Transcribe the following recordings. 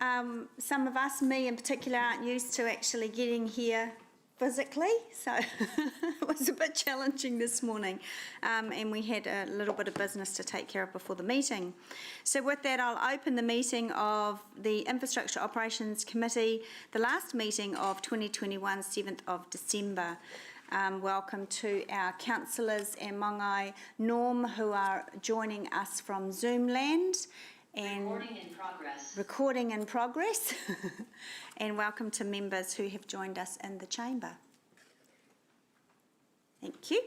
Some of us, me in particular, aren't used to actually getting here physically, so it was a bit challenging this morning, and we had a little bit of business to take care of before the meeting. So with that, I'll open the meeting of the Infrastructure Operations Committee, the last meeting of 2021, 7th of December. Welcome to our councillors and Mongai Norm, who are joining us from Zoom land. And recording in progress. And welcome to members who have joined us in the chamber. Thank you.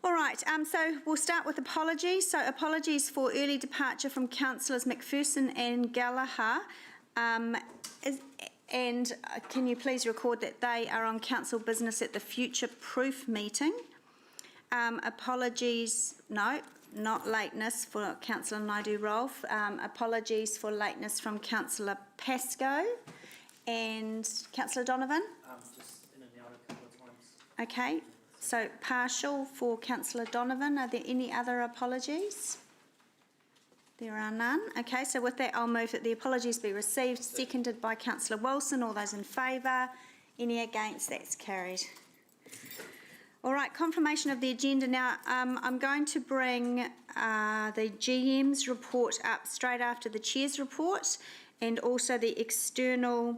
All right, so we'll start with apologies. So apologies for early departure from councillors McPherson and Gallagher. And can you please record that they are on council business at the Future Proof meeting. Apologies, no, not lateness for Councillor Naidu-Rolfe. Apologies for lateness from Councillor Pascoe and Councillor Donovan. Just in and out a couple of times. Okay, so partial for Councillor Donovan. Are there any other apologies? There are none. Okay, so with that, I'll move that the apologies be received. Seconded by Councillor Wilson. All those in favour? Any against? That's carried. All right, confirmation of the agenda. Now, I'm going to bring the GM's report up straight after the Chair's report, and also the external,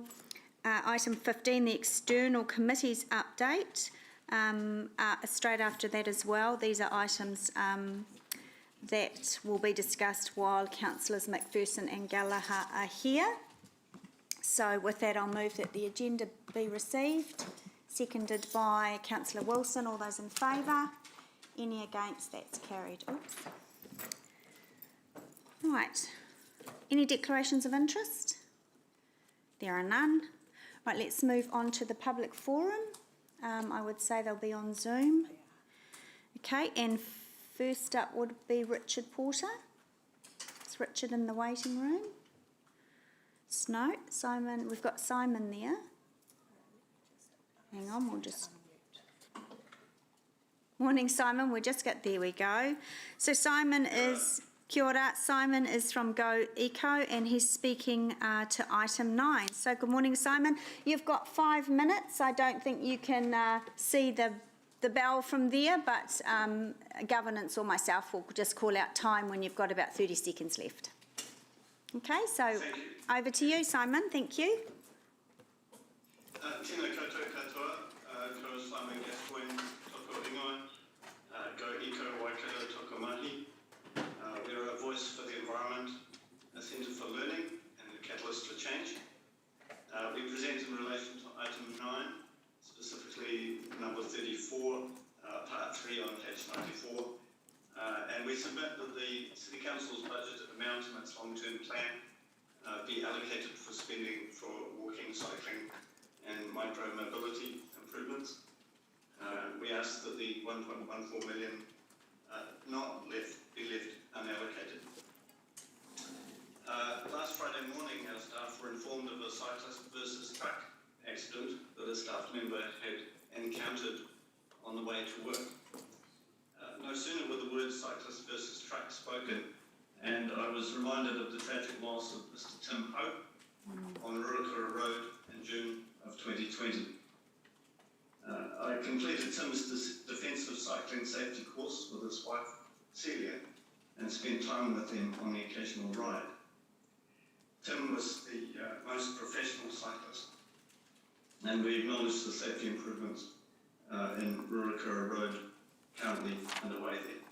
item 15, the external committees update, straight after that as well. These are items that will be discussed while Councillors McPherson and Gallagher are here. So with that, I'll move that the agenda be received. Seconded by Councillor Wilson. All those in favour? Any against? That's carried. Oops. All right. Any declarations of interest? There are none. Right, let's move on to the public forum. I would say they'll be on Zoom. Okay, and first up would be Richard Porter. Is Richard in the waiting room? No, Simon. We've got Simon there. Hang on, we'll just... Morning, Simon. There we go. So Simon is... Kia ora. Simon is from Go Eco, and he's speaking to item 9. So good morning, Simon. You've got 5 minutes. I don't think you can see the bell from there, but governance or myself will just call out time when you've got about 30 seconds left. Okay, so over to you, Simon. Thank you. Tēnā koutou katoa, ko Simon Gascoigne, toko ingoa, Go Eco Waikato toko mahi. We are a voice for the environment, a centre for learning, and a catalyst for change. We present in relation to item 9, specifically number 34, part 3 on page 94, and we submit that the City Council's budget amount in its long-term plan be allocated for spending for walking, cycling, and micro-mobility improvements. We ask that the 1.14 million be left unallocated. Last Friday morning, our staff were informed of a cyclist versus truck accident that a staff member had encountered on the way to work. No sooner were the words cyclist versus truck spoken, and I was reminded of the tragic loss of Mr. Tim Hope on Ruakura Road in June of 2020. I completed Tim's defensive cycling safety course with his wife, Celia, and spent time with him on the occasional ride. Tim was the most professional cyclist, and we acknowledge the safety improvements in Ruakura Road currently underway there.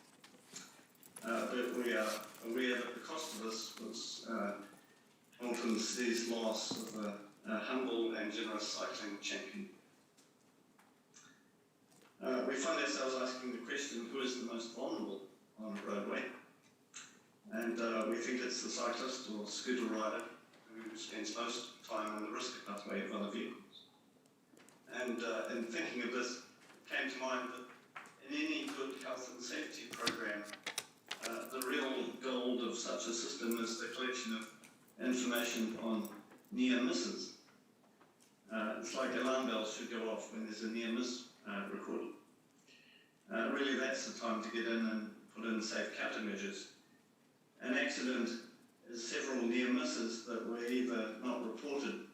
But we are aware that the cost of this was Alton City's loss of a humble and generous cycling champion. We find ourselves asking the question, who is the most vulnerable on a roadway? And we think it's the cyclist or scooter rider who spends most time on the risk pathway of other vehicles. And in thinking of this, it came to mind that in any good health and safety program, the real gold of such a system is the collection of information on near misses. It's like alarm bells should go off when there's a near miss recorded. Really, that's the time to get in and put in safe countermeasures. An accident is several near misses that were either not reported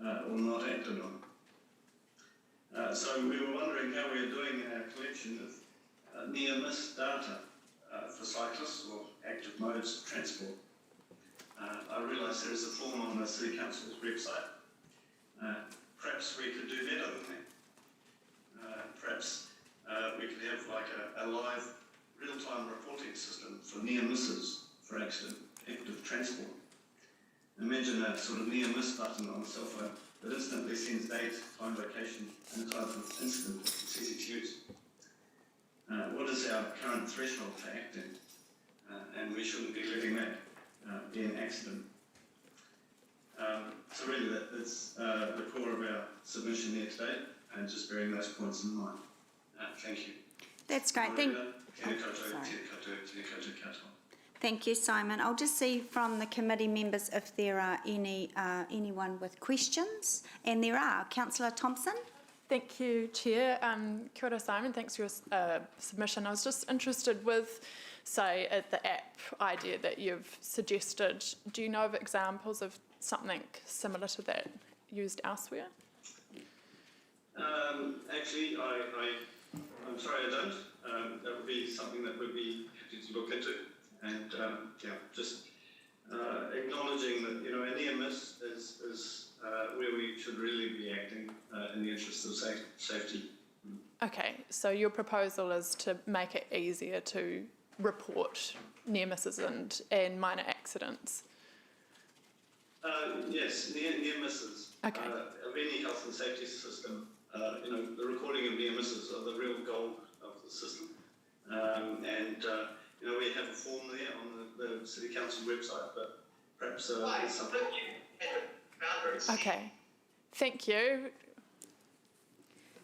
or not acted on. So we were wondering how we are doing in our collection of near miss data for cyclists or active modes of transport. I realise there is a form on the City Council's website. Perhaps we could do better than that. Perhaps we could have like a live real-time reporting system for near misses for active transport. Imagine a sort of near miss button on a cell phone that instantly sends date, time, location, and type of incident to CCTVs. What is our current threshold for acting? And we shouldn't be letting that be an accident. So really that's the core of our submission here today, and just bearing those points in mind. Thank you. That's great. Thank you, Simon. I'll just see from the committee members if there are anyone with questions. And there are. Councillor Thompson. Thank you, Chair. Kia ora, Simon. Thanks for your submission. I was just interested with, say, the app idea that you've suggested. Do you know of examples of something similar to that used elsewhere? Actually, I'm sorry I don't. That would be something that would be happy to look into. And just acknowledging that, you know, a near miss is where we should really be acting in the interest of safety. Okay, so your proposal is to make it easier to report near misses and minor accidents? Yes, near misses. Okay. Of any health and safety system, you know, the recording of near misses are the real goal of the system. You know, we have a form there on the City Council website, but perhaps there's something. Okay, thank you.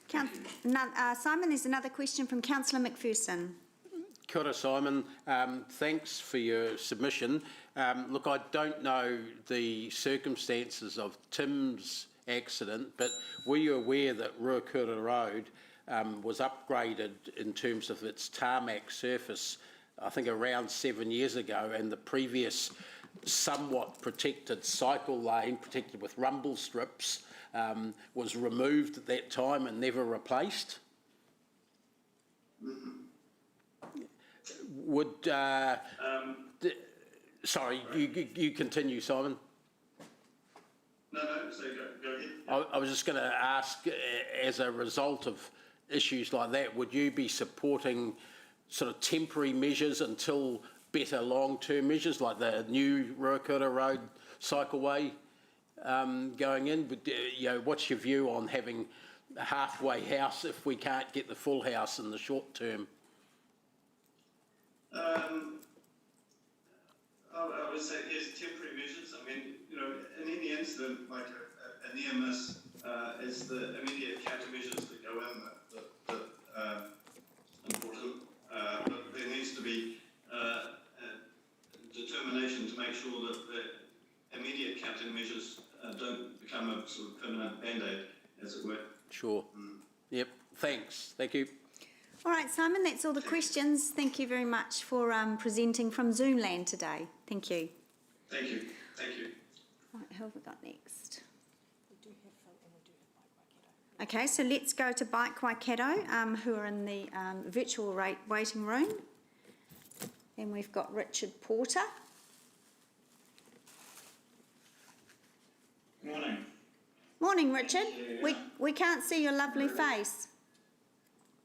Simon, there's another question from Councillor McPherson. Kia ora, Simon. Thanks for your submission. Look, I don't know the circumstances of Tim's accident, but were you aware that Ruakura Road was upgraded in terms of its tarmac surface, I think around 7 years ago, and the previous somewhat protected cycle lane, protected with rumble strips, was removed at that time and never replaced? Would sorry, you continue, Simon. No, so go ahead. I was just going to ask, as a result of issues like that, would you be supporting sort of temporary measures until better long-term measures, like the new Ruakura Road cycleway going in? But, you know, what's your view on having a halfway house if we can't get the full house in the short term? I would say yes, temporary measures. I mean, you know, in any incident like a near miss, is the immediate countermeasures that go in that important. But there needs to be determination to make sure that the immediate countermeasures don't become a sort of permanent band-aid, as it were. Sure. Yep. Thanks. Thank you. All right, Simon, that's all the questions. Thank you very much for presenting from Zoomland today. Thank you. Thank you. Thank you. Right, who have we got next? Okay, so let's go to Bike Waikato, who are in the virtual waiting room. And we've got Richard Porter. Morning. Morning, Richard. We can't see your lovely face.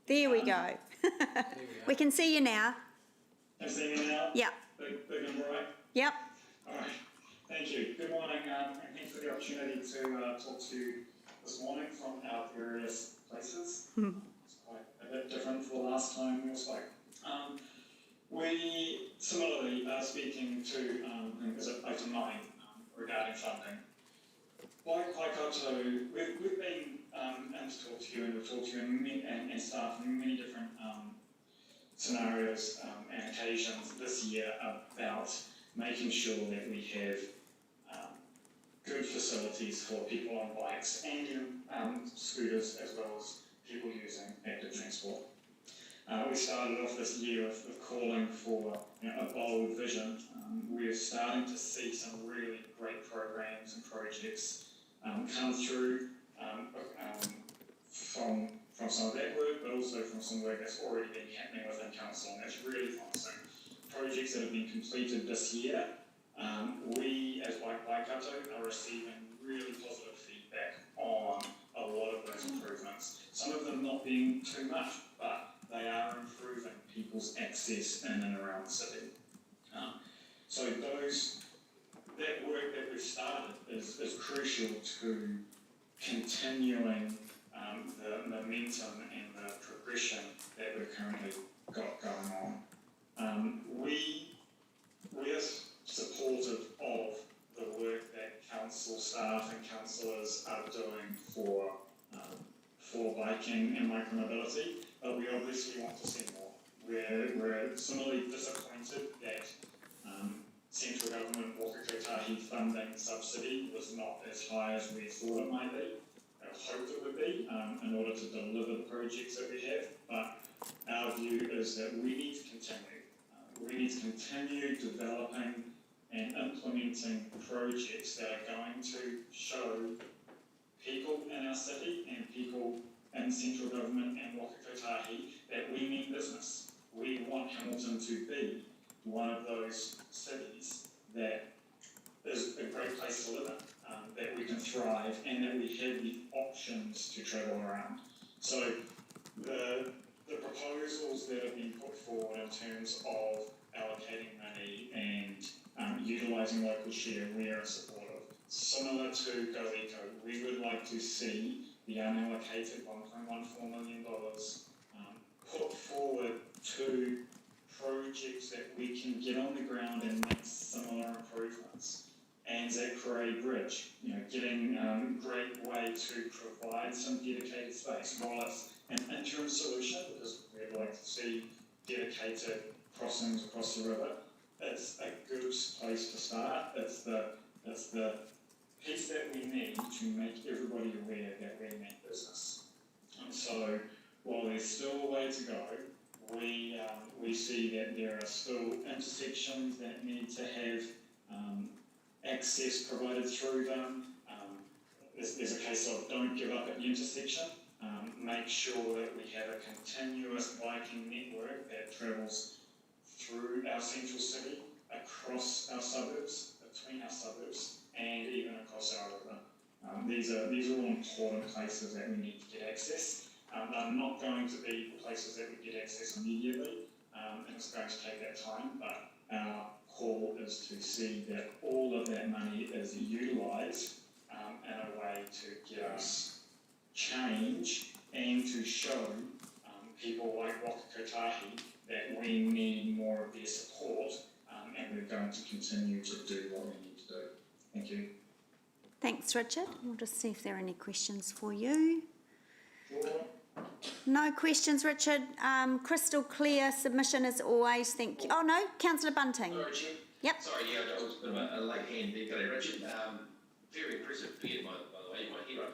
There we go. We can see you now. Can you see me now? Yep. Big and bright? Yep. All right. Thank you. Good morning, and thanks for the opportunity to talk to you this morning from our various places. It's quite a bit different from the last time we spoke. We similarly are speaking to, is it item 9, regarding funding. Bike Waikato, we've been in to talk to you, and we've talked to you and staff in many different scenarios and occasions this year about making sure that we have good facilities for people on bikes and scooters, as well as people using active transport. We started off this year of calling for a bold vision. We're starting to see some really great programs and projects come through from some of that work, but also from some work that's already been happening within council, and that's really promising. Projects that have been completed this year, we as Waikato are receiving really positive feedback on a lot of those improvements. Some of them not being too much, but they are improving people's access in and around the city. So that work that we've started is crucial to continuing the momentum and the progression that we've currently got going on. We are supportive of the work that council staff and councillors are doing for biking and micromobility, but we obviously want to see more. We're similarly disappointed that central government Waka Kotahi funding subsidy was not as high as we thought it might be, hoped it would be, in order to deliver the projects that we have. But our view is that we need to continue. We need to continue developing and implementing projects that are going to show people in our city and people in central government and Waka Kotahi that we mean business. We want Hamilton to be one of those cities that is a great place to live in, that we can thrive and that we have the options to travel around. So the proposals that have been put forward in terms of allocating money and utilising local share, we are in support of. Similar to Go Eco, we would like to see the unallocated $1.14 million put forward to projects that we can get on the ground and make similar improvements. Anzac Parade Bridge, getting a great way to provide some dedicated space. While it's an interim solution, because we'd like to see dedicated crossings across the river, it's a good place to start. It's the piece that we need to make everybody aware that we mean business. And so, while there's still a way to go, we see that there are still intersections that need to have access provided through them. There's a case of don't give up at the intersection. Make sure that we have a continuous biking network that travels through our central city, across our suburbs, between our suburbs, and even across our river. These are all important places that we need to get access. They're not going to be places that we get access immediately, and it's going to take that time, but our call is to see that all of that money is utilised in a way to get us change and to show people like Waka Kotahi that we need more of their support, and we're going to continue to do what we need to do. Thank you. Thanks, Richard. We'll just see if there are any questions for you. Sure. No questions, Richard. Crystal clear submission as always. Thank you. Oh no, Councillor Bunting. Sorry, Chair. Yep. Sorry, yeah, I was a bit of a late hand there. G'day, Richard. Very impressive to get, by the way, my hero.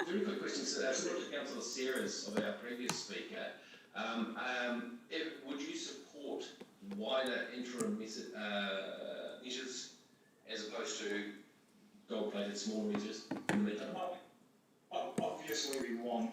Very quick question. Similar to Councillor Sarah's of our previous speaker, would you support wider interim measures as opposed to gold-plated small measures in the meantime? Obviously, we want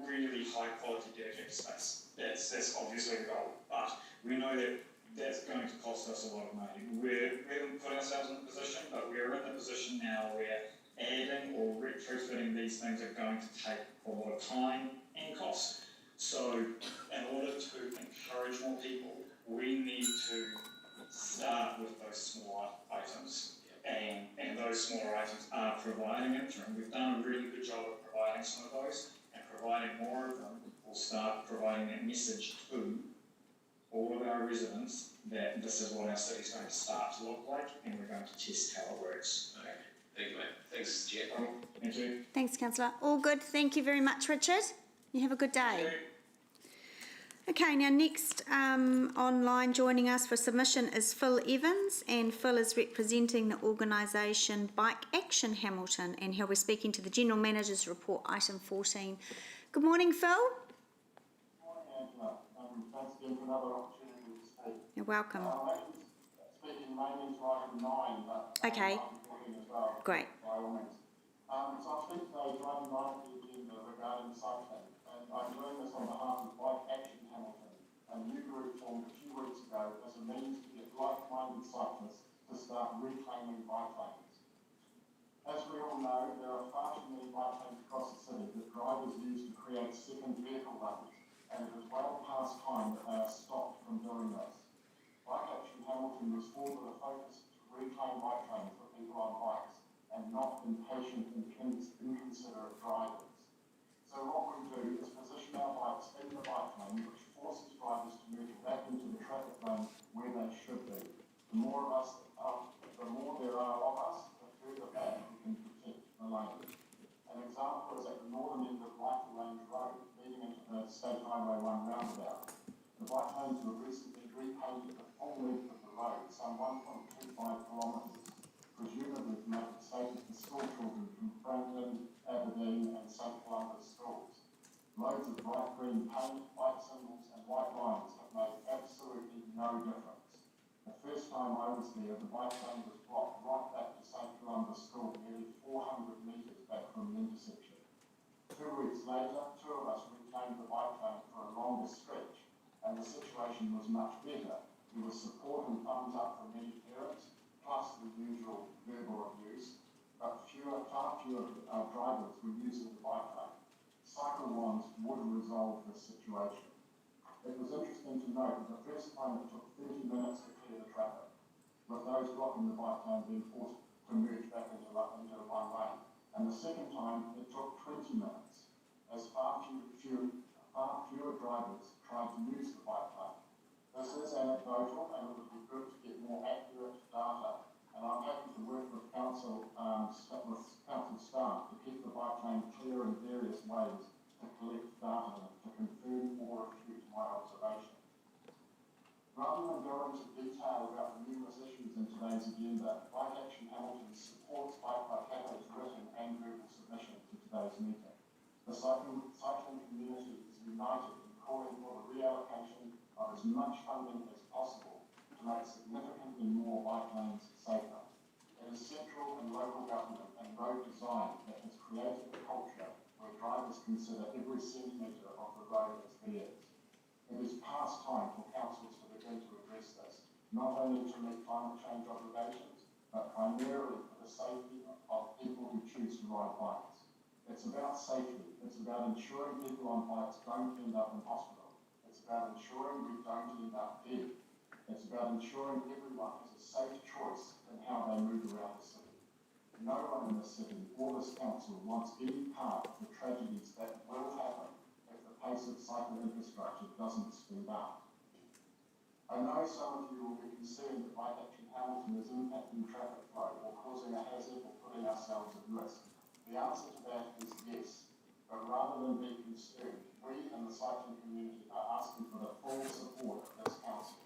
really high-quality dedicated space. That's obviously the goal. But we know that that's going to cost us a lot of money. We haven't put ourselves in a position, but we're in a position now where adding or retrofitting these things are going to take a lot of time and cost. So in order to encourage more people, we need to start with those smaller items. And those smaller items are providing interim. We've done a really good job of providing some of those, and providing more of them will start providing that message to all of our residents that this is what our city's going to start to look like, and we're going to test how it works. Okay, thank you, mate. Thanks, Chair. Thank you. Thanks, Councillor. All good. Thank you very much, Richard. You have a good day. Thank you. Okay, now next online joining us for submission is Phil Evans, and Phil is representing the organisation Bike Action Hamilton, and he'll be speaking to the General Manager's report, item 14. Good morning, Phil. again for another opportunity to speak. You're welcome. I'm actually speaking mainly to item 9, but Okay. I'm talking as well. Great. By all means. So I'm speaking today to item 9 of the agenda regarding cycling, and I'm doing this on behalf of Bike Action Hamilton, a new group formed a few weeks ago as a means to get like-minded cyclists to start reclaiming bike lanes. As we all know, there are far too many bike lanes across the city that drivers use to create second vehicle lanes, and it is well past time that they are stopped from doing this. Bike Action Hamilton was formed with a focus to reclaim bike lanes for people on bikes and not impatient and inconsiderate drivers. So what we do is position our bikes in the bike lane, which forces drivers to move back into the traffic lane where they should be. The more there are of us, the further back we can protect the lane. An example is at the northern end of Rifle Range Road, leading into the State Highway 1 roundabout. The bike lanes were recently repainted the full length of the road, some 1.25 kilometres, presumably to make it safer for school children from Franklin, Aberdeen and St Columbus schools. Loads of bright green paint, white symbols and white lines have made absolutely no difference. The first time I was there, the bike lane was blocked right back to St Columbus School, nearly 400 metres back from the intersection. 2 weeks later, 2 of us reclaimed the bike lane for a longer stretch, and the situation was much better. There was support and thumbs up from many parents, plus the usual verbal abuse, but far fewer drivers were using the bike lane. Cycle wands would resolve this situation. It was interesting to note that the first time it took 30 minutes to clear the traffic, with those blocking the bike lane being forced to merge back into one lane. And the second time it took 20 minutes, as far fewer drivers tried to use the bike lane. This is anecdotal and it would be good to get more accurate data, and I'm happy to work with council staff to keep the bike lane clear in various ways to collect data to confirm or refute my observation. Rather than go into detail about the numerous issues in today's agenda, Bike Action Hamilton supports Bike by Cato's written and verbal submission to today's meeting. The cycling community is united in calling for the reallocation of as much funding as possible to make significantly more bike lanes safer. It is central and local government and road design that has created a culture where drivers consider every centimetre of the road as theirs. It is past time for councils to begin to address this, not only to meet climate change obligations, but primarily for the safety of people who choose to ride bikes. It's about safety. It's about ensuring people on bikes don't end up in hospital. It's about ensuring we don't end up dead. It's about ensuring everyone has a safe choice in how they move around the city. No one in the city or this council wants any part of the tragedies that will happen if the pace of cycle infrastructure doesn't speed up. I know some of you will be concerned that Bike Action Hamilton is impacting traffic flow or causing a hazard or putting ourselves at risk. The answer to that is yes, but rather than be concerned, we in the cycling community are asking for the full support of this council.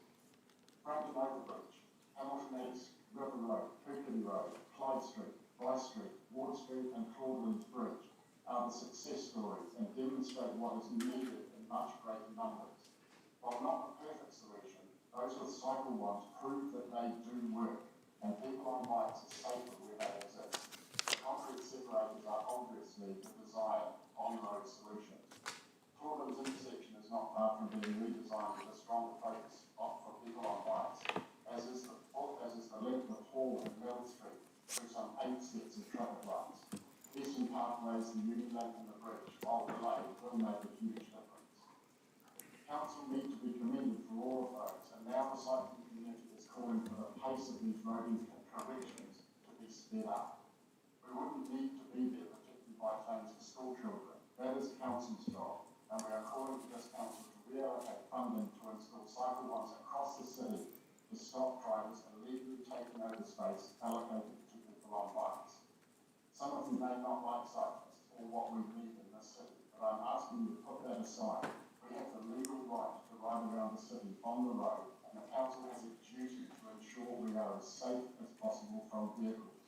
Franklin Overbridge, Hamilton East, River Road, Kirkby Road, Clyde Street, Bryce Street, Water Street and Claudelands Bridge are the success stories and demonstrate what is needed in much greater numbers. While not the perfect solution, those with cycle wands prove that they do work, and people on bikes are safer where they exist. Concrete separators are obviously the desired on-road solution. Claudelands intersection is not far from being redesigned with a stronger focus for people on bikes, as is the length of Hall and Mill Street through some 8 sets of traffic lights. Eastern Parkways, the Unilink and the bridge, while delayed, will make a huge difference. Council need to be commended for all of those, and now the cycling community is calling for the pace of these roading corrections to be sped up. We wouldn't need to be there protecting bike lanes for school children. That is council's job, and we are calling for this council to reallocate funding to install cycle wands across the city to stop drivers illegally taking over space allocated to people on bikes. Some of you may not like cyclists or what we need in this city, but I'm asking you to put that aside. We have the legal right to ride around the city on the road, and the council has a duty to ensure we are as safe as possible from vehicles.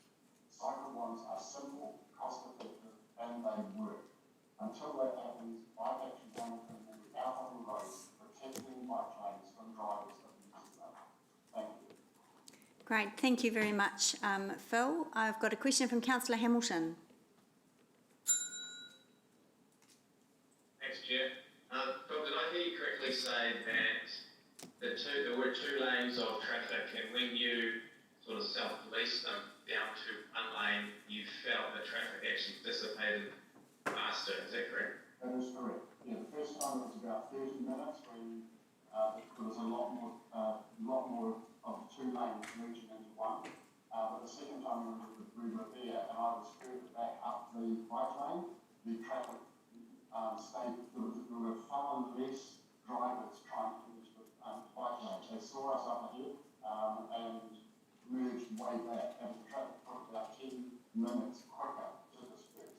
Cycle wands are simple, cost-effective, and they work. Until that happens, Bike Action Hamilton will be out on the road, protecting bike lanes from drivers that use them. Thank you. Great, thank you very much, Phil. I've got a question from Councillor Hamilton. Thanks, Chair. Phil, did I hear you correctly say that there were 2 lanes of traffic, and when you sort of self-policed them down to one lane, you felt the traffic actually dissipated faster? Is that correct? That is correct. Yeah, the first time it was about 30 minutes when there was a lot more of the 2 lanes merging into one. But the second time we were there and I was further back up the bike lane, the traffic stayed, there were far less drivers trying to use the bike lanes. They saw us up ahead and merged way back, and the traffic took about 10 minutes quicker to disperse.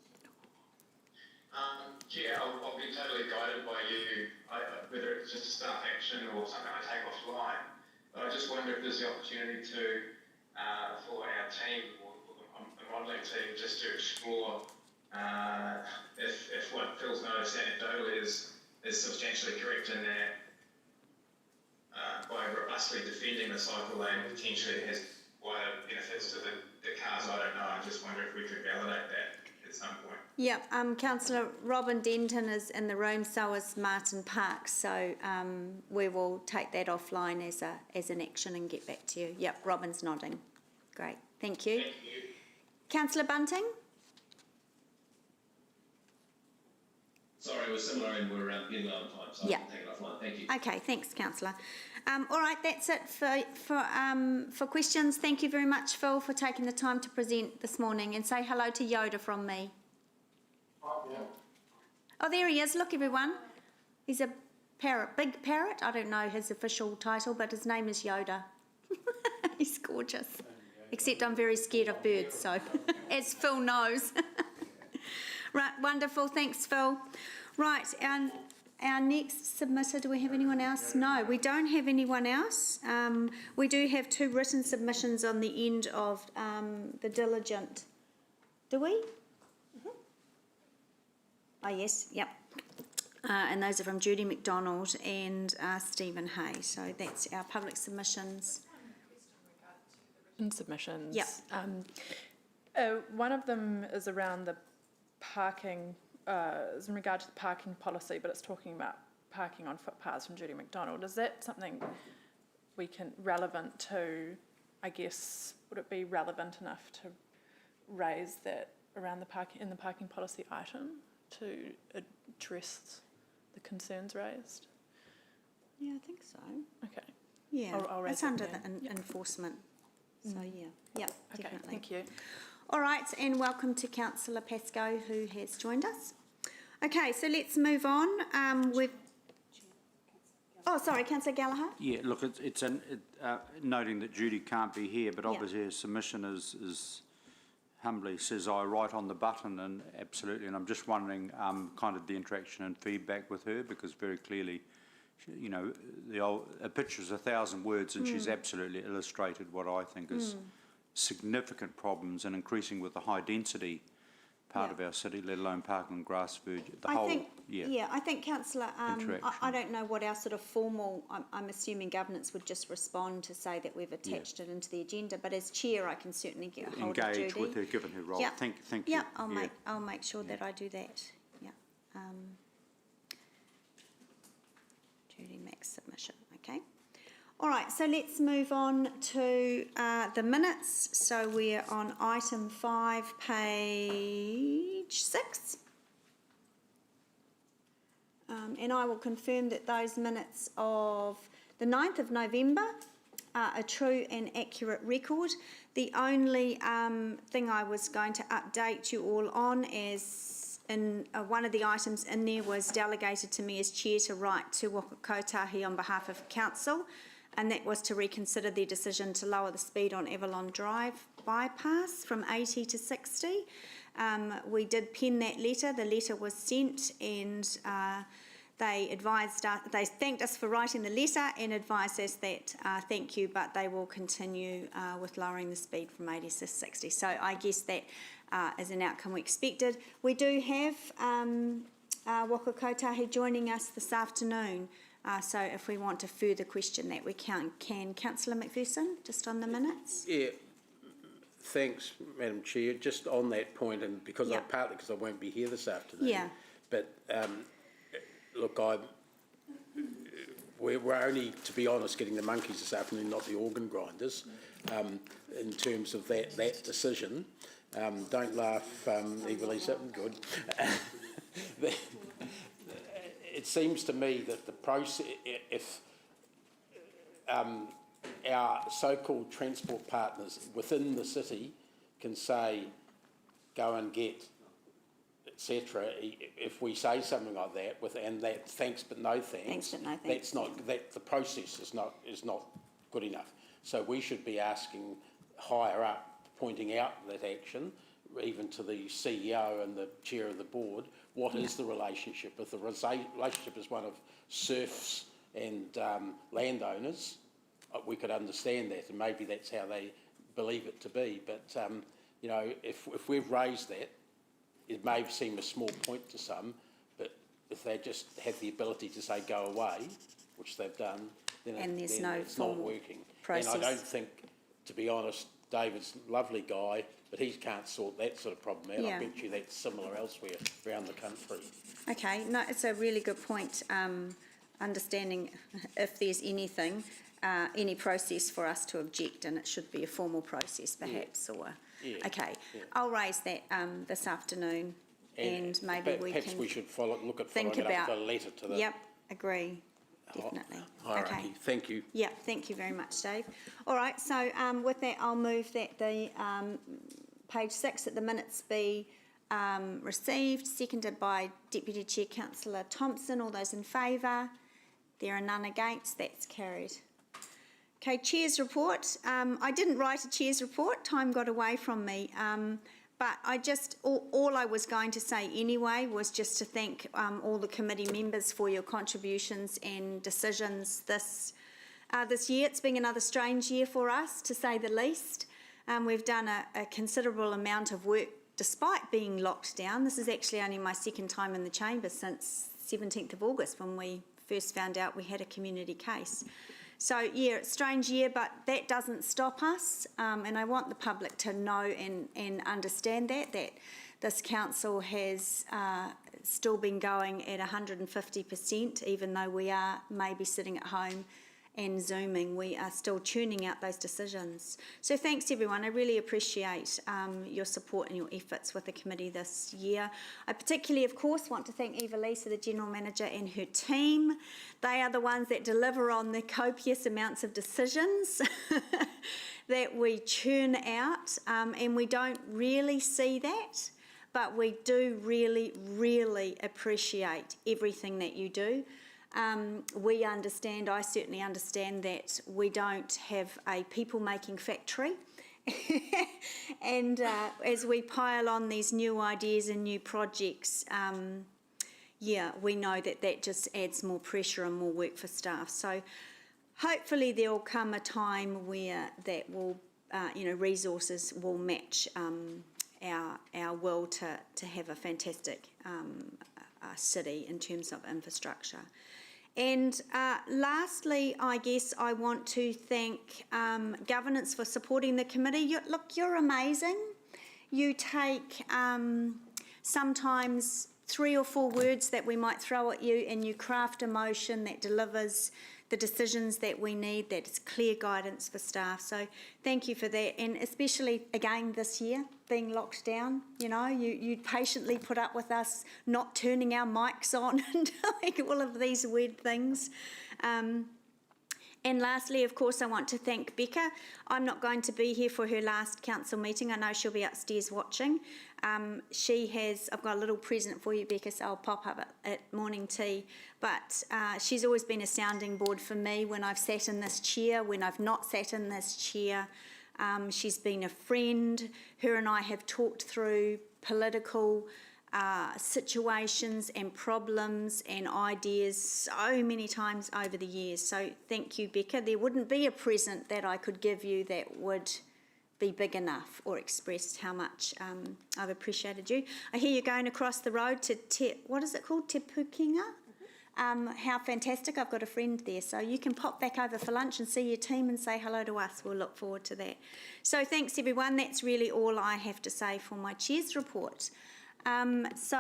Chair, I'll be totally guided by you, whether it's just a staff action or something I take offline. But I just wonder if there's the opportunity to, for our team, or the modelling team, just to explore if what Phil's noticed anecdotally is substantially correct in that by robustly defending the cycle lane potentially has wider benefits to the cars. I don't know. I just wonder if we could validate that at some point. Yep, Councillor Robin Denton is in the room, so is Martin Park, so we will take that offline as an action and get back to you. Yep, Robin's nodding. Great, thank you. Thank you. Councillor Bunting? Sorry, we're similar and we're getting low on time, so Yeah. I can take it offline. Thank you. Okay, thanks, Councillor. All right, that's it for questions. Thank you very much, Phil, for taking the time to present this morning, and say hello to Yoda from me. Right there. Oh, there he is. Look, everyone. He's a parrot, big parrot. I don't know his official title, but his name is Yoda. He's gorgeous. Except I'm very scared of birds, so as Phil knows. Right, wonderful. Thanks, Phil. Right, our next submitter, do we have anyone else? No, we don't have anyone else. We do have 2 written submissions on the end of the diligent. Do we? Oh, yes, yep. And those are from Judy McDonald and Stephen Hay. So that's our public submissions. In submissions. Yep. One of them is around the parking, is in regard to the parking policy, but it's talking about parking on footpaths from Judy McDonald. Is that something we can, relevant to, I guess, would it be relevant enough to raise that around the parking, in the parking policy item to address the concerns raised? Yeah, I think so. Okay. Yeah, I'll raise it's it under there. the enforcement. So, yeah, Okay, definitely. thank you. All right, and welcome to Councillor Pascoe, who has joined us. Okay, so let's move on with... Oh, sorry, Councillor Gallagher? Yeah, look, it's noting that Judy can't be here, but Yeah. obviously her submission is humbly says I write on the button, and absolutely, and I'm just wondering kind of the interaction and feedback with her, because very clearly, you know, a picture's 1,000 words, and she's absolutely illustrated what I think is significant problems, and increasing with the high density part of our city, let alone parking on grass verge, I think, Councillor, Interaction. I don't know what our sort of formal, I'm assuming governance would just respond to say that we've attached it into the agenda, but as chair, I can certainly get a hold of Judy. engage with her, given her role. Yeah. Thank you. Yeah, I'll make sure that I do that. Yeah. Judy Mack's submission. Okay. All right. So let's move on to the minutes. So we're on item 5, page 6. And I will confirm that those minutes of the 9th of November are a true and accurate record. The only thing I was going to update you all on is in one of the items in there was delegated to me as chair to write to Waka Kotahi on behalf of council, and that was to reconsider their decision to lower the speed on Avalon Drive bypass from 80 to 60. We did pen that letter. The letter was sent, and they advised us, they thanked us for writing the letter and advised us that thank you, but they will continue with lowering the speed from 80 to 60. So I guess that is an outcome we expected. We do have Waka Kotahi joining us this afternoon So if we want to further question that, we can. Councillor McPherson, just on the minutes? Yeah, thanks, Madam Chair. Just on that point, and because Yeah. partly because I won't be here this afternoon. Yeah. But look, we're only, to be honest, getting the monkeys this afternoon, not the organ grinders, in terms of that decision. Don't laugh, Evelisa, good. It seems to me that the process, if our so-called transport partners within the city can say, go and get, etc., if we say something like that, and that thanks but no thanks, Thanks but no thanks, that's not, that the process is not good enough. So we should be asking higher up, pointing out that action, even to the CEO and the chair of the board, what is the relationship? If the relationship is one of serfs and landowners, we could understand that, and maybe that's how they believe it to be. But, you know, if we've raised that, it may seem a small point to some, but if they just have the ability to say go away, which they've done, then, And there's then no it's not formal working. process. And I don't think, to be honest, David's a lovely guy, but he can't sort that sort of problem out. Yeah. I bet you that's similar elsewhere around the country. Okay, no, it's a really good point, understanding if there's anything, any process for us to object, and it should be a formal process perhaps, or... Yeah. Okay, Yeah. I'll raise that this afternoon, and maybe we perhaps can we should look at think following it up about... with a letter to the Yep, agree, definitely. hierarchy. Okay. Thank you. Yeah, thank you very much, Dave. All right, so with that, I'll move that the page 6, that the minutes be received, seconded by Deputy Chair Councillor Thompson. All those in favour? There are none against. That's carried. Okay, Chair's report. I didn't write a Chair's report. Time got away from me. But I just, all I was going to say anyway was just to thank all the committee members for your contributions and decisions this year. It's been another strange year for us, to say the least. We've done a considerable amount of work despite being locked down. This is actually only my second time in the chamber since 17th of August, when we first found out we had a community case. So, yeah, it's a strange year, but that doesn't stop us, and I want the public to know and understand that this council has still been going at 150%, even though we are maybe sitting at home and Zooming. We are still tuning out those decisions. So thanks everyone. I really appreciate your support and your efforts with the committee this year. I particularly, of course, want to thank Evelisa, the General Manager, and her team. They are the ones that deliver on the copious amounts of decisions that we churn out, and we don't really see that, but we do really, really appreciate everything that you do. We understand, I certainly understand, that we don't have a people-making factory. And as we pile on these new ideas and new projects, yeah, we know that just adds more pressure and more work for staff. So hopefully there will come a time where that will, resources will match our will to have a fantastic city in terms of infrastructure. And lastly, I guess I want to thank governance for supporting the committee. You're amazing. You take sometimes 3 or 4 words that we might throw at you, and you craft a motion that delivers the decisions that we need, that is clear guidance for staff. So thank you for that, and especially again this year, being locked down. You patiently put up with us not turning our mics on and doing all of these weird things. And lastly, of course, I want to thank Becca. I'm not going to be here for her last council meeting. I know she'll be upstairs watching. I've got a little present for you, Becca, so I'll pop up at morning tea. But she's always been a sounding board for me when I've sat in this chair, when I've not sat in this chair. She's been a friend. Her and I have talked through political situations and problems and ideas so many times over the years. So thank you, Becca. There wouldn't be a present that I could give you that would be big enough or express how much I've appreciated you. I hear you're going across the road to what is it called? Te Pukenga? how fantastic. I've got a friend there, so you can pop back over for lunch and see your team and say hello to us. We'll look forward to that. So thanks everyone. That's really all I have to say for my Chair's report. Comments,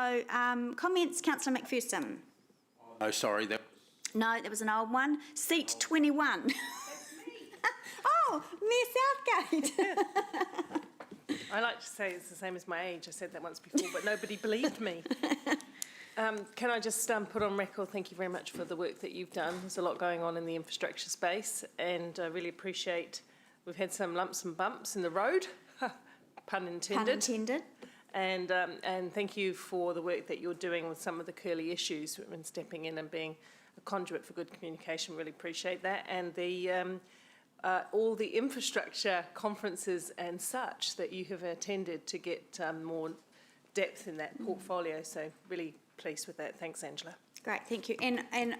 Councillor McPherson? Oh, sorry, No, that was an old one. Seat 21. That's me. Oh, Mayor Southgate. I like to say it's the same as my age. I said that once before, but nobody believed me. Can I just put on record, thank you very much for the work that you've done. There's a lot going on in the infrastructure space, and I really appreciate, we've had some lumps and bumps in the road, pun intended. Pun intended. And thank you for the work that you're doing with some of the curly issues and stepping in and being a conduit for good communication. Really appreciate that. And the all the infrastructure conferences and such that you have attended to get more depth in that portfolio. So really pleased with that. Thanks, Angela. Great, thank you. And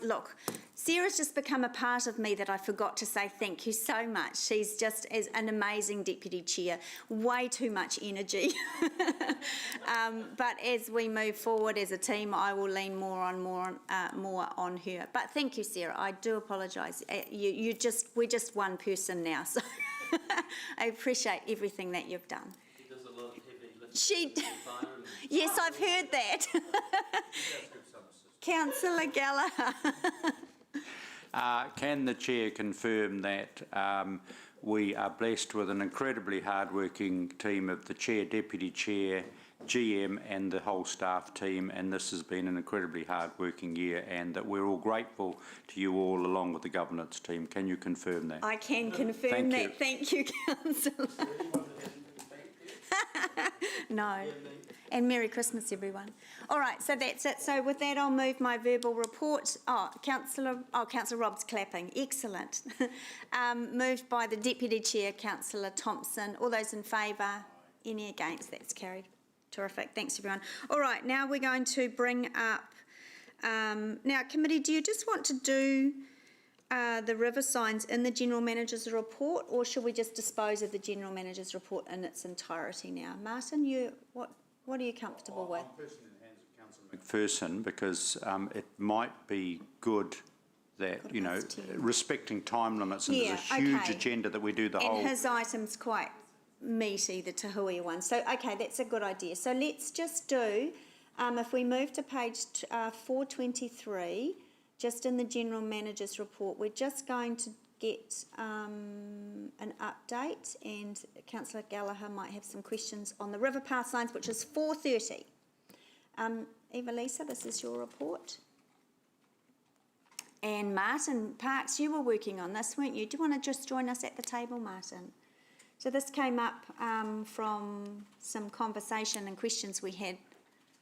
look, Sarah's just become a part of me that I forgot to say thank you so much. She's just as an amazing deputy chair, way too much energy. But as we move forward as a team, I will lean more on her. But thank you, Sarah. I do apologise. We're just one person now, so I appreciate everything that you've done. She does a lot of heavy lifting. Yes, I've heard that. Councillor Gallagher. Can the Chair confirm that we are blessed with an incredibly hard-working team of the Chair, Deputy Chair, GM and the whole staff team, and this has been an incredibly hard-working year, and that we're all grateful to you all along with the governance team. Can you confirm that? I can confirm that. Thank you, Councillor. No. And Merry Christmas, everyone. All right, so that's it. So with that, I'll move my verbal report. Councillor Robb's clapping. Excellent. Moved by the Deputy Chair, Councillor Thompson. All those in favour? Any against? That's carried. Terrific. Thanks, everyone. All right, now we're going to bring up... now, committee, do you just want to do the river signs in the General Manager's report, or should we just dispose of the General Manager's report in its entirety now? Martin, what are you comfortable with? I'm personally in the hands of Councillor McPherson, because it might be good that, you know, respecting time limits, and there's a huge agenda that we do the whole... And his item's quite meaty, the Tahui one. So, okay, that's a good idea. So let's just do, if we move to page 423, just in the General Manager's report, we're just going to get an update, and Councillor Gallagher might have some questions on the river path signs, which is 4:30. Eva-Lisa, this is your report. And Martin Parks, you were working on this, weren't you? Do you want to just join us at the table, Martin? So this came up from some conversation and questions we had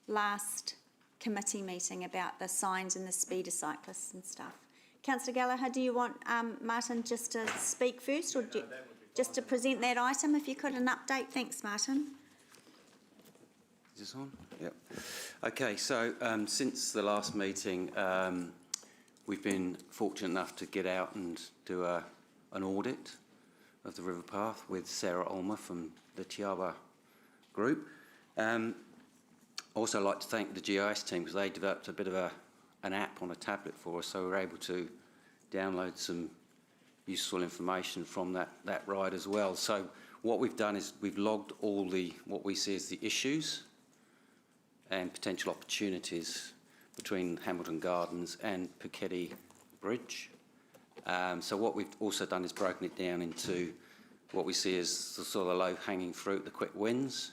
last committee meeting about the signs and the speeder cyclists and stuff. Councillor Gallagher, do you want Martin just to speak first, or just to present that item, if you could, an update? Thanks, Martin. Is this on? Yep. Okay, so since the last meeting, we've been fortunate enough to get out and do an audit of the river path with Sarah Ulmer from the Tiawa group. Also like to thank the GIS team, because they developed a bit of an app on a tablet for us, so we were able to download some useful information from that ride as well. So what we've done is we've logged all what we see as the issues and potential opportunities between Hamilton Gardens and Piketty Bridge. So what we've also done is broken it down into what we see as the sort of low-hanging fruit, the quick wins,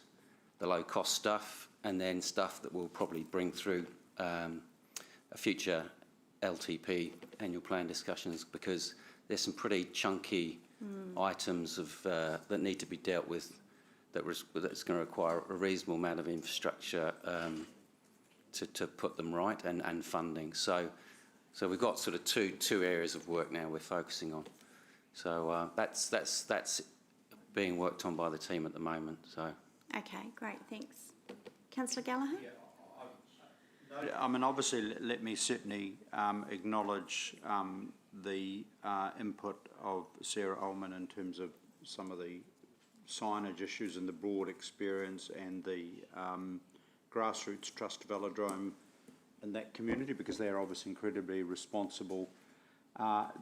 the low-cost stuff, and then stuff that we'll probably bring through a future LTP, annual plan discussions, because there's some pretty chunky items that need to be dealt with that's going to require a reasonable amount of infrastructure to put them right, and funding. So we've got sort of two areas of work now we're focusing on. So that's being worked on by the team at the moment. So. Okay, great, thanks. Councillor Gallagher? I mean, obviously, let me certainly acknowledge the input of Sarah Ullman in terms of some of the signage issues and the broad experience, and the grassroots trust velodrome in that community because they're obviously incredibly responsible.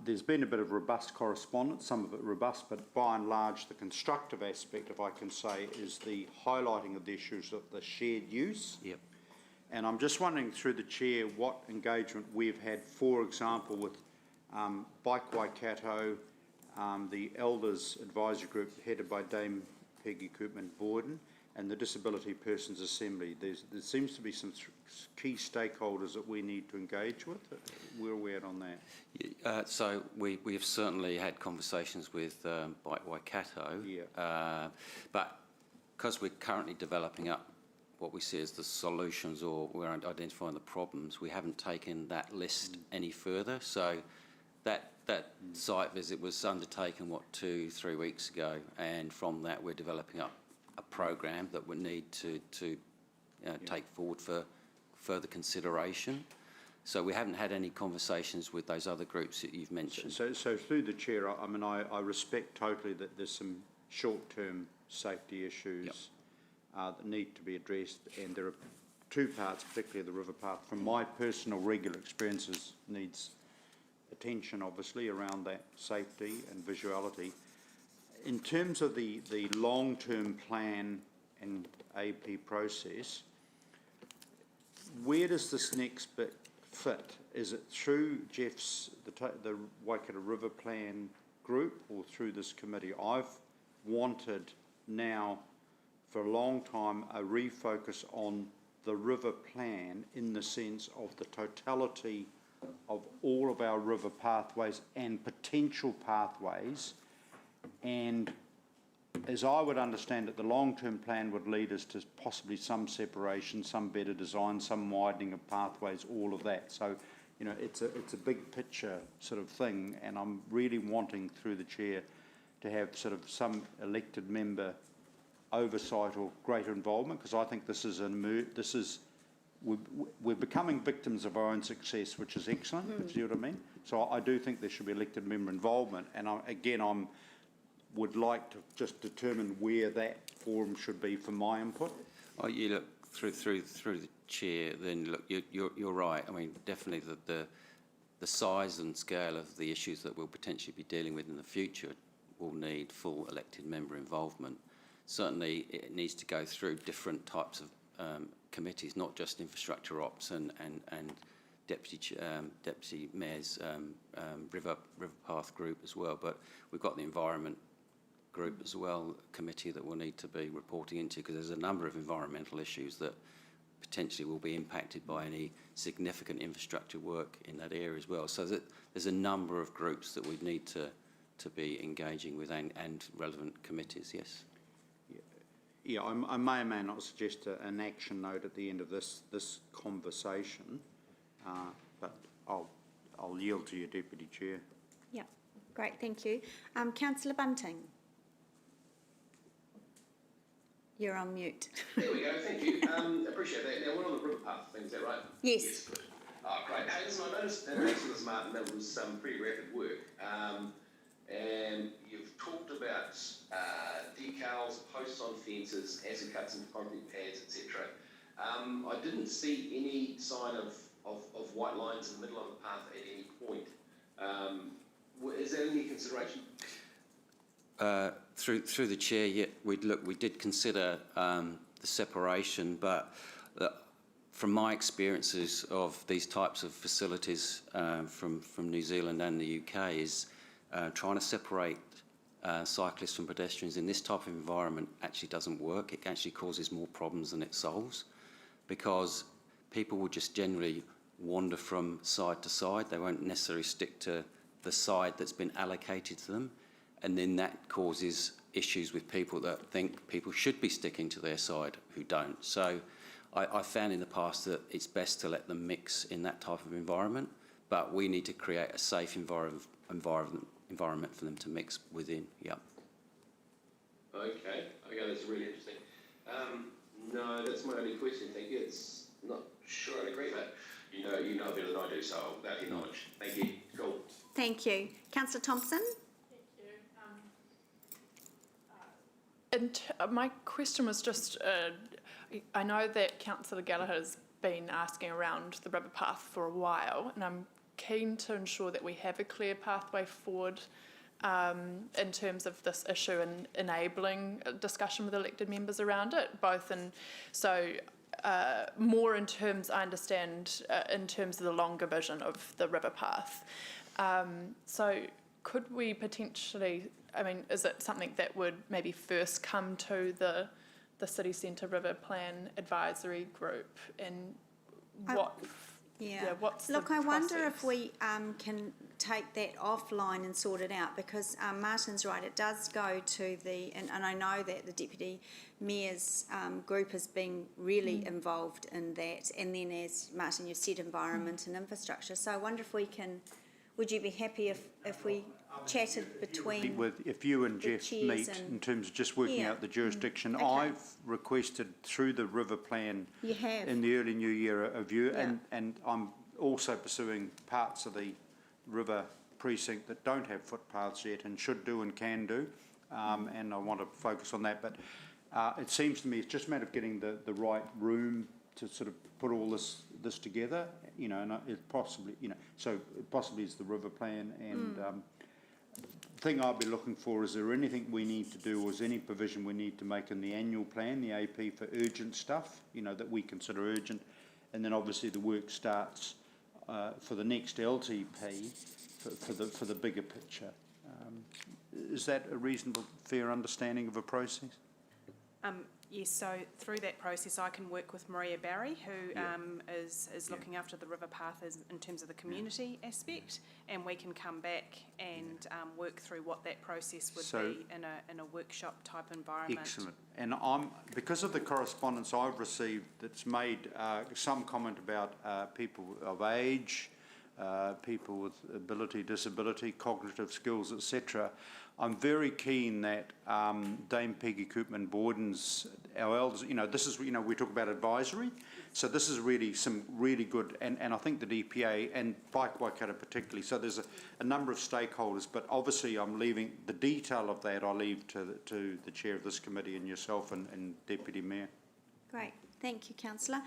There's been a bit of robust correspondence, some of it robust, but by and large the constructive aspect, if I can say, is the highlighting of the issues of the shared use. Yep. And I'm just wondering through the chair what engagement we've had, for example, with Bike Waikato, the Elders Advisory Group headed by Dame Peggy Koopman-Borden, and the Disability Persons Assembly. There seems to be some key stakeholders that we need to engage with. Where are we at on that? So we have certainly had conversations with Bike Waikato, but because we're currently developing up what we see as the solutions, or we're identifying the problems, we haven't taken that list any further. So that site visit was undertaken, 2-3 weeks ago, and from that we're developing up a program that we need to take forward for further consideration. So we haven't had any conversations with those other groups that you've mentioned. So through the chair, I mean, I respect totally that there's some short-term safety issues that need to be addressed, and there are two parts, particularly the river path, from my personal regular experiences, needs attention obviously around that safety and visuality. In terms of the long-term plan and AP process, where does this next bit fit? Is it through Jeff's, the Waikato River Plan group, or through this committee? I've wanted now for a long time a refocus on the river plan in the sense of the totality of all of our river pathways and potential pathways. And as I would understand it, the long-term plan would lead us to possibly some separation, some better design, some widening of pathways, all of that. So, you know, it's a big picture sort of thing, and I'm really wanting through the chair to have sort of some elected member oversight or greater involvement, because I think this is we're becoming victims of our own success, which is excellent. If you see what I mean. So I do think there should be elected member involvement, and I would like to just determine where that forum should be for my input. Oh, you look through the chair. Then look, you're right. I mean, definitely the size and scale of the issues that we'll potentially be dealing with in the future will need full elected member involvement. Certainly, it needs to go through different types of committees, not just infrastructure ops and deputy mayor's river path group as well, but we've got the environment group as well, committee that we'll need to be reporting into, because there's a number of environmental issues that potentially will be impacted by any significant infrastructure work in that area as well. So that there's a number of groups that we'd need to be engaging with, and relevant committees. Yes. Yeah, I may or may not suggest an action note at the end of this conversation, but I'll yield to you, Deputy Chair. Yeah, great, thank you. Councillor Bunting. You're on mute. There we go, thank you. Appreciate that. Now, we're on the river path thing, is that right? Yes. Yes, good. Oh, great. Hey, listen, I noticed in relation to this, Martin, that was some pretty rapid work. And you've talked about decals, posts on fences, acid cuts and concrete pads, etc. I didn't see any sign of white lines in the middle of the path at any point. Is that any consideration? Through the chair, yeah, we did consider the separation, but from my experiences of these types of facilities from New Zealand and the UK is trying to separate cyclists from pedestrians in this type of environment actually doesn't work. It actually causes more problems than it solves, because people will just generally wander from side to side. They won't necessarily stick to the side that's been allocated to them, and then that causes issues with people that think people should be sticking to their side who don't. So I found in the past that it's best to let them mix in that type of environment, but we need to create a safe environment for them to mix within. Yeah. Okay, that's really interesting. No, that's my only question. Thank you. It's not sure I'd agree, but you know better than I do, so I'll bow to your knowledge. Thank you. Cool. Thank you. Councillor Thompson. And my question was just, I know that Councillor Gallagher has been asking around the river path for a while, and I'm keen to ensure that we have a clear pathway forward in terms of this issue and enabling a discussion with elected members around it, both in, so more in terms, I understand, in terms of the longer vision of the river path. So could we potentially, I mean, is it something that would maybe first come to the City Centre River Plan Advisory Group, and what? What's Look, the I wonder process? if we can take that offline and sort it out, because Martin's right, it does go to the, and I know that the Deputy Mayor's group has been really involved in that, and then as Martin, you said, environment and infrastructure. So I wonder if we can, would you be happy if we chatted between If you and the Jeff chairs meet and- in terms of just working Yeah. out the jurisdiction, Okay. I've requested through the river plan You have. in the early new year a view, Yeah. and I'm also pursuing parts of the river precinct that don't have footpaths yet and should do and can do, and I want to focus on that. But it seems to me it's just a matter of getting the right room to sort of put all this together, you know, and it possibly, you know, so it possibly is the river plan, and the thing I'd be looking for, is there anything we need to do, or is any provision we need to make in the annual plan, the AP, for urgent stuff, you know, that we consider urgent, and then obviously the work starts for the next LTP for the bigger picture. Is that a reasonable, fair understanding of a process? Yes, so through that process I can work with Maria Barry, who is looking after the river path in terms of the community aspect, and we can come back and work through what that process would be in a workshop type environment. Excellent. And because of the correspondence I've received that's made some comment about people of age, people with ability, disability, cognitive skills, etc., I'm very keen that Dame Peggy Koopman-Borden's, our elders, you know, this is, you know, we talk about advisory, so this is really some really good, and I think the DPA and Pike Waikato particularly, so there's a number of stakeholders, but obviously I'm leaving, the detail of that I'll leave to the chair of this committee and yourself and Deputy Mayor. Great, thank you, Councillor.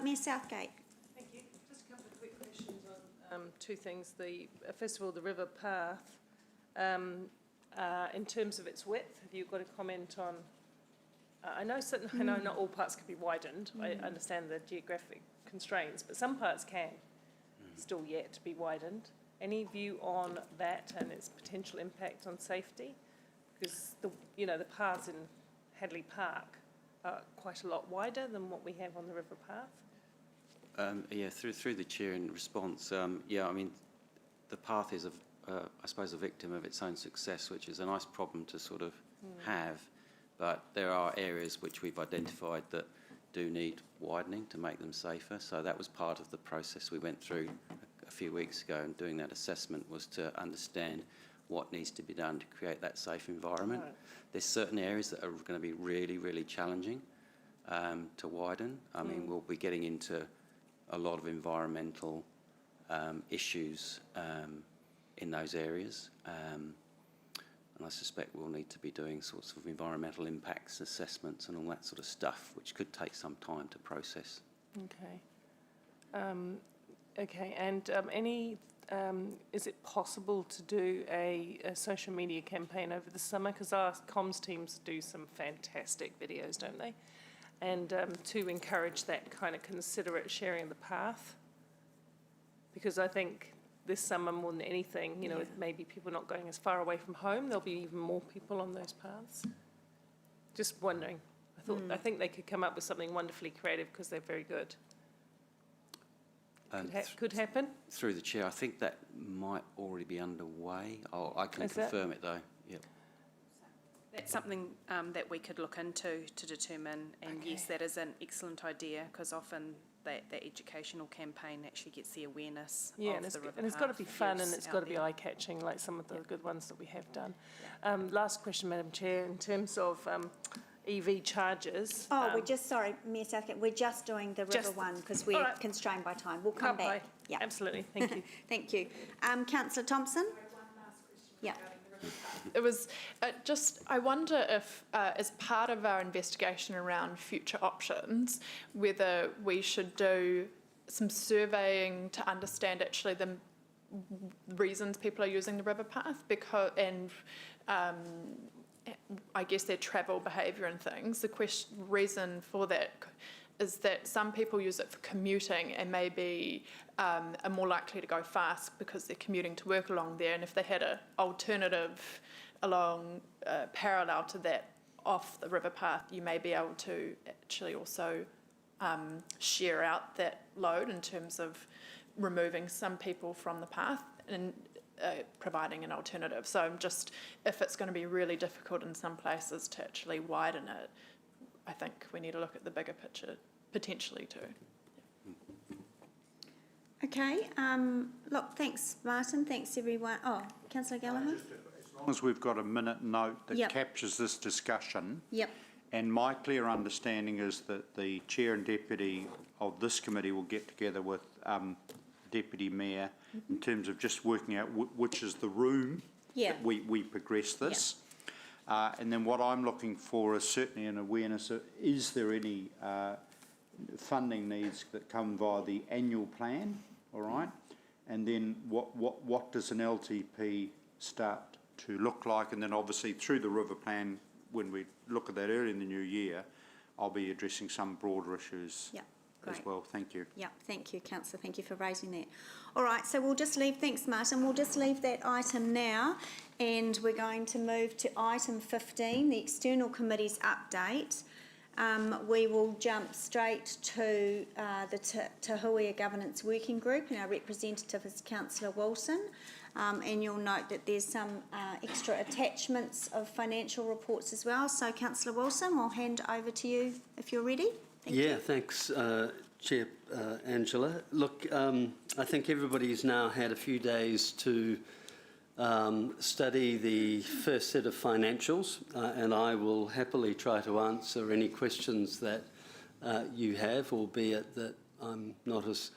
Mayor Southgate. Thank you. Just a couple of quick questions on two things. First of all, the river path. In terms of its width, have you got a comment on? I know not all parts can be widened. I understand the geographic constraints, but some parts can still yet be widened. Any view on that and its potential impact on safety? Because the paths in Hadley Park are quite a lot wider than what we have on the river path. Yeah, through the chair in response, yeah, I mean, the path is, I suppose, a victim of its own success, which is a nice problem to sort of have, but there are areas which we've identified that do need widening to make them safer, so that was part of the process we went through a few weeks ago, and doing that assessment was to understand what needs to be done to create that safe environment. Right. There's certain areas that are going to be really, really challenging to widen. I mean, we'll be getting into a lot of environmental issues in those areas, and I suspect we'll need to be doing sorts of environmental impacts assessments and all that sort of stuff, which could take some time to process. Okay. Okay, and is it possible to do a social media campaign over the summer? Because our comms teams do some fantastic videos, don't they? And to encourage that kind of considerate sharing of the path. Because I think this summer, more than anything, you know, with maybe people not going as far away from home, there'll be even more people on those paths. Just wondering. I think they could come up with something wonderfully creative, because they're very good. Could happen? Through the chair, I think that might already be underway. I can confirm it though. Yep. That's something that we could look into to determine, and yes, that is an excellent idea, because often that educational campaign actually gets the awareness of the river and it's got to be fun, and use it's out got to be there. eye-catching, like some of the good ones that we have done. Last question, Madam Chair, in terms of EV chargers. We're just, sorry, Mayor Southgate, we're just doing the river one, because we're constrained by time. We'll come back. Yeah. Absolutely, thank you. Thank you. Councillor Thompson? One last question Yeah. regarding the river path. I wonder if, as part of our investigation around future options, whether we should do some surveying to understand actually the reasons people are using the river path, I guess their travel behaviour and things. The reason for that is that some people use it for commuting and maybe are more likely to go fast because they're commuting to work along there. And if they had an alternative along parallel to that off the river path, you may be able to actually also share out that load in terms of removing some people from the path and providing an alternative. So if it's going to be really difficult in some places to actually widen it, I think we need to look at the bigger picture potentially too. Okay, look, thanks Martin, thanks everyone. Oh, Councillor Gallagher? As long as we've got a minute note that Yep. captures this discussion. Yep. And my clear understanding is that the chair and deputy of this committee will get together with Deputy Mayor in terms of just working out which is the room that we progress this. And then what I'm looking for is certainly an awareness of, is there any funding needs that come via the annual plan, all right? And then what does an LTP start to look like? And then obviously through the river plan, when we look at that early in the new year, I'll be addressing some broader issues as well. Thank you. Yeah, thank you, Councillor. Thank you for raising that. All right, so we'll just leave, thanks Martin, we'll just leave that item now and we're going to move to item 15, the External Committee's update. We will jump straight to the Te Huia Governance Working Group, and our representative is Councillor Wilson. And you'll note that there's some extra attachments of financial reports as well. So, Councillor Wilson, I'll hand over to you if you're ready. Thank you. Thanks, Chair Angela. Look, I think everybody's now had a few days to study the first set of financials, and I will happily try to answer any questions that you have, albeit that I'm not as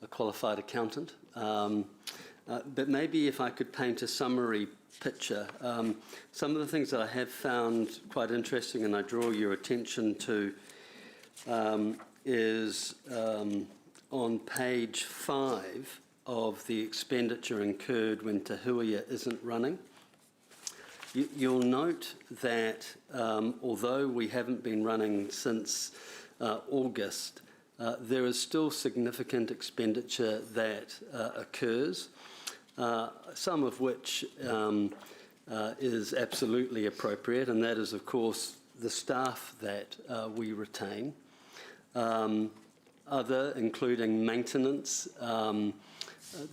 a qualified accountant. But maybe if I could paint a summary picture. Some of the things that I have found quite interesting and I draw your attention to is on page 5 of the expenditure incurred when Te Huia isn't running. You'll note that although we haven't been running since August, there is still significant expenditure that occurs. Some of which is absolutely appropriate, and that is, of course, the staff that we retain. Other, including maintenance.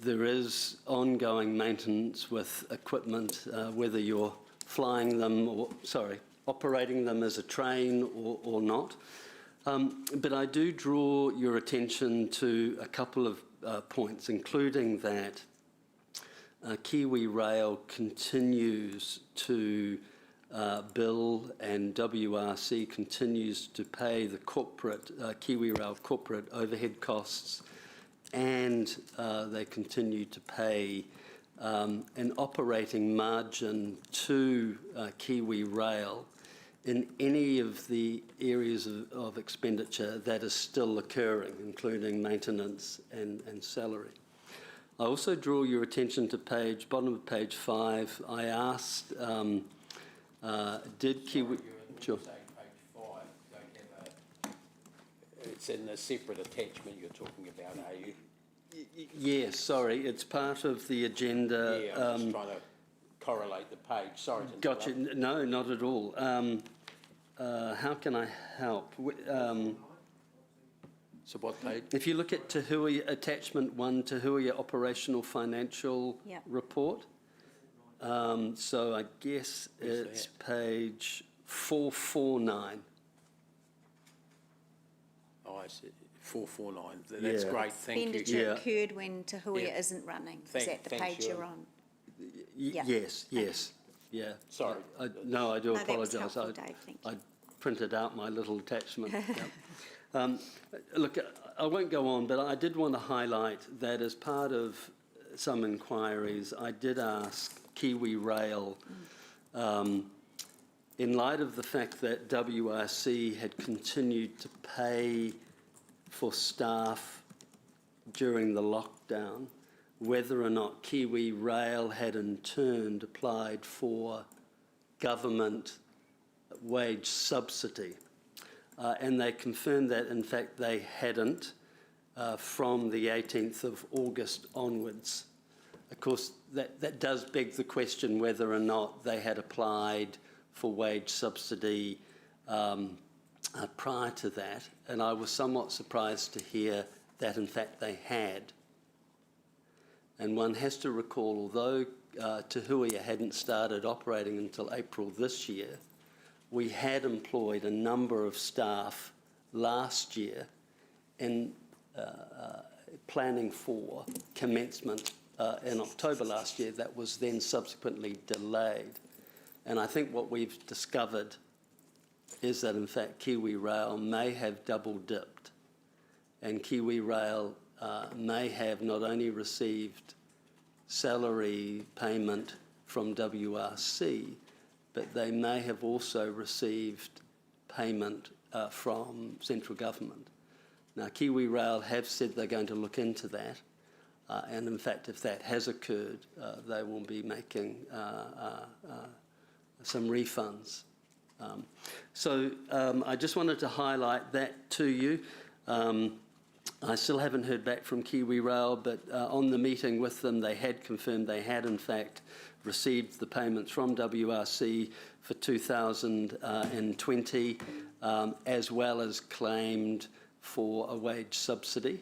There is ongoing maintenance with equipment, whether you're flying them or, operating them as a train or not. But I do draw your attention to a couple of points, including that Kiwi Rail continues to bill and WRC continues to pay the corporate, Kiwi Rail corporate overhead costs, and they continue to pay an operating margin to Kiwi Rail in any of the areas of expenditure that is still occurring, including maintenance and salary. I also draw your attention to bottom of page 5. I asked, did Kiwi... Sure. Page 5, it's in the separate attachment you're talking about, are you? Yes, sorry, it's part of the agenda. Yeah, I'm just trying to correlate the page. Sorry to interrupt. Gotcha. No, not at all. How can I help? So what page? If you look at Te Huia attachment 1, Te Huia operational financial report. So I guess it's page 449. Oh, I see. 449. That's great. Thank you. Expenditure occurred when Te Huia isn't running. Is that the page you're on? Yes. Yeah. Sorry. I do apologise. That was helpful, Dave. Thank you. I printed out my little attachment. Look, I won't go on, but I did want to highlight that as part of some inquiries, I did ask Kiwi Rail In light of the fact that WRC had continued to pay for staff during the lockdown, whether or not Kiwi Rail had in turn applied for government wage subsidy. And they confirmed that, in fact, they hadn't from the 18th of August onwards. Of course, that does beg the question whether or not they had applied for wage subsidy prior to that. And I was somewhat surprised to hear that, in fact, they had. And one has to recall, although Te Huia hadn't started operating until April this year, we had employed a number of staff last year in planning for commencement in October last year that was then subsequently delayed. And I think what we've discovered is that, in fact, Kiwi Rail may have double dipped, and Kiwi Rail may have not only received salary payment from WRC, but they may have also received payment from central government. Now, Kiwi Rail have said they're going to look into that, and in fact, if that has occurred, they will be making some refunds. I just wanted to highlight that to you. I still haven't heard back from Kiwi Rail, but on the meeting with them, they had confirmed they had, in fact, received the payments from WRC for 2020, as well as claimed for a wage subsidy.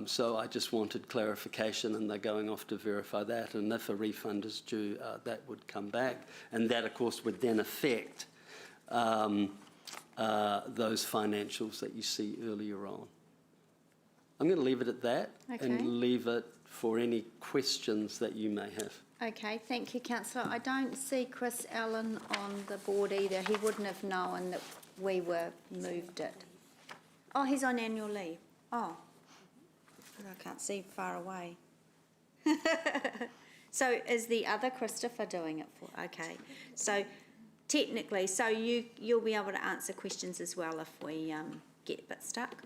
So I just wanted clarification, and they're going off to verify that. And if a refund is due, that would come back. And that, of course, would then affect those financials that you see earlier on. I'm going to leave it at that and leave it for any questions that you may have. Okay, thank you, Councillor. I don't see Chris Allen on the board either. He wouldn't have known that we moved it. Oh, he's on annual leave. Oh, I can't see far away. So is the other Christopher doing it for? Okay, so technically, so you'll be able to answer questions as well if we get a bit stuck.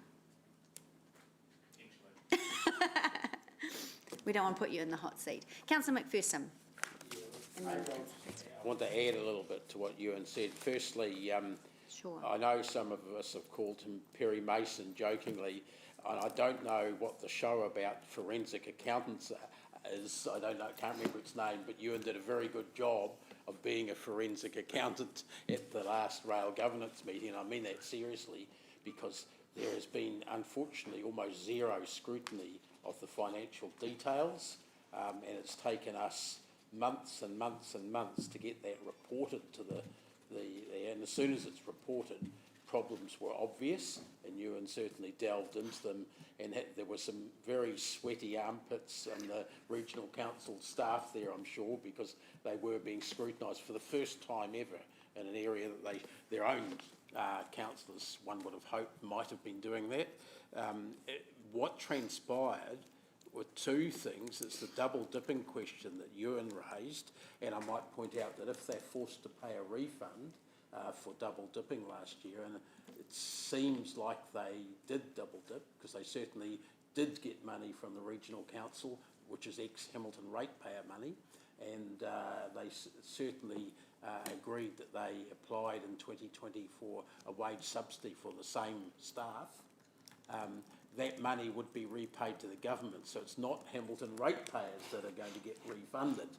We don't want to put you in the hot seat. Councillor McPherson. I want to add a little bit to what Ewan said. Firstly, sure. I know some of us have called him Perry Mason jokingly, and I don't know what the show about forensic accountants is. I can't remember its name, but Ewan did a very good job of being a forensic accountant at the last Rail Governance meeting, and I mean that seriously, because there has been, unfortunately, almost zero scrutiny of the financial details, and it's taken us months and months and months to get that reported to and as soon as it's reported, problems were obvious, and Ewan certainly delved into them, and there were some very sweaty armpits on the regional council staff there, I'm sure, because they were being scrutinised for the first time ever in an area that their own councillors, one would have hoped, might have been doing that. What transpired were two things. It's the double dipping question that Ewan raised, and I might point out that if they're forced to pay a refund for double dipping last year, and it seems like they did double dip, because they certainly did get money from the regional council, which is ex-Hamilton ratepayer money, and they certainly agreed that they applied in 2020 for a wage subsidy for the same staff. That money would be repaid to the government, so it's not Hamilton ratepayers that are going to get refunded.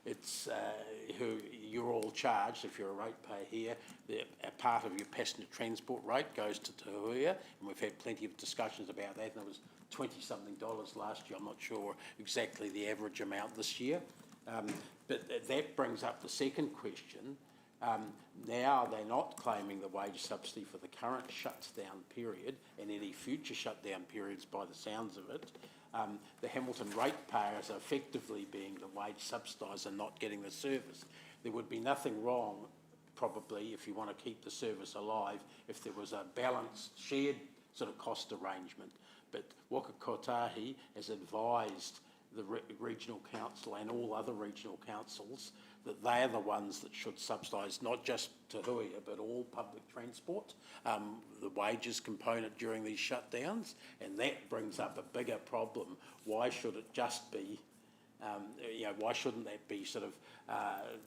It's who you're all charged, if you're a ratepayer here, a part of your passenger transport rate goes to Te Huia, and we've had plenty of discussions about that, and it was $20-something last year. I'm not sure exactly the average amount this year. But that brings up the second question. Now they're not claiming the wage subsidy for the current shutdown period and any future shutdown periods by the sounds of it. The Hamilton ratepayers are effectively being the wage subsidised and not getting the service. There would be nothing wrong, probably, if you want to keep the service alive, if there was a balanced, shared sort of cost arrangement. But Waka Kotahi has advised the regional council and all other regional councils that they're the ones that should subsidise not just Te Huia but all public transport, the wages component during these shutdowns, and that brings up a bigger problem. Why should it just be, why shouldn't that be sort of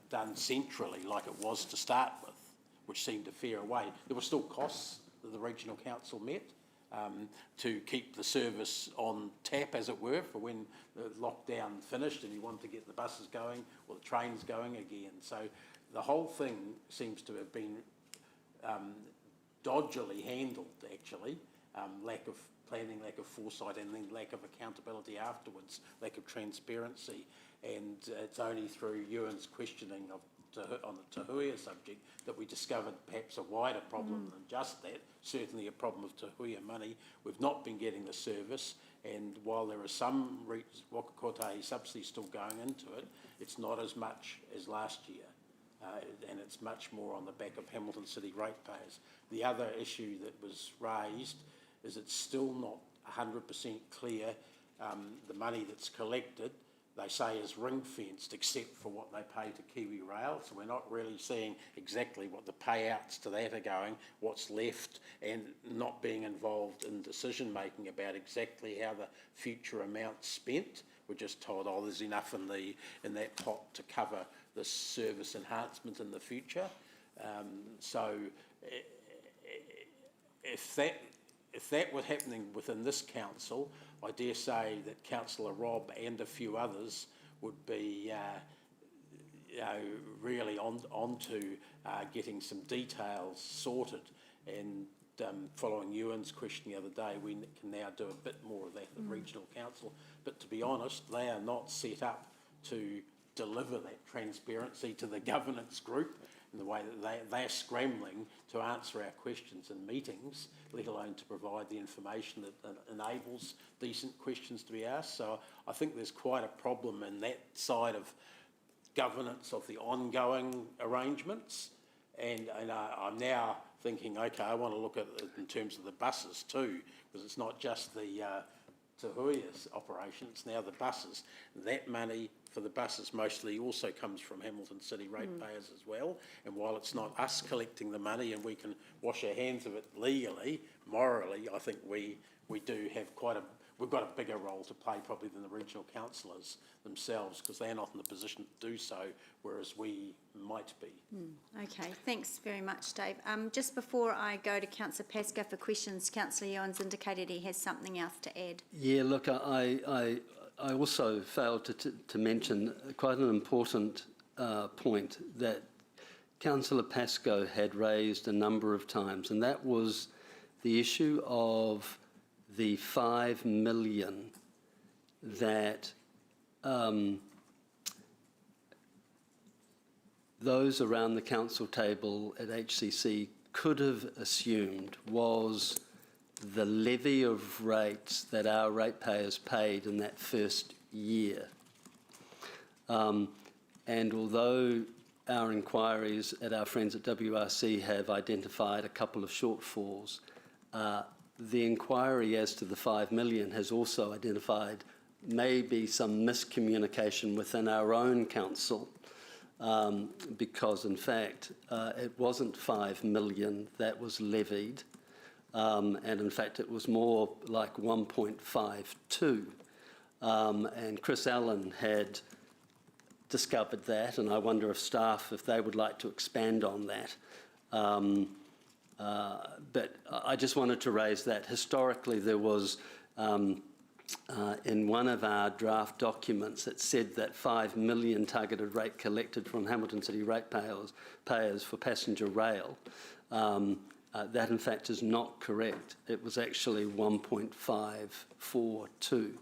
done centrally like it was to start with, which seemed a fair way? There were still costs that the regional council met to keep the service on tap, as it were, for when the lockdown finished and you wanted to get the buses going or the trains going again. So the whole thing seems to have been dodgily handled, actually. Lack of planning, lack of foresight, and then lack of accountability afterwards, lack of transparency. And it's only through Ewan's questioning on the Te Huia subject that we discovered perhaps a wider problem than just that, certainly a problem of Te Huia money. We've not been getting the service, and while there are some Wakakotahi subsidies still going into it, it's not as much as last year, and it's much more on the back of Hamilton City ratepayers. The other issue that was raised is it's still not 100% clear the money that's collected, they say, is ring-fenced except for what they pay to Kiwi Rail, so we're not really seeing exactly what the payouts to that are going, what's left, and not being involved in decision-making about exactly how the future amount's spent. We're just told, oh, there's enough in that pot to cover the service enhancement in the future. So if that were happening within this council, I dare say that Councillor Robb and a few others would be really onto getting some details sorted. And following Ewan's question the other day, we can now do a bit more of that at regional council. But to be honest, they are not set up to deliver that transparency to the governance group in the way that they're scrambling to answer our questions in meetings, let alone to provide the information that enables decent questions to be asked. So I think there's quite a problem in that side of governance of the ongoing arrangements. And I'm now thinking, okay, I want to look at it in terms of the buses too, because it's not just the Te Huia's operation, it's now the buses. That money for the buses mostly also comes from Hamilton City ratepayers as well, and while it's not us collecting the money and we can wash our hands of it legally, morally, I think we do have we've got a bigger role to play probably than the regional councillors themselves, because they're not in the position to do so, whereas we might be. Okay, thanks very much, Dave. Just before I go to Councillor Pascoe for questions, Councillor Ewan's indicated he has something else to add. Yeah, look, I also failed to mention quite an important point that Councillor Pascoe had raised a number of times, and that was the issue of the 5 million that those around the council table at HCC could have assumed was the levy of rates that our ratepayers paid in that first year. And although our inquiries at our friends at WRC have identified a couple of shortfalls, the inquiry as to the 5 million has also identified maybe some miscommunication within our own council, because in fact it wasn't 5 million that was levied, and in fact it was more like 1.52, and Chris Allen had discovered that, and I wonder if staff, if they would like to expand on that. But I just wanted to raise that. Historically, there was, in one of our draft documents, it said that 5 million targeted rate collected from Hamilton City ratepayers for passenger rail. That, in fact, is not correct. It was actually 1.542.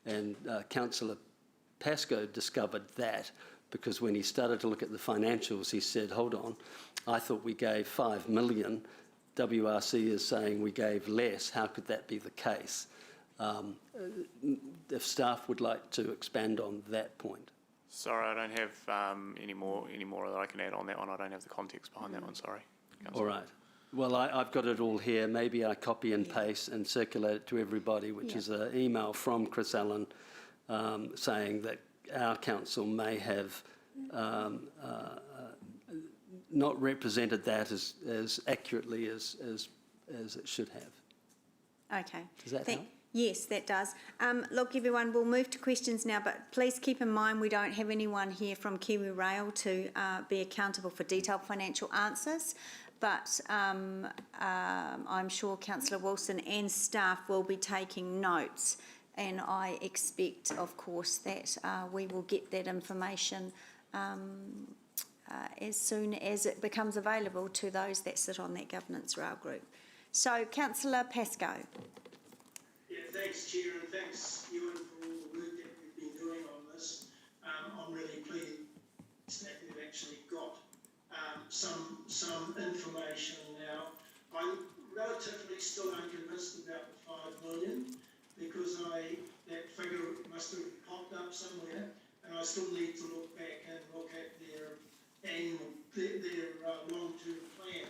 And Councillor Pascoe discovered that because when he started to look at the financials, he said, hold on, I thought we gave 5 million. WRC is saying we gave less. How could that be the case? If staff would like to expand on that point. Sorry, I don't have any more that I can add on that one. I don't have the context behind that one, sorry. All right. Well, I've got it all here. Maybe I copy and paste and circulate it to everybody, which is an email from Chris Allen saying that our council may have not represented that as accurately as it should have. Okay. Does that help? Yes, that does. Look, everyone, we'll move to questions now, but please keep in mind we don't have anyone here from Kiwi Rail to be accountable for detailed financial answers. But I'm sure Councillor Wilson and staff will be taking notes, and I expect, of course, that we will get that information as soon as it becomes available to those that sit on that governance rail group. So, Councillor Pascoe. Yeah, thanks, Chair, and thanks, Ewan, for all the work that you've been doing on this. I'm really pleased that we've actually got some information now. I'm relatively still unconvinced about the 5 million because that figure must have popped up somewhere, and I still need to look back and look at their long-term plan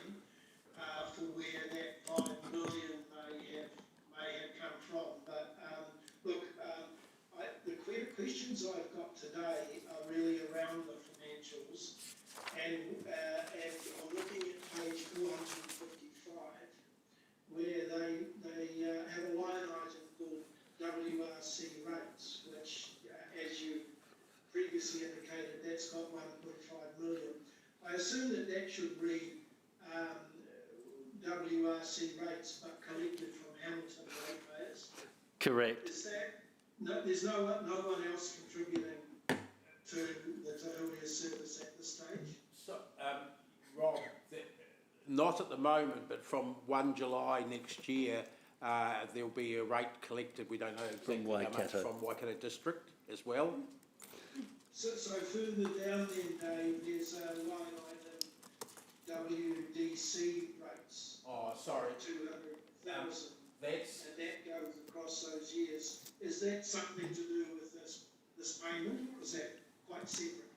for where that 5 million may have come from. But look, the questions I've got today are really around the financials, and I'm looking at page 455, where they have a line item called WRC rates, which, as you previously indicated, that's got 1.5 million. I assume that should read WRC rates, but collected from Hamilton ratepayers. Correct. Is that there's no one else contributing to the Te Huia service at this stage? So, Rob, not at the moment, but from 1 July next year, there'll be a rate collected. We don't know exactly how much from Waikato District as well. So further down then, Dave, there's a line item, WDC rates. Oh, sorry. 200,000. That's... And that goes across those years. Is that something to do with this payment, or is that quite separate?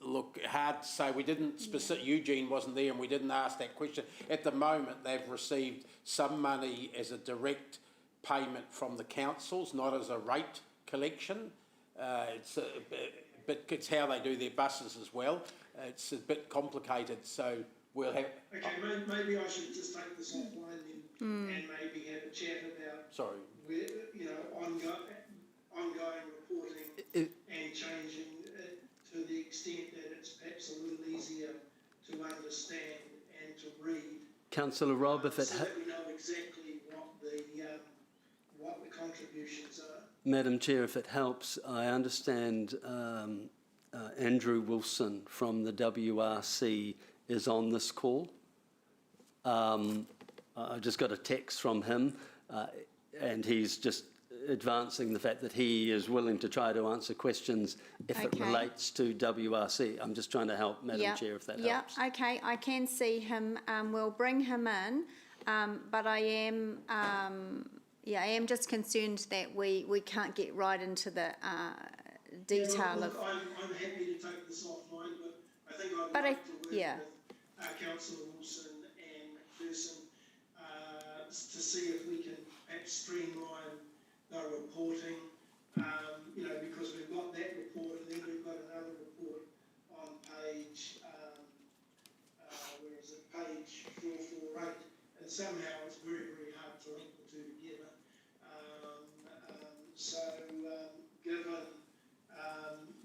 Look, hard to say. We didn't Eugene wasn't there, and we didn't ask that question. At the moment, they've received some money as a direct payment from the councils, not as a rate collection. But it's how they do their buses as well. It's a bit complicated, so we'll have... Okay, maybe I should just take this offline then, and maybe have a chat about where, ongoing reporting and changing it to the extent that it's perhaps a little easier to understand and to read. Councillor Rob, if it... so that we know exactly what the contributions are. Madam Chair, if it helps, I understand Andrew Wilson from the WRC is on this call. I just got a text from him, and he's just advancing the fact that he is willing to try to answer questions if it relates to WRC. I'm just trying to help, Madam Chair, if that helps. Yeah, okay, I can see him. We'll bring him in, but I am... I am just concerned that we can't get right into the detail of... I'm happy to take this offline, but I think I'd like to work with Councillor Wilson and McPherson to see if we can perhaps streamline the reporting, because we've got that report and then we've got another report on page, page 448, and somehow it's very, very hard to link the two together. So, given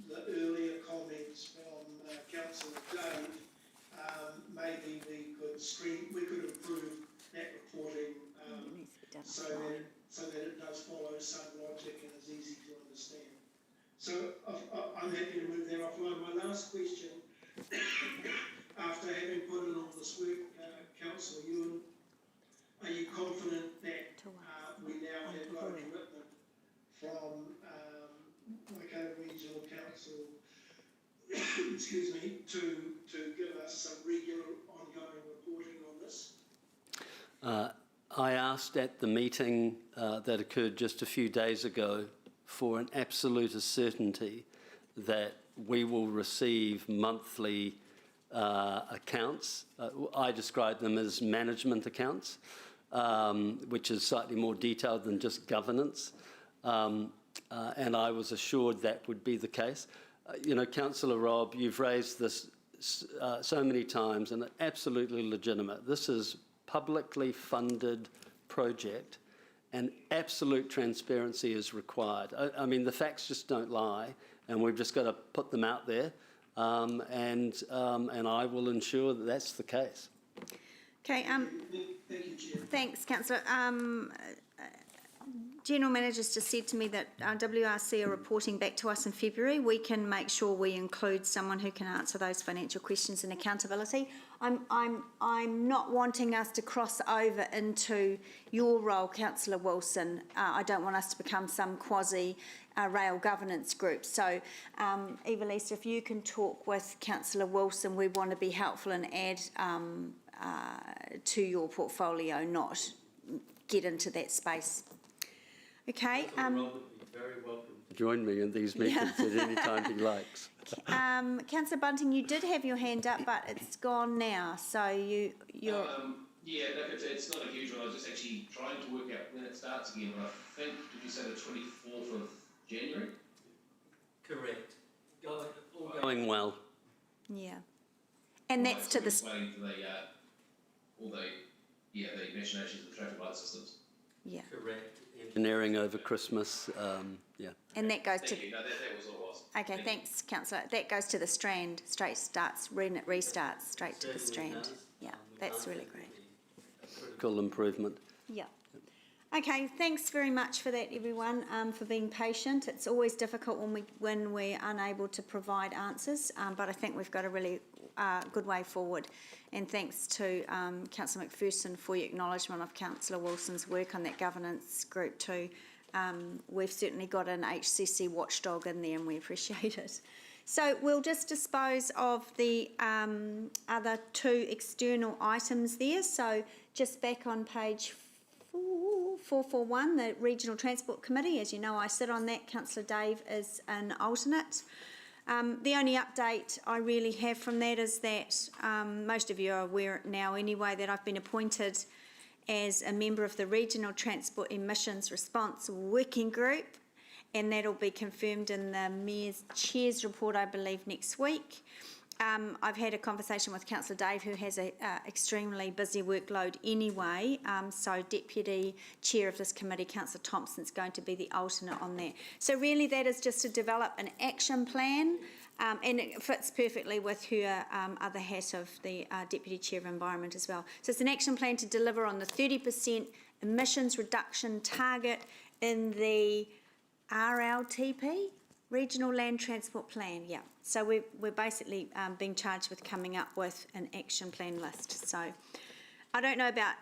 the earlier comments from Councillor Dave, maybe we could improve that reporting so that it does follow some logic and is easy to understand. So I'm happy to move that offline. My last question, after having put in all this work, Councillor Ewan, are you confident that we now have got a commitment from Waikato Regional Council, excuse me, to give us some regular ongoing reporting on this? I asked at the meeting that occurred just a few days ago for an absolute certainty that we will receive monthly accounts. I describe them as management accounts, which is slightly more detailed than just governance. and I was assured that would be the case. Councillor Robb, you've raised this so many times, and absolutely legitimate. This is publicly funded project, and absolute transparency is required. I mean, the facts just don't lie, and we've just got to put them out there, and I will ensure that that's the case. Okay. Thank you, Chair. Thanks, Councillor. General Manager's just said to me that WRC are reporting back to us in February. We can make sure we include someone who can answer those financial questions and accountability. I'm not wanting us to cross over into your role, Councillor Wilson. I don't want us to become some quasi rail governance group. So, Evelisa, if you can talk with Councillor Wilson, we want to be helpful and add to your portfolio, not get into that space. Okay. Rob would be very welcome to join me in these meetings at any time he likes. Councillor Bunting, you did have your hand up, but it's gone now. So you're. Yeah, look, it's not a huge one. I was just actually trying to work out when it starts again. But I think, did you say the 24th of January? Correct. Going well. Yeah. And that's to the. Waiting for the machinations of the traffic light systems. Yeah. Correct. Engineering over Christmas, yeah. And that goes to. Thank you. No, that was all it was. Okay, thanks, Councillor. That goes to the Strand, straight starts, restarts straight to the Strand. Yeah, that's really great. Critical improvement. Yeah. Okay, thanks very much for that, everyone, for being patient. It's always difficult when we're unable to provide answers, but I think we've got a really good way forward. And thanks to Councillor McPherson for your acknowledgement of Councillor Wilson's work on that governance group too. We've certainly got an HCC watchdog in there and we appreciate it. So we'll just dispose of the other two external items there. So just back on page 441, the Regional Transport Committee. As you know, I sit on that. Councillor Dave is an alternate. The only update I really have from that is that most of you are aware now anyway that I've been appointed as a member of the Regional Transport Emissions Response Working Group, and that'll be confirmed in the Mayor's Chair's report, I believe, next week. I've had a conversation with Councillor Dave, who has an extremely busy workload anyway, so Deputy Chair of this committee, Councillor Thompson, is going to be the alternate on that. So really that is just to develop an action plan, and it fits perfectly with her other hat of the Deputy Chair of Environment as well. So it's an action plan to deliver on the 30% emissions reduction target in the RLTP, Regional Land Transport Plan, yeah. So we're basically being charged with coming up with an action plan list. So I don't know about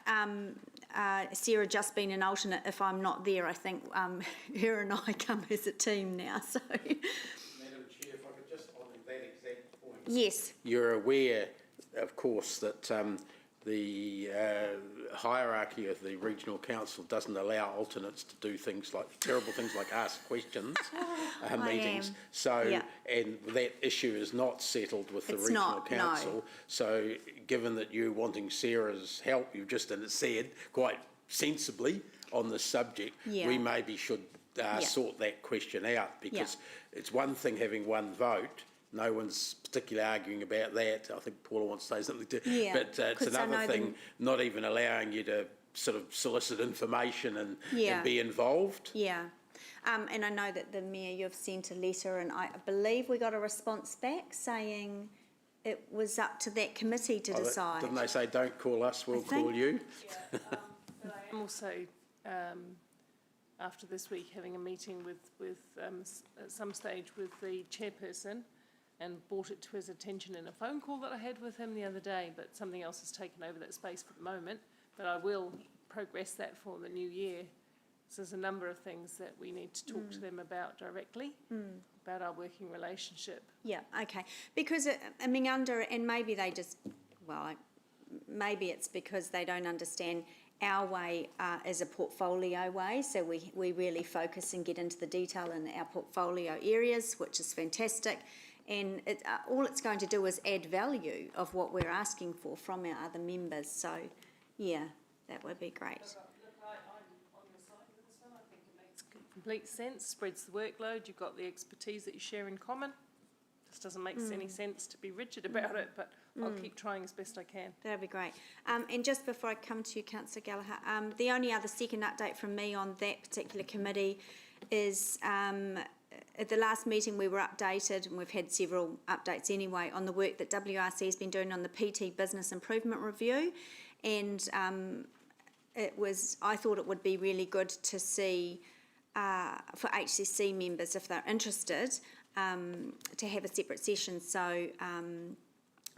Sarah just being an alternate if I'm not there. I think her and I come as a team now. So. Madam Chair, if I could just on that exact point. Yes. You're aware, of course, that the hierarchy of the regional council doesn't allow alternates to do things like terrible things like ask questions meetings. So, yeah. And that issue is not settled with the It's regional not, council. no. So, given that you're wanting Sarah's help, you've just said quite sensibly on this subject, Yeah. we maybe should sort that question out, because it's one thing having one vote. No one's particularly arguing about that. I think Paula wants to say something too. Yeah, but it's 'cause I another know thing not even allowing you to sort of solicit information and Yeah. be involved. Yeah. And I know that the Mayor, you've sent a letter, and I believe we got a response back saying it was up to that committee to decide. Didn't they say, don't call us, we'll call you? I'm also, after this week, having a meeting at some stage with the chairperson, and brought it to his attention in a phone call that I had with him the other day, but something else has taken over that space for the moment. But I will progress that for the new year. So there's a number of things that we need to talk to them about directly, about our working relationship. Yeah, okay. Because, and maybe they just, maybe it's because they don't understand our way as a portfolio way, so we really focus and get into the detail in our portfolio areas, which is fantastic. And all it's going to do is add value of what we're asking for from our other members. So, yeah, that would be great. complete sense, spreads the workload, you've got the expertise that you share in common. Just doesn't make any sense to be rigid about it, but I'll keep trying as best I can. That'd be great. And just before I come to you, Councillor Gallagher, the only other second update from me on that particular committee is at the last meeting we were updated, and we've had several updates anyway, on the work that WRC has been doing on the PT Business Improvement Review. And I thought it would be really good to see for HCC members, if they're interested, to have a separate session. So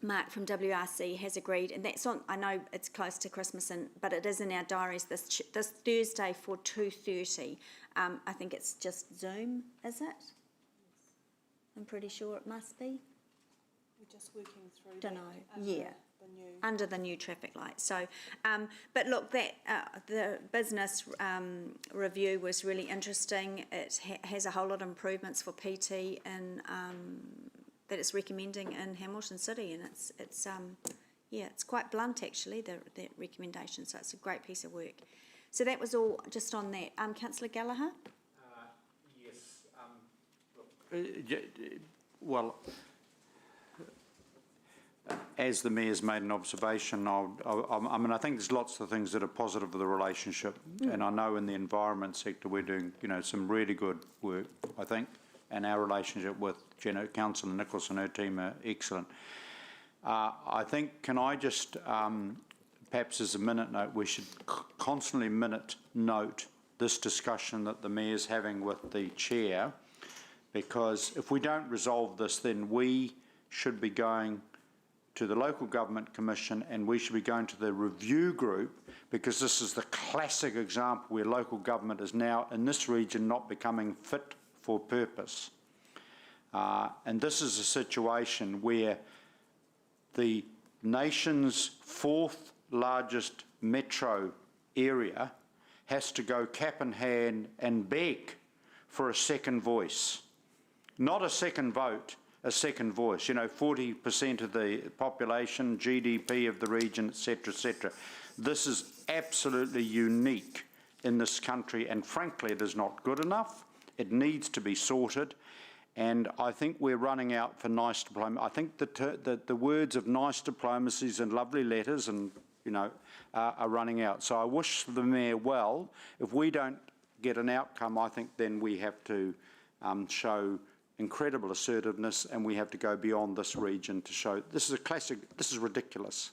Mark from WRC has agreed, and that's on, I know it's close to Christmas, but it is in our diaries this Thursday for 2:30. I think it's just Zoom, is it? I'm pretty sure it must be. We're just working through. Don't know. Under the new traffic lights. So, but look, that the business review was really interesting. It has a whole lot of improvements for PT and that it's recommending in Hamilton City, and it's quite blunt actually, the recommendation. So it's a great piece of work. So that was all just on that. Councillor Gallagher. Yes. Well. As the Mayor's made an observation, I mean, I think there's lots of things that are positive of the relationship, and I know in the environment sector we're doing, some really good work, I think, and our relationship with Councillor Nicholas and her team are excellent. I think, can I just, perhaps as a minute note, we should constantly minute note this discussion that the Mayor's having with the Chair, because if we don't resolve this, then we should be going to the Local Government Commission, and we should be going to the review group, because this is the classic example where local government is now in this region not becoming fit for purpose. And this is a situation where the nation's 4th largest metro area has to go cap in hand and beg for a second voice. Not a second vote, a second voice. 40% of the population, GDP of the region, etc., etc. This is absolutely unique in this country, and frankly, it is not good enough. It needs to be sorted, and I think we're running out for nice diplomacy. I think the words of nice diplomacies and lovely letters and are running out. So I wish the Mayor well. If we don't get an outcome, I think then we have to show incredible assertiveness, and we have to go beyond this region to show this is a classic. This is ridiculous.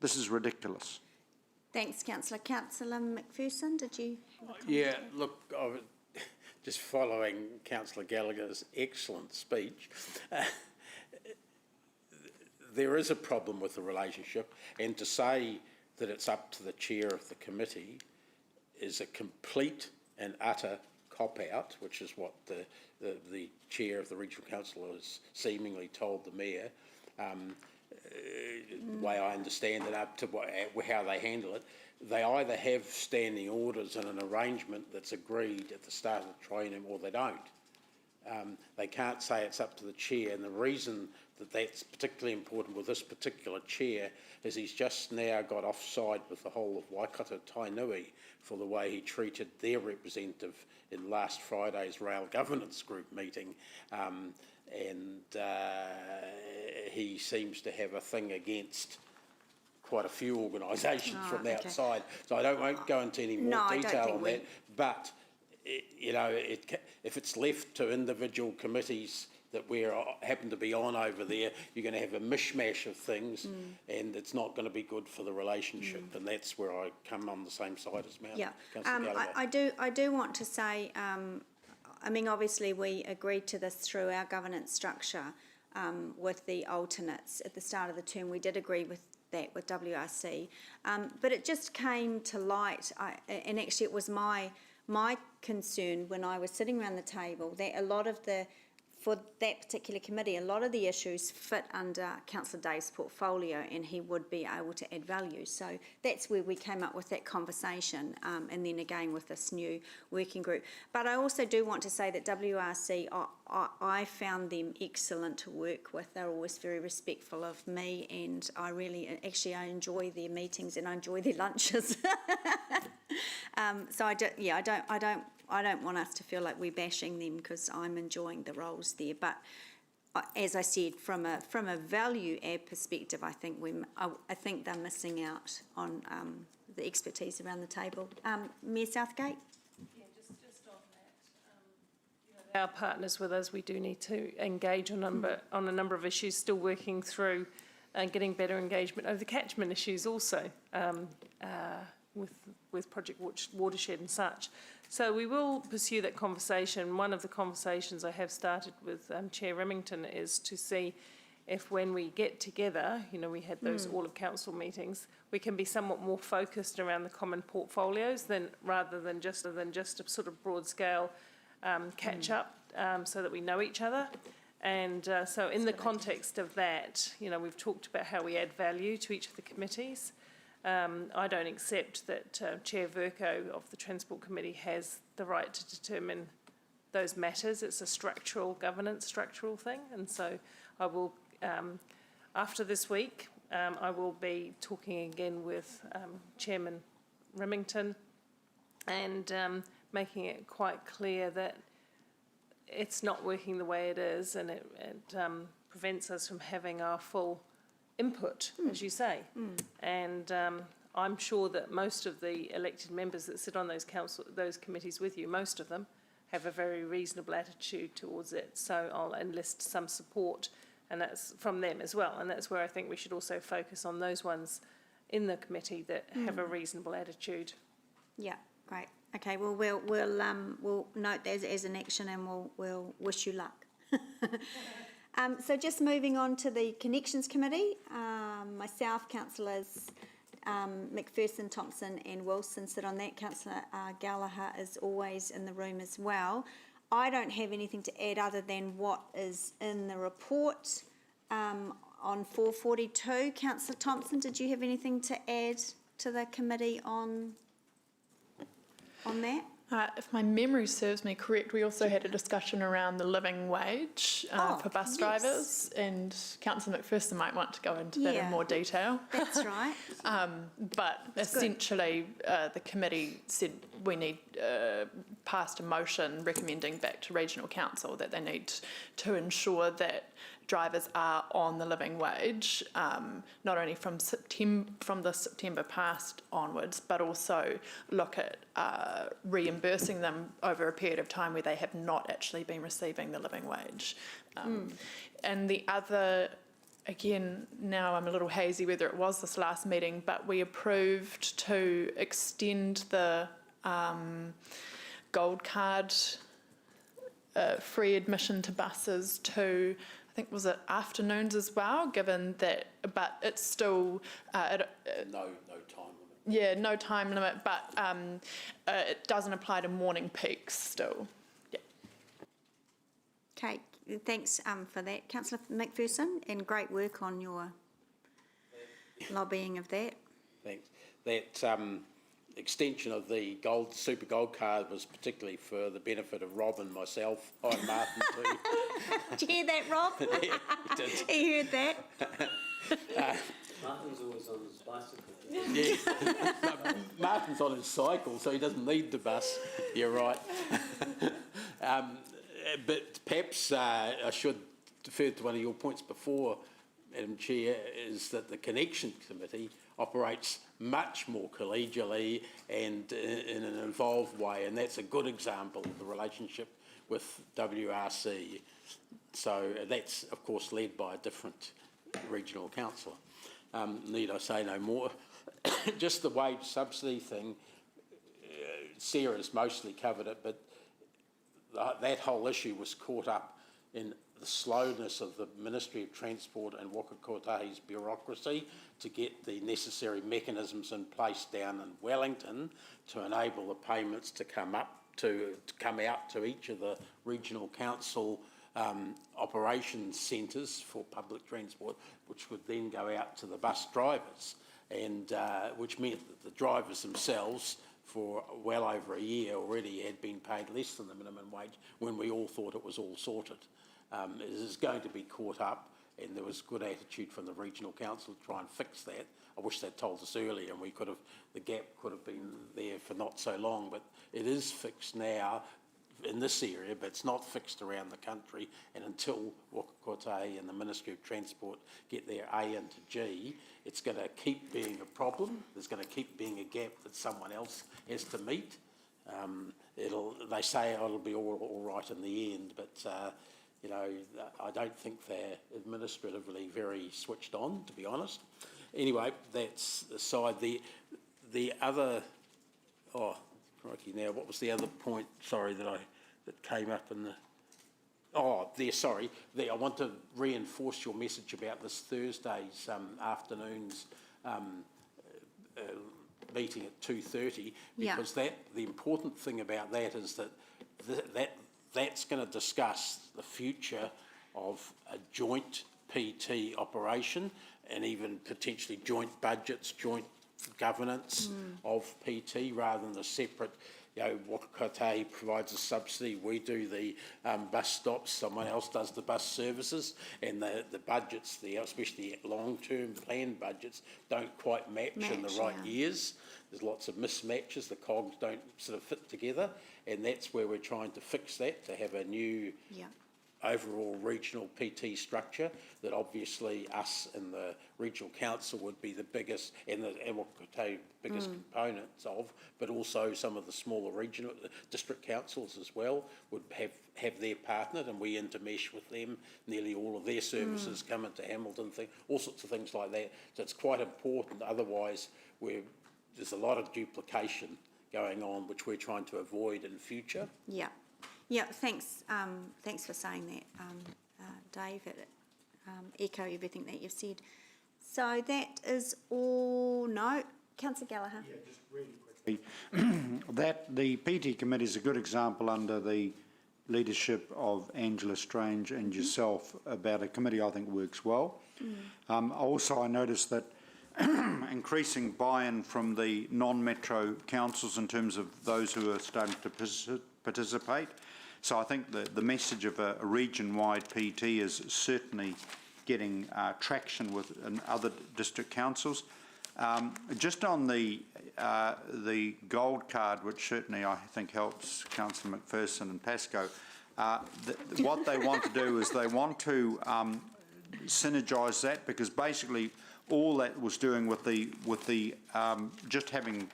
This is ridiculous. Thanks, Councillor. Councillor McPherson, did you have a comment? Yeah, look, I was just following Councillor Gallagher's excellent speech. There is a problem with the relationship, and to say that it's up to the chair of the committee is a complete and utter cop-out, which is what the chair of the regional council has seemingly told the mayor. The way I understand it, up to how they handle it, they either have standing orders and an arrangement that's agreed at the start of the training, or they don't. They can't say it's up to the chair, and the reason that that's particularly important with this particular chair is he's just now got offside with the whole of Waikato Tainui for the way he treated their representative in last Friday's Rail Governance Group meeting, and he seems to have a thing against quite a few organisations from the outside. So I won't go into any more detail on that, but if it's left to individual committees that we happen to be on over there, you're going to have a mishmash of things, and it's not going to be good for the relationship. And that's where I come on the same side as Mount. Yeah, I do want to say, I mean, obviously we agreed to this through our governance structure with the alternates at the start of the term. We did agree with that with WRC, but it just came to light, and actually it was my concern when I was sitting around the table that a lot of for that particular committee, a lot of the issues fit under Councillor Dave's portfolio, and he would be able to add value. So that's where we came up with that conversation, and then again with this new working group. But I also do want to say that WRC, I found them excellent to work with. They're always very respectful of me, and I enjoy their meetings and I enjoy their lunches. So I don't I don't want us to feel like we're bashing them because I'm enjoying the roles there. But as I said, from a value add perspective, I think they're missing out on the expertise around the table. Mayor Southgate? Yeah, just on that, our partners with us, we do need to engage on a number of issues, still working through and getting better engagement over the catchment issues also, with Project Watershed and such. So we will pursue that conversation. One of the conversations I have started with Chair Remington is to see if when we get together, we had those all of council meetings, we can be somewhat more focused around the common portfolios rather than just a sort of broad scale catch up so that we know each other. And so in the context of that, we've talked about how we add value to each of the committees. I don't accept that Chair Verco of the Transport Committee has the right to determine those matters. It's a structural thing. And so I will, after this week, I will be talking again with Chairman Remington and making it quite clear that it's not working the way it is, and it prevents us from having our full input, as you say. And I'm sure that most of the elected members that sit on those committees with you, most of them, have a very reasonable attitude towards it. So I'll enlist some support, and that's from them as well. And that's where I think we should also focus on those ones in the committee that have a reasonable attitude. Yeah, great. Okay, well, we'll note that as an action, and we'll wish you luck. So just moving on to the Connections Committee, myself, councillors McPherson, Thompson and Wilson sit on that. Councillor Gallagher is always in the room as well. I don't have anything to add other than what is in the report on 442. Councillor Thompson, did you have anything to add to the committee on that? If my memory serves me correct, we also had a discussion around the living wage for bus drivers, and Councillor McPherson might want to go into that in more detail. That's right. But essentially, the committee said we need passed a motion recommending back to Regional Council that they need to ensure that drivers are on the living wage, not only from the September past onwards, but also look at reimbursing them over a period of time where they have not actually been receiving the living wage. And the other, again, now I'm a little hazy whether it was this last meeting, but we approved to extend the gold card free admission to buses to, I think, was it afternoons as well, given that, but it's still... no time limit. Yeah, no time limit, but it doesn't apply to morning peaks still. Yeah. Okay, thanks for that, Councillor McPherson, and great work on your lobbying of that. Thanks. That extension of the Super Gold card was particularly for the benefit of Rob and myself. Hi, Martin too. Did you hear that, Rob? Yeah, we did. He heard that. Martin's always on his bicycle. Yeah. Martin's on his cycle, so he doesn't need the bus. You're right. But perhaps I should defer to one of your points before, Madam Chair, is that the Connection Committee operates much more collegially and in an involved way, and that's a good example of the relationship with WRC. So that's, of course, led by a different regional councillor. Need I say no more? Just the wage subsidy thing, Sarah's mostly covered it, but that whole issue was caught up in the slowness of the Ministry of Transport and Waka Kotahi's bureaucracy to get the necessary mechanisms in place down in Wellington to enable the payments to come out to each of the regional council operations centres for public transport, which would then go out to the bus drivers, and which meant that the drivers themselves for well over a year already had been paid less than the minimum wage when we all thought it was all sorted. It is going to be caught up, and there was good attitude from the regional council to try and fix that. I wish they'd told us earlier, and the gap could have been there for not so long, but it is fixed now in this area, but it's not fixed around the country, and until Wakakotahi and the Ministry of Transport get their A into G, it's going to keep being a problem. There's going to keep being a gap that someone else has to meet. They say it'll be all right in the end, but you know, I don't think they're administratively very switched on, to be honest. Anyway, that's aside. The other, oh, crikey, now what was the other point? Sorry, that came up in the. Oh, sorry. I want to reinforce your message about this Thursday's afternoon's meeting at 2:30, because the important thing about that is that that's going to discuss the future of a joint PT operation, and even potentially joint budgets, joint governance of PT, rather than a separate. You know, Wakakotahi provides a subsidy, we do the bus stops, someone else does the bus services, and the budgets, especially long-term planned budgets, don't quite match in the right years. There's lots of mismatches, the cogs don't sort of fit together, and that's where we're trying to fix that, to have a new overall regional PT structure that obviously us and the regional council would be the biggest, and the Wakakotahi biggest components of, but also some of the smaller regional district councils as well would have their partnered, and we intermesh with them. Nearly all of their services come into Hamilton, all sorts of things like that. So it's quite important. Otherwise, there's a lot of duplication going on, which we're trying to avoid in future. Yeah. Yeah, thanks. Thanks for saying that, Dave. Echo everything that you've said. So that is all. No, Councillor Gallagher. Yeah, just really quickly. The PT committee is a good example under the leadership of Angela Strange and yourself about a committee I think works well. Also, I noticed that increasing buy-in from the non-metro councils in terms of those who are starting to participate. So I think the message of a region-wide PT is certainly getting traction with other district councils. Just on the gold card, which certainly I think helps Councillor McPherson and Pascoe, what they want to do is they want to synergise that, because basically all that was doing with the just having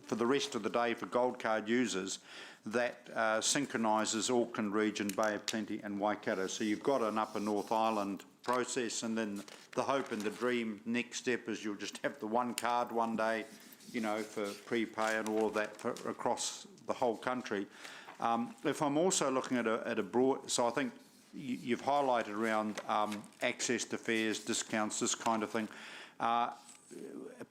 for the rest of the day for gold card users, that synchronises Auckland region, Bay of Plenty and Waikato. So you've got an Upper North Island process, and then the hope and the dream next step is you'll just have the one card one day, you know, for prepay and all of that across the whole country. If I'm also looking at a broad, so I think you've highlighted around access to fares, discounts, this kind of thing.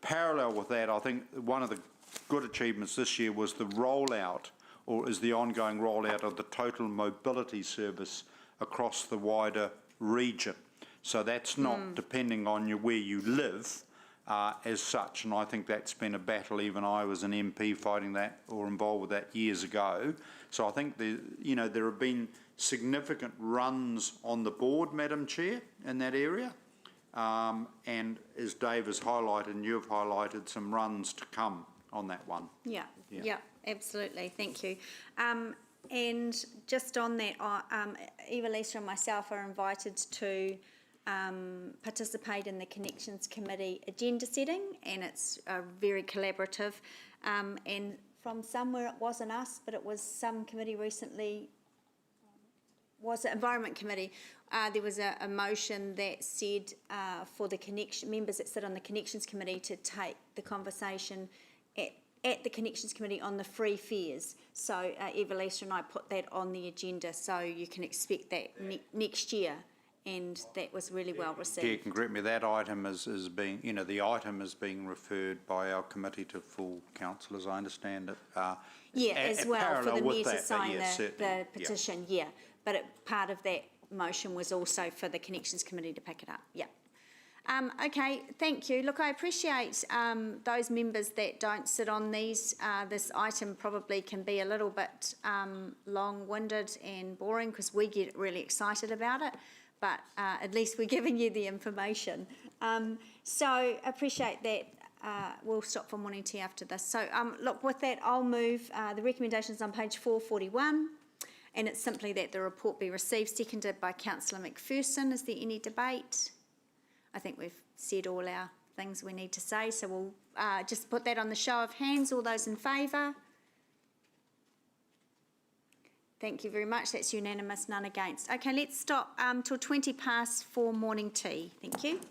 Parallel with that, I think one of the good achievements this year was the rollout, or is the ongoing rollout of the total mobility service across the wider region. So that's not depending on where you live as such, and I think that's been a battle. Even I was an MP fighting that, or involved with that years ago. So I think there have been significant runs on the board, Madam Chair, in that area. And as Dave has highlighted, and you've highlighted, some runs to come on that one. Yeah, absolutely. Thank you. And just on that, Eva Lisa and myself are invited to participate in the Connections Committee agenda setting, and it's very collaborative. And from somewhere, it wasn't us, but it was some committee recently, was it Environment Committee? There was a motion that said for the members that sit on the Connections Committee to take the conversation at the Connections Committee on the free fares. So Eva Lisa and I put that on the agenda, so you can expect that next year, and that was really well received. Yeah, you can correct me, that item is being, the item is being referred by our committee to full council, as I understand it. As well, for the mayor to sign the petition, yeah. But part of that motion was also for the Connections Committee to pick it up, okay, thank you. Look, I appreciate those members that don't sit on these. This item probably can be a little bit long-winded and boring because we get really excited about it. but at least we're giving you the information. So appreciate that. We'll stop for morning tea after this. So look, with that, I'll move the recommendations on page 441, and it's simply that the report be received, seconded by Councillor McPherson. Is there any debate? I think we've said all our things we need to say, so we'll just put that on the show of hands. All those in favour? Thank you very much. That's unanimous, none against. Okay, let's stop till 20 past for morning tea. Thank you.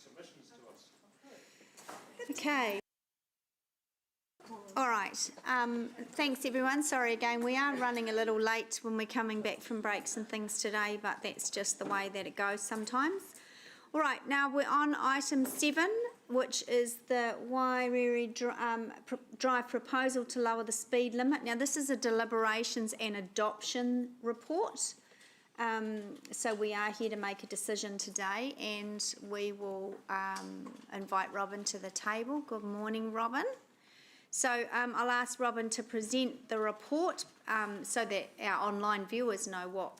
submissions to us. Okay. All right. Thanks, everyone. Sorry again, we are running a little late when we're coming back from breaks and things today, but that's just the way that it goes sometimes. All right, now we're on item 7, which is the Wairere Drive proposal to lower the speed limit. Now, this is a deliberations and adoption report. So we are here to make a decision today, and we will invite Robin to the table. Good morning, Robin. So I'll ask Robin to present the report so that our online viewers know what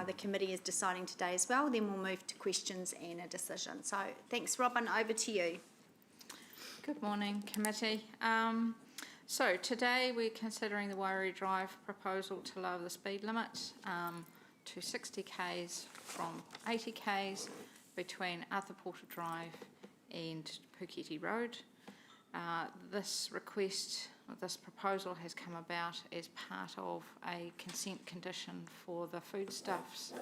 the committee is deciding today as well. Then we'll move to questions and a decision. So thanks, Robin. Over to you. Good morning, committee. So today we're considering the Wairere Drive proposal to lower the speed limit to 60 k's from 80 k's between Arthur Porter Drive and Puketi Road. This proposal has come about as part of a consent condition for the foodstuffs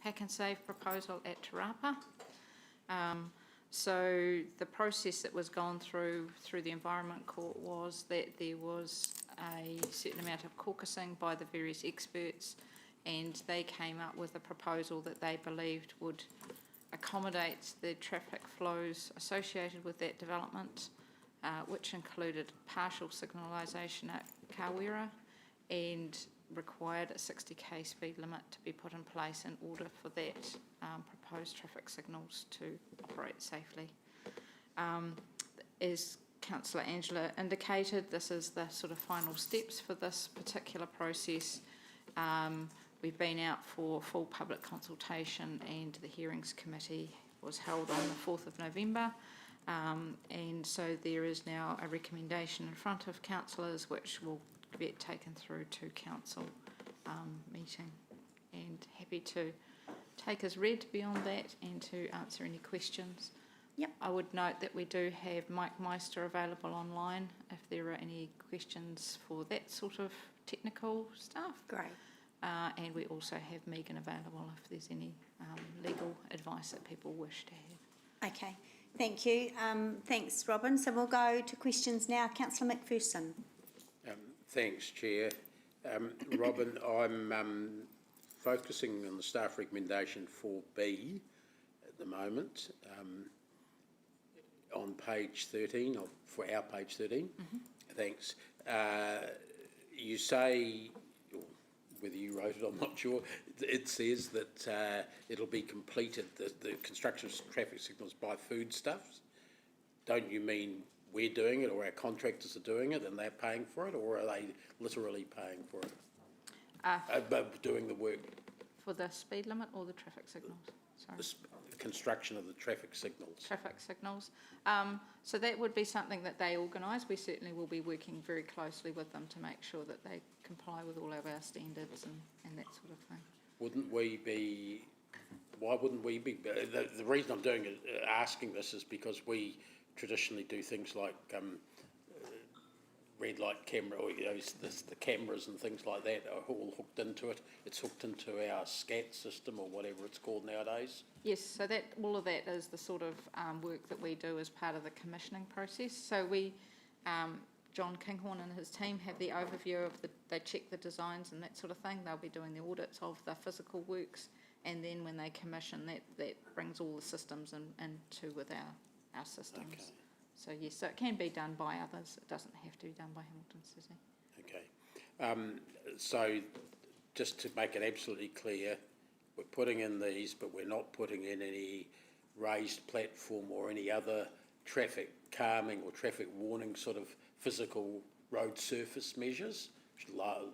pack and save proposal at Te Rapa. So the process that was gone through the Environment Court was that there was a certain amount of caucusing by the various experts, and they came up with a proposal that they believed would accommodate the traffic flows associated with that development, which included partial signalisation at Kawera and required a 60 k speed limit to be put in place in order for that proposed traffic signals to operate safely. As Councillor Angela indicated, this is the sort of final steps for this particular process. We've been out for full public consultation, and the hearings committee was held on the 4th of November. And so there is now a recommendation in front of councillors which will get taken through to council meeting, and happy to take as read beyond that and to answer any questions. Yep. I would note that we do have Mike Meister available online if there are any questions for that sort of technical stuff. Great. And we also have Megan available if there's any legal advice that people wish to have. Okay. Thank you. Thanks, Robin. So we'll go to questions now. Councillor McPherson. Thanks, Chair. Robin, I'm focusing on the staff recommendation 4B at the moment, on page 13, or for our page 13. Mm-hmm. Thanks. You say, or whether you wrote it, I'm not sure, it says that it'll be completed, the construction of traffic signals by foodstuffs. Don't you mean we're doing it, or our contractors are doing it and they're paying for it, or are they literally paying for it? Doing the work? For the speed limit or the traffic signals? Sorry. The construction of the traffic signals. Traffic signals. So that would be something that they organise. We certainly will be working very closely with them to make sure that they comply with all of our standards and that sort of thing. Why wouldn't we be? The reason I'm doing it, asking this, is because we traditionally do things like red light camera, or the cameras and things like that are all hooked into it. It's hooked into our SCAT system, or whatever it's called nowadays. Yes, so that all of that is the sort of work that we do as part of the commissioning process. So we, John Kinghorn and his team have the overview of they check the designs and that sort of thing. They'll be doing the audits of the physical works, and then when they commission that brings all the systems into with our systems. Okay. So yes, so it can be done by others. It doesn't have to be done by Hamilton City. Okay. So just to make it absolutely clear, we're putting in these, but we're not putting in any raised platform or any other traffic calming or traffic warning sort of physical road surface measures,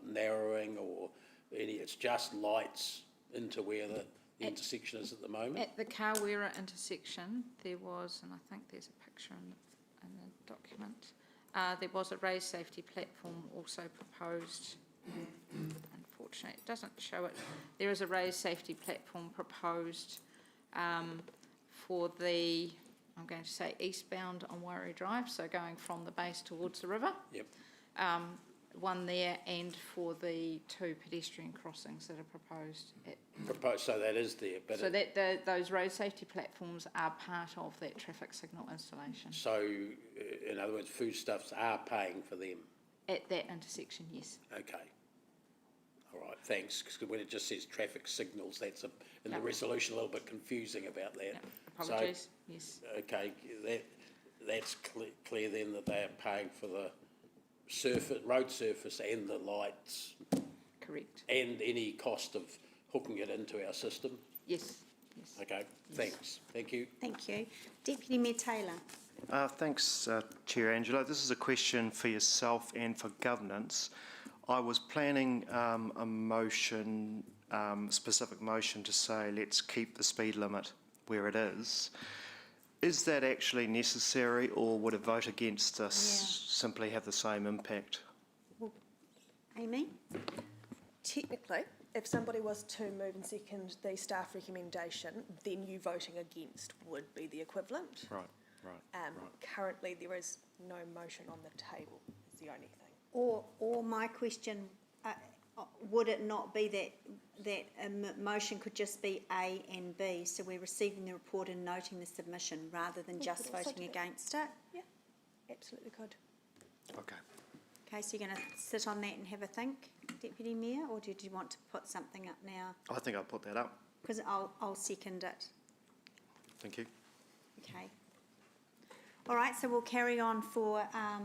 narrowing or any. It's just lights into where the intersection is at the moment. At the Kawera intersection, there was, and I think there's a picture in the document, there was a raised safety platform also proposed. Unfortunately, it doesn't show it. There is a raised safety platform proposed for the, I'm going to say, eastbound on Wairere Drive, so going from the base towards the river. Yep. One there, and for the 2 pedestrian crossings that are proposed proposed, so that is there, but So that those road safety platforms are part of that traffic signal installation. so, in other words, foodstuffs are paying for them. At that intersection, yes. Okay. All right, thanks, because when it just says traffic signals, that's in the Yep. resolution a little bit confusing about that. Yep. Apologies, yes. Okay, that's clear then that they are paying for the road surface and the lights Correct. and any cost of hooking it into our system? Yes, yes. Okay, thanks. Thank you. Thank you. Deputy Mayor Taylor. Thanks, Chair Angelo. This is a question for yourself and for governance. I was planning a motion, specific motion to say let's keep the speed limit where it is. Is that actually necessary, or would a vote against this simply have the same impact? Amy? Technically, if somebody was to move and second the staff recommendation, then you voting against would be the equivalent. Right. Currently, there is no motion on the table, is the only thing. Or my question, would it not be that a motion could just be A and B, so we're receiving the report and noting the submission rather than just could also voting do that. against it? Yeah, absolutely could. Okay. Okay, so you're going to sit on that and have a think, Deputy Mayor, or did you want to put something up now? I think I'll put that up. Because I'll second it. Thank you. Okay. All right, so we'll carry on for,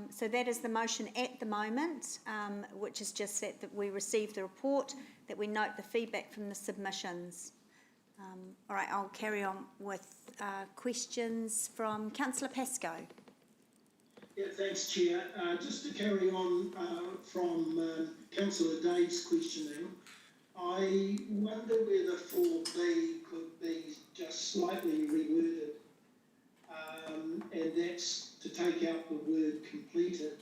so that is the motion at the moment, which is just that we receive the report, that we note the feedback from the submissions. All right, I'll carry on with questions from Councillor Pascoe. Yeah, thanks, Chair. Just to carry on from Councillor Dave's questioning, I wonder whether 4B could be just slightly reworded, and that's to take out the word completed,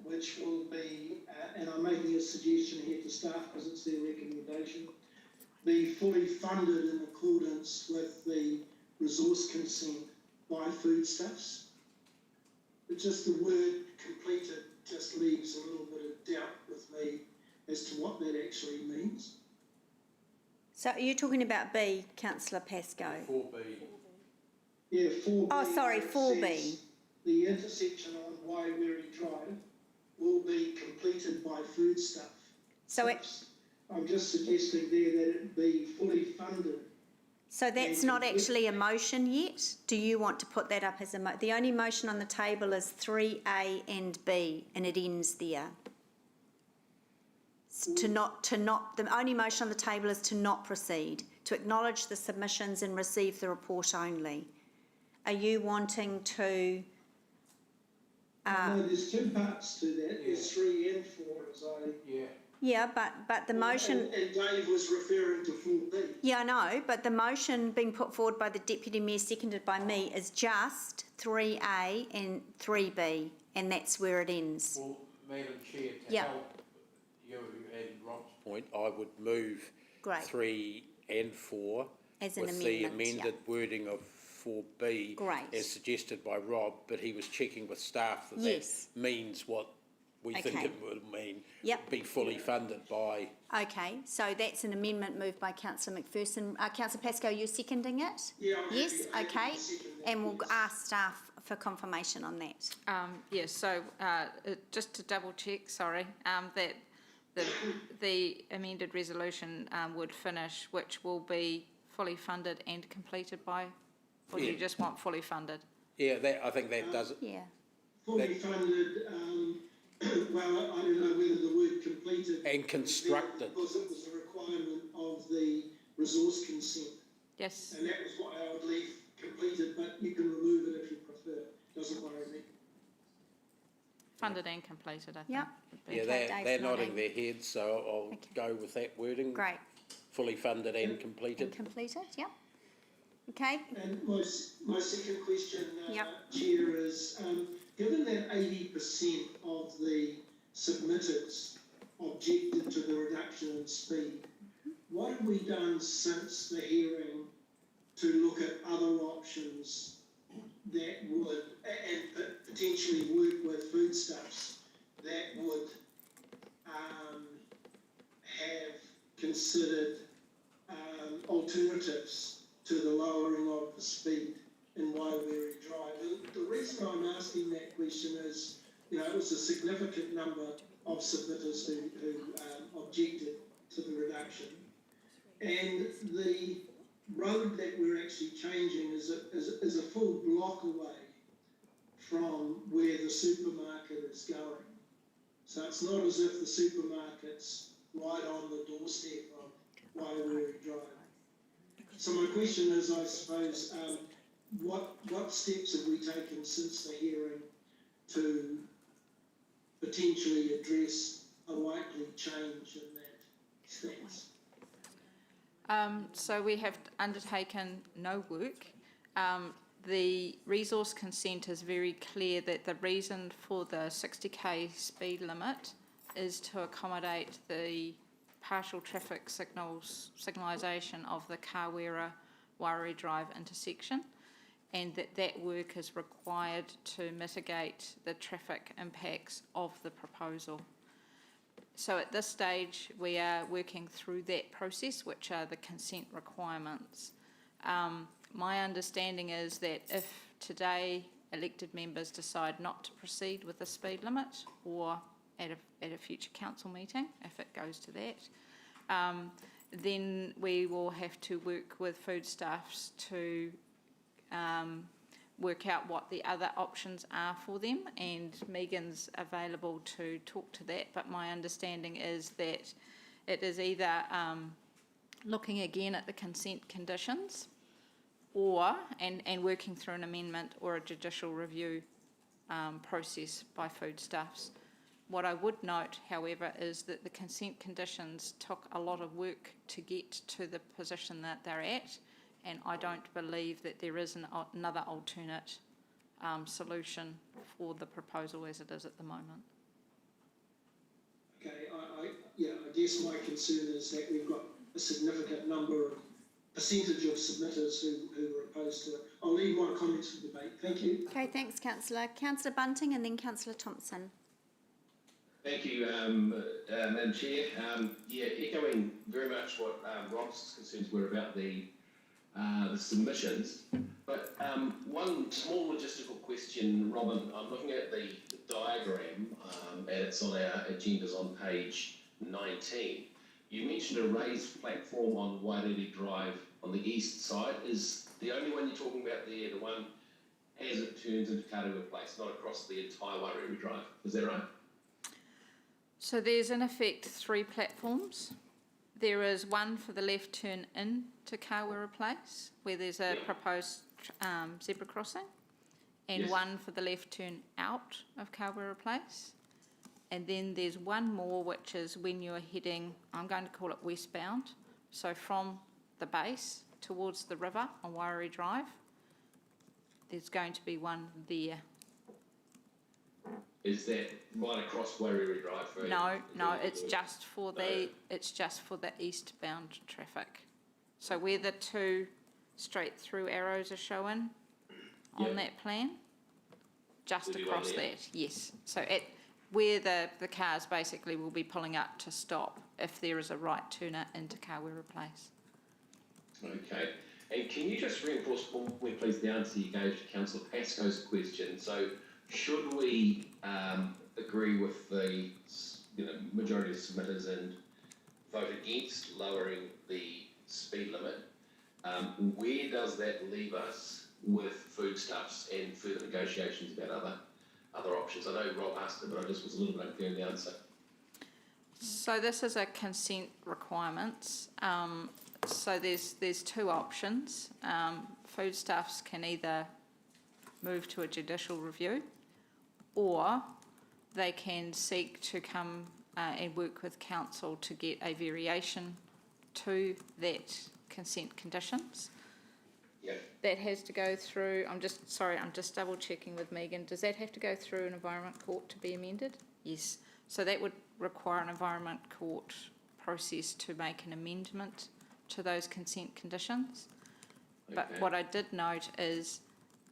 which will be, and I'm making a suggestion here to staff because it's their recommendation, be fully funded in accordance with the resource consent by foodstuffs. But just the word completed just leaves a little bit of doubt with me as to what that actually means. So are you talking about B, Councillor Pascoe? 4B. Yeah, 4B. Oh, sorry, where it 4B. says the intersection on Waiweri Drive will be completed by foodstuff. So I'm just suggesting there that it be fully funded. So that's not actually a motion yet? Do you want to put that up as a the only motion on the table is 3A and B, and it ends there. The only motion on the table is to not proceed, to acknowledge the submissions and receive the report only. Are you wanting to? No, there's two parts to that. There's 3 and 4, as I. Yeah. Yeah, but the motion. And Dave was referring to 4B. Yeah, I know, but the motion being put forward by the Deputy Mayor, seconded by me, is just 3A and 3B, and that's where it ends. Well, Madam Chair, to Yep. help you and Rob's point, I would move Great. 3 and 4 As an with the amendment, amended wording of 4B Great. as suggested by Rob, but he was checking with staff that Yes. that means what we think Okay. it would mean. Yep. Be fully funded by. Okay, so that's an amendment moved by Councillor McPherson. Councillor Pascoe, you're seconding it? Yeah, I'm Yes, happy to okay, second that, and we'll yes. ask staff for confirmation on that. Yes, so just to double check, sorry, that the amended resolution would finish, which will be fully funded and completed by, or do you Yeah. just want fully funded? Yeah, I think that does it. Yeah. Fully funded, well, I don't know whether the word completed. And constructed. Because it was a requirement of the resource consent. Yes. And that was what I would leave completed, but you can remove it if you prefer. Doesn't worry me. Funded and completed, I think. Yep. would be. Yeah, Okay, they're Dave's nodding nodding. their heads, so I'll go with that wording. Great. Fully funded and And completed. completed, yep. Okay, And my second question, Yep. Chair, is given that 80% of the submitters objected to the reduction in speed, what have we done since the hearing to look at other options that would, and potentially work with foodstuffs that would have considered alternatives to the lowering of the speed in Waiwere Drive. And the reason I'm asking that question is, you know, it was a significant number of submitters who objected to the reduction. And the road that we're actually changing is a full block away from where the supermarket is going. So it's not as if the supermarket's right on the doorstep of Waiwere Drive. So my question is, I suppose, what steps have we taken since the hearing to potentially address a likely change in that stance? So we have undertaken no work. The resource consent is very clear that the reason for the 60k speed limit is to accommodate the partial traffic signalisation of the Kawera-Warri Drive intersection, and that work is required to mitigate the traffic impacts of the proposal. So at this stage, we are working through that process, which are the consent requirements. My understanding is that if today elected members decide not to proceed with the speed limit, or at a future council meeting, if it goes to that, then we will have to work with Foodstuffs to work out what the other options are for them, and Megan's available to talk to that, but my understanding is that it is either looking again at the consent conditions, or and working through an amendment or a judicial review process by Foodstuffs. What I would note, however, is that the consent conditions took a lot of work to get to the position that they're at, and I don't believe that there is another alternate solution for the proposal as it is at the moment. Okay, I guess my concern is that we've got a significant percentage of submitters who are opposed to it. I'll leave my comments for debate. Thank you. Okay, thanks, Councillor. Councillor Bunting and then Councillor Thompson. Thank you, Madam Chair. Echoing very much what Rob's concerns were about the submissions, but one small logistical question, Robin. I'm looking at the diagram, and it's on our agendas on page 19. You mentioned a raised platform on Waiwere Drive on the east side. Is the only one you're talking about there the one as it turns into Karua Place, not across the entire Waiwere Drive? Is that right? So there's in effect 3 platforms. There is one for the left turn in to Kawera Place, where there's a proposed zebra crossing, and one for the left turn out of Kawera Place. And then there's one more, which is when you're heading, I'm going to call it westbound, so from the base towards the river on Waiwere Drive, there's going to be one there. Is that right across Waiwere Drive? No, it's just for the eastbound traffic. So where the 2 straight through arrows are shown on that plan, just across that, yes. So at where the cars basically will be pulling up to stop if there is a right turner into Kawera Place. Okay, and can you just reinforce for me, please, the answer you gave to Councillor Pascoe's question? So, should we agree with the majority of submitters and vote against lowering the speed limit, where does that leave us with Foodstuffs and further negotiations about other options? I know Rob asked it, but I just was a little bit unclear in the answer. So this is a consent requirements. So there's 2 options. Foodstuffs can either move to a judicial review, or they can seek to come and work with council to get a variation to that consent conditions. Yeah. That has to go through, I'm just double checking with Megan, does that have to go through an Environment Court to be amended? Yes. So that would require an Environment Court process to make an amendment to those consent conditions. Okay. But what I did note is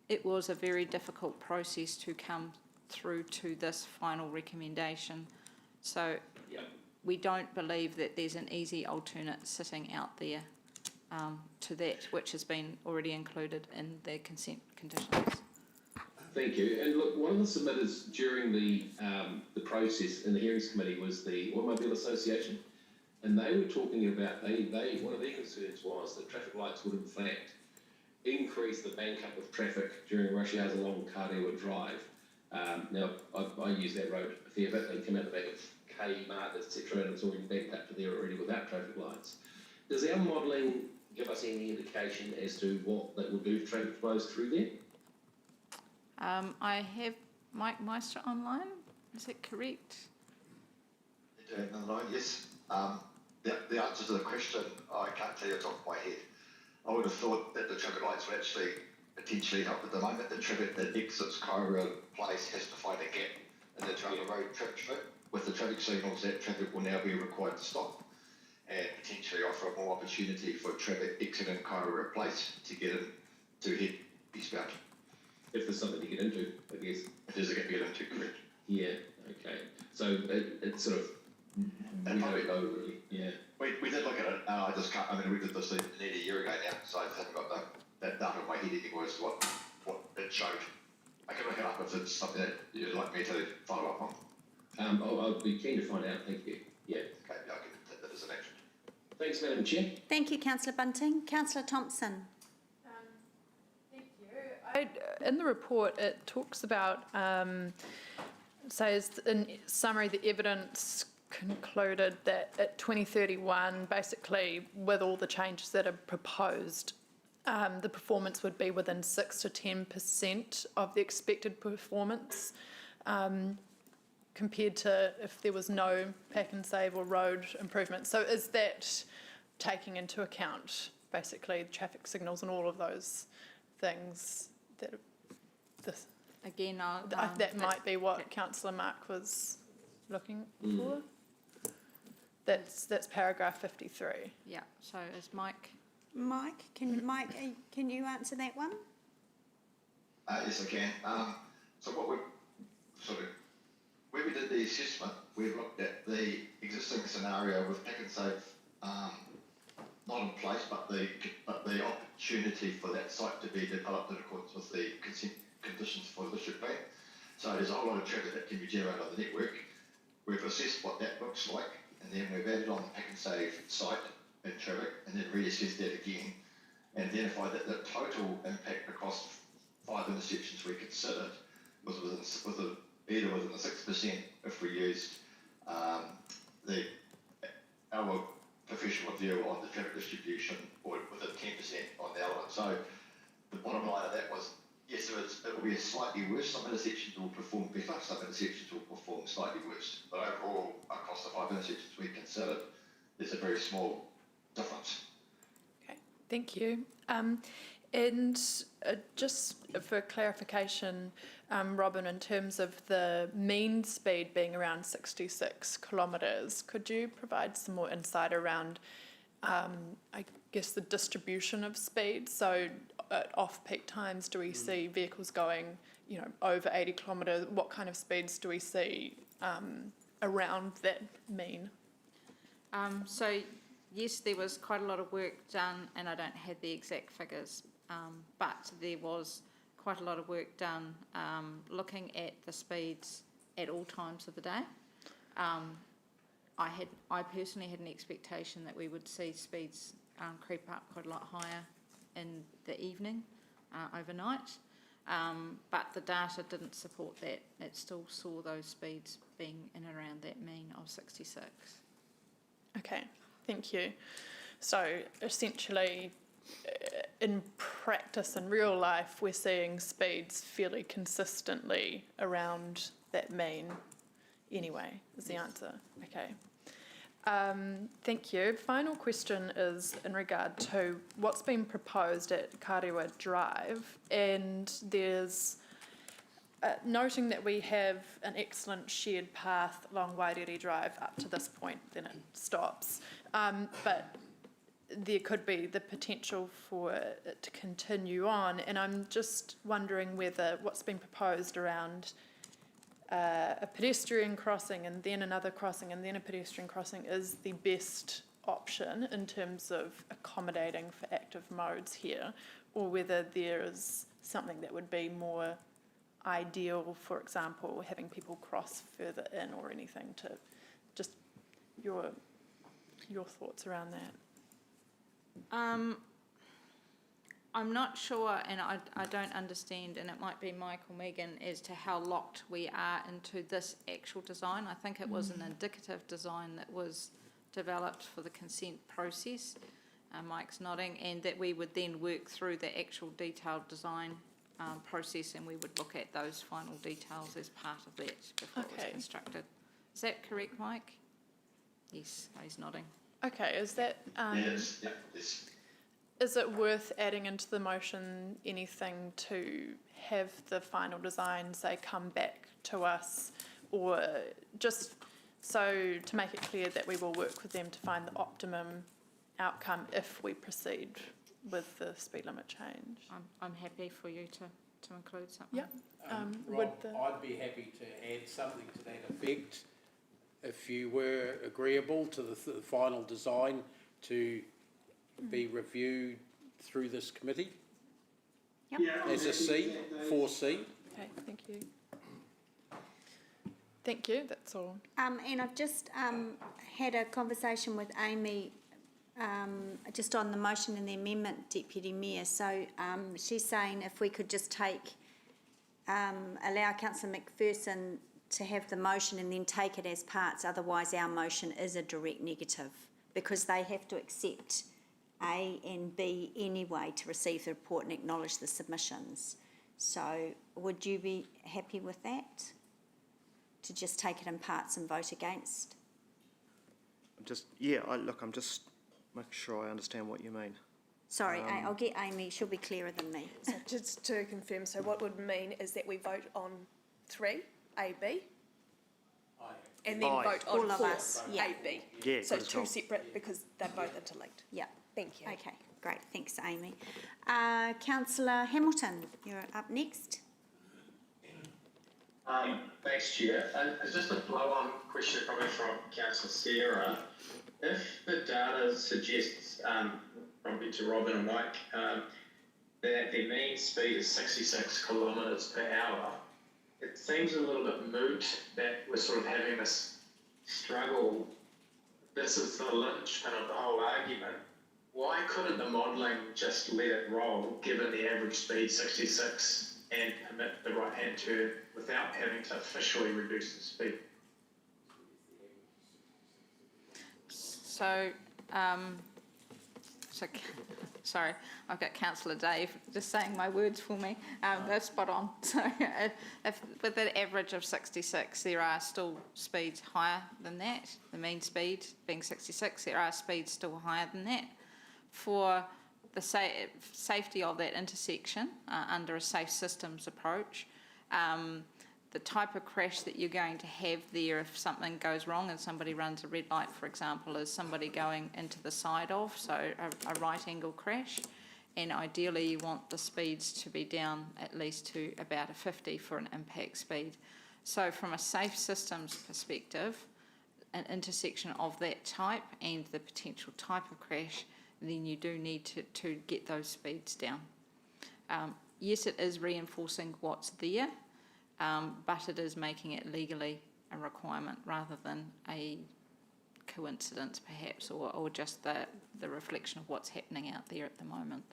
it was a very difficult process to come through to this final recommendation. So we don't believe that there's an easy alternate sitting out there to that, which has been already included in the consent conditions. Thank you. And look, one of the submitters during the process in the hearings committee was the Automobile Association, and they were talking about one of their concerns was that traffic lights would in fact increase the bank up of traffic during rush hours along Karewa Drive. Now, I use that road a fair bit. They come out the back of Kmart, etc., and it's already banked up to there already without traffic lights. Does our modelling give us any indication as to what that would do if traffic flows through there? I have Mike Meister online. Is that correct? Yes. The answer to the question, I can't tell you off the top of my head. I would have thought that the traffic lights would actually potentially help. At the moment, the traffic that exits Kairua Place has to find a gap in the Te Road traffic flow. With the traffic signals, that traffic will now be required to stop and potentially offer more opportunity for traffic exiting Kairua Place to get in to head eastbound. If there's something to get into, I guess. If there's a gap to get into, correct. Yeah, okay. So it's sort of, we don't know really, yeah. We did look at it, I just can't, we did this nearly a year ago now, so I haven't got that data in my head anymore as to what it showed. I can look it up if it's something that you'd like me to follow up on. I'll be keen to find out, thank you. Yeah. Okay, I can take that as an action. Thanks, Madam Chair. Thank you, Councillor Bunting. Councillor Thompson. In the report, it talks about, says in summary, the evidence concluded that at 2031, basically with all the changes that are proposed, the performance would be within 6 to 10% of the expected performance, compared to if there was no pack and save or road improvement. So is that taking into account basically traffic signals and all of those things? That this, again, that might be what Councillor Mark was looking for. That's paragraph 53. Yeah. So is Mike? Mike, can you answer that one? Yes, I can. So what where we did the assessment, we looked at the existing scenario with Pack and Save not in place, but the opportunity for that site to be developed in accordance with the consent conditions for the district plan. So there's a whole lot of traffic that can be generated on the network. We've assessed what that looks like, and then we've added on the Pack and Save site and traffic, and then reassessed that again, and identified that the total impact across 5 intersections we considered was either within the 6% if we used our professional view on the traffic distribution, or within 10% on the element. So the bottom line of that was, yes, it will be slightly worse. Some intersections will perform better, some intersections will perform slightly worse. But overall, across the 5 intersections we considered, there's a very small difference. Okay, thank you. And just for clarification, Robin, in terms of the mean speed being around 66 kilometres, could you provide some more insight around, I guess, the distribution of speed? So at off-peak times, do we see vehicles going, over 80 kilometres? What kind of speeds do we see around that mean? So yes, there was quite a lot of work done, and I don't have the exact figures, but there was quite a lot of work done looking at the speeds at all times of the day. I personally had an expectation that we would see speeds creep up quite a lot higher in the evening, overnight, but the data didn't support that. It still saw those speeds being in and around that mean of 66. Okay, thank you. So essentially, in practice, in real life, we're seeing speeds fairly consistently around that mean anyway, is the answer. Okay. Thank you. Final question is in regard to what's been proposed at Karewa Drive, and there's noting that we have an excellent shared path along Wairere Drive up to this point, then it stops. But there could be the potential for it to continue on, and I'm just wondering whether what's been proposed around a pedestrian crossing and then another crossing and then a pedestrian crossing is the best option in terms of accommodating for active modes here, or whether there is something that would be more ideal, for example, having people cross further in or anything. To just your thoughts around that. I'm not sure, and I don't understand, and it might be Mike or Megan, as to how locked we are into this actual design. I think it was an indicative design that was developed for the consent process. Mike's nodding, and that we would then work through the actual detailed design process, and we would look at those final details as part of that before it was constructed. Is that correct, Mike? Yes, he's nodding. Okay, is that Yes, yeah, yes. is it worth adding into the motion anything to have the final design, say, come back to us, or just so to make it clear that we will work with them to find the optimum outcome if we proceed with the speed limit change? I'm happy for you to include something. Yeah. Rob, I'd be happy to add something to that effect if you were agreeable to the final design to be reviewed through this committee. Yep. As a C, 4C. Okay, thank you. Thank you, that's all. And I've just had a conversation with Amy just on the motion and the amendment, Deputy Mayor. So she's saying if we could just take, allow Councillor McPherson to have the motion and then take it as parts, otherwise our motion is a direct negative, because they have to accept A and B anyway to receive the report and acknowledge the submissions. So would you be happy with that? To just take it in parts and vote against? I'm just making sure I understand what you mean. Sorry, I'll get Amy, she'll be clearer than me. So just to confirm, so what would mean is that we vote on 3, A, B, and then Aye. vote on All of 4, us, yeah. A, B. Yeah, So good as two well. separate because they're both interlinked. Yeah. Thank you. Okay, great, thanks Amy. Councillor Hamilton, you're up next. Thanks, Chair. It's just a flow-on question probably from Councillor Sarah. If the data suggests, probably to Robin and Mike, that the mean speed is 66 kilometres per hour, it seems a little bit moot that we're sort of having this struggle. This is the linchpin of the whole argument. Why couldn't the modelling just let it roll, given the average speed 66, and permit the right-hand turn without having to officially reduce the speed? So, sorry, I've got Councillor Dave just saying my words for me. They're spot on. So, if with an average of 66, there are still speeds higher than that. The mean speed being 66, there are speeds still higher than that. For the safety of that intersection under a safe systems approach, the type of crash that you're going to have there if something goes wrong and somebody runs a red light, for example, is somebody going into the side of, so a right angle crash, and ideally you want the speeds to be down at least to about a 50 for an impact speed. So from a safe systems perspective, an intersection of that type and the potential type of crash, then you do need to get those speeds down. Yes, it is reinforcing what's there, but it is making it legally a requirement rather than a coincidence perhaps, or just the reflection of what's happening out there at the moment.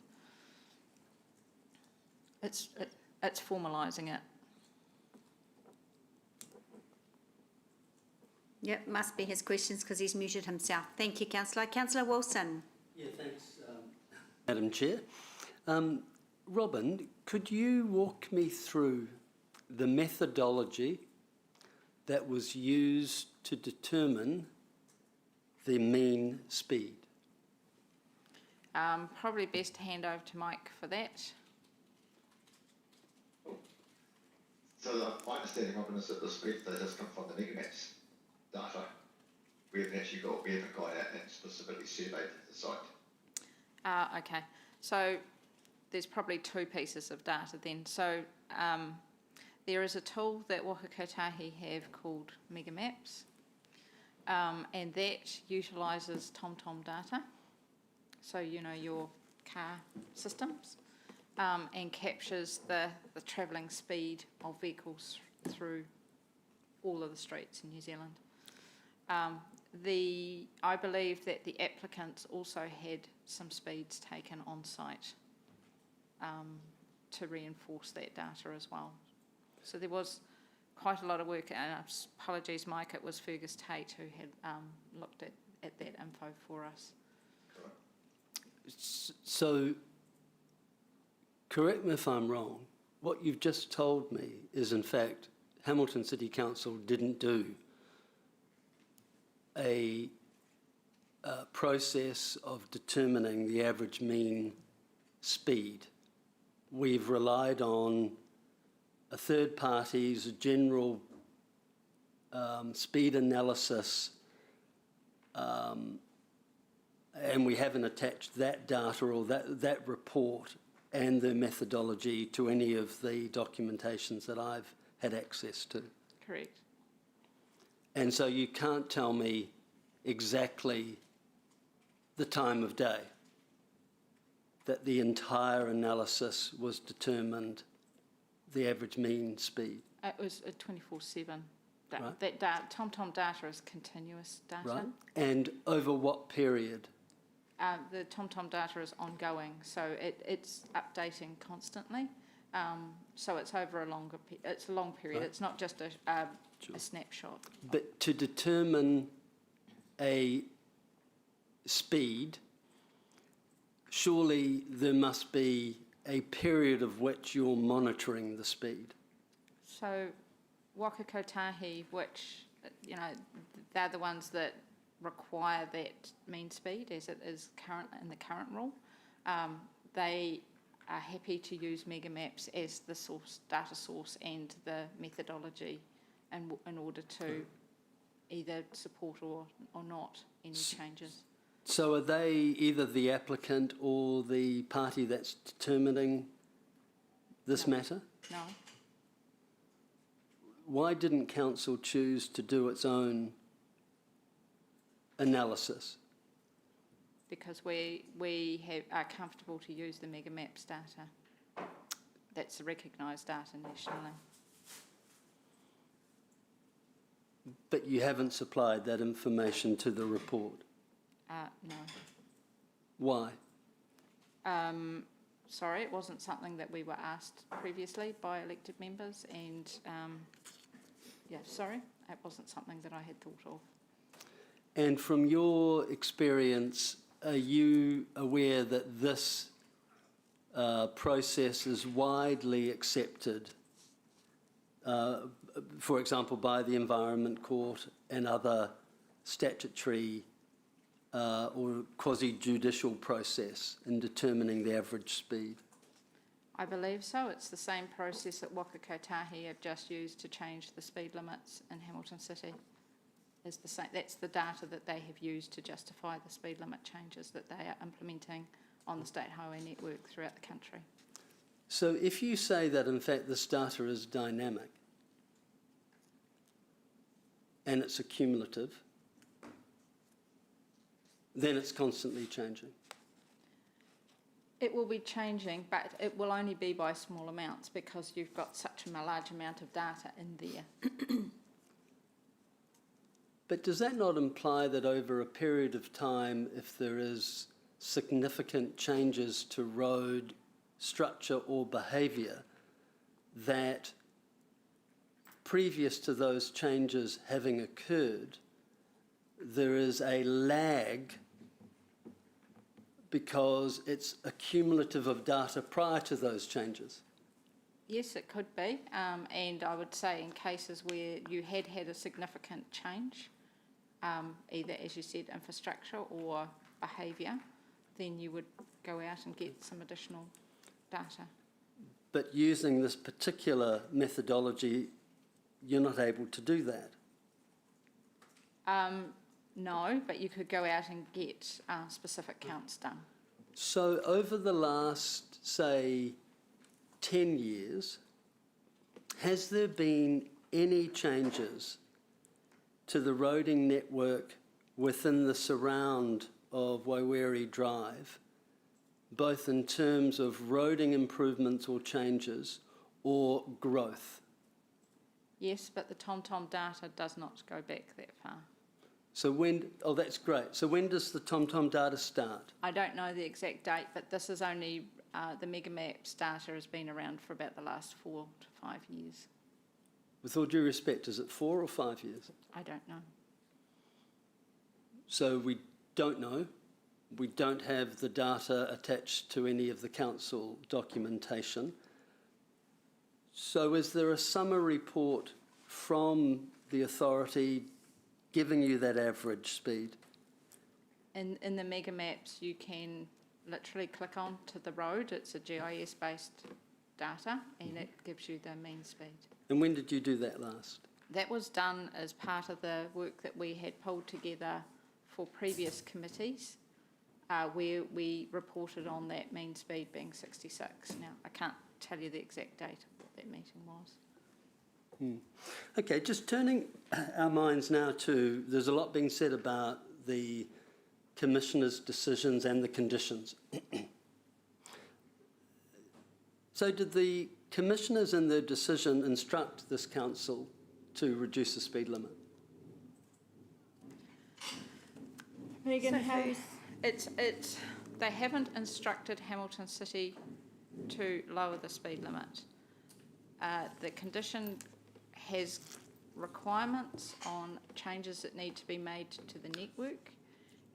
It's formalising it. Yep, must be his questions because he's muted himself. Thank you, Councillor. Councillor Wilson. Yeah, thanks, Madam Chair. Robin, could you walk me through the methodology that was used to determine the mean speed? Probably best to hand over to Mike for that. So my understanding, Robin, is that the speed data has come from the Megamaps data. We haven't gone out and specifically surveyed the site. Okay, so there's probably two pieces of data then. So There is a tool that Waka Kotahi have called MegaMaps, and that utilises TomTom data, so you know your car systems, and captures the travelling speed of vehicles through all of the streets in New Zealand. I believe that the applicants also had some speeds taken on site to reinforce that data as well. So there was quite a lot of work, and apologies, Mike, it was Fergus Tate who had looked at that info for us. So, correct me if I'm wrong, what you've just told me is in fact Hamilton City Council didn't do a process of determining the average mean speed. We've relied on a third party's general speed analysis, and we haven't attached that data or that report and the methodology to any of the documentations that I've had access to. Correct. And so you can't tell me exactly the time of day that the entire analysis was determined the average mean speed. It was a 24/7. Right. That TomTom data is continuous data. Right. And over what period? The TomTom data is ongoing, so it's updating constantly. So it's over it's a long period. Right. It's not just a snapshot. But to determine a speed, surely there must be a period of which you're monitoring the speed. So Waka Kotahi, which, you know, they're the ones that require that mean speed as it is in the current rule. They are happy to use MegaMaps as the data source and the methodology in order to either support or not any changes. So are they either the applicant or the party that's determining this matter? No. Why didn't council choose to do its own analysis? Because we are comfortable to use the MegaMaps data. That's recognised data nationally. But you haven't supplied that information to the report. No. Why? Sorry, it wasn't something that we were asked previously by elected members, and sorry, it wasn't something that I had thought of. And from your experience, are you aware that this process is widely accepted, for example, by the Environment Court and other statutory or quasi-judicial process in determining the average speed? I believe so. It's the same process that Waka Kotahi have just used to change the speed limits in Hamilton City. Is the same. That's the data that they have used to justify the speed limit changes that they are implementing on the state highway network throughout the country. So if you say that in fact this data is dynamic and it's accumulative, then it's constantly changing. It will be changing, but it will only be by small amounts because you've got such a large amount of data in there. But does that not imply that over a period of time, if there is significant changes to road structure or behaviour, that previous to those changes having occurred, there is a lag because it's accumulative of data prior to those changes? Yes, it could be, and I would say in cases where you had a significant change, either, as you said, infrastructure or behaviour, then you would go out and get some additional data. But using this particular methodology, you're not able to do that? No, but you could go out and get specific counts done. So over the last, say, 10 years, has there been any changes to the roading network within the surround of Waiwere Drive, both in terms of roading improvements or changes or growth? Yes, but the TomTom data does not go back that far. So when, oh, that's great. So when does the TomTom data start? I don't know the exact date, but this is only, the MegaMaps data has been around for about the last 4 to 5 years. With all due respect, is it 4 or 5 years? I don't know. So we don't know. We don't have the data attached to any of the council documentation. So is there a summer report from the authority giving you that average speed? In the MegaMaps, you can literally click on to the road. It's a GIS-based data, and it gives you the mean speed. And when did you do that last? That was done as part of the work that we had pulled together for previous committees, where we reported on that mean speed being 66. Now, I can't tell you the exact date of what that meeting was. Okay, just turning our minds now to, there's a lot being said about the Commissioner's decisions and the conditions. So did the Commissioners in their decision instruct this council to reduce the speed limit? Megan, they haven't instructed Hamilton City to lower the speed limit. The condition has requirements on changes that need to be made to the network,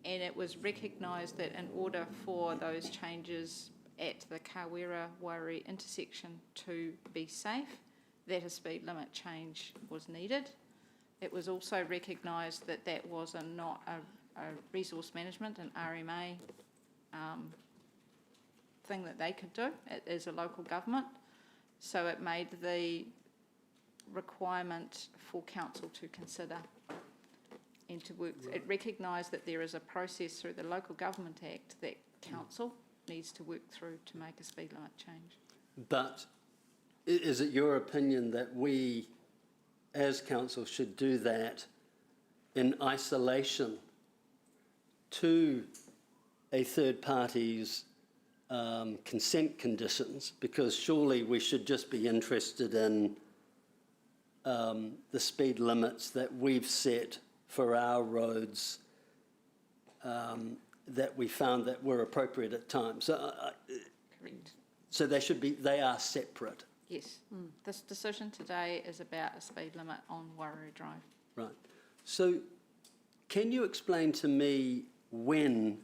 and it was recognised that in order for those changes at the Kawera-Wairere intersection to be safe, that a speed limit change was needed. It was also recognised that that was not a resource management, an RMA thing that they could do as a local government. So it made the requirement for council to consider and to work. It recognised that there is a process through the Local Government Act that council needs to work through to make a speed limit change. But is it your opinion that we, as council, should do that in isolation to a third party's consent conditions? Because surely we should just be interested in the speed limits that we've set for our roads that we found that were appropriate at times. So, Correct. So they are separate. Yes. This decision today is about a speed limit on Wairere Drive. Right. So can you explain to me when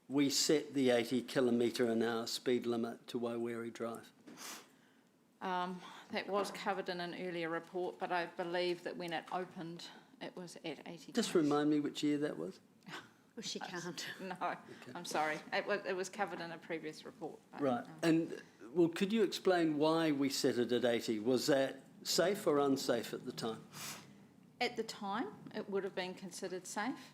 we set the 80 km/h speed limit to Waiwere Drive? That was covered in an earlier report, but I believe that when it opened, it was at 80. Just remind me which year that was. Well, she can't. No, I'm sorry. It was covered in a previous report. Right. And, well, could you explain why we set it at 80? Was that safe or unsafe at the time? At the time, it would have been considered safe,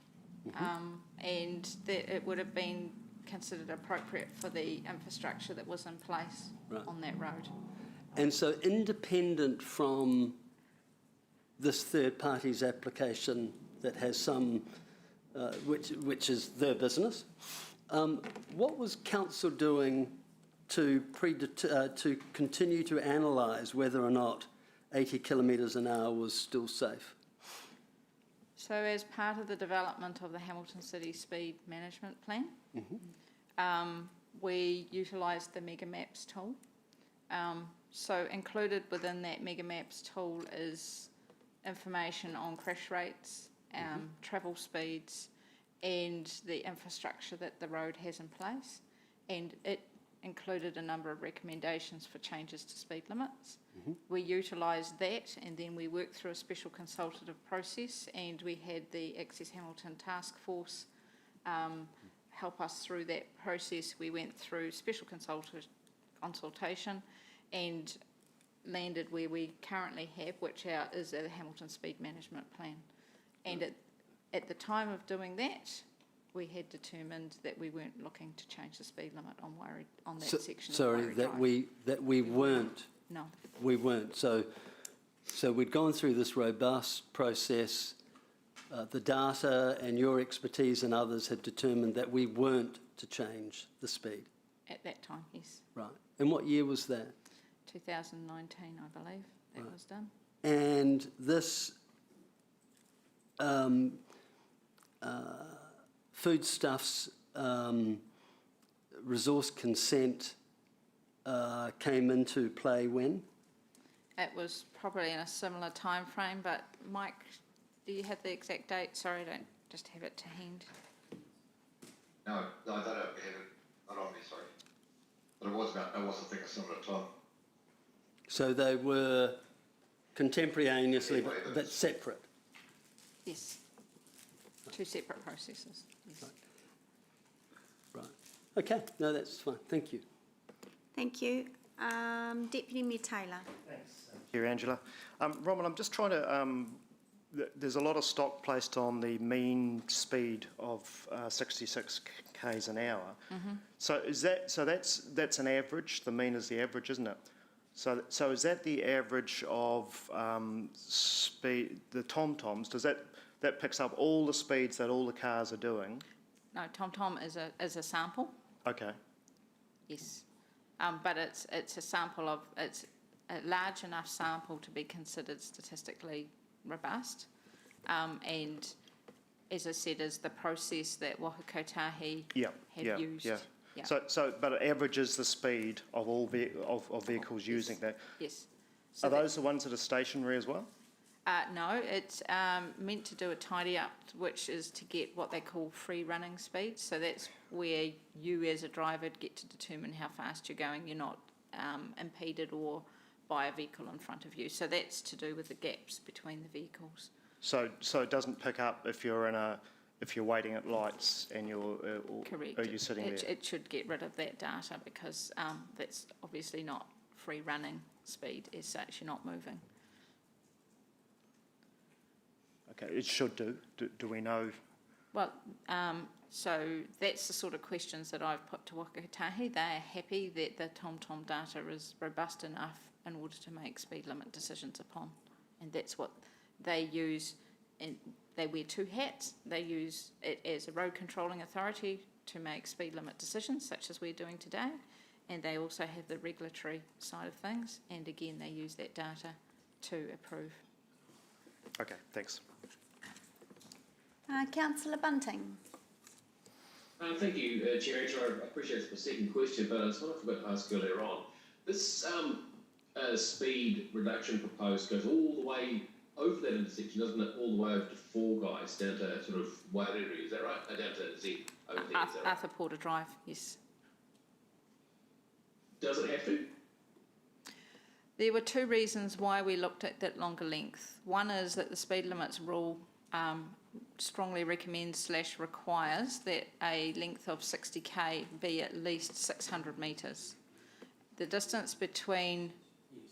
and that it would have been considered appropriate for the infrastructure that was in place on that road. And so independent from this third party's application that has some, which is their business, what was council doing to continue to analyse whether or not 80 km/h was still safe? So as part of the development of the Hamilton City Speed Management Plan, we utilised the MegaMaps tool. So included within that MegaMaps tool is information on crash rates, travel speeds, and the infrastructure that the road has in place. And it included a number of recommendations for changes to speed limits. We utilised that, and then we worked through a special consultative process, and we had the Access Hamilton Task Force help us through that process. We went through special consultation and landed where we currently have, which is the Hamilton Speed Management Plan. And at the time of doing that, we had determined that we weren't looking to change the speed limit on that section. Sorry, of Wairere Drive. that we weren't No. We weren't. So we'd gone through this robust process. The data and your expertise and others had determined that we weren't to change the speed. At that time, yes. Right. And what year was that? 2019, I believe, that was done. And this foodstuffs resource consent came into play when? It was probably in a similar time frame, but Mike, do you have the exact date? Sorry, I don't just have it to hand. No, I don't have it. Not on me, sorry. But it was, I think, a similar time. So they were contemporaneously, but separate? Yes. Two separate processes. Yes. Right. Okay, no, that's fine. Thank you. Thank you. Deputy Mayor Taylor. Thanks. Here, Angela. Roman, I'm just trying to. There's a lot of stock placed on the mean speed of 66 k's an hour. Mm-hmm. So that's an average. The mean is the average, isn't it? So is that the average of speed? The TomToms, does that picks up all the speeds that all the cars are doing? No, TomTom is a sample. Okay. Yes, but it's a sample of it's a large enough sample to be considered statistically robust, and as I said, is the process that Waka Kotahi have used. Yeah. So, but it averages the speed of all of vehicles using that. Yes. So are those the ones that are stationary as well? No, it's meant to do a tidy up, which is to get what they call free running speeds. So that's where you as a driver get to determine how fast you're going. You're not impeded or by a vehicle in front of you. So that's to do with the gaps between the vehicles. So it doesn't pick up if you're waiting at lights and you're correct. Or you're sitting there. It should get rid of that data because that's obviously not free running speed as such. You're not moving. Okay, it should do. Do we know? Well, so that's the sort of questions that I've put to Waka Kotahi. They are happy that the TomTom data is robust enough in order to make speed limit decisions upon. And that's what they use. And they wear two hats. They use it as a road controlling authority to make speed limit decisions, such as we're doing today. And they also have the regulatory side of things. And again, they use that data to approve. Okay, thanks. Councillor Bunting. Thank you, Chair. Actually, I appreciate the second question, but it's one I forgot to ask earlier on. This speed reduction proposed goes all the way over that intersection, doesn't it? All the way over to Four Guys, down to sort of Wairere, is that right? Down to Z over there, is that right? Arthur Porter Drive, yes. Does it have to? There were two reasons why we looked at that longer length. One is that the speed limits rule strongly recommends / requires that a length of 60k be at least 600 metres. The distance between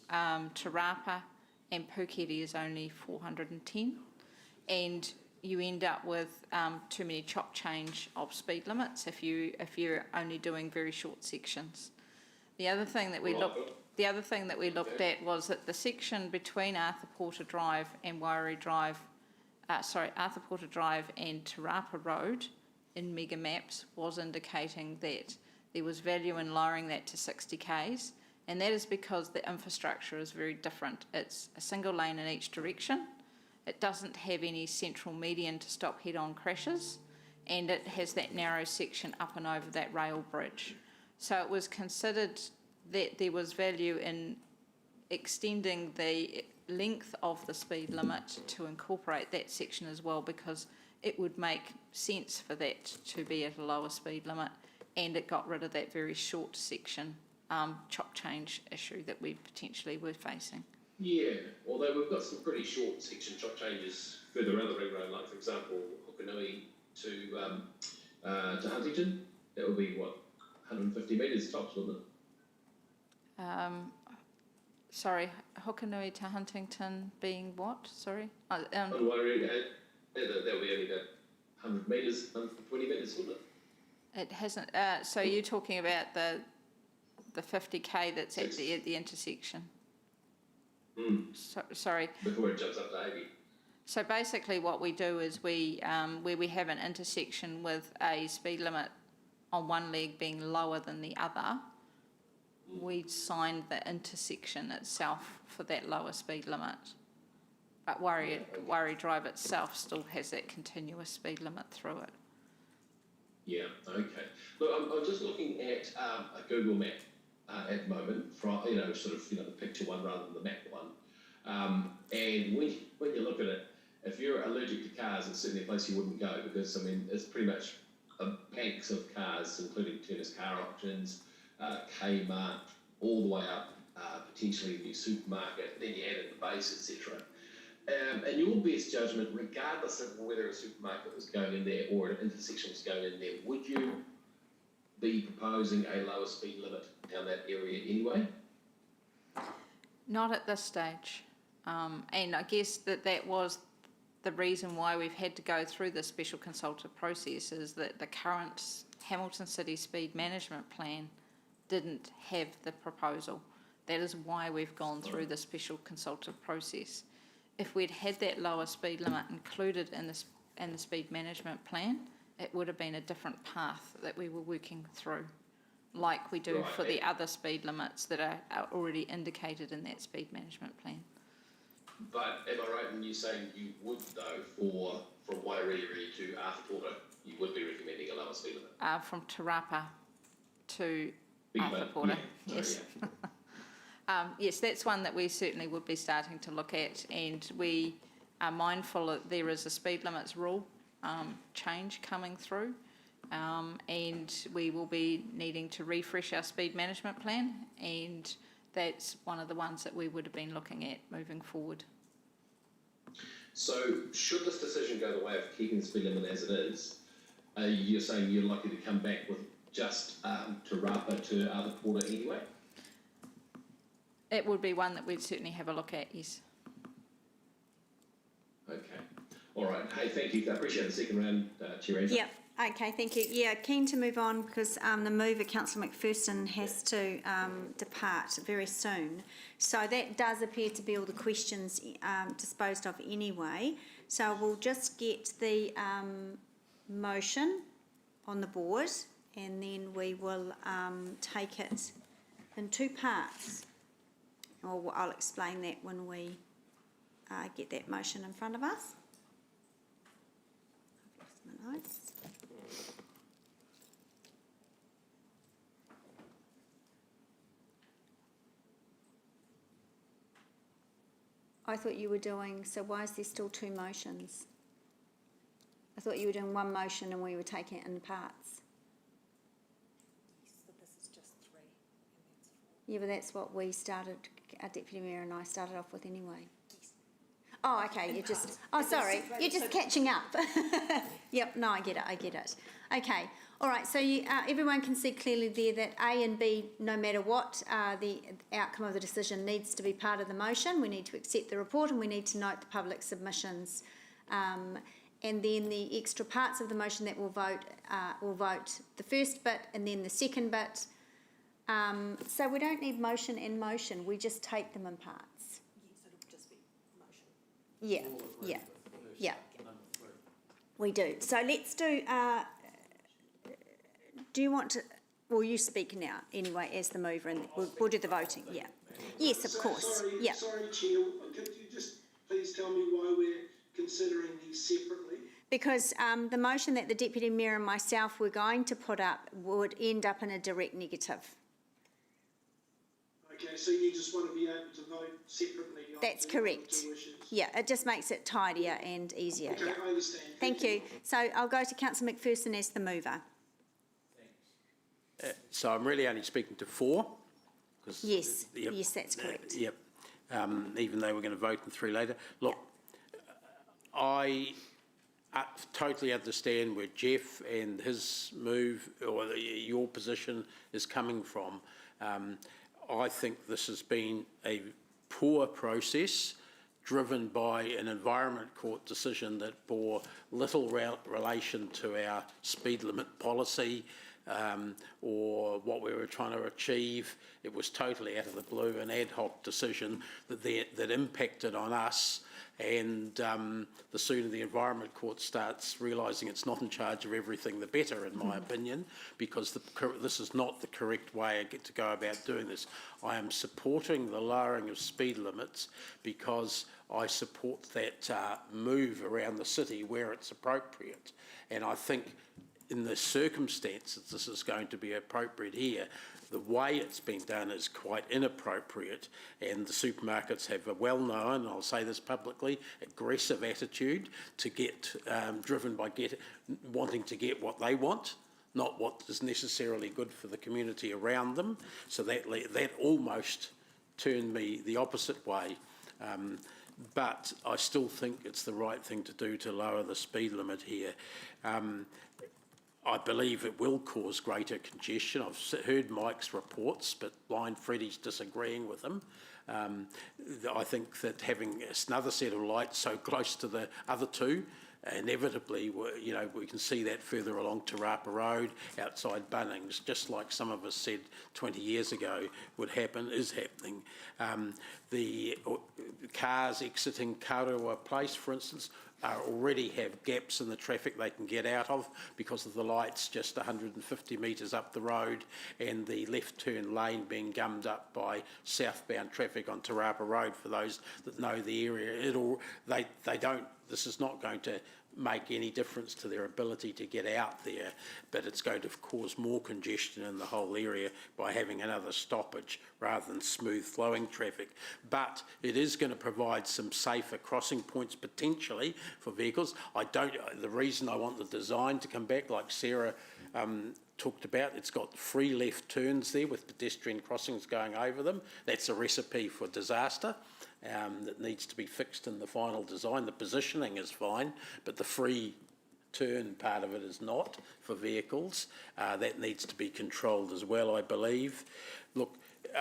Te Rapa and Puketi is only 410, and you end up with too many chop change of speed limits if you're only doing very short sections. The other thing that we looked at was that the section between Arthur Porter Drive and Wairere Drive, Arthur Porter Drive and Te Rapa Road in Mega Maps was indicating that there was value in lowering that to 60 k's, and that is because the infrastructure is very different. It's a single lane in each direction. It doesn't have any central median to stop head-on crashes, and it has that narrow section up and over that rail bridge. So it was considered that there was value in extending the length of the speed limit to incorporate that section as well, because it would make sense for that to be at a lower speed limit, and it got rid of that very short section chop change issue that we potentially were facing. Yeah, although we've got some pretty short section chop changes further around the ring road, like for example Hokanui to Huntington. That would be what, 150 metres tops, wouldn't it? Sorry, Hokanui to Huntington being what? Sorry? That would be only about 100 metres, 120 metres, wouldn't it? It hasn't. So you're talking about the 50k that's at the intersection? sorry. Before it jumps up to 80. So basically what we do is we, where we have an intersection with a speed limit on one leg being lower than the other, we sign the intersection itself for that lower speed limit. But Warri Drive itself still has that continuous speed limit through it. Yeah, okay. Look, I'm just looking at a Google map at the moment, from, the picture one rather than the map one. And when you look at it, if you're allergic to cars, it's certainly a place you wouldn't go, because, it's pretty much banks of cars, including Turners Car Auctions, Kmart, all the way up, potentially a new supermarket, then you add in the base, etc. And your best judgment, regardless of whether a supermarket was going in there or an intersection was going in there, would you be proposing a lower speed limit down that area anyway? Not at this stage. And I guess that was the reason why we've had to go through this special consultative process, is that the current Hamilton City Speed Management Plan didn't have the proposal. That is why we've gone through the special consultative process. If we'd had that lower speed limit included in the speed management plan, it would have been a different path that we were working through, like we do for the other speed limits that are already indicated in that speed management plan. But am I right in you saying you would, though, from Wairere to Arthur Porter, you would be recommending a lower speed limit? From Te Rapa to Arthur Porter, yes. Yes, that's one that we certainly would be starting to look at, and we are mindful that there is a speed limits rule change coming through, and we will be needing to refresh our speed management plan, and that's one of the ones that we would have been looking at moving forward. So should this decision go the way of keeping the speed limit as it is, you're saying you're likely to come back with just Te Rapa to Arthur Porter anyway? It would be one that we'd certainly have a look at, yes. Okay. All right. Hey, thank you. I appreciate the second round, Chair Angela. Yep. Okay, thank you. Yeah, keen to move on because the mover, Councillor McPherson, has to depart very soon. So that does appear to be all the questions disposed of anyway. So we'll just get the motion on the board, and then we will take it in two parts. Or I'll explain that when we get that motion in front of us. I've lost my notes. I thought you were doing, so why is there still two motions? I thought you were doing one motion and we were taking it in parts. Yes, but this is just three, and that's four. Yeah, but that's what we started, our Deputy Mayor and I started off with anyway. Yes. Oh, okay, you're just, oh, sorry, you're just catching up. Yep, no, I get it. Okay, all right, so you, everyone can see clearly there that A and B, no matter what, the outcome of the decision needs to be part of the motion. We need to accept the report and we need to note the public submissions. And then the extra parts of the motion that we'll vote the first bit and then the second bit. So we don't need motion and motion, we just take them in parts. Yes, it'll just be motion. Yeah. We do. So let's do you want to, well, you speak now anyway as the mover and we'll do the voting, yeah. Yes, of course, Sorry, yeah. Sorry, Chair, could you just please tell me why we're considering these separately? Because the motion that the Deputy Mayor and myself were going to put up would end up in a direct negative. Okay, so you just want to be able to vote separately on That's the correct. two issues? Yeah, it just makes it tidier and easier. Okay, Yeah. I understand. Thank you. So I'll go to Councillor McPherson as the mover. So I'm really only speaking to 4. Yes, yes, that's correct. Yep, even though we're going to vote in 3 later. Look, I totally understand where Jeff and his move, or your position, is coming from. I think this has been a poor process driven by an Environment Court decision that bore little relation to our speed limit policy. or what we were trying to achieve. It was totally out of the blue, an ad hoc decision that impacted on us. And the sooner the Environment Court starts realising it's not in charge of everything, the better, in my opinion, because this is not the correct way to go about doing this. I am supporting the lowering of speed limits because I support that move around the city where it's appropriate. And I think in the circumstances this is going to be appropriate here. The way it's been done is quite inappropriate, and the supermarkets have a well-known, I'll say this publicly, aggressive attitude to get driven by wanting to get what they want, not what is necessarily good for the community around them. So that almost turned me the opposite way. But I still think it's the right thing to do to lower the speed limit here. I believe it will cause greater congestion. I've heard Mike's reports, but Blind Freddie's disagreeing with him. I think that having another set of lights so close to the other two, inevitably, we can see that further along Te Rapa Road, outside Bunnings, just like some of us said 20 years ago would happen, is happening. The cars exiting Karewa Place, for instance, already have gaps in the traffic they can get out of because of the lights just 150 metres up the road and the left turn lane being gummed up by southbound traffic on Te Rapa Road. For those that know the area, this is not going to make any difference to their ability to get out there, but it's going to cause more congestion in the whole area by having another stoppage rather than smooth flowing traffic. But it is going to provide some safer crossing points potentially for vehicles. The reason I want the design to come back, like Sarah talked about, it's got free left turns there with pedestrian crossings going over them. That's a recipe for disaster. That needs to be fixed in the final design. The positioning is fine, but the free turn part of it is not for vehicles. That needs to be controlled as well, I believe. Look,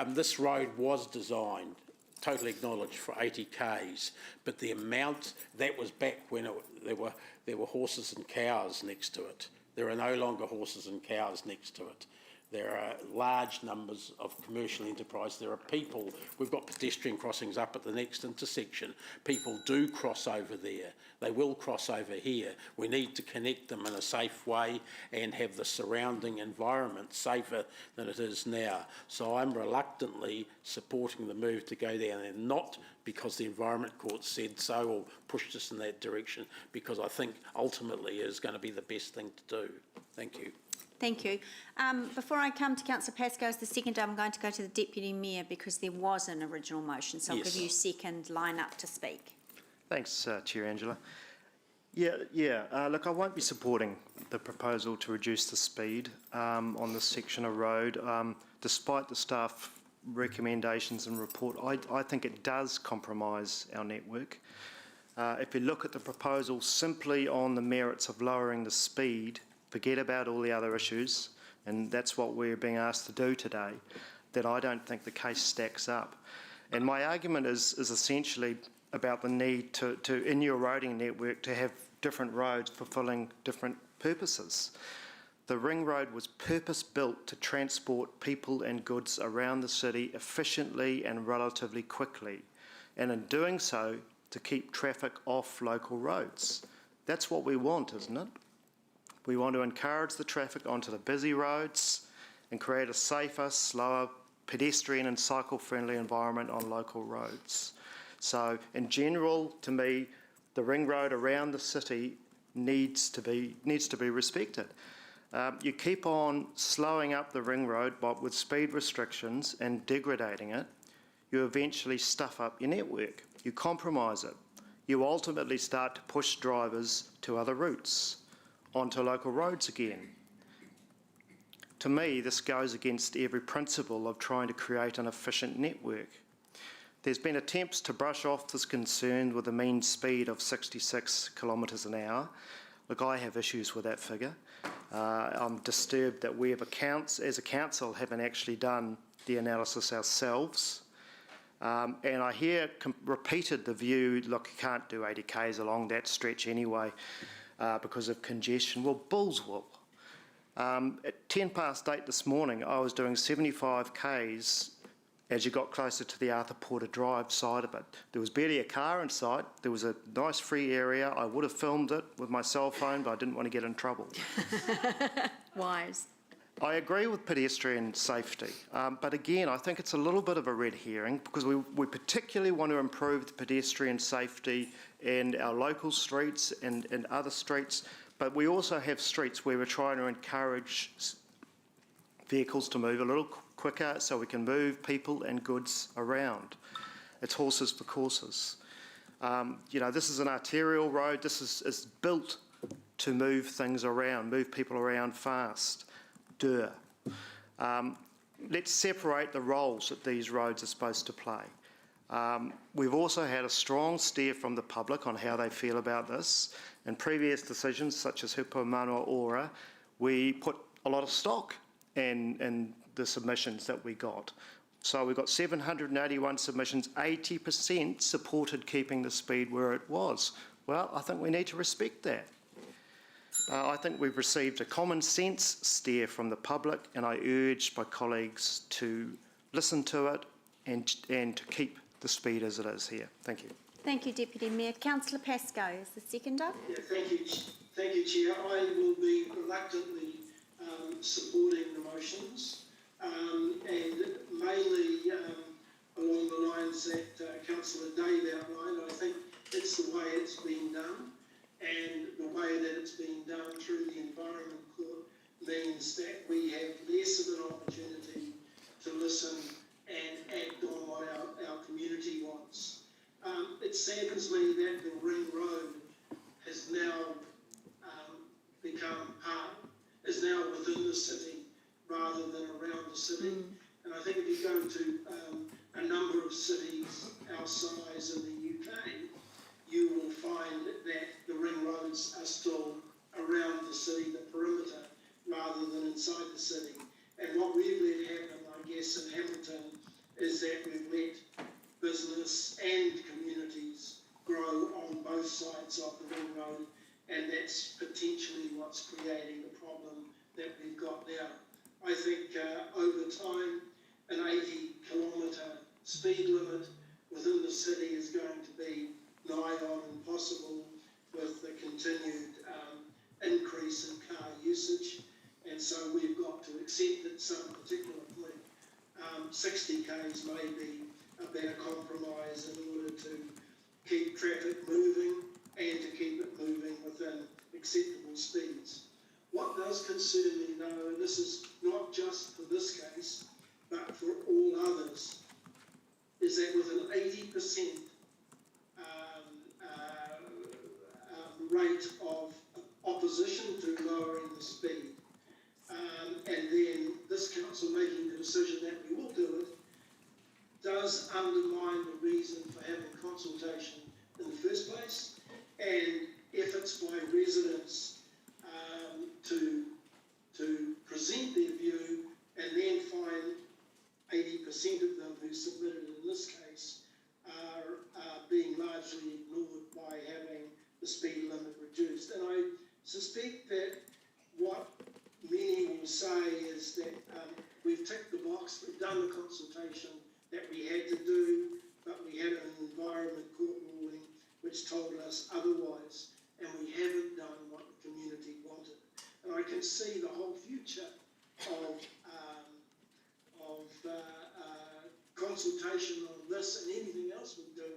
this road was designed, totally acknowledged, for 80 k's, but the amount, that was back when there were horses and cows next to it. There are no longer horses and cows next to it. There are large numbers of commercial enterprise. There are people. We've got pedestrian crossings up at the next intersection. People do cross over there. They will cross over here. We need to connect them in a safe way and have the surrounding environment safer than it is now. So I'm reluctantly supporting the move to go down there, not because the Environment Court said so or pushed us in that direction, because I think ultimately it is going to be the best thing to do. Thank you. Thank you. Before I come to Councillor Pascoe as the second, I'm going to go to the Deputy Mayor because there was an original motion, so I'll give you second line up to speak. Thanks, Chair Angela. Look, I won't be supporting the proposal to reduce the speed on this section of road. Despite the staff recommendations and report, I think it does compromise our network. If you look at the proposal simply on the merits of lowering the speed, forget about all the other issues, and that's what we're being asked to do today, then I don't think the case stacks up. And my argument is essentially about the need to in your roading network, to have different roads fulfilling different purposes. The ring road was purpose-built to transport people and goods around the city efficiently and relatively quickly, and in doing so, to keep traffic off local roads. That's what we want, isn't it? We want to encourage the traffic onto the busy roads and create a safer, slower, pedestrian and cycle-friendly environment on local roads. So, in general, to me, the ring road around the city needs to be respected. You keep on slowing up the ring road with speed restrictions and degrading it, you eventually stuff up your network. You compromise it. You ultimately start to push drivers to other routes, onto local roads again. To me, this goes against every principle of trying to create an efficient network. There's been attempts to brush off this concern with a mean speed of 66 kilometres an hour. Look, I have issues with that figure. I'm disturbed that we as a council haven't actually done the analysis ourselves. And I hear repeated the view, look, you can't do 80 k's along that stretch anyway, because of congestion. Well, bulls will. At 8:10 this morning, I was doing 75 k's as you got closer to the Arthur Porter Drive side of it. There was barely a car in sight. There was a nice free area. I would have filmed it with my cell phone, but I didn't want to get in trouble. Wise. I agree with pedestrian safety, but again, I think it's a little bit of a red herring because we particularly want to improve the pedestrian safety in our local streets and other streets, but we also have streets where we're trying to encourage vehicles to move a little quicker so we can move people and goods around. It's horses for courses. This is an arterial road. This is built to move things around, move people around fast. Let's separate the roles that these roads are supposed to play. We've also had a strong steer from the public on how they feel about this. In previous decisions, such as Hupo Manoa Ora, we put a lot of stock in the submissions that we got. So we got 781 submissions, 80% supported keeping the speed where it was. Well, I think we need to respect that. I think we've received a common sense steer from the public, and I urge my colleagues to listen to it and to keep the speed as it is here. Thank you. Thank you, Deputy Mayor. Councillor Pascoe is the seconder. Yeah, thank you, Chair. I will be reluctantly supporting the motions, and mainly along the lines that Councillor Dave outlined. I think it's the way it's been done, and the way that it's been done through the Environment Court means that we have less of an opportunity to listen and act on what our community wants. It saddens me that the Ring Road has now is now within the city rather than around the city. And I think if you go to a number of cities our size in the UK, you will find that the ring roads are still around the city, the perimeter, rather than inside the city. And what we've let happen, I guess, in Hamilton is that we've let business and communities grow on both sides of the ring road, and that's potentially what's creating the problem that we've got now. I think over time, an 80-kilometre speed limit within the city is going to be nigh on impossible with the continued increase in car usage, and so we've got to accept at some particular point 60 k's may be a better compromise in order to keep traffic moving and to keep it moving within acceptable speeds. What does concern me though, and this is not just for this case, but for all others, is that with an 80% rate of opposition to lowering the speed, and then this council making the decision that we will do it, does undermine the reason for having consultation in the first place. And if it's by residents to present their view and then find 80% of them who submitted in this case are being largely ignored by having the speed limit reduced. And I suspect that what many will say is that we've ticked the box, we've done the consultation that we had to do, but we had an Environment Court ruling which told us otherwise, and we haven't done what the community wanted. And I can see the whole future of consultation on this and anything else we do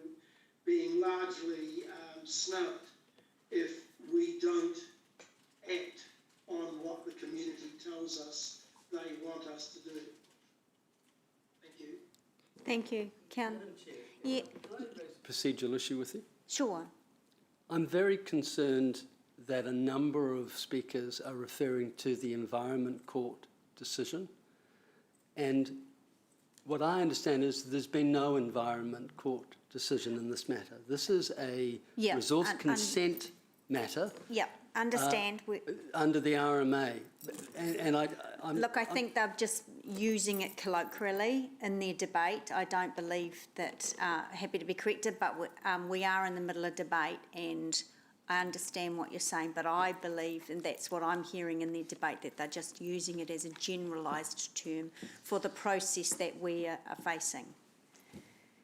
being largely snubbed if we don't act on what the community tells us they want us to do. Thank you. Thank you. Yeah. Procedural issue with you? Sure. I'm very concerned that a number of speakers are referring to the Environment Court decision. And what I understand is there's been no Environment Court decision in this matter. This is a resource consent matter. Yeah, understand. Under the RMA. Look, I think they're just using it colloquially in their debate. I don't believe that, happy to be corrected, but we are in the middle of debate, and I understand what you're saying, but I believe, and that's what I'm hearing in the debate, that they're just using it as a generalised term for the process that we are facing.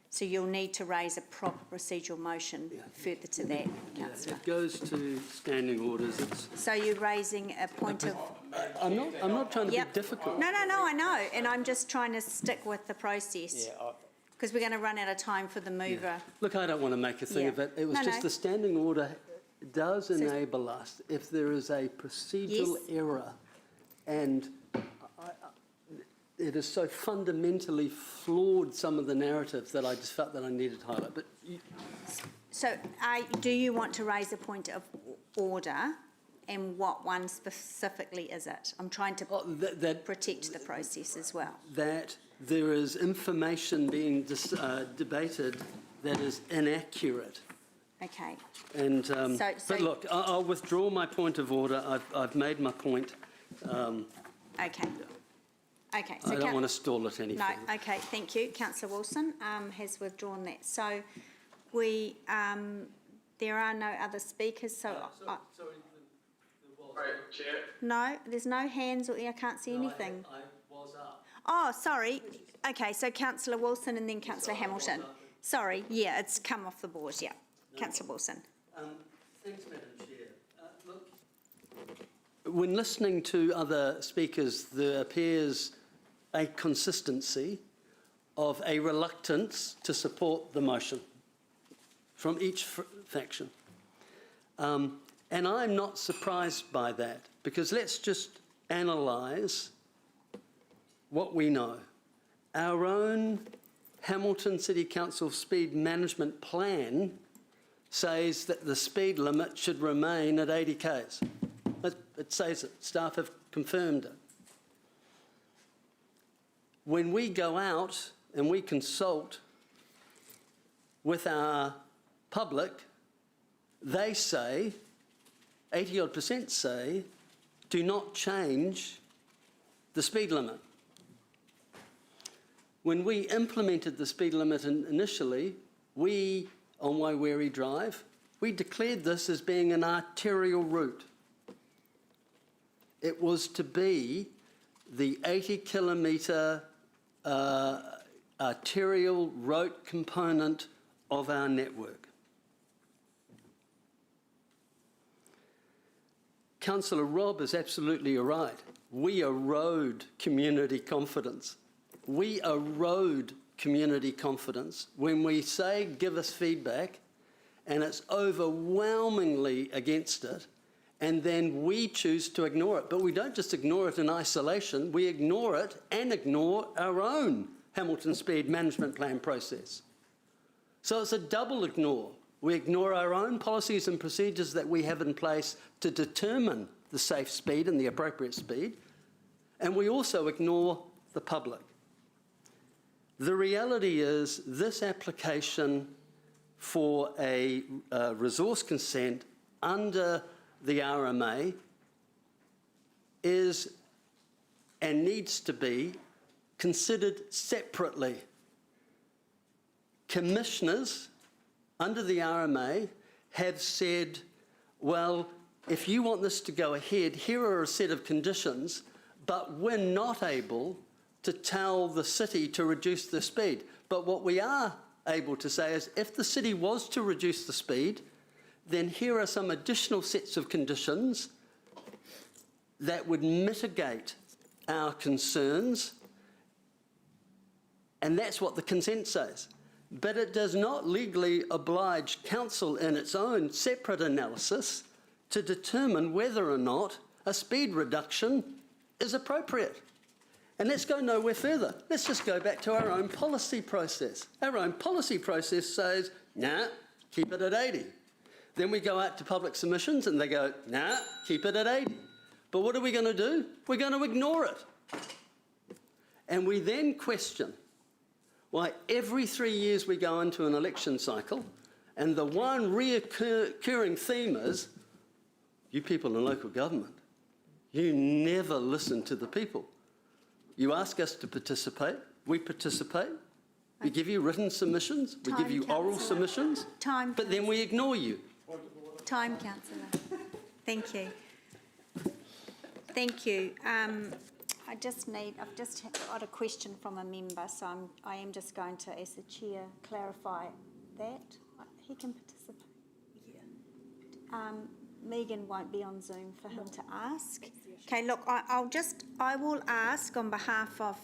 So you'll need to raise a proper procedural motion further to that, councillor. It goes to standing orders. So you're raising a point of... I'm not trying to be difficult. No, I know, and I'm just trying to stick with the process. Because we're going to run out of time for the mover. Look, I don't want to make a thing of it. It was just the standing order does enable us, if there is a procedural error, and it is so fundamentally flawed, some of the narrative, that I just felt that I needed to highlight. But So do you want to raise a point of order, and what one specifically is it? I'm trying to protect the process as well. That there is information being debated that is inaccurate. Okay. And but look, I'll withdraw my point of order. I've made my point. Okay. Okay. So I don't want to stall it any further. No. Okay. Thank you. Councillor Wilson has withdrawn that. So we there are no other speakers. So Chair. no, there's no hands, or I can't see anything. I was up. Oh, sorry. Okay. So Councillor Wilson and then Councillor Hamilton. Sorry. Yeah, it's come off the board. Yeah. Councillor Wilson. Thanks, Madam Chair. Look, when listening to other speakers, there appears a consistency of a reluctance to support the motion from each faction. And I'm not surprised by that, because let's just analyse what we know. Our own Hamilton City Council Speed Management Plan says that the speed limit should remain at 80 k's. It says it. Staff have confirmed it. When we go out and we consult with our public, they say, 80-odd% say, do not change the speed limit. When we implemented the speed limit initially, we, on Waiwere Drive, we declared this as being an arterial route. It was to be the 80-kilometre arterial road component of our network. Councillor Robb is absolutely right. We erode community confidence. We erode community confidence when we say, give us feedback, and it's overwhelmingly against it, and then we choose to ignore it. But we don't just ignore it in isolation, we ignore it and ignore our own Hamilton Speed Management Plan process. So it's a double ignore. We ignore our own policies and procedures that we have in place to determine the safe speed and the appropriate speed, and we also ignore the public. The reality is this application for a resource consent under the RMA is and needs to be considered separately. Commissioners under the RMA have said, well, if you want this to go ahead, here are a set of conditions, but we're not able to tell the city to reduce the speed. But what we are able to say is, if the city was to reduce the speed, then here are some additional sets of conditions that would mitigate our concerns, and that's what the consent says. But it does not legally oblige council in its own separate analysis to determine whether or not a speed reduction is appropriate. And let's go nowhere further. Let's just go back to our own policy process. Our own policy process says, nah, keep it at 80. Then we go out to public submissions and they go, nah, keep it at 80. But what are we going to do? We're going to ignore it. And we then question why every 3 years we go into an election cycle, and the one reoccurring theme is, you people in local government, you never listen to the people. You ask us to participate, we participate, we give you written submissions, we give you oral submissions, but then we ignore you. time, councillor. Thank you. Thank you. I've just got a question from a member, so I am just going to, as the chair, clarify that. He can participate. Yeah. Megan won't be on Zoom for him to ask. Okay, look, I will ask on behalf of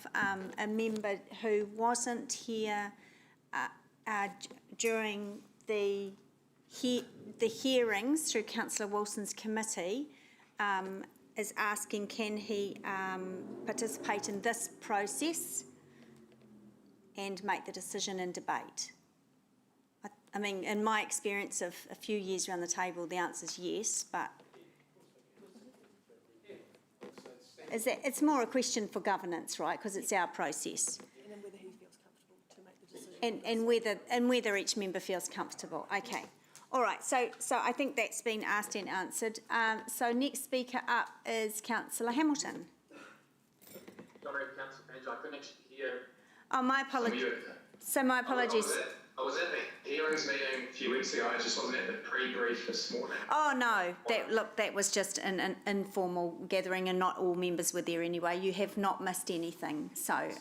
a member who wasn't here during the hearings through Councillor Wilson's committee, is asking can he participate in this process and make the decision in debate. I mean, in my experience of a few years around the table, the answer is yes, but it's more a question for governance, right? Because it's our process. And then whether he feels comfortable to make the decision. And whether each member feels comfortable. Okay. All right. So I think that's been asked and answered. So next speaker up is Councillor Hamilton. Sorry, Councillor Page, I couldn't actually hear. Oh, my apologies. So my apologies. I was at the hearings meeting a few weeks ago. I just wasn't at the pre-brief this morning. Oh no, that was just an informal gathering, and not all members were there anyway. You have not missed anything, so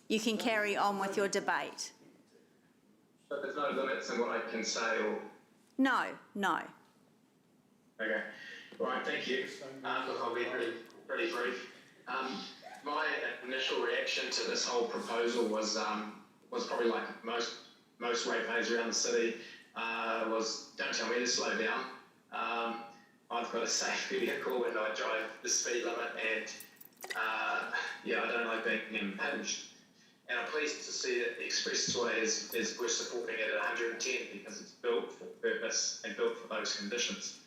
you can carry on with your debate. But there's no limits in what I can say or... No. Okay. Right, thank you. Look, I'll be pretty brief. My initial reaction to this whole proposal was probably like most ratepayers around the city, was don't tell me to slow down. I've got a safe vehicle and I drive the speed limit, and I don't like being impinged. And I'm pleased to see that the expressway we're supporting it at 110 because it's built for purpose and built for those conditions.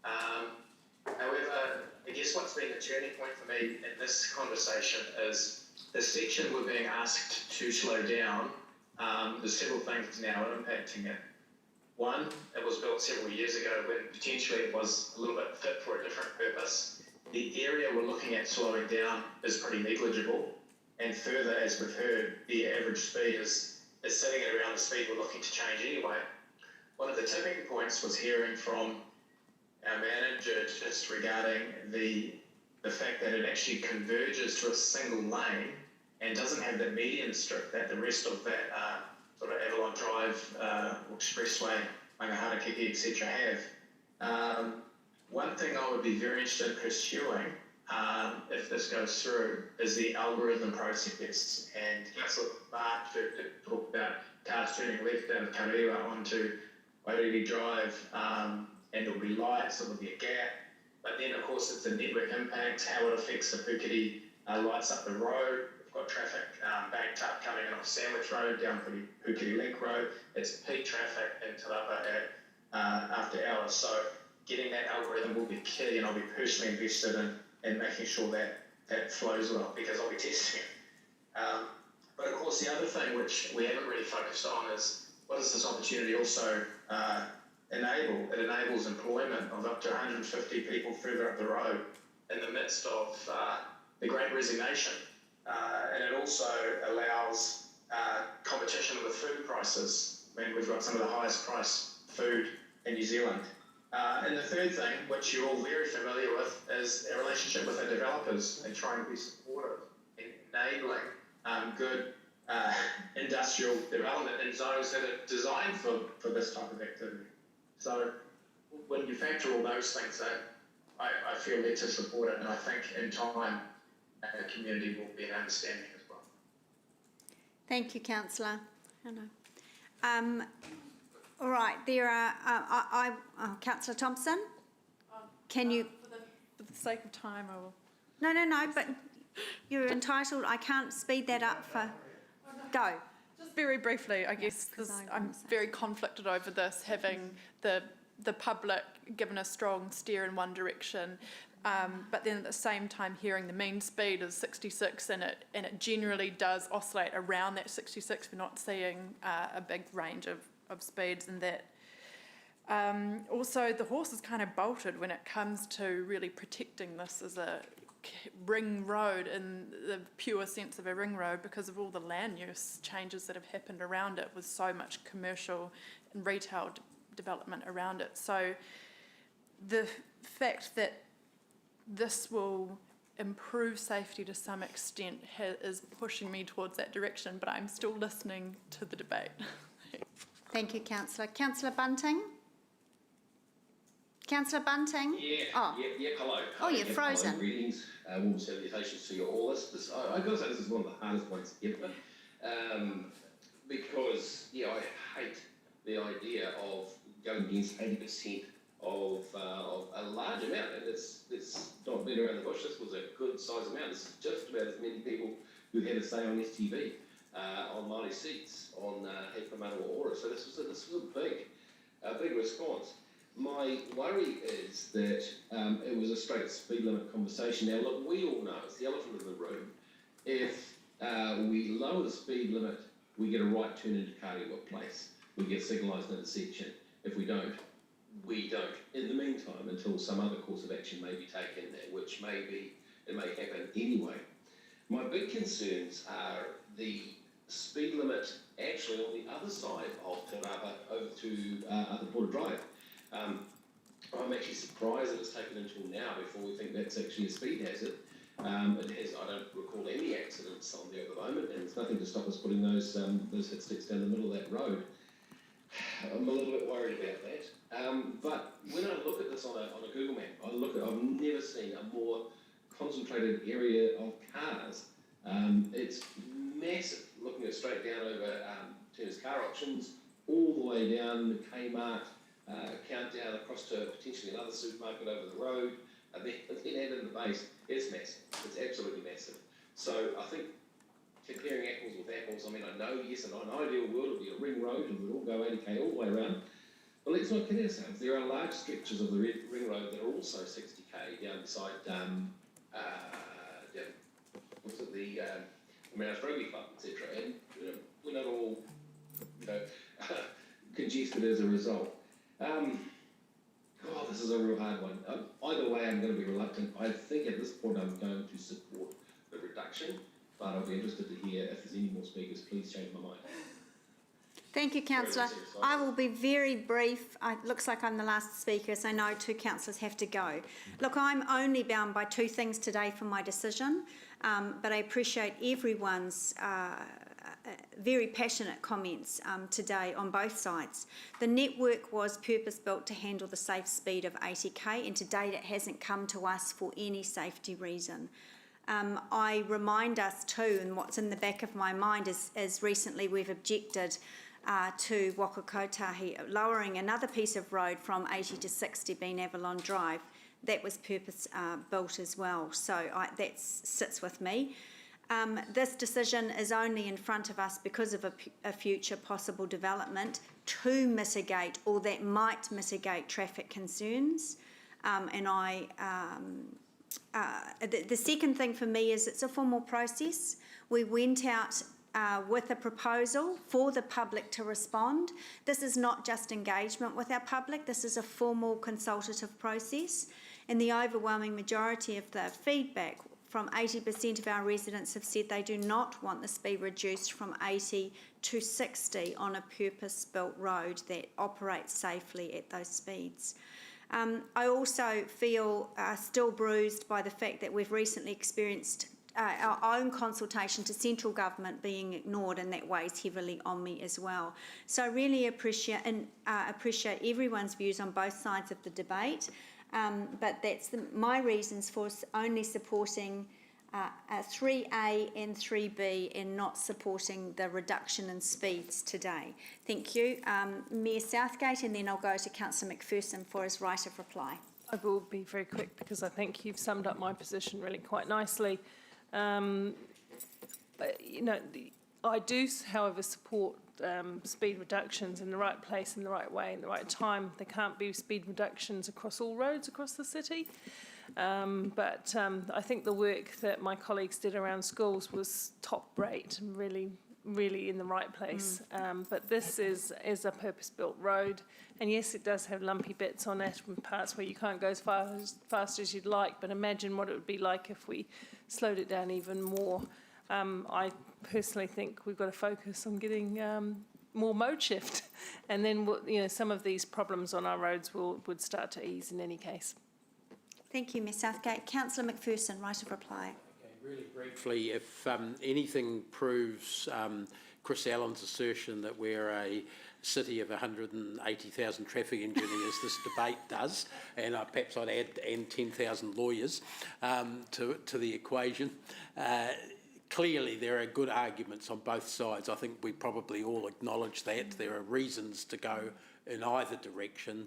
However, I guess what's been the turning point for me in this conversation is the section we're being asked to slow down. There's several things now impacting it. One, it was built several years ago when potentially it was a little bit fit for a different purpose. The area we're looking at slowing down is pretty negligible. And further, as we've heard, the average speed is sitting at around the speed we're looking to change anyway. One of the tipping points was hearing from our manager just regarding the fact that it actually converges to a single lane and doesn't have that median strip that the rest of that sort of Avalon Drive, Expressway, Mangaharakiki, etc. have. One thing I would be very interested in pursuing, if this goes through, is the algorithm process. And Councillor Mark talked about cars turning left out of Karewa onto Wairiri Drive, and there'll be lights, there'll be a gap. But then, of course, it's the network impact, how it affects the Puketi lights up the road. We've got traffic banked up coming in off Sandwich Road down to Puketi Link Road. It's peak traffic in Te Rapa after hours. So getting that algorithm will be key, and I'll be personally invested in making sure that flows well, because I'll be testing it. But of course, the other thing which we haven't really focused on is what does this opportunity also enable? It enables employment of up to 150 people further up the road in the midst of the Great Resignation. And it also allows competition with food prices. I mean, we've got some of the highest priced food in New Zealand. And the third thing, which you're all very familiar with, is our relationship with our developers and trying to be supportive in enabling good industrial development in zones that are designed for this type of activity. So when you factor all those things in, I feel led to support it, and I think in time the community will be an understanding as well. Thank you, Councillor. Hello. All right, there are, Councillor Thompson, can you... For the sake of time, I will... No, but you're entitled, I can't speed that up for... Go. Just very briefly, I guess I'm very conflicted over this, having the public given a strong steer in one direction, but then at the same time hearing the mean speed is 66 and it generally does oscillate around that 66. We're not seeing a big range of speeds, and that also the horse is kind of bolted when it comes to really protecting this as a ring road in the pure sense of a ring road, because of all the land use changes that have happened around it with so much commercial and retail development around it. So the fact that this will improve safety to some extent is pushing me towards that direction, but I'm still listening to the debate. Thank you, Councillor. Councillor Bunting? Councillor Bunting? Yeah, Oh. yeah, hello. Oh, you're frozen. Hello, greetings, warm salutations to you all. I've got to say this is one of the hardest ones ever, because, yeah, I hate the idea of going against 80% of a large amount, and it's not been around the bush. This was a good size amount. This is just about as many people who had a say on STV, on Māori seats, on He Manawa Ora. So this was a big response. My worry is that it was a straight speed limit conversation. Now, look, we all know, it's the elephant in the room. If we lower the speed limit, we get a right turn into Kārewa Place. We get signalised intersection. If we don't, we don't. In the meantime, until some other course of action may be taken, which it may happen anyway. My big concerns are the speed limit actually on the other side of Te Rapa over to Upper Porter Drive. I'm actually surprised that it's taken until now before we think that's actually a speed hazard. I don't recall any accidents on there at the moment, and there's nothing to stop us putting those hit sticks down the middle of that road. I'm a little bit worried about that. But when I look at this on a Google map, I've never seen a more concentrated area of cars. It's massive, looking at straight down over Turner's Car Options, all the way down the Kmart, countdown across to potentially another supermarket over the road, and then out in the base. It's massive. It's absolutely massive. So I think comparing apples with apples, I mean, I know, yes, in an ideal world, it would be a ring road and we'd all go 80k all the way around. But let's not kid ourselves. There are large stretches of the ring road that are also 60k down beside, what's it, the Maris Rugby Club, etc. And we're not all, congested as a result. God, this is a real hard one. Either way, I'm going to be reluctant. I think at this point I'm going to support the reduction, but I'll be interested to hear if there's any more speakers. Please change my mind. Thank you, Councillor. I will be very brief. It looks like I'm the last speaker, so I know 2 councillors have to go. Look, I'm only bound by 2 things today for my decision, but I appreciate everyone's very passionate comments today on both sides. The network was purpose-built to handle the safe speed of 80k, and to date it hasn't come to us for any safety reason. I remind us too, and what's in the back of my mind is, as recently we've objected to Waka Kotahi, lowering another piece of road from 80 to 60 being Avalon Drive. That was purpose-built as well, so that sits with me. This decision is only in front of us because of a future possible development to mitigate, or that might mitigate, traffic concerns. The second thing for me is it's a formal process. We went out with a proposal for the public to respond. This is not just engagement with our public, this is a formal consultative process, and the overwhelming majority of the feedback from 80% of our residents have said they do not want the speed reduced from 80 to 60 on a purpose-built road that operates safely at those speeds. I also feel still bruised by the fact that we've recently experienced our own consultation to central government being ignored, and that weighs heavily on me as well. So I really appreciate everyone's views on both sides of the debate. But that's my reasons for only supporting 3A and 3B and not supporting the reduction in speeds today. Thank you. Mayor Southgate, and then I'll go to Councillor McPherson for his right of reply. I will be very quick because I think you've summed up my position really quite nicely. I do, however, support speed reductions in the right place, in the right way, in the right time. There can't be speed reductions across all roads across the city. But I think the work that my colleagues did around schools was top rate and really, really in the right place. But this is a purpose-built road. And yes, it does have lumpy bits on it and parts where you can't go as fast as you'd like. But imagine what it would be like if we slowed it down even more. I personally think we've got to focus on getting more mode shift, and then some of these problems on our roads would start to ease in any case. Thank you, Ms Southgate. Councillor McPherson, right of reply. Okay, really briefly, if anything proves Chris Allen's assertion that we're a city of 180,000 traffic engineers, this debate does, and perhaps I'd add 10,000 lawyers to the equation. Clearly, there are good arguments on both sides. I think we probably all acknowledge that. There are reasons to go in either direction.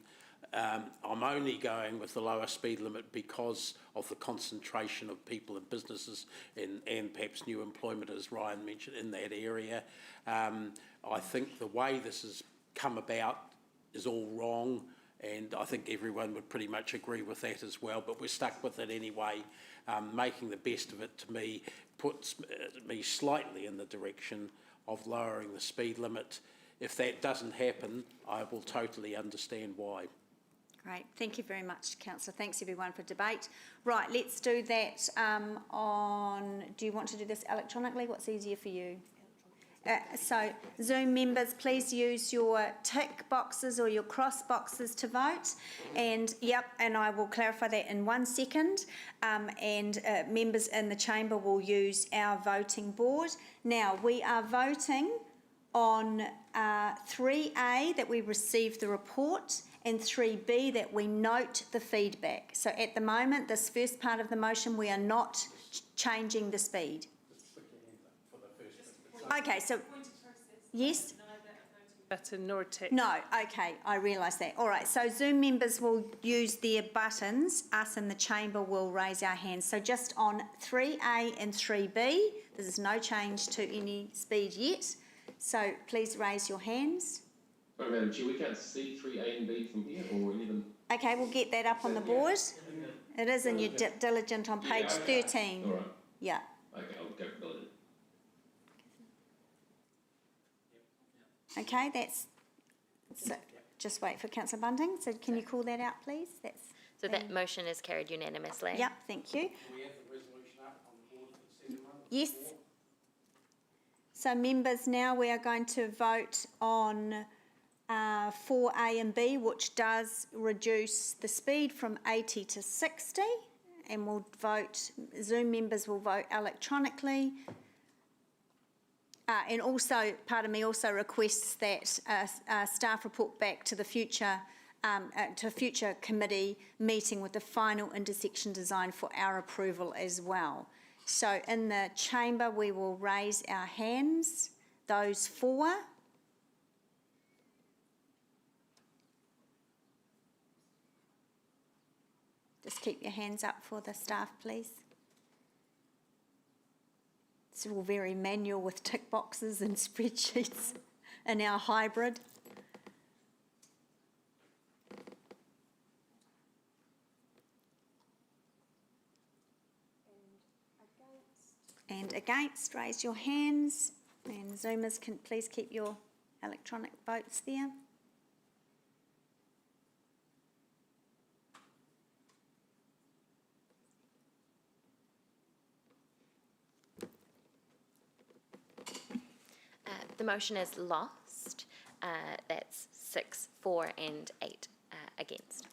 I'm only going with the lower speed limit because of the concentration of people and businesses and perhaps new employment, as Ryan mentioned, in that area. I think the way this has come about is all wrong, and I think everyone would pretty much agree with that as well, but we're stuck with it anyway. Making the best of it, to me, puts me slightly in the direction of lowering the speed limit. If that doesn't happen, I will totally understand why. Great, thank you very much, Councillor. Thanks everyone for debate. Right, let's do that do you want to do this electronically? What's easier for you? So Zoom members, please use your tick boxes or your cross boxes to vote. And I will clarify that in 1 second. Members in the chamber will use our voting board. Now, we are voting on 3A, that we received the report, and 3B, that we note the feedback. So at the moment, this first part of the motion, we are not changing the speed. Okay, so, yes? Button nor a tick. No, okay, I realise that. All right, so Zoom members will use their buttons. Us in the chamber will raise our hands. So just on 3A and 3B, there's no change to any speed yet. So please raise your hands. Sorry, Madam Chair, we can't see 3A and B from here, or any of them? Okay, we'll get that up on the board. It is in your diligent on page 13. All right. Yeah. Okay, I'll go for diligent. Okay, so just wait for Councillor Bunting. So can you call that out, please? So that motion is carried unanimously. Yep, thank you. We have the resolution up on the board for the second one? Yes. So members, now we are going to vote on 4A and B, which does reduce the speed from 80 to 60, and we'll vote, Zoom members will vote electronically. And also, part of me also requests that staff report back to the future committee meeting with the final intersection design for our approval as well. So in the chamber, we will raise our hands, those for. Just keep your hands up for the staff, please. It's all very manual with tick boxes and spreadsheets in our hybrid. And against, raise your hands. And Zoomers, can please keep your electronic votes there. The motion is lost. That's 6, 4 and 8 against.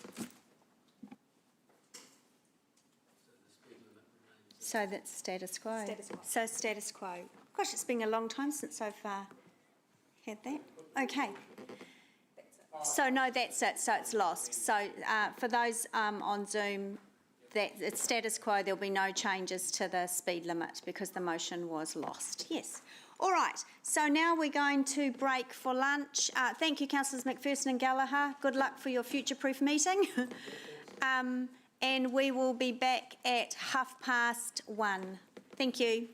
So that's status quo. So status quo. Gosh, it's been a long time since I've had that. Okay. So no, that's it. So it's lost. So for those on Zoom, that it's status quo. There'll be no changes to the speed limit because the motion was lost. Yes. All right, so now we're going to break for lunch. Thank you, Councillors McPherson and Gallagher. Good luck for your future-proof meeting. And we will be back at 1:30. Thank you.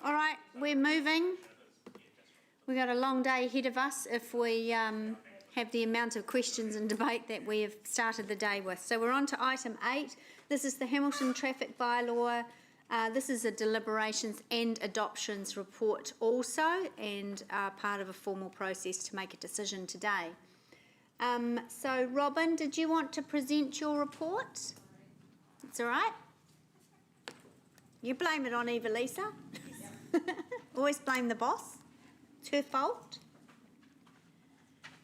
All right, we're moving. We've got a long day ahead of us if we have the amount of questions and debate that we have started the day with. So we're on to item 8. This is the Hamilton Traffic Bylaw. This is a deliberations and adoptions report also, and part of a formal process to make a decision today. So Robin, did you want to present your report? It's all right. You blame it on Eva Lisa. Always blame the boss. It's her fault.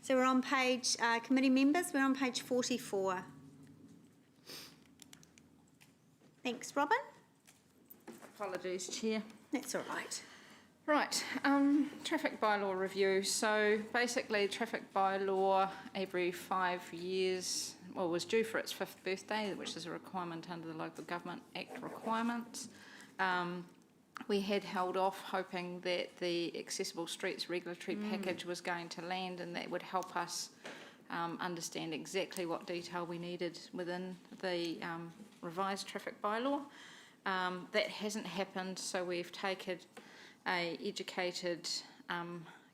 So we're on page, committee members, we're on page 44. Thanks, Robin. Apologies, Chair. That's all right. Right, traffic bylaw review. So basically, traffic bylaw every 5 years, well, was due for its 5th birthday, which is a requirement under the Local Government Act requirements. We had held off hoping that the Accessible Streets regulatory package was going to land, and that would help us understand exactly what detail we needed within the revised traffic bylaw. That hasn't happened, so we've taken a educated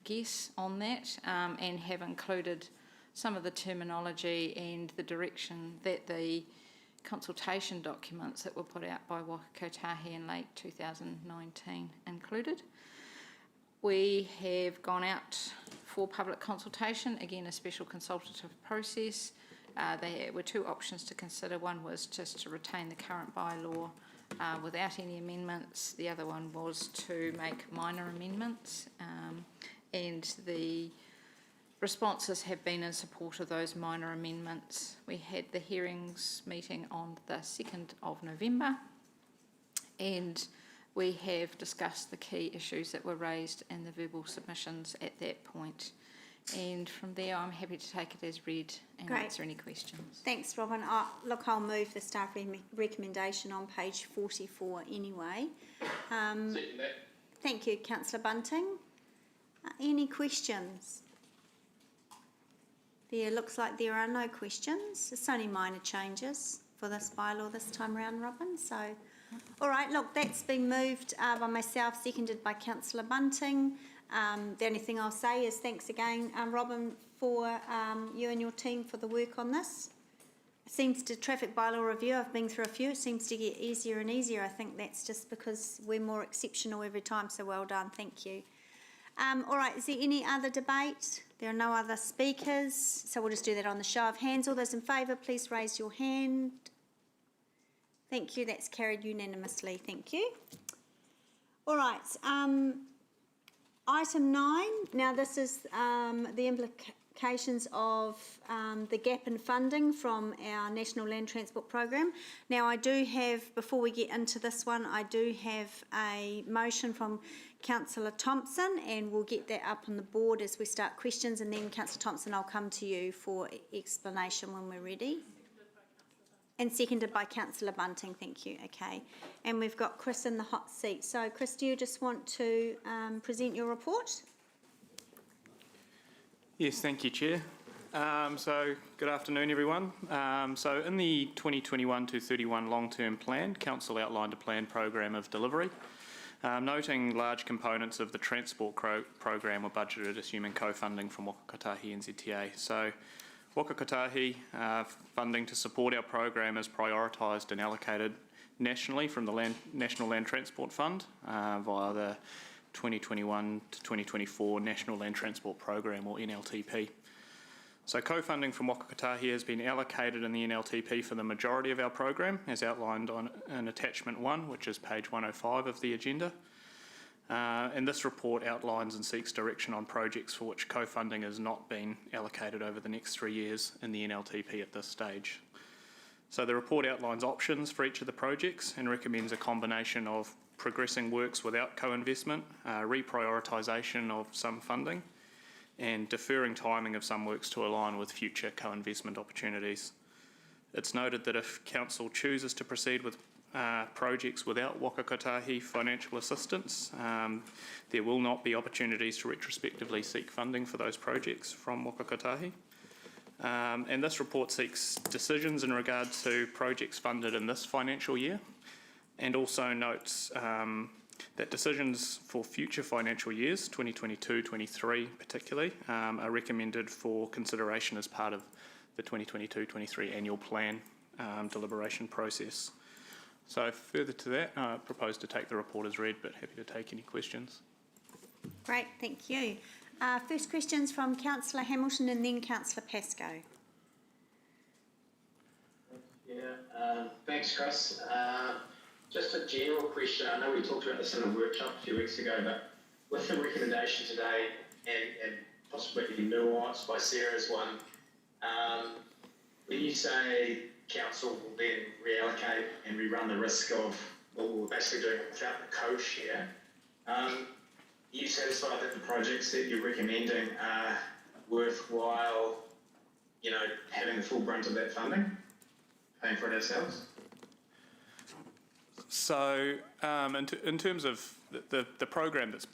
guess on that and have included some of the terminology and the direction that the consultation documents that were put out by Waka Kotahi in late 2019 included. We have gone out for public consultation, again a special consultative process. There were 2 options to consider. One was just to retain the current bylaw without any amendments. The other one was to make minor amendments, and the responses have been in support of those minor amendments. We had the hearings meeting on the 2nd of November, and we have discussed the key issues that were raised in the verbal submissions at that point. And from there, I'm happy to take it as read and answer any questions. Thanks, Robin. Look, I'll move the staff recommendation on page 44 anyway. Second that. Thank you, Councillor Bunting. Any questions? There looks like there are no questions. It's only minor changes for this bylaw this time round, Robin. So, all right, look, that's been moved by myself, seconded by Councillor Bunting. The only thing I'll say is thanks again, Robin, for you and your team for the work on this. It seems to traffic bylaw review, I've been through a few, it seems to get easier and easier. I think that's just because we're more exceptional every time, so well done, thank you. All right, is there any other debate? There are no other speakers, so we'll just do that on the show of hands. All those in favour, please raise your hand. Thank you, that's carried unanimously, thank you. All right, item 9, now this is the implications of the gap in funding from our National Land Transport Program. Now I do have, before we get into this one, I do have a motion from Councillor Thompson, and we'll get that up on the board as we start questions, and then Councillor Thompson, I'll come to you for explanation when we're ready. And seconded by Councillor Bunting, thank you, okay. And we've got Chris in the hot seat. So Chris, do you just want to present your report? Yes, thank you, Chair. So good afternoon, everyone. So in the 2021 to 31 long-term plan, Council outlined a planned program of delivery, noting large components of the transport program were budgeted, assuming co-funding from Waka Kotahi NZTA. So Waka Kotahi funding to support our program is prioritised and allocated nationally from the National Land Transport Fund via the 2021 to 2024 National Land Transport Program, or NLTP. So co-funding from Waka Kotahi has been allocated in the NLTP for the majority of our program, as outlined on in attachment 1, which is page 105 of the agenda. And this report outlines and seeks direction on projects for which co-funding has not been allocated over the next 3 years in the NLTP at this stage. So the report outlines options for each of the projects and recommends a combination of progressing works without co-investment, reprioritisation of some funding, and deferring timing of some works to align with future co-investment opportunities. It's noted that if Council chooses to proceed with projects without Waka Kotahi financial assistance, there will not be opportunities to retrospectively seek funding for those projects from Waka Kotahi. And this report seeks decisions in regard to projects funded in this financial year, and also notes that decisions for future financial years, 2022-23 particularly, are recommended for consideration as part of the 2022-23 annual plan deliberation process. So further to that, I propose to take the report as read, but happy to take any questions. Great, thank you. First questions from Councillor Hamilton and then Councillor Pascoe. Thanks, Chris. Just a general question. I know we talked about this in a workshop a few weeks ago, but with the recommendation today and possibly nuanced by Sarah's one, when you say council will then reallocate and we run the risk of, well, we're basically doing it without the co-share, are you satisfied that the projects that you're recommending are worthwhile, you know, having the full brunt of that funding, paying for it ourselves? So in terms of the program that's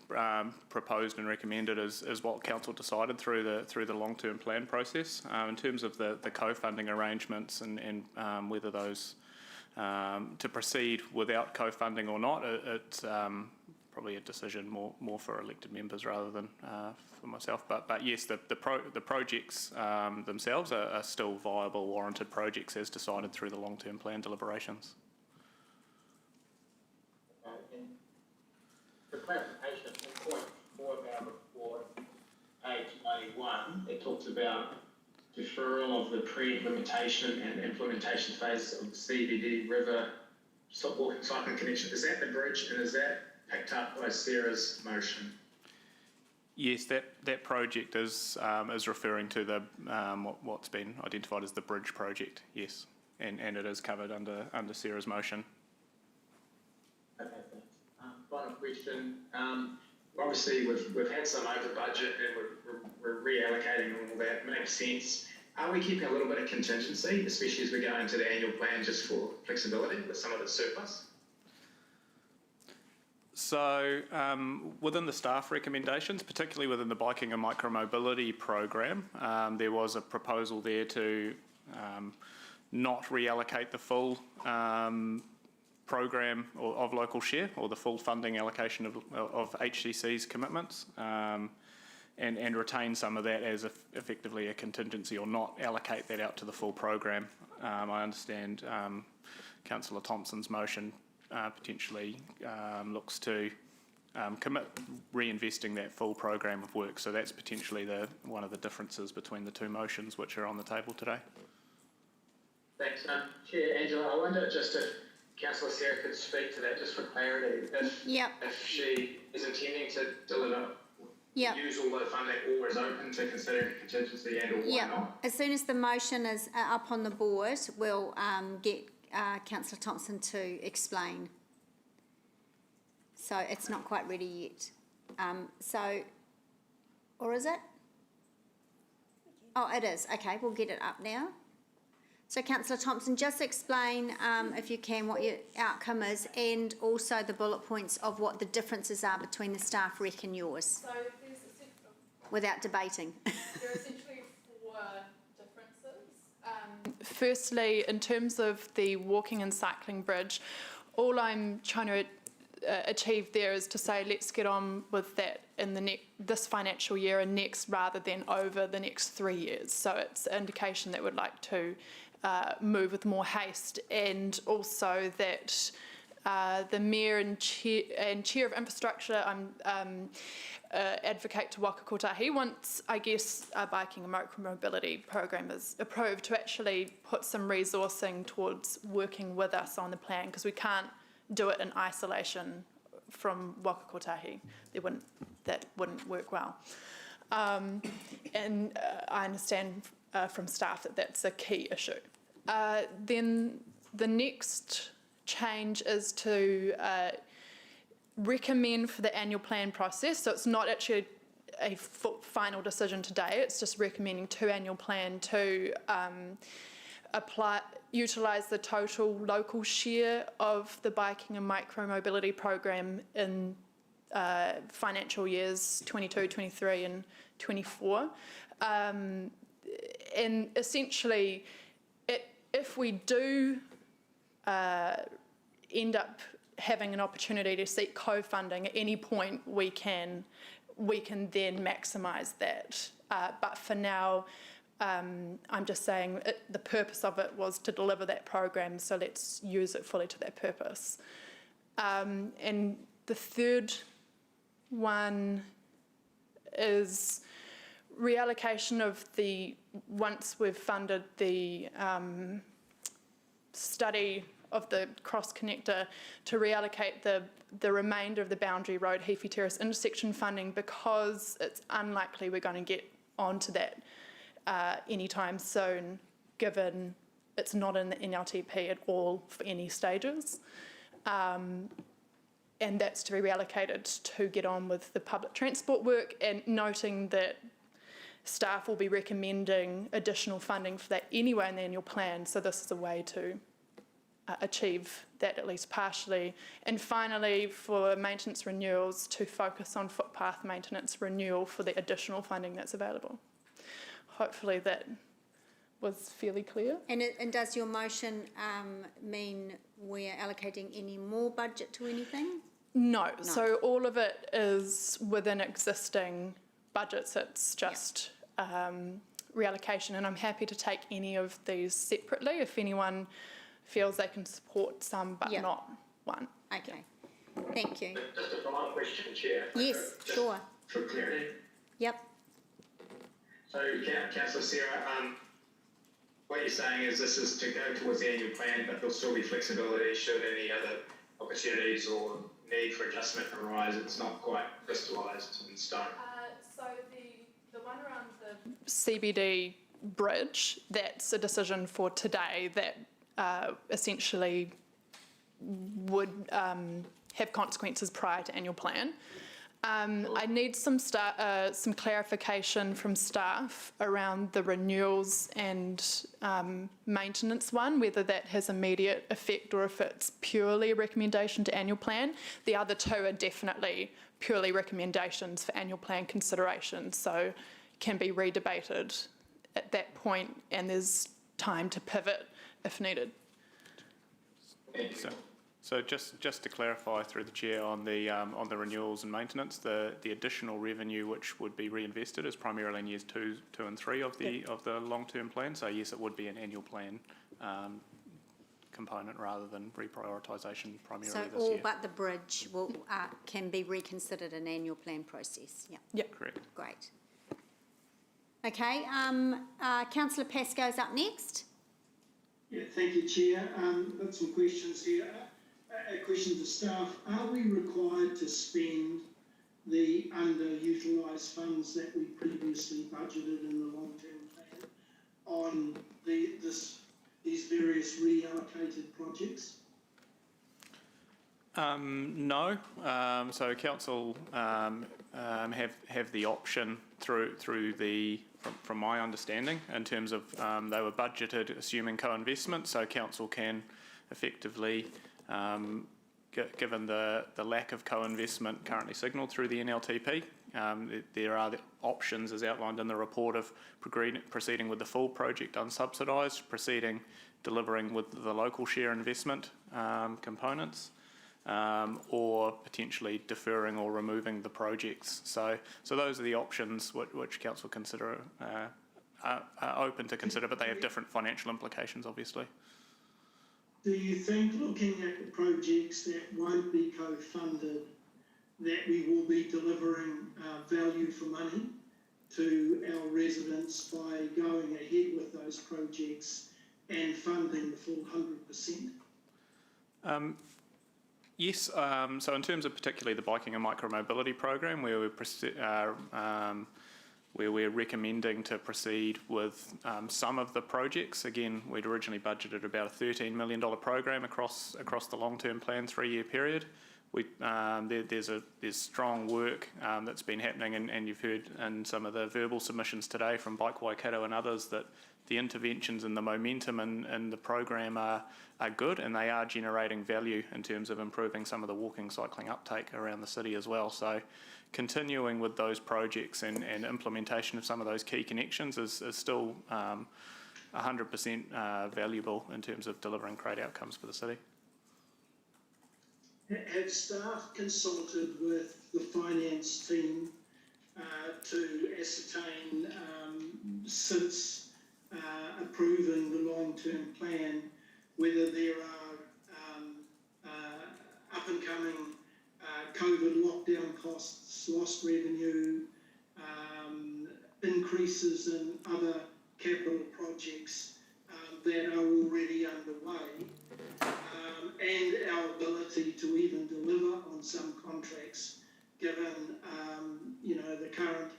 proposed and recommended is what council decided through the long-term plan process. In terms of the co-funding arrangements and whether those to proceed without co-funding or not, it's probably a decision more for elected members rather than for myself. But yes, the projects themselves are still viable, warranted projects as decided through the long-term plan deliberations. For clarification, in point 4 of our report, page 91, it talks about deferral of the pre-implementation and implementation phase of the CBD River stop walking cycling connection. Is that the bridge, and is that picked up by Sarah's motion? Yes, that project is referring to the what's been identified as the bridge project. Yes, and it is covered under Sarah's motion. Okay, thanks. Final question. Obviously, we've had some over budget and we're reallocating and all that. Makes sense. Are we keeping a little bit of contingency, especially as we go into the annual plan, just for flexibility with some of the surplus? So within the staff recommendations, particularly within the biking and micromobility program, there was a proposal there to not reallocate the full program of local share or the full funding allocation of HCC's commitments and retain some of that as effectively a contingency or not allocate that out to the full program. I understand Councillor Thompson's motion potentially looks to commit reinvesting that full program of work. So that's potentially one of the differences between the two motions which are on the table today. Thanks. Chair Angela, I wonder just if Councillor Sarah could speak to that just for clarity. If she is intending to deliver, use all the funding, or is open to considering a contingency and or why not? As soon as the motion is up on the board, we'll get Councillor Thompson to explain. So it's not quite ready yet. Or is it? Oh, it is. Okay, we'll get it up now. So Councillor Thompson, just explain, if you can, what your outcome is and also the bullet points of what the differences are between the staff rec and yours. So there's without debating. There are essentially 4 differences. Firstly, in terms of the walking and cycling bridge, all I'm trying to achieve there is to say let's get on with that in this financial year and next rather than over the next 3 years. So it's an indication that we'd like to move with more haste, and also that the Mayor and Chair of Infrastructure advocate to Waka Kotahi once, I guess, a biking and micromobility program is approved to actually put some resourcing towards working with us on the plan, because we can't do it in isolation from Waka Kotahi. That wouldn't work well. And I understand from staff that that's a key issue. Then the next change is to recommend for the annual plan process. So it's not actually a final decision today. It's just recommending to annual plan to utilise the total local share of the biking and micromobility program in financial years 22, 23 and 24. And essentially, if we do end up having an opportunity to seek co-funding at any point, we can then maximise that. But for now, I'm just saying the purpose of it was to deliver that program, so let's use it fully to that purpose. And the third one is reallocation of once we've funded the study of the cross connector, to reallocate the remainder of the Boundary Road Heaphy Terrace intersection funding, because it's unlikely we're going to get onto that anytime soon, given it's not in the NLTP at all for any stages. And that's to be reallocated to get on with the public transport work, and noting that staff will be recommending additional funding for that anyway in the annual plan, so this is a way to achieve that at least partially. And finally, for maintenance renewals, to focus on footpath maintenance renewal for the additional funding that's available. Hopefully that was fairly clear. And does your motion mean we're allocating any more budget to anything? No. So all of it is within existing budgets. It's just reallocation, and I'm happy to take any of these separately if anyone feels they can support some but not one. Okay, thank you. Just a follow-up question, Chair. Yes, sure. For clarity. Yep. So, Councillor Sarah, what you're saying is this is to go towards the annual plan, but there'll still be flexibility should any other opportunities or need for adjustment arise. It's not quite crystallised in stone. So the one around the CBD bridge, that's a decision for today that essentially would have consequences prior to annual plan. I need some clarification from staff around the renewals and maintenance one, whether that has immediate effect or if it's purely a recommendation to annual plan. The other two are definitely purely recommendations for annual plan consideration, so can be redebated at that point, and there's time to pivot if needed. So just to clarify through the chair on the renewals and maintenance, the additional revenue which would be reinvested is primarily in years two and 3 of the long-term plan. So yes, it would be an annual plan component rather than reprioritisation primarily So this all year. but the bridge can be reconsidered in annual plan process. Yeah. Yep. Correct. Great. Okay. Councillor Pascoe's up next. Yeah, thank you, Chair. Got some questions here. A question to staff. Are we required to spend the underutilised funds that we previously budgeted in the long-term plan on these various reallocated projects? No. So council have the option through the from my understanding in terms of they were budgeted assuming co-investment. So council can effectively, given the lack of co-investment currently signalled through the NLTP, there are the options as outlined in the report of proceeding with the full project unsubsidised, delivering with the local share investment components, or potentially deferring or removing the projects. So those are the options which council consider are open to consider, but they have different financial implications, obviously. Do you think, looking at the projects that won't be co-funded, that we will be delivering value for money to our residents by going ahead with those projects and funding the full 100%? Yes, so in terms of particularly the biking and micromobility program, where we're recommending to proceed with some of the projects. Again, we'd originally budgeted about a $13 million program across the long-term plan 3-year period. There's strong work that's been happening, and you've heard in some of the verbal submissions today from Bike Waikato and others that the interventions and the momentum in the program are good, and they are generating value in terms of improving some of the walking, cycling uptake around the city as well. So continuing with those projects and implementation of some of those key connections is still 100% valuable in terms of delivering great outcomes for the city. have staff consulted with the finance team to ascertain, since approving the long-term plan, whether there are up-and-coming COVID lockdown costs, lost revenue, increases in other capital projects that are already underway, and our ability to even deliver on some contracts, given the current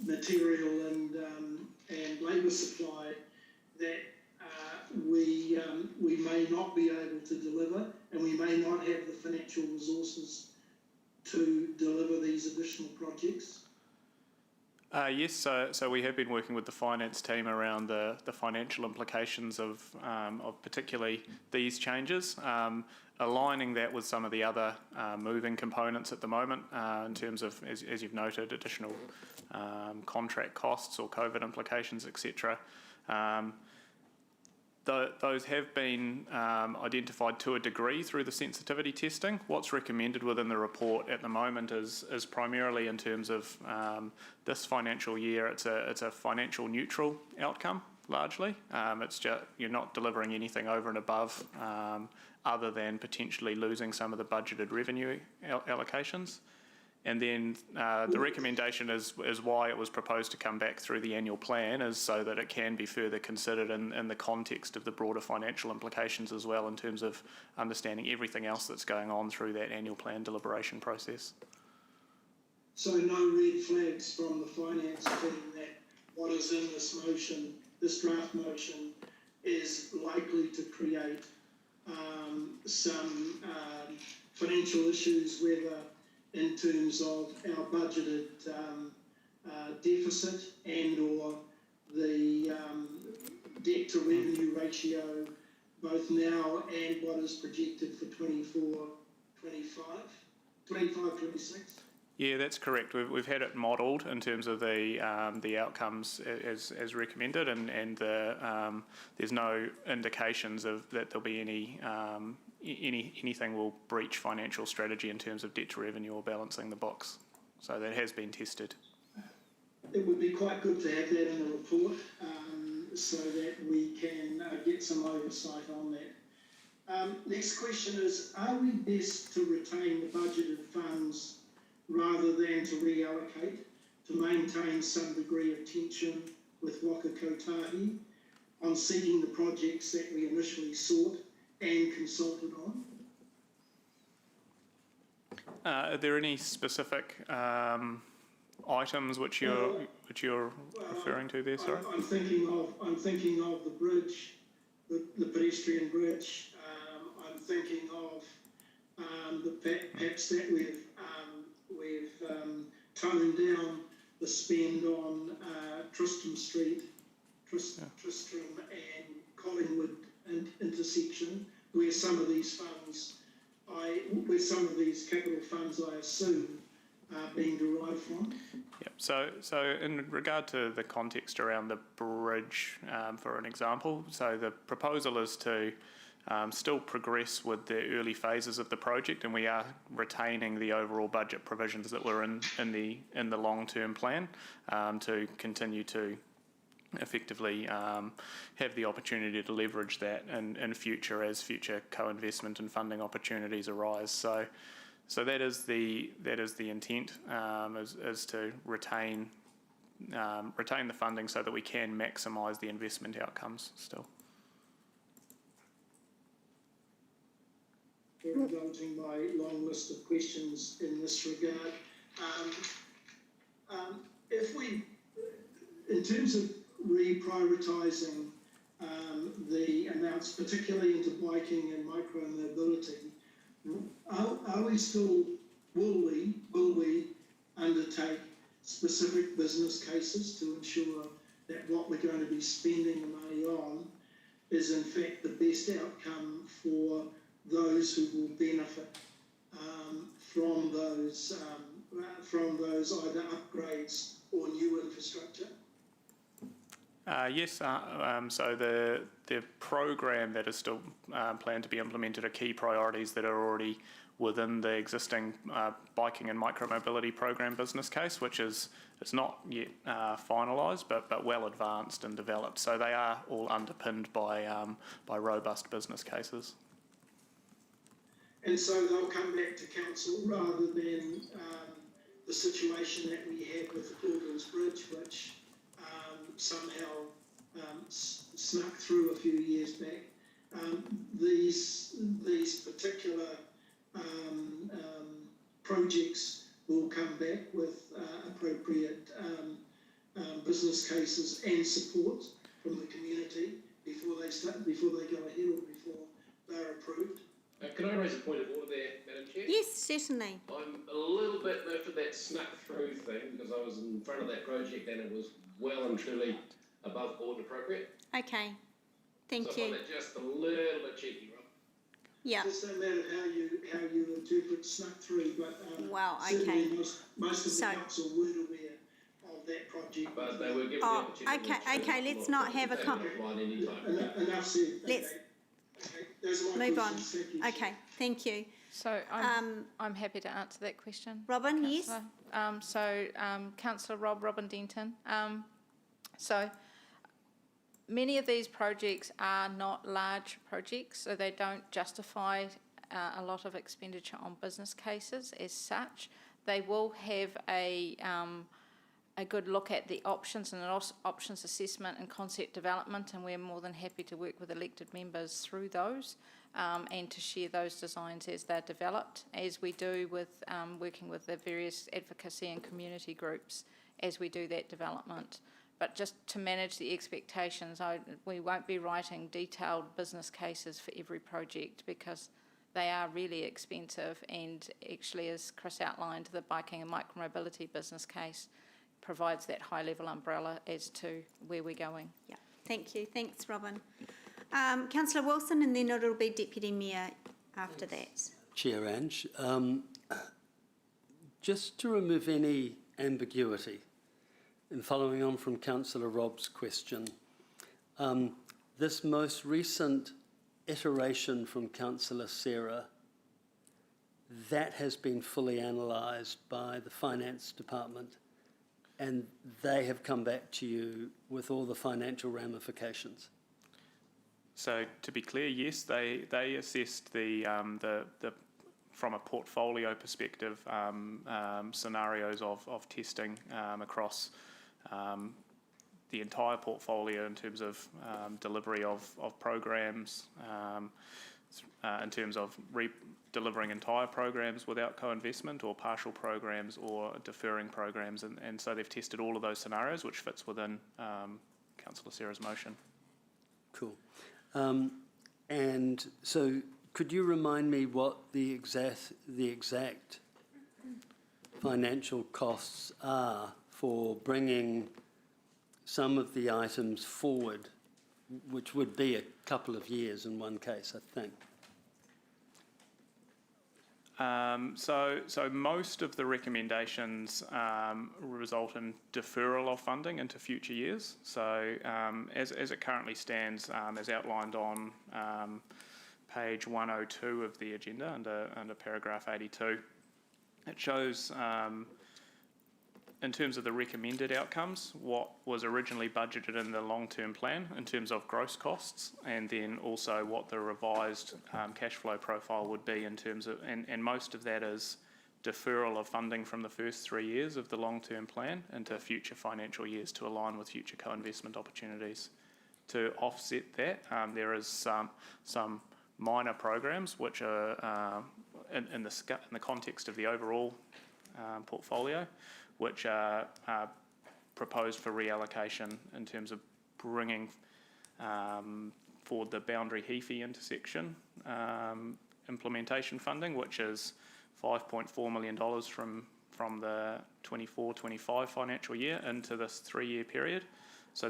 material and labour supply, that we may not be able to deliver, and we may not have the financial resources to deliver these additional projects. Yes, so we have been working with the finance team around the financial implications of particularly these changes, aligning that with some of the other moving components at the moment in terms of, as you've noted, additional contract costs or COVID implications, etc. Those have been identified to a degree through the sensitivity testing. What's recommended within the report at the moment is primarily in terms of this financial year. It's a financial neutral outcome largely. It's just you're not delivering anything over and above, other than potentially losing some of the budgeted revenue allocations. And then the recommendation is why it was proposed to come back through the annual plan, is so that it can be further considered in the context of the broader financial implications as well, in terms of understanding everything else that's going on through that annual plan deliberation process. So no red flags from the finance team that what is in this motion, this draft motion, is likely to create some financial issues, whether in terms of our budgeted deficit and or the debt to revenue ratio, both now and what is projected for 25-26. Yeah, that's correct. We've had it modelled in terms of the outcomes as recommended, and there's no indications of that there'll be anything will breach financial strategy in terms of debt to revenue or balancing the books. So that has been tested. It would be quite good to have that in the report, so that we can get some oversight on that. Next question is, are we best to retain the budgeted funds rather than to reallocate to maintain some degree of tension with Waka Kotahi on seeking the projects that we initially sought and consulted on? Are there any specific items which you're referring to there? Sorry, I'm thinking of the bridge, the pedestrian bridge. I'm thinking of perhaps that we've toned down the spend on Tristram Street, Tristram and Collingwood intersection, where some of these capital funds, I assume, are being derived from. Yep. So in regard to the context around the bridge, for an example, so the proposal is to still progress with the early phases of the project, and we are retaining the overall budget provisions that were in the long-term plan to continue to effectively have the opportunity to leverage that in future as future co-investment and funding opportunities arise. So that is the intent, is to retain the funding so that we can maximise the investment outcomes still. Indulging my long list of questions in this regard, if we, in terms of reprioritising the amounts, particularly into biking and micro-mobility, will we undertake specific business cases to ensure that what we're going to be spending the money on is in fact the best outcome for those who will benefit from those either upgrades or new infrastructure? Yes, so the program that is still planned to be implemented are key priorities that are already within the existing biking and micromobility program business case, which is it's not yet finalised, but well advanced and developed. So they are all underpinned by robust business cases. And so they'll come back to council rather than the situation that we had with the Caulfields Bridge, which somehow snuck through a few years back. These particular projects will come back with appropriate business cases and support from the community before they go ahead or before they're approved. Can I raise a point of order there, Madam Chair? Yes, certainly. I'm a little bit miffed at that snuck through thing because I was in front of that project and it was well and truly above board and appropriate. Okay, thank So I you. find that just a little bit cheeky, Rob. Yeah. Just a matter of how you interpret snuck through, but Wow, certainly okay. most of So- the council were aware of that project. But they were given the Oh, opportunity. okay, let's not have a Enough said. Let's Okay, those are my move on. questions. Thank you. Okay, thank you. So I'm happy to answer that question. Robin, yes? Councillor Robin Denton. So many of these projects are not large projects, so they don't justify a lot of expenditure on business cases as such. They will have a good look at the options and an options assessment and concept development, and we're more than happy to work with elected members through those and to share those designs as they're developed, as we do with working with the various advocacy and community groups as we do that development. But just to manage the expectations, we won't be writing detailed business cases for every project because they are really expensive, and actually, as Chris outlined, the biking and micromobility business case provides that high-level umbrella as to where we're going. Yeah, thank you. Thanks, Robin. Councillor Wilson, and then it'll be Deputy Mayor after that. Chair Ange, just to remove any ambiguity, and following on from Councillor Rob's question, this most recent iteration from Councillor Sarah, that has been fully analysed by the Finance Department, and they have come back to you with all the financial ramifications. So to be clear, yes, they assessed the from a portfolio perspective scenarios of testing across the entire portfolio in terms of delivery of programs, in terms of delivering entire programs without co-investment or partial programs or deferring programs, and so they've tested all of those scenarios, which fits within Councillor Sarah's motion. Cool. And so could you remind me what the exact financial costs are for bringing some of the items forward, which would be a couple of years in one case, I think? So most of the recommendations result in deferral of funding into future years. So as it currently stands, as outlined on page 102 of the agenda under paragraph 82, it shows in terms of the recommended outcomes what was originally budgeted in the long-term plan in terms of gross costs, and then also what the revised cash flow profile would be in terms of, and most of that is deferral of funding from the first 3 years of the long-term plan into future financial years to align with future co-investment opportunities. To offset that, there is some minor programs which are in the context of the overall portfolio, which are proposed for reallocation in terms of bringing forward the Boundary Heaphy intersection implementation funding, which is $5.4 million from the 24-25 financial year into this 3-year period. So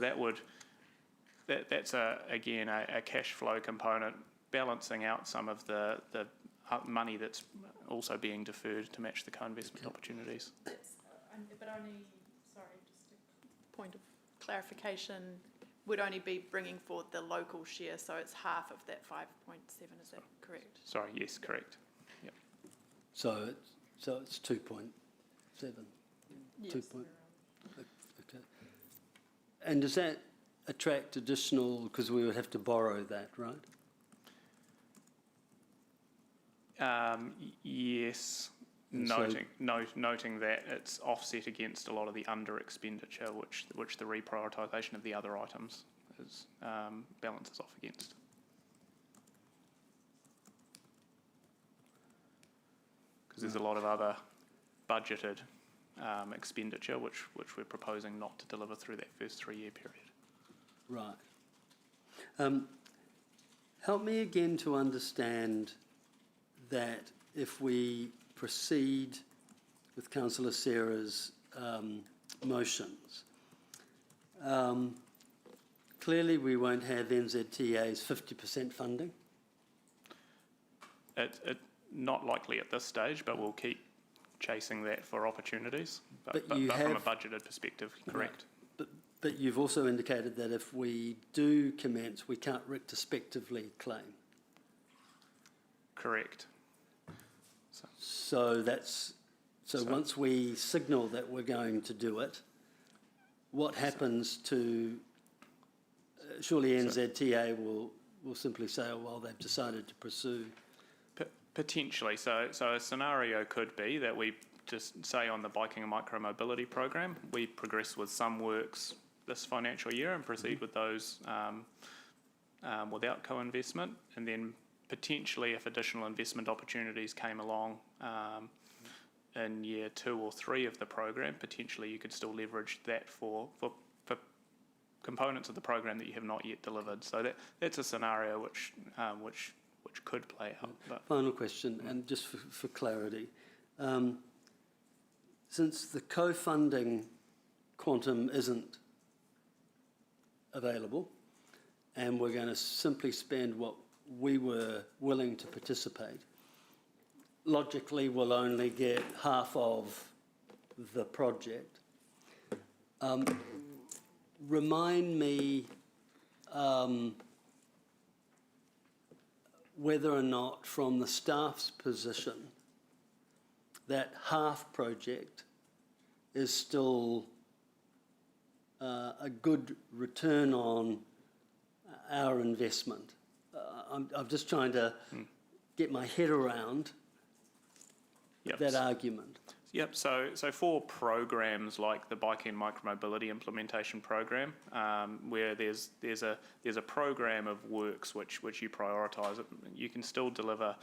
that's again a cash flow component balancing out some of the money that's also being deferred to match the co-investment opportunities. But only, sorry, just a point of clarification, would only be bringing forward the local share, so it's half of that 5.7, is that correct? Sorry, yes, correct. Yep. So it's 2.7. Yes. 2 point, okay. And does that attract additional, because we would have to borrow that, right? Yes, And so- noting that it's offset against a lot of the under expenditure, which the reprioritisation of the other items is balances off against. Because there's a lot of other budgeted expenditure which we're proposing not to deliver through that first 3-year period. Right. Help me again to understand that if we proceed with Councillor Sarah's motions, clearly we won't have NZTA's 50% funding. It not likely at this stage, but we'll keep chasing that for opportunities. But from a budgeted perspective, correct. Right. But you've also indicated that if we do commence, we can't retrospectively claim. Correct. So once we signal that we're going to do it, what happens to? Surely NZTA will simply say, oh, well, they've decided to pursue. Potentially. So a scenario could be that we just say on the biking and micromobility program, we progress with some works this financial year and proceed with those without co-investment, and then potentially if additional investment opportunities came along in year 2 or 3 of the program, potentially you could still leverage that for components of the program that you have not yet delivered. So that's a scenario which could play out. But Final question, and just for clarity. Since the co-funding quantum isn't available, and we're going to simply spend what we were willing to participate, logically we'll only get half of the project. Remind me whether or not, from the staff's position, that half project is still a good return on our investment. I'm just trying to get my head around that argument. Yep. So for programs like the Biking and Micromobility Implementation Program, where there's a program of works which you prioritise, you can still deliver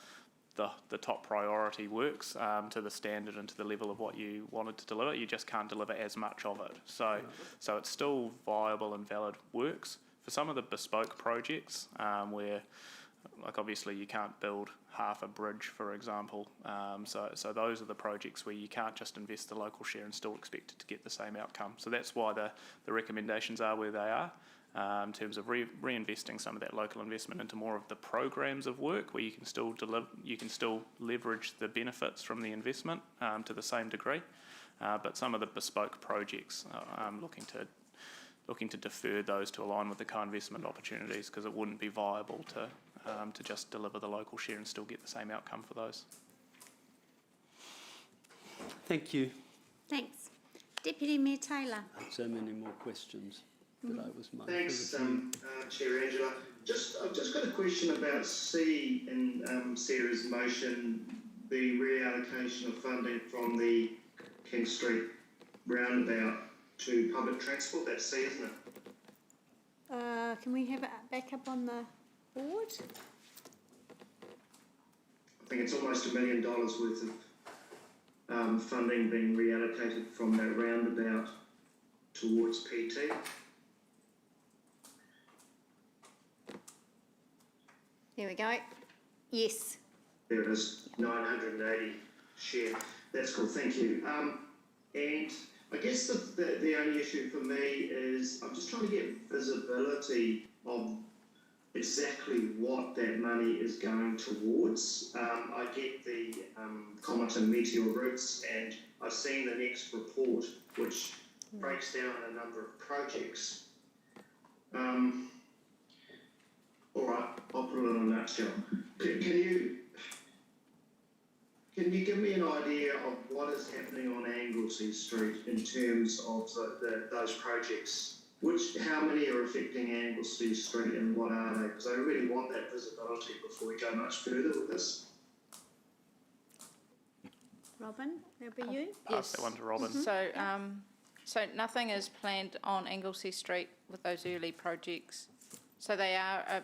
the top priority works to the standard and to the level of what you wanted to deliver. You just can't deliver as much of it. So it's still viable and valid works. For some of the bespoke projects where, like, obviously you can't build half a bridge, for example. So those are the projects where you can't just invest the local share and still expect it to get the same outcome. So that's why the recommendations are where they are, in terms of reinvesting some of that local investment into more of the programs of work where you can still leverage the benefits from the investment to the same degree. But some of the bespoke projects, looking to defer those to align with the co-investment opportunities, because it wouldn't be viable to just deliver the local share and still get the same outcome for those. Thank you. Thanks. Deputy Mayor Taylor. So many more questions that I was mindful Thanks, of. Chair Angela. I've just got a question about C in Sarah's motion, the reallocation of funding from the King Street roundabout to public transport. That's C, isn't it? Can we have it back up on the board? I think it's almost $1 million worth of funding being reallocated from that roundabout towards PT. There we go. Yes. There it is, 980 share. That's cool, thank you. And I guess the only issue for me is I'm just trying to get visibility of exactly what that money is going towards. I get the Comerton Meteor routes, and I've seen the next report, which breaks down a number of projects. All right, I'll put it in a nutshell. Can you can you give me an idea of what is happening on Anglesey Street in terms of those projects? How many are affecting Anglesey Street and what are they? Because I really want that visibility before we go much further with this. Robin, that'll be you. Pass that one to Robin. So nothing is planned on Anglesey Street with those early projects. So they are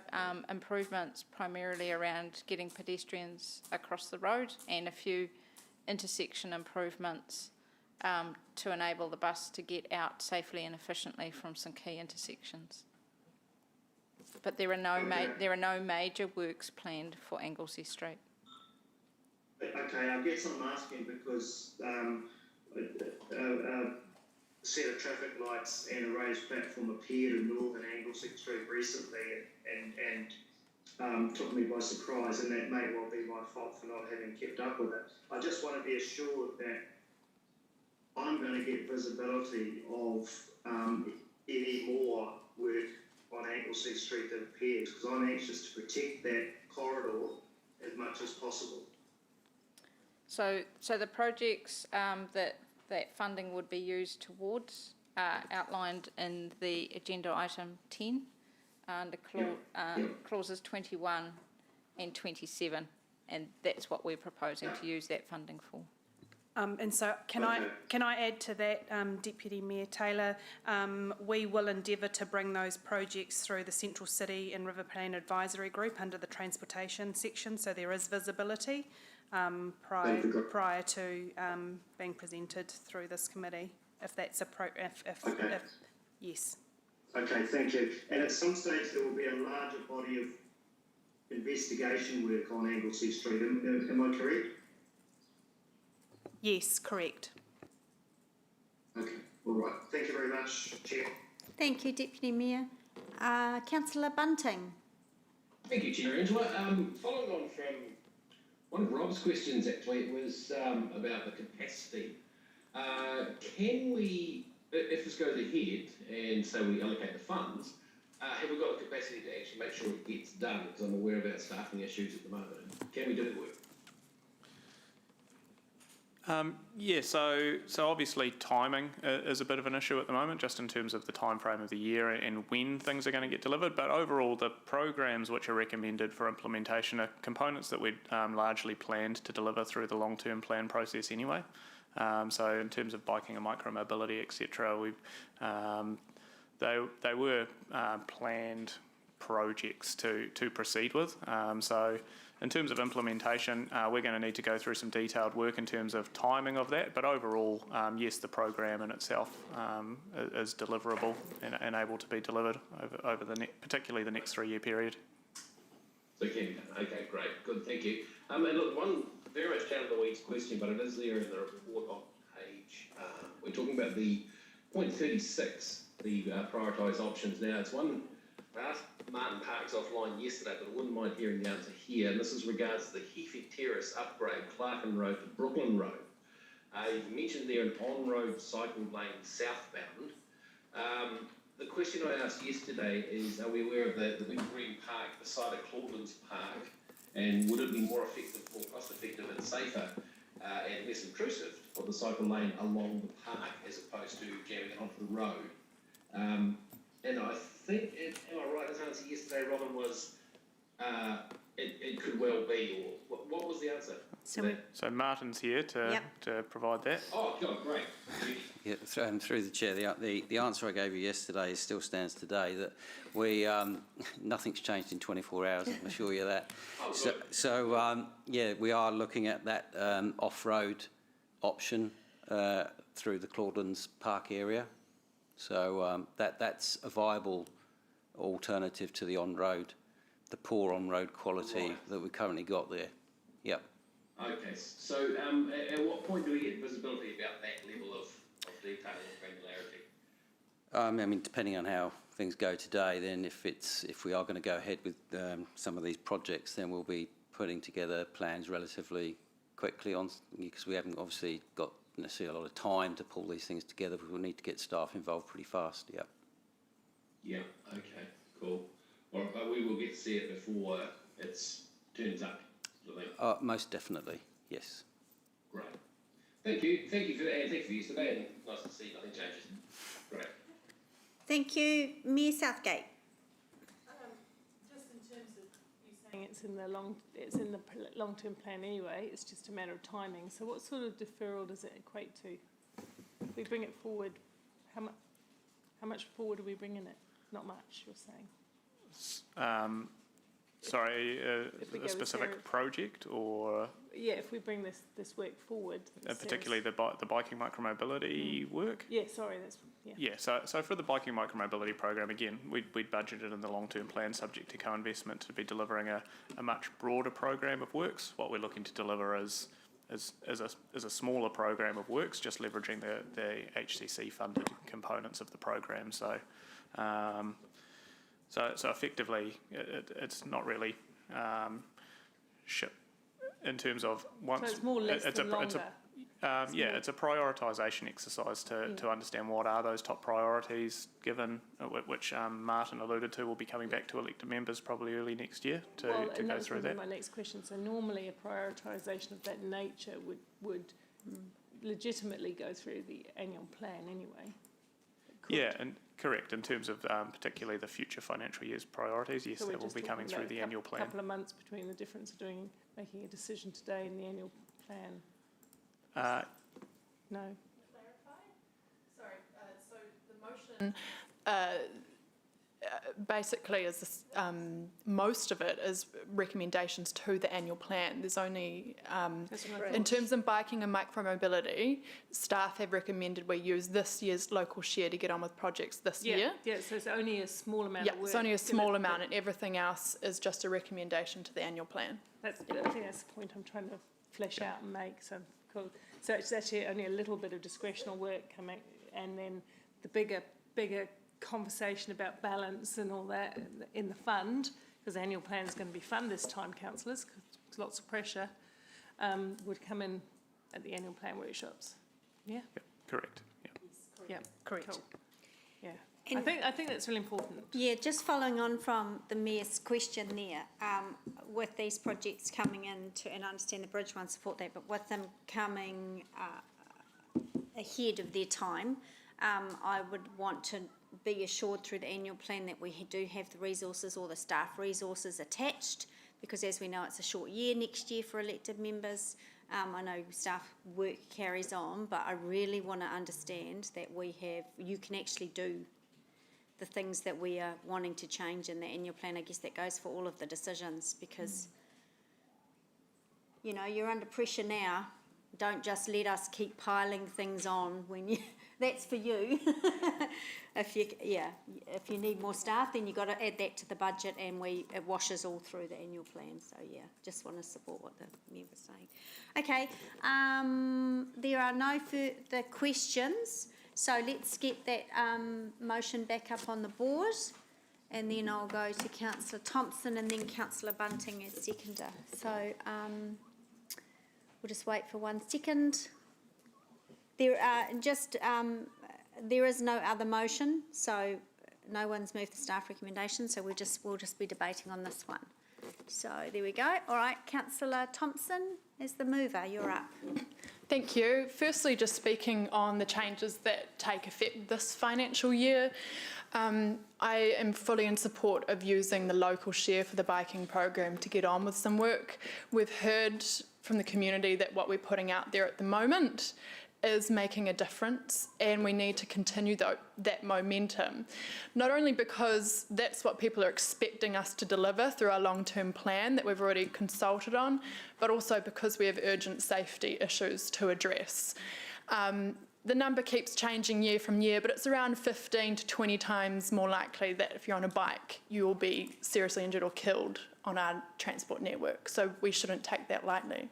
improvements primarily around getting pedestrians across the road and a few intersection improvements to enable the bus to get out safely and efficiently from some key intersections. But there are no major works planned for Anglesey Street. Okay, I guess I'm asking because a set of traffic lights and a raised platform appeared in Northern Anglesey Street recently and took me by surprise, and that may well be my fault for not having kept up with it. I just want to be assured that I'm going to get visibility of any more work on Anglesey Street that appears, because I'm anxious to protect that corridor as much as possible. So the projects that funding would be used towards are outlined in the agenda item 10 under clauses 21 and 27, and that's what we're proposing to use that funding for. And so can I add to that, Deputy Mayor Taylor? We will endeavour to bring those projects through the Central City and River Plan Advisory Group under the transportation section, so there is visibility prior to being presented through this committee, if that's yes. Okay, thank you. And at some stage there will be a larger body of investigation work on Anglesey Street. Am I correct? Yes, correct. Okay, all right. Thank you very much, Chair. Thank you, Deputy Mayor. Councillor Bunting. Thank you, Chair Angela. Following on from one of Rob's questions, actually, it was about the capacity. Can we, if this goes ahead and so we allocate the funds, have we got the capacity to actually make sure it gets done? Because I'm aware of our staffing issues at the moment. Can we do the work? So obviously timing is a bit of an issue at the moment, just in terms of the time frame of the year and when things are going to get delivered. But overall, the programs which are recommended for implementation are components that we'd largely planned to deliver through the long-term plan process anyway. So in terms of biking and micromobility, etc., they were planned projects to proceed with. So in terms of implementation, we're going to need to go through some detailed work in terms of timing of that. But overall, yes, the program in itself is deliverable and able to be delivered over particularly the next 3-year period. So can okay, great, good, thank you. And look, one very much down the weeds question, but it is there in the report on page. We're talking about the point 36, the prioritised options. Now, it's one. I asked Martin Parks offline yesterday, but I wouldn't mind hearing the answer here. And this is regards to the Heafy Terrace upgrade, Clarkin Road to Brooklyn Road. You've mentioned there an on-road cycle lane southbound. The question I asked yesterday is, are we aware of the Big Green Park beside of Claudelands Park, and would it be more effective, more cost-effective and safer and less intrusive for the cycle lane along the park as opposed to jamming it onto the road? And I think, am I right, his answer yesterday, Robin, was it could well be, or what was the answer? So Martin's here to provide that. Oh, God, great. Yeah, through the chair, the answer I gave you yesterday still stands today, that we nothing's changed in 24 hours, I can assure you that. Yeah, we are looking at that off-road option through the Claudelands Park area. So that's a viable alternative to the on-road, the poor on-road quality that we currently got there. Yep. Okay, so at what point do we get visibility about that level of detail and granularity? I mean, depending on how things go today, then if we are going to go ahead with some of these projects, then we'll be putting together plans relatively quickly on, because we haven't obviously got necessarily a lot of time to pull these things together. We'll need to get staff involved pretty fast. Yeah. Yeah. Okay. Cool. Well, but we will get to see it before it turns up. Most definitely. Yes. Great. Thank you for that, and thank you for yesterday, and nice to see nothing changes. Great. Thank you. Mayor Southgate. Just in terms of you saying it's in the long-term plan anyway, it's just a matter of timing. So what sort of deferral does it equate to? If we bring it forward, how much forward are we bringing it? Not much, you're saying. Sorry, If we a go with specific Sarah- project or Yeah, if we bring this work forward. particularly the biking micromobility work? Yeah, sorry, that's, yeah. Yeah, so for the biking micromobility program, again, we'd budgeted in the long-term plan subject to co-investment to be delivering a much broader program of works. What we're looking to deliver is a smaller program of works, just leveraging the HCC funded components of the program. So effectively, it's not really in terms of once. So it's more less than longer. It's a prioritisation exercise to understand what are those top priorities, given which Martin alluded to. Will be coming back to elected members probably early next year to go through that. My next question. So normally a prioritisation of that nature would legitimately go through the annual plan anyway. Yeah, and correct in terms of particularly the future financial year's priorities. Yes, So that will be coming through the annual plan. A couple of months between the difference of making a decision today and the annual plan. No. Sorry, so the motion basically is this, most of it is recommendations to the annual plan. There's only, in terms of biking and micromobility, staff have recommended we use this year's local share to get on with projects this year. Yeah, so it's only a small amount of work. Yeah, it's only a small amount, and everything else is just a recommendation to the annual plan. I think that's the point I'm trying to flesh out and make. So cool. So it's actually only a little bit of discretional work coming, and then the bigger conversation about balance and all that in the fund, because the annual plan is going to be fun this time, councillors, because lots of pressure, would come in at the annual plan workshops. Yeah. Correct. Yeah. Correct. Cool. Yeah. I think that's really important. Yeah, just following on from the Mayor's question there, with these projects coming in and I understand the bridge one support that, but with them coming ahead of their time, I would want to be assured through the annual plan that we do have the resources or the staff resources attached, because as we know, it's a short year next year for elected members. I know staff work carries on, but I really want to understand that you can actually do the things that we are wanting to change in the annual plan. I guess that goes for all of the decisions, because, you're under pressure now. Don't just let us keep piling things on when that's for you. If you need more staff, then you've got to add that to the budget, and it washes all through the annual plan. So just want to support what the member's saying. Okay, there are no further questions. So let's get that motion back up on the board, and then I'll go to Councillor Thompson and then Councillor Bunting as seconder. So we'll just wait for 1 second. There is no other motion, so no one's moved the staff recommendation, so we'll just be debating on this one. So there we go. All right, Councillor Thompson is the mover. You're up. Thank you. Firstly, just speaking on the changes that take effect this financial year, I am fully in support of using the local share for the biking program to get on with some work. We've heard from the community that what we're putting out there at the moment is making a difference, and we need to continue that momentum. Not only because that's what people are expecting us to deliver through our long-term plan that we've already consulted on, but also because we have urgent safety issues to address. The number keeps changing year from year, but it's around 15 to 20 times more likely that if you're on a bike, you will be seriously injured or killed on our transport network. So we shouldn't take that lightly.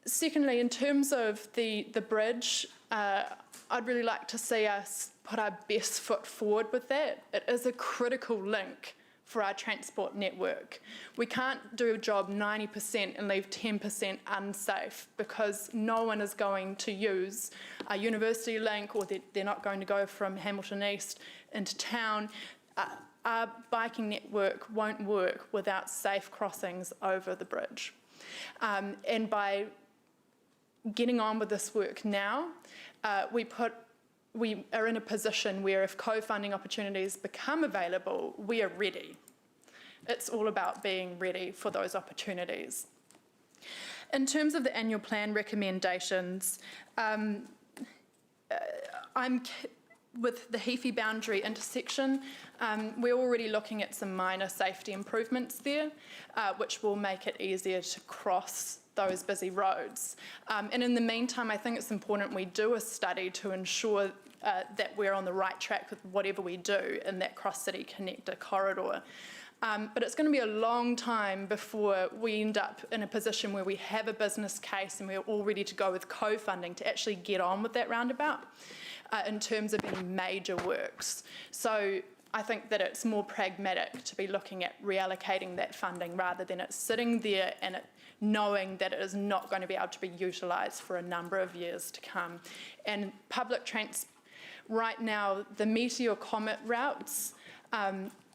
Secondly, in terms of the bridge, I'd really like to see us put our best foot forward with that. It is a critical link for our transport network. We can't do a job 90% and leave 10% unsafe, because no one is going to use a University Link, or they're not going to go from Hamilton East into town. Our biking network won't work without safe crossings over the bridge. And by getting on with this work now, we are in a position where if co-funding opportunities become available, we are ready. It's all about being ready for those opportunities. In terms of the annual plan recommendations, with the Heaphy boundary intersection, we're already looking at some minor safety improvements there, which will make it easier to cross those busy roads. And in the meantime, I think it's important we do a study to ensure that we're on the right track with whatever we do in that cross-city connector corridor. But it's going to be a long time before we end up in a position where we have a business case and we're all ready to go with co-funding to actually get on with that roundabout in terms of any major works. So I think that it's more pragmatic to be looking at reallocating that funding rather than it sitting there and knowing that it is not going to be able to be utilised for a number of years to come. And public transport, right now, the Meteor Comet routes,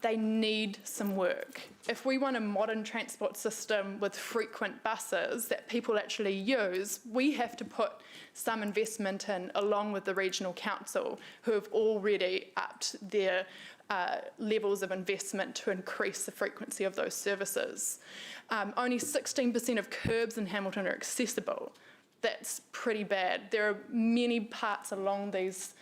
they need some work. If we want a modern transport system with frequent buses that people actually use, we have to put some investment in along with the regional council who have already upped their levels of investment to increase the frequency of those services. Only 16% of curbs in Hamilton are accessible. That's pretty bad. There are many parts along these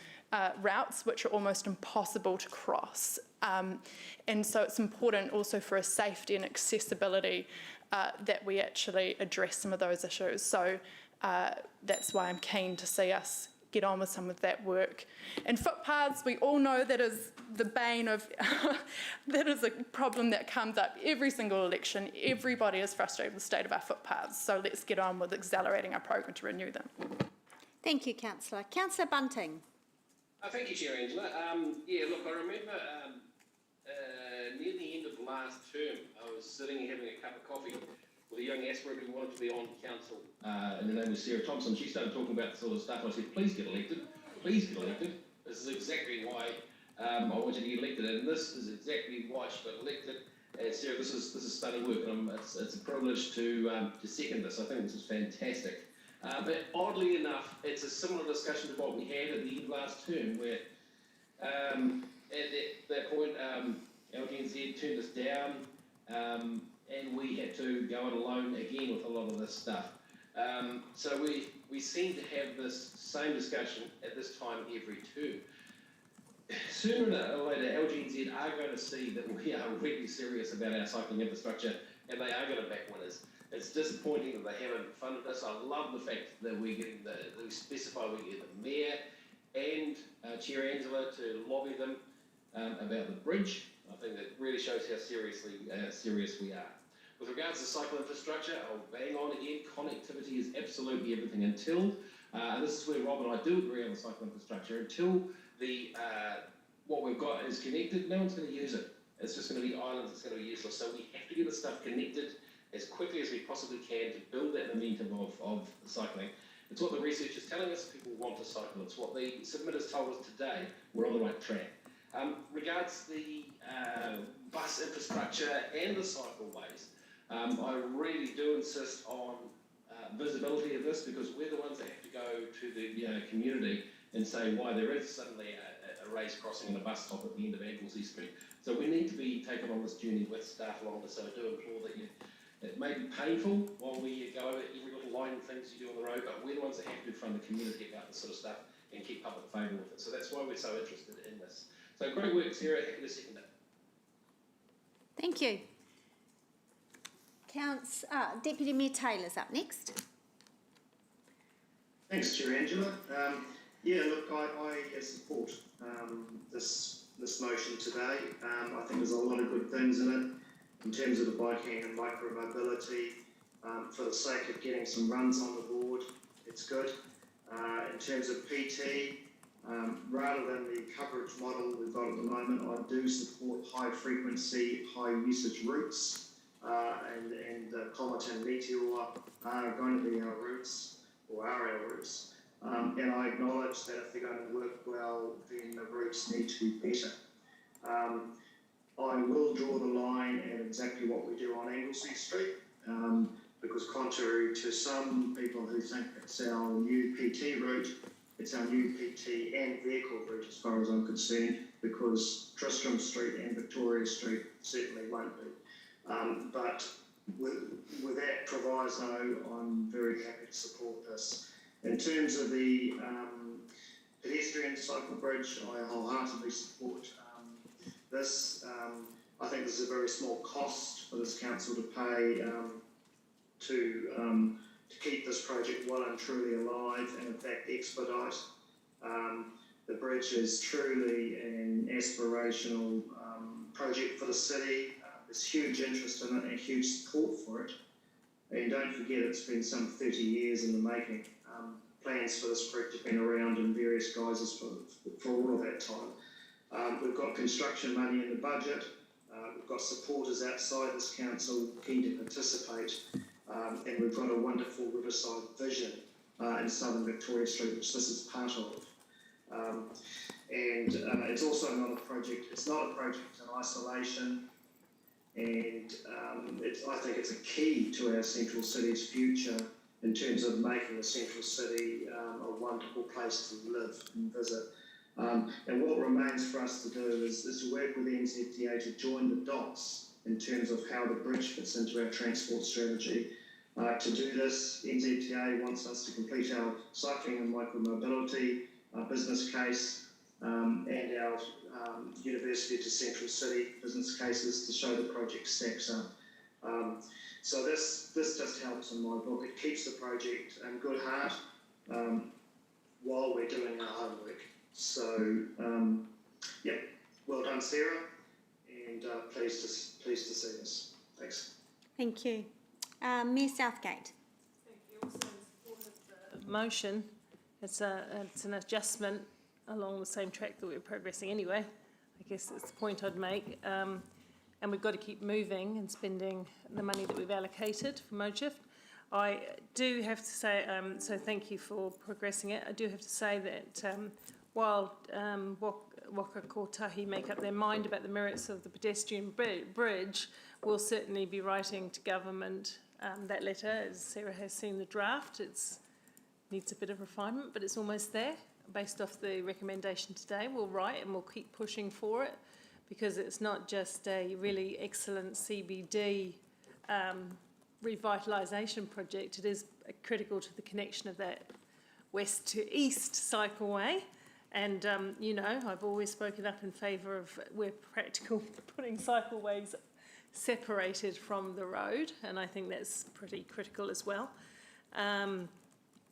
routes which are almost impossible to cross. And so it's important also for a safety and accessibility that we actually address some of those issues. So that's why I'm keen to see us get on with some of that work. And footpaths, we all know that is the bane of, that is a problem that comes up every single election. Everybody is frustrated with the state of our footpaths. So let's get on with accelerating our program to renew them. Thank you, Councillor. Councillor Bunting. Thank you, Chair Angela. Yeah, look, I remember near the end of last term, I was sitting and having a cup of coffee with a young aspirant who wanted to be on council, and her name was Sarah Thompson. She started talking about the sort of stuff. I said, please get elected. Please get elected. This is exactly why I want you to get elected, and this is exactly why she got elected. And Sarah, this is stunning work, and it's a privilege to second this. I think this is fantastic. But oddly enough, it's a similar discussion to what we had at the end of last term, where at that point, LGNZ turned us down, and we had to go it alone again with a lot of this stuff. So we seem to have this same discussion at this time every term. Sooner or later, LGNZ are going to see that we are really serious about our cycling infrastructure, and they are going to back winners. It's disappointing that they haven't funded this. I love the fact that we're getting we specify we get the Mayor and Chair Angela to lobby them about the bridge. I think that really shows how serious we are. With regards to cycle infrastructure, I'll bang on again. Connectivity is absolutely everything until, and this is where Rob and I do agree on the cycle infrastructure, until the what we've got is connected, no one's going to use it. It's just going to be islands, it's going to be useless. So we have to get the stuff connected as quickly as we possibly can to build that momentum of cycling. It's what the research is telling us people want to cycle. It's what the submitters told us today. We're on the right track. Regards the bus infrastructure and the cycleways, I really do insist on visibility of this, because we're the ones that have to go to the community and say why there is suddenly a raised crossing and a bus stop at the end of Anglesey Street. So we need to be taken on this journey with staff along this. So I do implore that it may be painful while we go over every little line and things you do on the road, but we're the ones that have to fund the community about this sort of stuff and keep public favour with it. So that's why we're so interested in this. So great work, Sarah. Happy to second it. Thank you. Deputy Mayor Taylor's up next. Thanks, Chair Angela. Yeah, look, I support this motion today. I think there's a lot of good things in it in terms of the biking and micro-mobility. For the sake of getting some runs on the board, it's good. In terms of PT, rather than the coverage model we've got at the moment, I do support high frequency, high usage routes, and Comet and Meteor are going to be our routes, or are our routes. And I acknowledge that if they're going to work well, then the routes need to be better. I will draw the line at exactly what we do on Anglesey Street. because contrary to some people who think it's our new PT route, it's our new PT and vehicle route as far as I'm concerned, because Tristram Street and Victoria Street certainly won't be. But with that proviso, I'm very happy to support this. In terms of the pedestrian cycle bridge, I wholeheartedly support this. I think this is a very small cost for this council to pay to keep this project well and truly alive and in fact expedite. The bridge is truly an aspirational project for the city. There's huge interest in it and huge support for it. And don't forget, it's been some 30 years in the making. Plans for this project have been around in various guises for all of that time. We've got construction money in the budget. We've got supporters outside this council keen to participate. And we've got a wonderful riverside vision in Southern Victoria Street, which this is part of. It's also not a project, it's not a project in isolation. And I think it's a key to our central city's future in terms of making the central city a wonderful place to live and visit. And what remains for us to do is to work with the NZTA to join the dots in terms of how the bridge fits into our transport strategy. To do this, NZTA wants us to complete our cycling and micromobility business case and our University to Central City business cases to show the project stacks up. So this just helps in my book. It keeps the project in good heart while we're doing our homework. So, yeah, well done, Sarah, and pleased to see this. Thanks. Thank you. Mayor Southgate. Thank you. Also in support of the motion, it's an adjustment along the same track that we're progressing anyway. I guess that's the point I'd make. And we've got to keep moving and spending the money that we've allocated for ModeShift. I do have to say, so thank you for progressing it. I do have to say that while Waka Kotahi make up their mind about the merits of the pedestrian bridge, we'll certainly be writing to government that letter. As Sarah has seen the draft, it needs a bit of refinement, but it's almost there. Based off the recommendation today, we'll write and we'll keep pushing for it, because it's not just a really excellent CBD revitalisation project, it is critical to the connection of that west to east cycleway. And, you know, I've always spoken up in favour of, where practical, putting cycleways separated from the road, and I think that's pretty critical as well.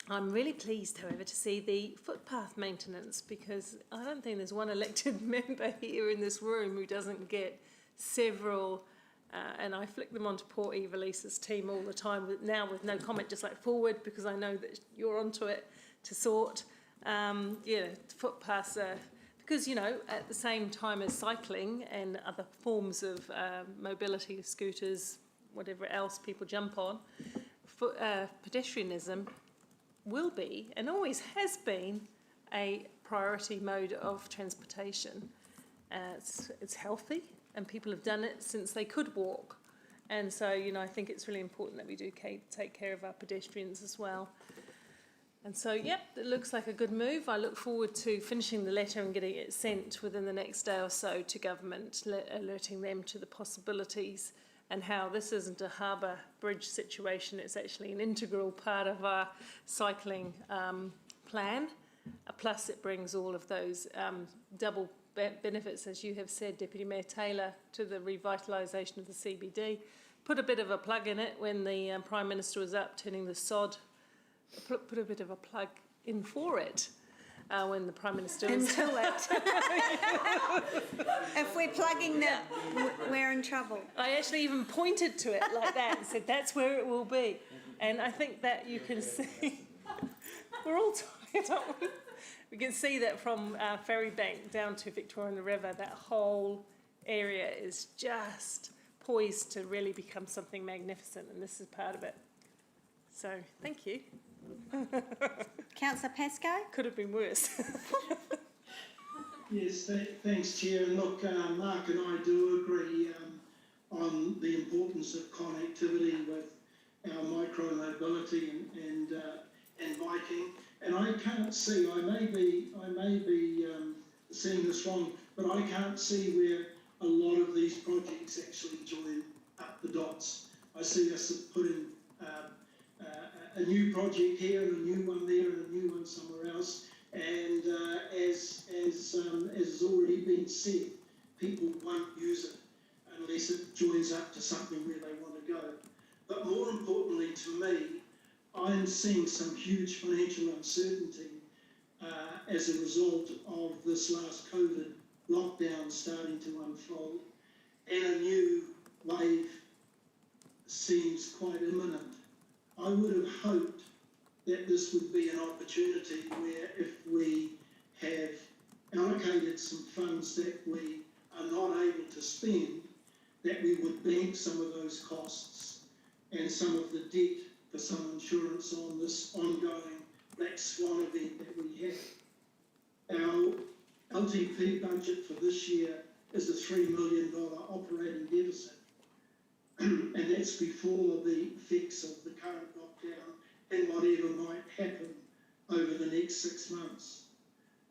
I'm really pleased, however, to see the footpath maintenance, because I don't think there's one elected member here in this room who doesn't get several, and I flick them onto poor Eva Lisa's team all the time, now with no comment, just like forward, because I know that you're onto it to sort. Yeah, footpaths are, because, you know, at the same time as cycling and other forms of mobility, scooters, whatever else people jump on, pedestrianism will be, and always has been, a priority mode of transportation. It's healthy, and people have done it since they could walk. And so, you know, I think it's really important that we do take care of our pedestrians as well. And so, yep, it looks like a good move. I look forward to finishing the letter and getting it sent within the next day or so to government, alerting them to the possibilities and how this isn't a harbour bridge situation, it's actually an integral part of our cycling plan. Plus it brings all of those double benefits, as you have said, Deputy Mayor Taylor, to the revitalisation of the CBD. Put a bit of a plug in it when the Prime Minister was up turning the sod, put a bit of a plug in for it. When the Prime Minister was... Until it. If we're plugging that, we're in trouble. I actually even pointed to it like that and said, that's where it will be. And I think that you can see... We're all tired, aren't we? We can see that from Ferrybank down to Victoria and the River, that whole area is just poised to really become something magnificent, and this is part of it. So, thank you. Councillor Pascoe? Could have been worse. Yes, thanks, Chair. And look, Mark and I do agree on the importance of connectivity with our micro mobility and biking. And I can't see, I may be seeing this wrong, but I can't see where a lot of these projects actually join up the dots. I see us putting a new project here and a new one there and a new one somewhere else. And as has already been said, people won't use it unless it joins up to something where they want to go. But more importantly to me, I'm seeing some huge financial uncertainty as a result of this last COVID lockdown starting to unfold, and a new wave seems quite imminent. I would have hoped that this would be an opportunity where if we have allocated some funds that we are not able to spend, that we would bank some of those costs and some of the debt for some insurance on this ongoing black swan event that we have. Our LTP budget for this year is a $3 million operating deficit, and that's before the effects of the current lockdown and whatever might happen over the next 6 months.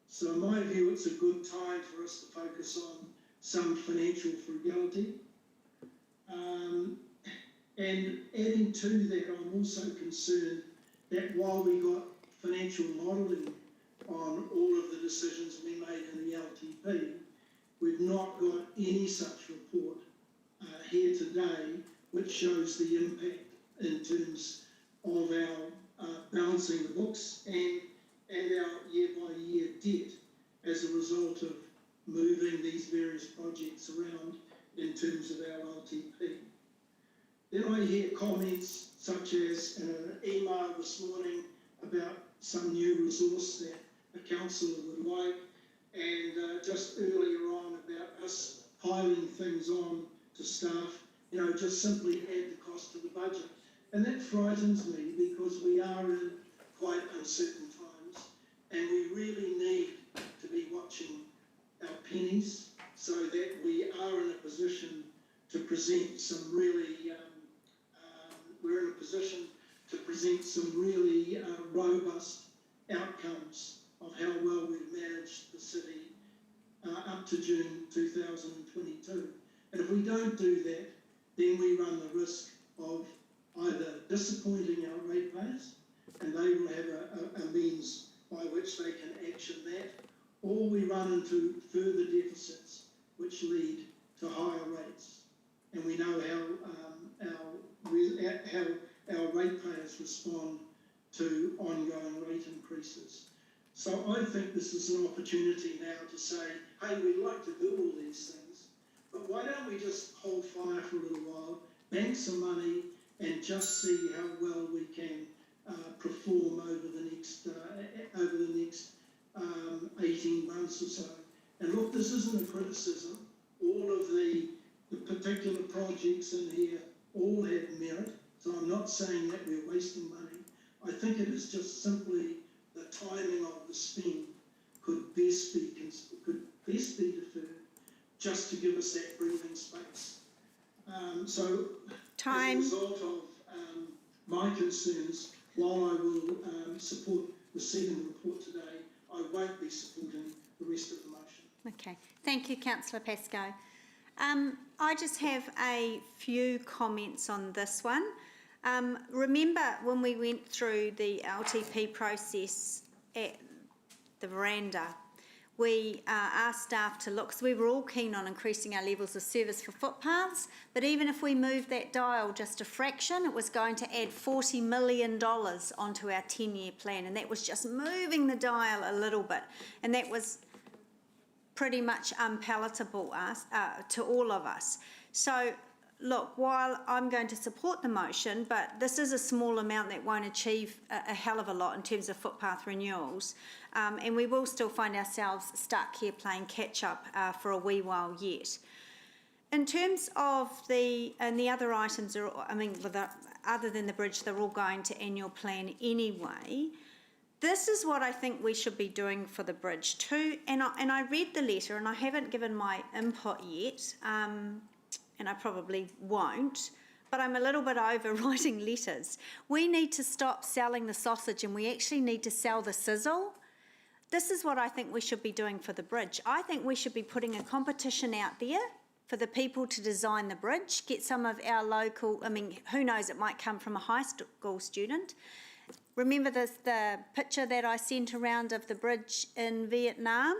So in my view, it's a good time for us to focus on some financial frugality. And adding to that, I'm also concerned that while we got financial modelling on all of the decisions we made in the LTP, we've not got any such report here today which shows the impact in terms of our balancing the books and our year-by-year debt as a result of moving these various projects around in terms of our LTP. Then I hear comments such as in an email this morning about some new resource that a councillor would like, and just earlier on about us piling things on to staff, just simply add the cost to the budget. And that frightens me because we are in quite uncertain times, and we really need to be watching our pennies so that we are in a position to present some really, robust outcomes of how well we've managed the city up to June 2022. And if we don't do that, then we run the risk of either disappointing our ratepayers, and they will have a means by which they can action that, or we run into further deficits which lead to higher rates. And we know how our ratepayers respond to ongoing rate increases. So I think this is an opportunity now to say, hey, we'd like to do all these things, but why don't we just hold fire for a little while, bank some money, and just see how well we can perform over the next 18 months or so. And look, this isn't a criticism. All of the particular projects in here all have merit, so I'm not saying that we're wasting money. I think it is just simply the timing of the spend could best be deferred, just to give us that breathing space. So, Time. as a result of my concerns, while I will support receiving the report today, I won't be supporting the rest of the motion. Okay, thank you, Councillor Pascoe. I just have a few comments on this one. Remember when we went through the LTP process at the veranda, we asked staff to look, so we were all keen on increasing our levels of service for footpaths, but even if we moved that dial just a fraction, it was going to add $40 million onto our 10-year plan, and that was just moving the dial a little bit, and that was pretty much unpalatable to all of us. So look, while I'm going to support the motion, but this is a small amount that won't achieve a hell of a lot in terms of footpath renewals, and we will still find ourselves stuck here playing catch up for a wee while yet. In terms of the other items, other than the bridge, they're all going to annual plan anyway. This is what I think we should be doing for the bridge too, and I read the letter and I haven't given my input yet, and I probably won't, but I'm a little bit over writing letters. We need to stop selling the sausage and we actually need to sell the sizzle. This is what I think we should be doing for the bridge. I think we should be putting a competition out there for the people to design the bridge, get some of our local, I mean, who knows, it might come from a high school student. Remember the picture that I sent around of the bridge in Vietnam?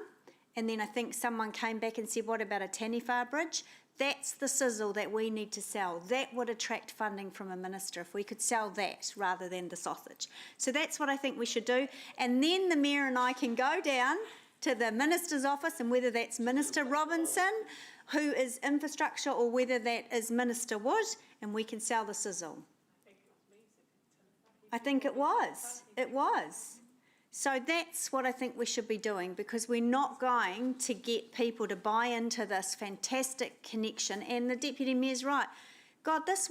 And then I think someone came back and said, what about a Taniwha bridge? That's the sizzle that we need to sell. That would attract funding from a minister if we could sell that rather than the sausage. So that's what I think we should do. And then the Mayor and I can go down to the Minister's office, and whether that's Minister Robinson, who is infrastructure, or whether that is Minister Wood, and we can sell the sizzle. I think it was. It was. So that's what I think we should be doing, because we're not going to get people to buy into this fantastic connection. And the Deputy Mayor's right. God, this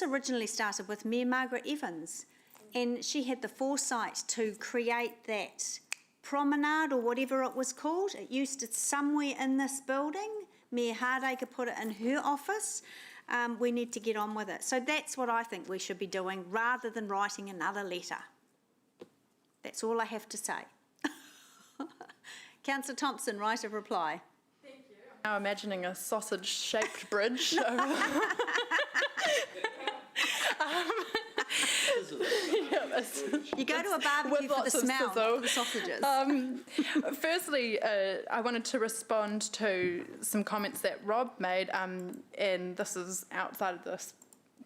originally started with Mayor Margaret Evans, and she had the foresight to create that promenade or whatever it was called. It used to somewhere in this building. Mayor Hardacre put it in her office. We need to get on with it. So that's what I think we should be doing, rather than writing another letter. That's all I have to say. Councillor Thompson, right of reply. Thank you. Now imagining a sausage-shaped bridge. You go to a barbecue for the smell, not the sausages. Firstly, I wanted to respond to some comments that Rob made, and this is outside of this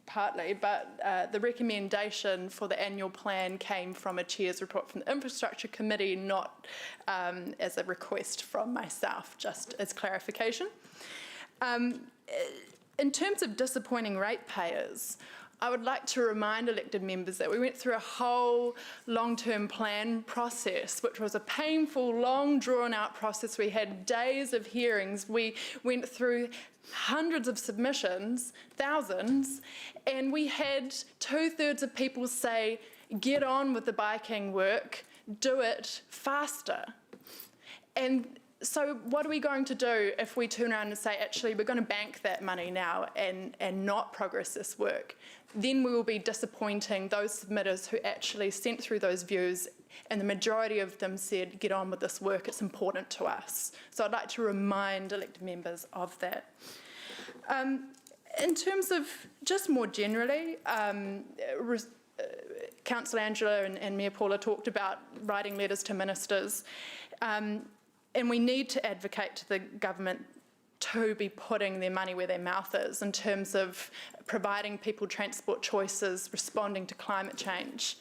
partly, but the recommendation for the annual plan came from a chair's report from the Infrastructure Committee, not as a request from myself, just as clarification. In terms of disappointing ratepayers, I would like to remind elected members that we went through a whole long-term plan process, which was a painful, long, drawn-out process. We had days of hearings. We went through hundreds of submissions, thousands, and we had 2/3 of people say, get on with the biking work, do it faster. And so what are we going to do if we turn around and say, actually, we're going to bank that money now and not progress this work? Then we will be disappointing those submitters who actually sent through those views, and the majority of them said, get on with this work, it's important to us. So I'd like to remind elected members of that. In terms of just more generally, Councillor Angela and Mayor Paula talked about writing letters to ministers, and we need to advocate to the government to be putting their money where their mouth is in terms of providing people transport choices, responding to climate change.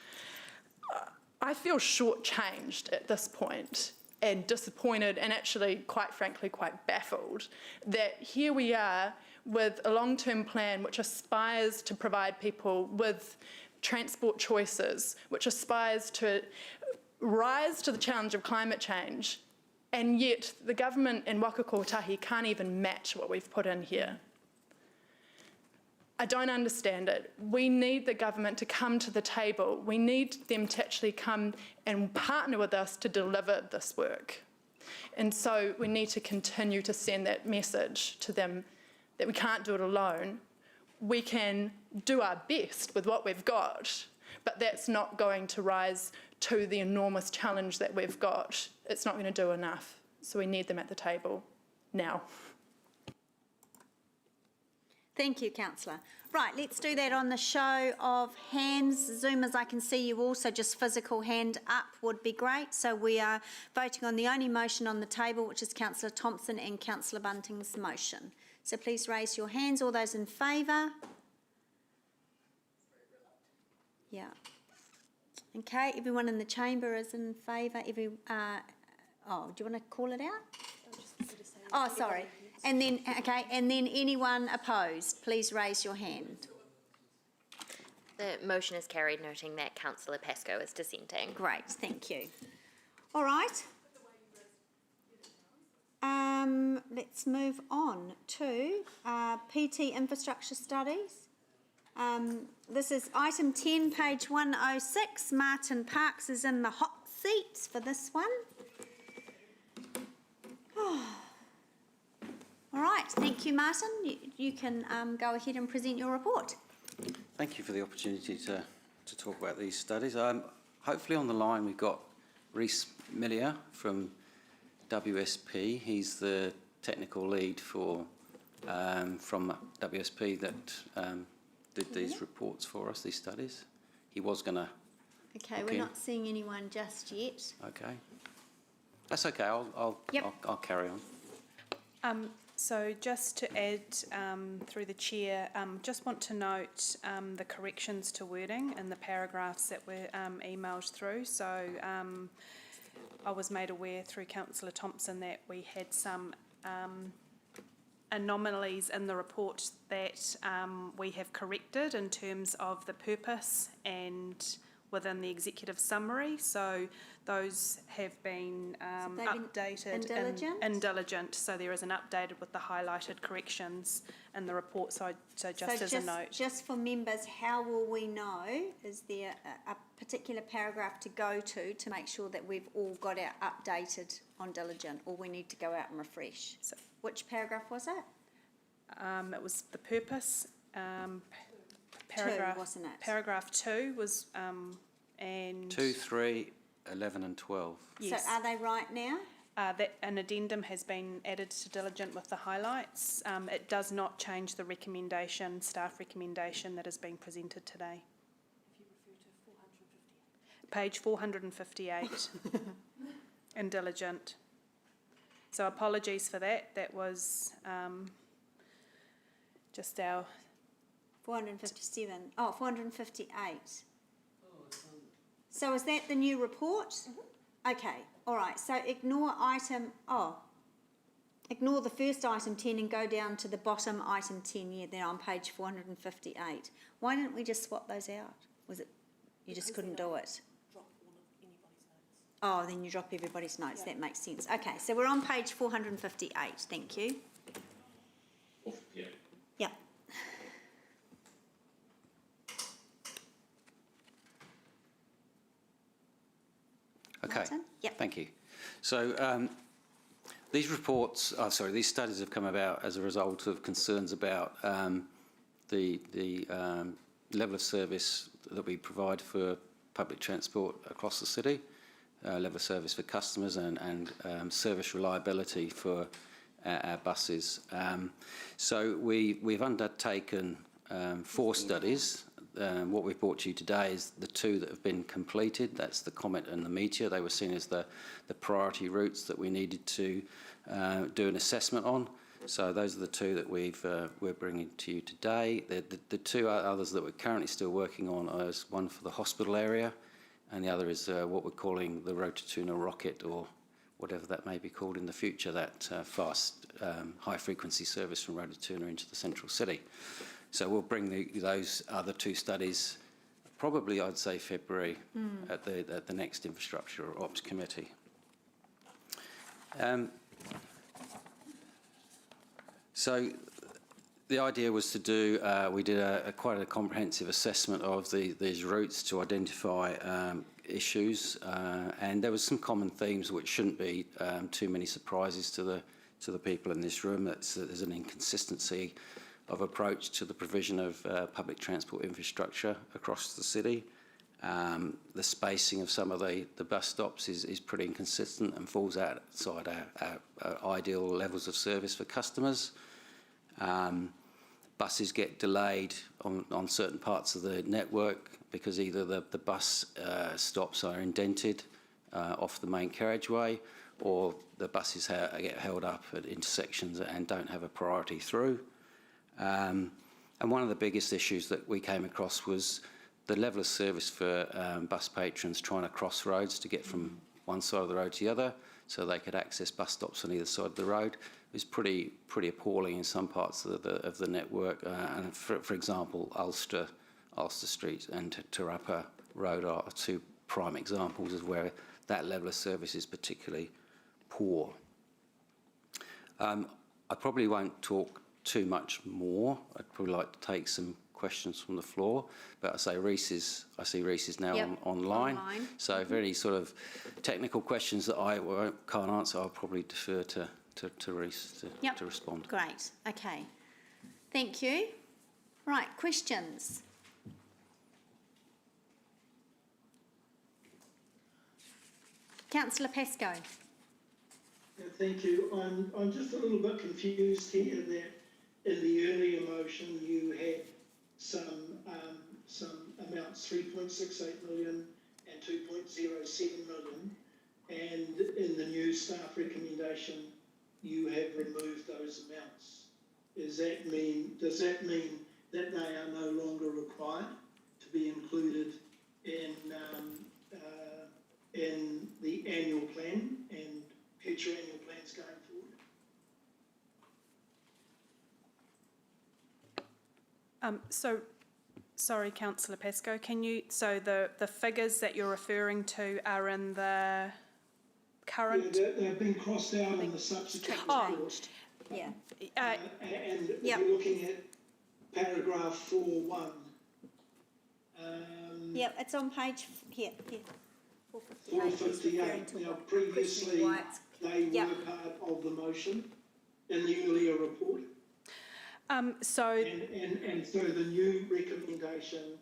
I feel shortchanged at this point and disappointed, and actually, quite frankly, quite baffled that here we are with a long-term plan which aspires to provide people with transport choices, which aspires to rise to the challenge of climate change, and yet the government in Waka Kotahi can't even match what we've put in here. I don't understand it. We need the government to come to the table. We need them to actually come and partner with us to deliver this work. And so we need to continue to send that message to them that we can't do it alone. We can do our best with what we've got, but that's not going to rise to the enormous challenge that we've got. It's not going to do enough. So we need them at the table now. Thank you, Councillor. Right, let's do that on the show of hands. Zoomers, I can see you also, just physical hand up would be great. So we are voting on the only motion on the table, which is Councillor Thompson and Councillor Bunting's motion. So please raise your hands. All those in favour? Yeah. Okay, everyone in the chamber is in favour. Do you want to call it out? Oh, sorry. And then, okay, and then anyone opposed, please raise your hand. The motion is carried, noting that Councillor Pascoe is dissenting. Great, thank you. All right. Let's move on to PT infrastructure studies. This is item 10, page 106. Martin Parks is in the hot seat for this one. All right, thank you, Martin. You can go ahead and present your report. Thank you for the opportunity to talk about these studies. Hopefully on the line we've got Rhys Millier from WSP. He's the technical lead for from WSP that did these reports for us, these studies. He was going to. Okay, we're not seeing anyone just yet. Okay, that's okay. I'll carry on. So just to add through the chair, just want to note the corrections to wording in the paragraphs that were emailed through. So I was made aware through Councillor Thompson that we had some anomalies in the report that we have corrected in terms of the purpose and within the executive summary. So those have been updated. In diligent? So there is an updated with the highlighted corrections in the report. So just as a note. Just for members, how will we know? Is there a particular paragraph to go to make sure that we've all got our updated on diligent, or we need to go out and refresh? So, which paragraph was it? It was the purpose. Paragraph, 2, wasn't it? Paragraph 2 was and 2, 3, 11 and 12. Yes. So are they right now? That an addendum has been added to diligent with the highlights. It does not change the recommendation, staff recommendation that has been presented today. If you refer to 458. Page 458 in diligent. So apologies for that. That was just our 457. Oh, 458. So is that the new report? Okay, all right. So ignore ignore the first item 10 and go down to the bottom item 10. Yeah, they're on page 458. Why didn't we just swap those out? Was it you just couldn't do it? Oh, then you drop everybody's notes. That makes sense. Okay, so we're on page 458. Thank you. Yeah. Yep. Okay. Martin? Yep. Thank you. So these reports, these studies have come about as a result of concerns about the level of service that we provide for public transport across the city, level of service for customers and service reliability for our buses. So we've undertaken 4 studies. What we've brought to you today is the 2 that have been completed. That's the Comet and the Meteor. They were seen as the priority routes that we needed to do an assessment on. So those are the 2 that we're bringing to you today. The 2 others that we're currently still working on is one for the hospital area, and the other is what we're calling the Rototuna Rocket, or whatever that may be called in the future, that fast high-frequency service from Rototuna into the central city. So we'll bring those other 2 studies, probably I'd say February, at the next Infrastructure or Ops Committee. So the idea was to do, we did quite a comprehensive assessment of these routes to identify issues, and there was some common themes which shouldn't be too many surprises to the people in this room. There's an inconsistency of approach to the provision of public transport infrastructure across the city. The spacing of some of the bus stops is pretty inconsistent and falls outside our ideal levels of service for customers. Buses get delayed on certain parts of the network because either the bus stops are indented off the main carriageway, or the buses get held up at intersections and don't have a priority through. And one of the biggest issues that we came across was the level of service for bus patrons trying to cross roads to get from one side of the road to the other, so they could access bus stops on either side of the road. It was pretty appalling in some parts of the network. And for example, Ulster Street and Te Rapa Road are 2 prime examples of where that level of service is particularly poor. I probably won't talk too much more. I'd probably like to take some questions from the floor, but I see Rhys is now online. So if any sort of technical questions that I can't answer, I'll probably defer to Rhys to respond. Great. Okay. Thank you. Right, questions? Councillor Pascoe. Thank you. I'm just a little bit confused here that in the earlier motion you had some amounts, 3.68 million and 2.07 million, and in the new staff recommendation you have removed those amounts. Does that mean that they are no longer required to be included in the annual plan and future annual plans going forward? Sorry, Councillor Pascoe, so the figures that you're referring to are in the current? Yeah, they've been crossed out in the subsequent report. Yeah. And you're looking at paragraph 4.1. Yep, it's on page, here. 458. Now, previously, they were part of the motion in the earlier report. And so the new recommendation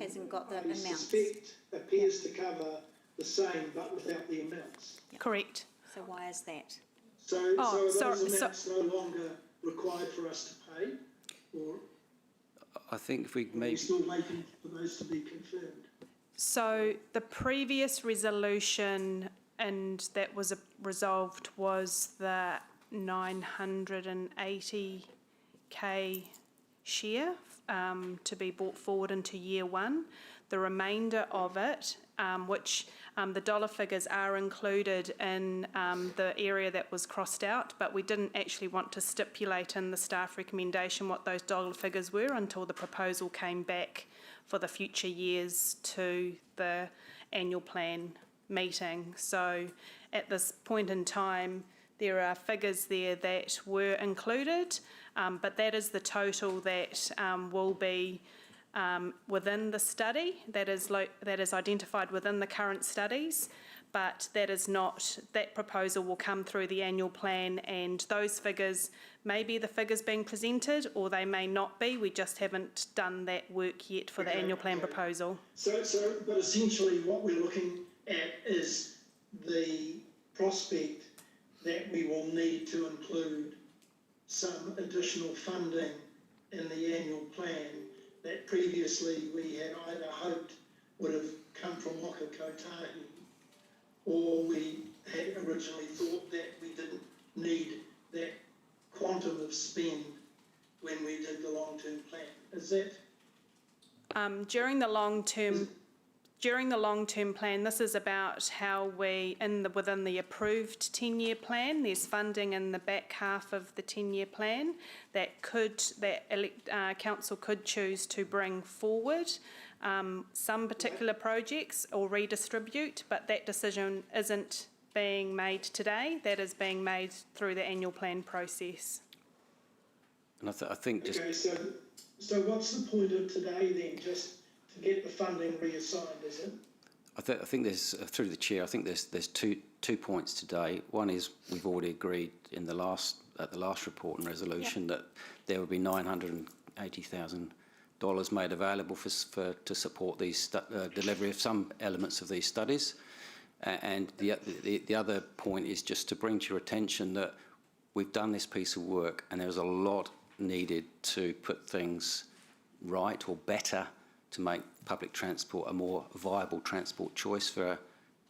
hasn't got the I amounts. suspect appears to cover the same but without the amounts. Correct. So why is that? So are those amounts no longer required for us to pay, or I think if we are we maybe... still waiting for those to be confirmed? So the previous resolution and that was resolved was the 980k share to be brought forward into year one. The remainder of it, which the dollar figures are included in the area that was crossed out, but we didn't actually want to stipulate in the staff recommendation what those dollar figures were until the proposal came back for the future years to the annual plan meeting. So at this point in time, there are figures there that were included, but that is the total that will be within the study, that is identified within the current studies, but that proposal will come through the annual plan, and those figures may be the figures being presented or they may not be. We just haven't done that work yet for the annual plan proposal. But essentially what we're looking at is the prospect that we will need to include some additional funding in the annual plan that previously we had either hoped would have come from Waka Kotahi, or we had originally thought that we didn't need that quantum of spend when we did the long-term plan. Is that? During the long-term plan, this is about how within the approved 10-year plan, there's funding in the back half of the 10-year plan that council could choose to bring forward some particular projects or redistribute, but that decision isn't being made today. That is being made through the annual plan process. And I think just... Okay, so what's the point of today then? Just to get the funding reassigned, is it? I think there's, through the chair, I think there's two points today. One is we've already agreed at the last report and resolution that there will be $980,000 made available to support these delivery of some elements of these studies. And the other point is just to bring to your attention that we've done this piece of work and there's a lot needed to put things right or better to make public transport a more viable transport choice for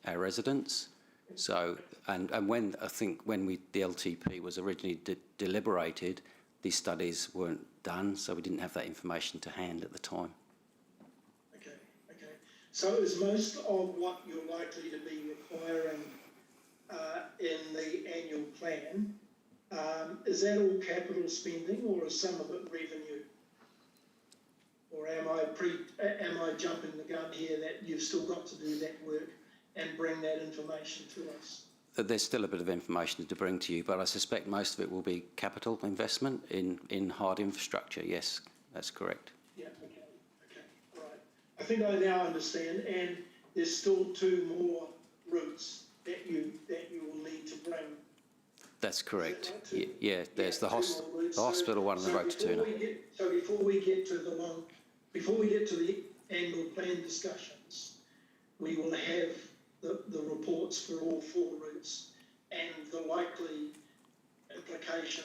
our residents. So, and when the LTP was originally deliberated, these studies weren't done, so we didn't have that information to hand at the time. Okay. So is most of what you're likely to be requiring in the annual plan, is that all capital spending or is some of it revenue? Or am I jumping the gun here that you've still got to do that work and bring that information to us? There's still a bit of information to bring to you, but I suspect most of it will be capital investment in hard infrastructure. Yes, that's correct. Yeah, okay, all right. I think I now understand, and there's still two more routes that you will need to bring. That's correct. Yeah, there's the hospital one and the road to Tuna. So before we get to the annual plan discussions, we will have the reports for all 4 routes and the likely implication,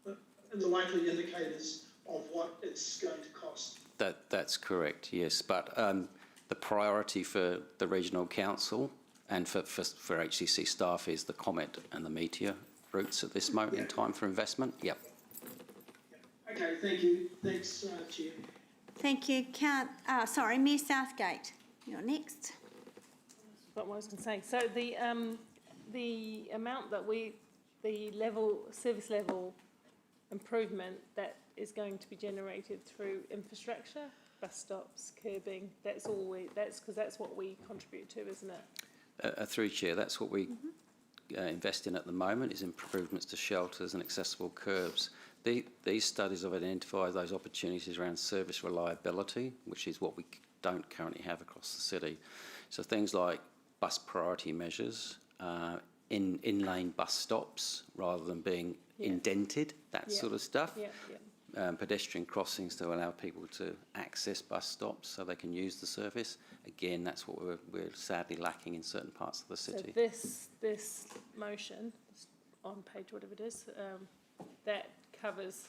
the likely indicators of what it's going to cost. That's correct, yes. But the priority for the regional council and for HCC staff is the Comet and the Meteor routes at this moment in time for investment. Yep. Okay, thank you. Thanks, Chair. Thank you. Mayor Southgate, you're next. What I was going to say. So the amount that service level improvement that is going to be generated through infrastructure, bus stops, curbing, that's because that's what we contribute to, isn't it? Through Chair, that's what we invest in at the moment, is improvements to shelters and accessible curbs. These studies have identified those opportunities around service reliability, which is what we don't currently have across the city. So things like bus priority measures, in-lane bus stops rather than being indented, that sort of stuff. Pedestrian crossings to allow people to access bus stops so they can use the service. Again, that's what we're sadly lacking in certain parts of the city. So this motion on page whatever it is, that covers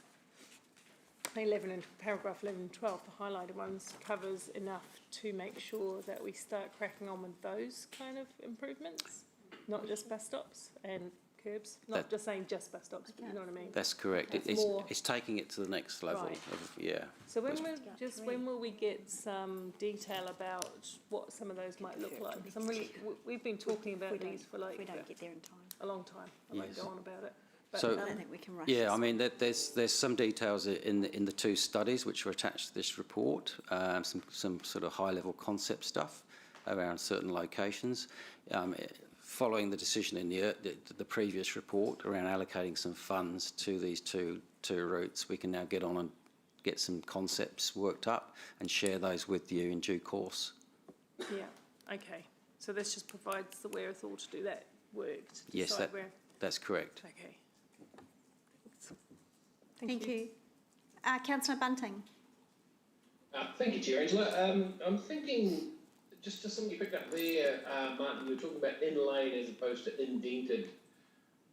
11 and paragraph 11 and 12, the highlighted ones, covers enough to make sure that we start cracking on with those kind of improvements, not just bus stops and curbs, not just saying just bus stops, but you know what I mean? That's correct. It's taking it to the next level. Right. So when will we get some detail about what some of those might look like? We've been talking about these for like we don't get there in time. A long time. I won't go on about it. But, so, I don't think we can rush I mean, there's some details in the 2 studies which are attached to this report, some sort of high-level concept stuff around certain locations. Following the decision in the previous report around allocating some funds to these two routes, we can now get on and get some concepts worked up and share those with you in due course. Yeah, okay. So this just provides the wherewithal to do that work. Yes, that's correct. Okay. Thank you. Councillor Bunting. Thank you, Chair Angela. I'm thinking, just something you picked up there, Martin, you were talking about in-lane as opposed to indented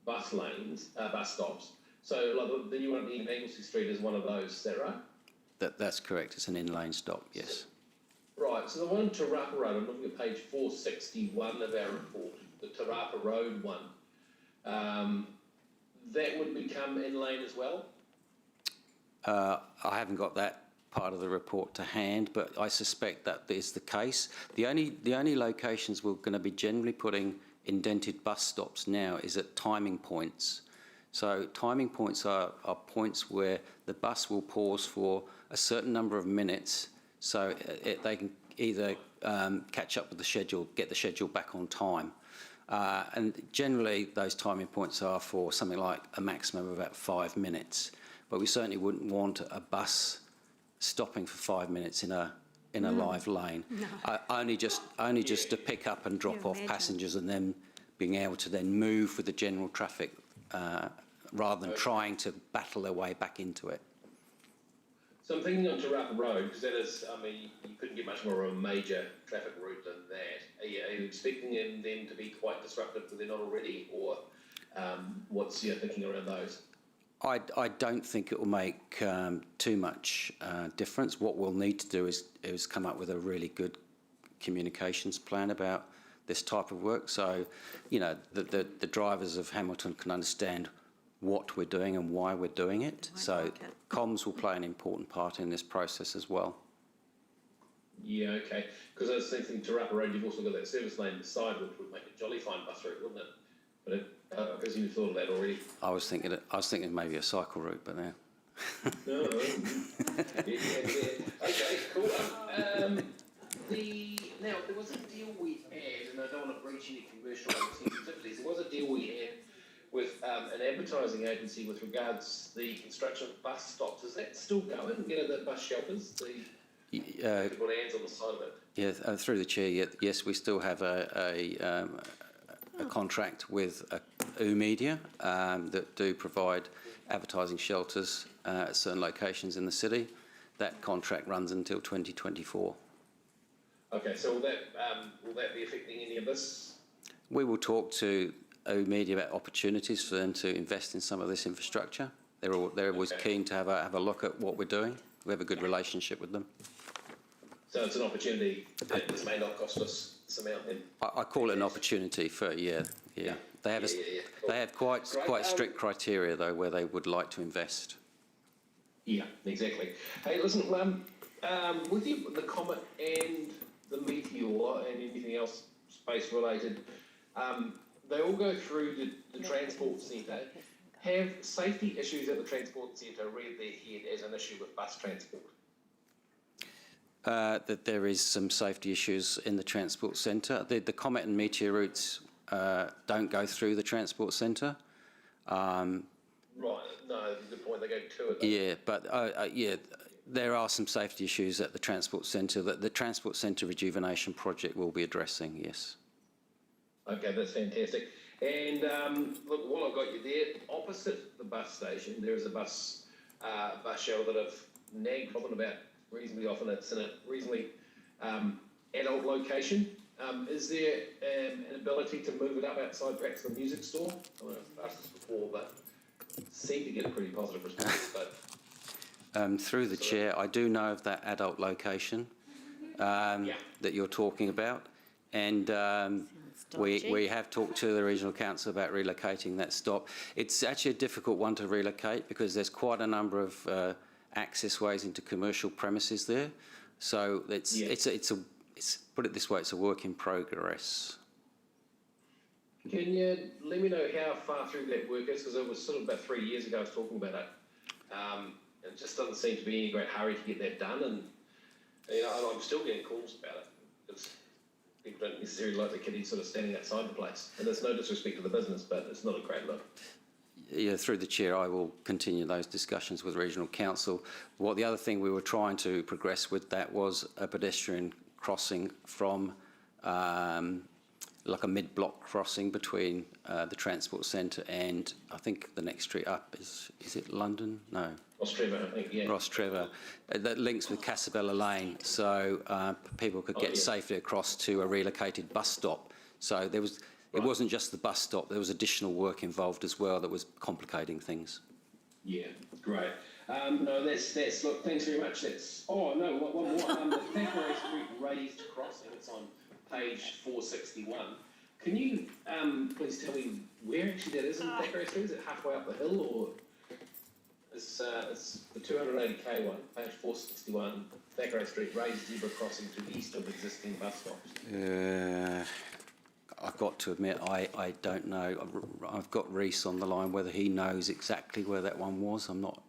bus lanes, bus stops. So like the new one at Anglesey Street is one of those, is that right? That's correct. It's an in-lane stop, yes. Right, so the one in Te Rapa Road, I'm looking at page 461 of our report, the Te Rapa Road one. That would become in-lane as well? I haven't got that part of the report to hand, but I suspect that is the case. The only locations we're going to be generally putting indented bus stops now is at timing points. So timing points are points where the bus will pause for a certain number of minutes so they can either catch up with the schedule, get the schedule back on time. And generally those timing points are for something like a maximum of about 5 minutes. But we certainly wouldn't want a bus stopping for 5 minutes in a live lane. No. Only just to pick up and drop off passengers and then being able to then move with the general traffic rather than trying to battle their way back into it. So I'm thinking on Te Rapa Road, because that is, I mean, you couldn't get much more of a major traffic route than that. Are you expecting them to be quite disruptive if they're not already, or what's your thinking around those? I don't think it will make too much difference. What we'll need to do is come up with a really good communications plan about this type of work. So, you know, the drivers of Hamilton can understand what we're doing and why we're doing it. So comms will play an important part in this process as well. Yeah, okay. Because I was thinking Te Rapa Road, you've also got that service lane beside, which would make a jolly fine bus route, wouldn't it? But I presume you've thought of that already. I was thinking maybe a cycle route, but now. No. Okay, cool. Now there was a deal we had, and I don't want to breach any commercial sensitivities. There was a deal we had with an advertising agency with regards to the construction of bus stops. Is that still going? You know, the bus shelters, people hands on the side of it. Yeah, through the chair. Yes, we still have a contract with Media that do provide advertising shelters at certain locations in the city. That contract runs until 2024. Okay, so will that be affecting any of this? We will talk to Omedia about opportunities for them to invest in some of this infrastructure. They're always keen to have a look at what we're doing. We have a good relationship with them. So it's an opportunity that this may not cost us this amount then? I call it an opportunity for, yeah. They have, Cool. they have quite Great. strict criteria, though, where they would like to invest. Yeah, exactly. Hey, listen, with the Comet and the Meteor and anything else space related, they all go through the Transport Centre. Have safety issues at the Transport Centre reared their head as an issue with bus transport? That there is some safety issues in the Transport Centre. The Comet and Meteor routes don't go through the Transport Centre. Right, no, good point, they go to it. Yeah, but there are some safety issues at the Transport Centre that the Transport Centre Rejuvenation Project will be addressing, yes. Okay, that's fantastic. And look, while I've got you there, opposite the bus station, there is a bus shelter that I've nagged on about reasonably often. It's in a reasonably adult location. Is there an ability to move it up outside perhaps the music store? I don't know if I've asked this before, but seem to get a pretty positive response. But through the chair, I do know of that adult location that you're talking about, and we have talked to the Regional Council about relocating that stop. It's actually a difficult one to relocate because there's quite a number of access ways into commercial premises there. So it's put it this way, it's a work in progress. Can you let me know how far through that work is? Because it was sort of about 3 years ago I was talking about it. It just doesn't seem to be any great hurry to get that done, and I'm still getting calls about it. Because people don't necessarily like the kiddies sort of standing outside the place. And there's no disrespect to the business, but it's not a great look. Yeah, through the chair, I will continue those discussions with Regional Council. The other thing we were trying to progress with that was a pedestrian crossing from like a mid-block crossing between the Transport Centre and I think the next street up is it London? No. Ross Trevor, I think, yeah. Ross Trevor. That links with Casabella Lane, so people could get safely across to a relocated bus stop. So there was. It wasn't just the bus stop, there was additional work involved as well that was complicating things. Yeah, great. No, that's look, thanks very much. One more. The Thackeray Street raised crossing, it's on page 461. Can you please tell me where actually that is in Thackeray Street? Is it halfway up the hill, or it's the 280k one, page 461, Thackeray Street raised zebra crossing to east of existing bus stops? I've got to admit, I don't know. I've got Reece on the line. Whether he knows exactly where that one was, I'm not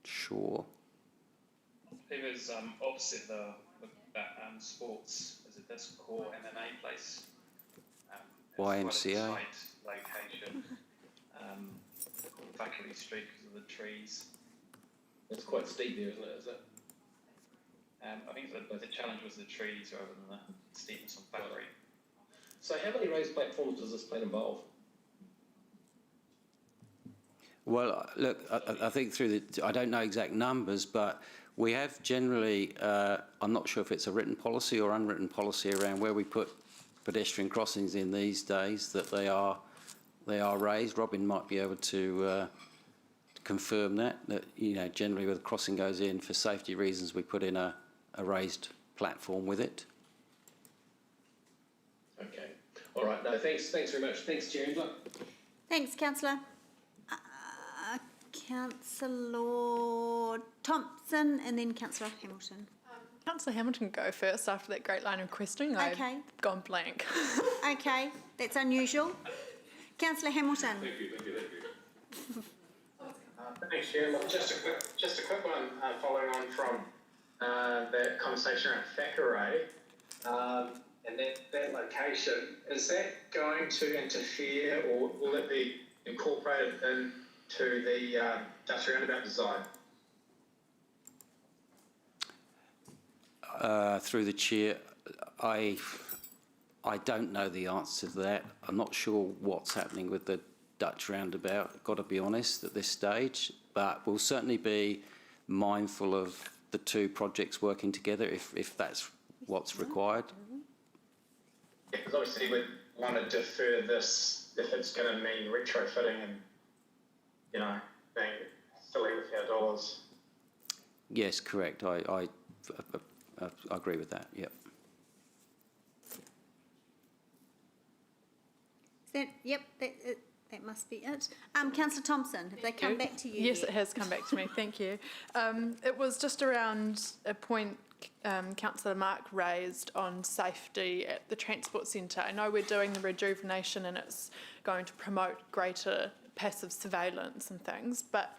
sure. It was opposite the sports, as a disc core MMA place. YMCA. Quite a site location called Thackeray Street because of the trees. It's quite steep there, isn't it? Is it? I think the challenge was the trees rather than the steepness on Thackeray. So how many raised platforms does this plan involve? Well, look, I think I don't know exact numbers, but we have generally, I'm not sure if it's a written policy or unwritten policy around where we put pedestrian crossings in these days, that they are raised. Robin might be able to confirm that generally where the crossing goes in for safety reasons, we put in a raised platform with it. Okay. All right. No, thanks very much. Thanks, Chair Angela. Thanks, Councillor. Councillor Thompson and then Councillor Hamilton. Councillor Hamilton can go first after that great line of questioning. Okay. I've gone blank. Okay, that's unusual. Councillor Hamilton. Thank you. Thanks, Chair. Just a quick one following on from that conversation around Thackeray and that location. Is that going to interfere, or will it be incorporated into the Dutch roundabout design? Through the chair, I don't know the answer to that. I'm not sure what's happening with the Dutch roundabout, got to be honest at this stage, but we'll certainly be mindful of the two projects working together if that's what's required. Because obviously we'd want to defer this if it's going to mean retrofitting and, being silly with our dollars. Yes, correct. I agree with that. Yep. That must be it. Councillor Thompson, have they come back to you? Yes, yet? it has come back to me. Thank you. It was just around a point Councillor Mark raised on safety at the Transport Centre. I know we're doing the rejuvenation and it's going to promote greater passive surveillance and things, but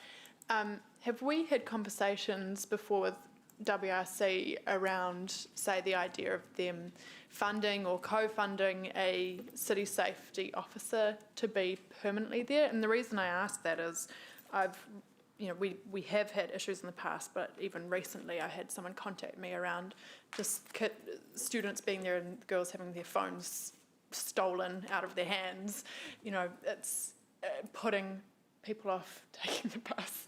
have we had conversations before with WRC around, say, the idea of them funding or co-funding a city safety officer to be permanently there? And the reason I ask that is we have had issues in the past, but even recently I had someone contact me around just students being there and girls having their phones stolen out of their hands. It's putting people off taking the bus.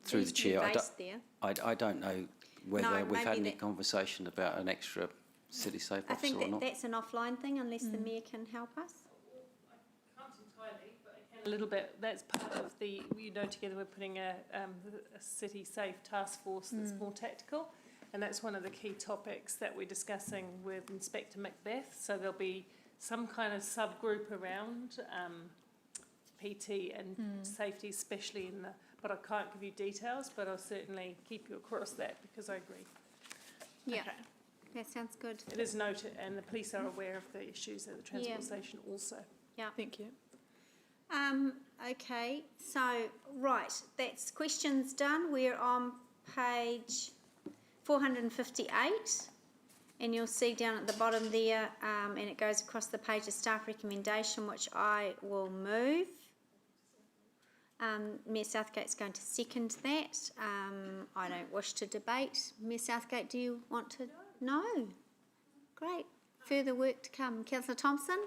Through the chair, I don't know whether No, we've had maybe any conversation about an extra city safe I officer think or not. that's an offline thing, unless the Mayor can help us. Can't entirely, but I can a little bit. That's part of the, together we're putting a city safe task force that's more tactical, and that's one of the key topics that we're discussing with Inspector Macbeth. So there'll be some kind of subgroup around PT and safety, especially in the, but I can't give you details, but I'll certainly keep you across that because I agree. Yeah, Okay. that sounds good. It is noted, and the police are aware of the issues at the transport station also. Yeah. Thank you. Okay, so, right, that's questions done. We're on page 458, and you'll see down at the bottom there, and it goes across the page, a staff recommendation, which I will move. Mayor Southgate's going to second that. I don't wish to debate. Mayor Southgate, do you want to? No. Great. Further work to come. Councillor Thompson?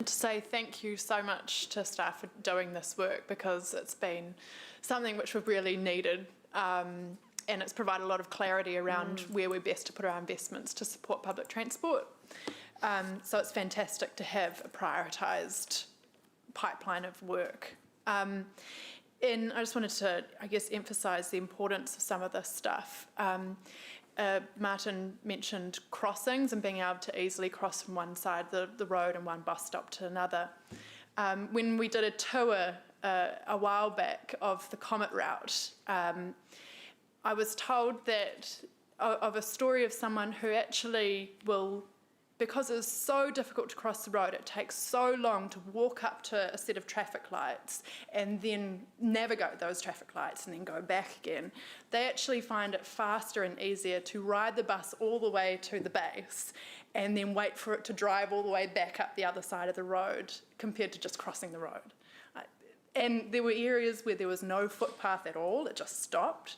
To say thank you so much to staff for doing this work, because it's been something which we've really needed, and it's provided a lot of clarity around where we're best to put our investments to support public transport. So it's fantastic to have a prioritised pipeline of work. And I just wanted to, emphasise the importance of some of this stuff. Martin mentioned crossings and being able to easily cross from one side of the road and one bus stop to another. When we did a tour a while back of the Comet route, I was told that of a story of someone who actually will, because it's so difficult to cross the road, it takes so long to walk up to a set of traffic lights and then navigate those traffic lights and then go back again. They actually find it faster and easier to ride the bus all the way to the base and then wait for it to drive all the way back up the other side of the road compared to just crossing the road. And there were areas where there was no footpath at all, it just stopped.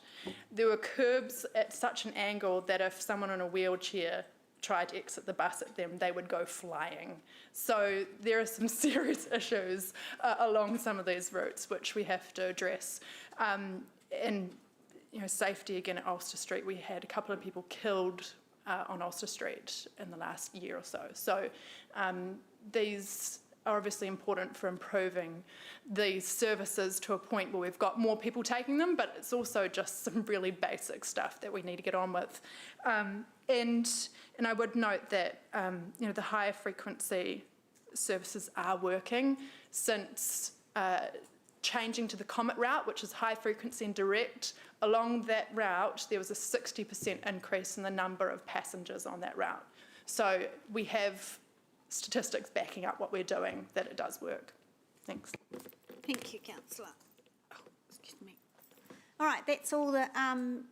There were curbs at such an angle that if someone in a wheelchair tried to exit the bus at them, they would go flying. So there are some serious issues along some of these routes which we have to address. And safety again at Ulster Street, we had a couple of people killed on Ulster Street in the last year or so. So these are obviously important for improving these services to a point where we've got more people taking them, but it's also just some really basic stuff that we need to get on with. And I would note that the higher frequency services are working since changing to the Comet route, which is high frequency and direct. Along that route, there was a 60% increase in the number of passengers on that route. So we have statistics backing up what we're doing, that it does work. Thanks. Thank you, Councillor. Oh, excuse me. All right, that's all the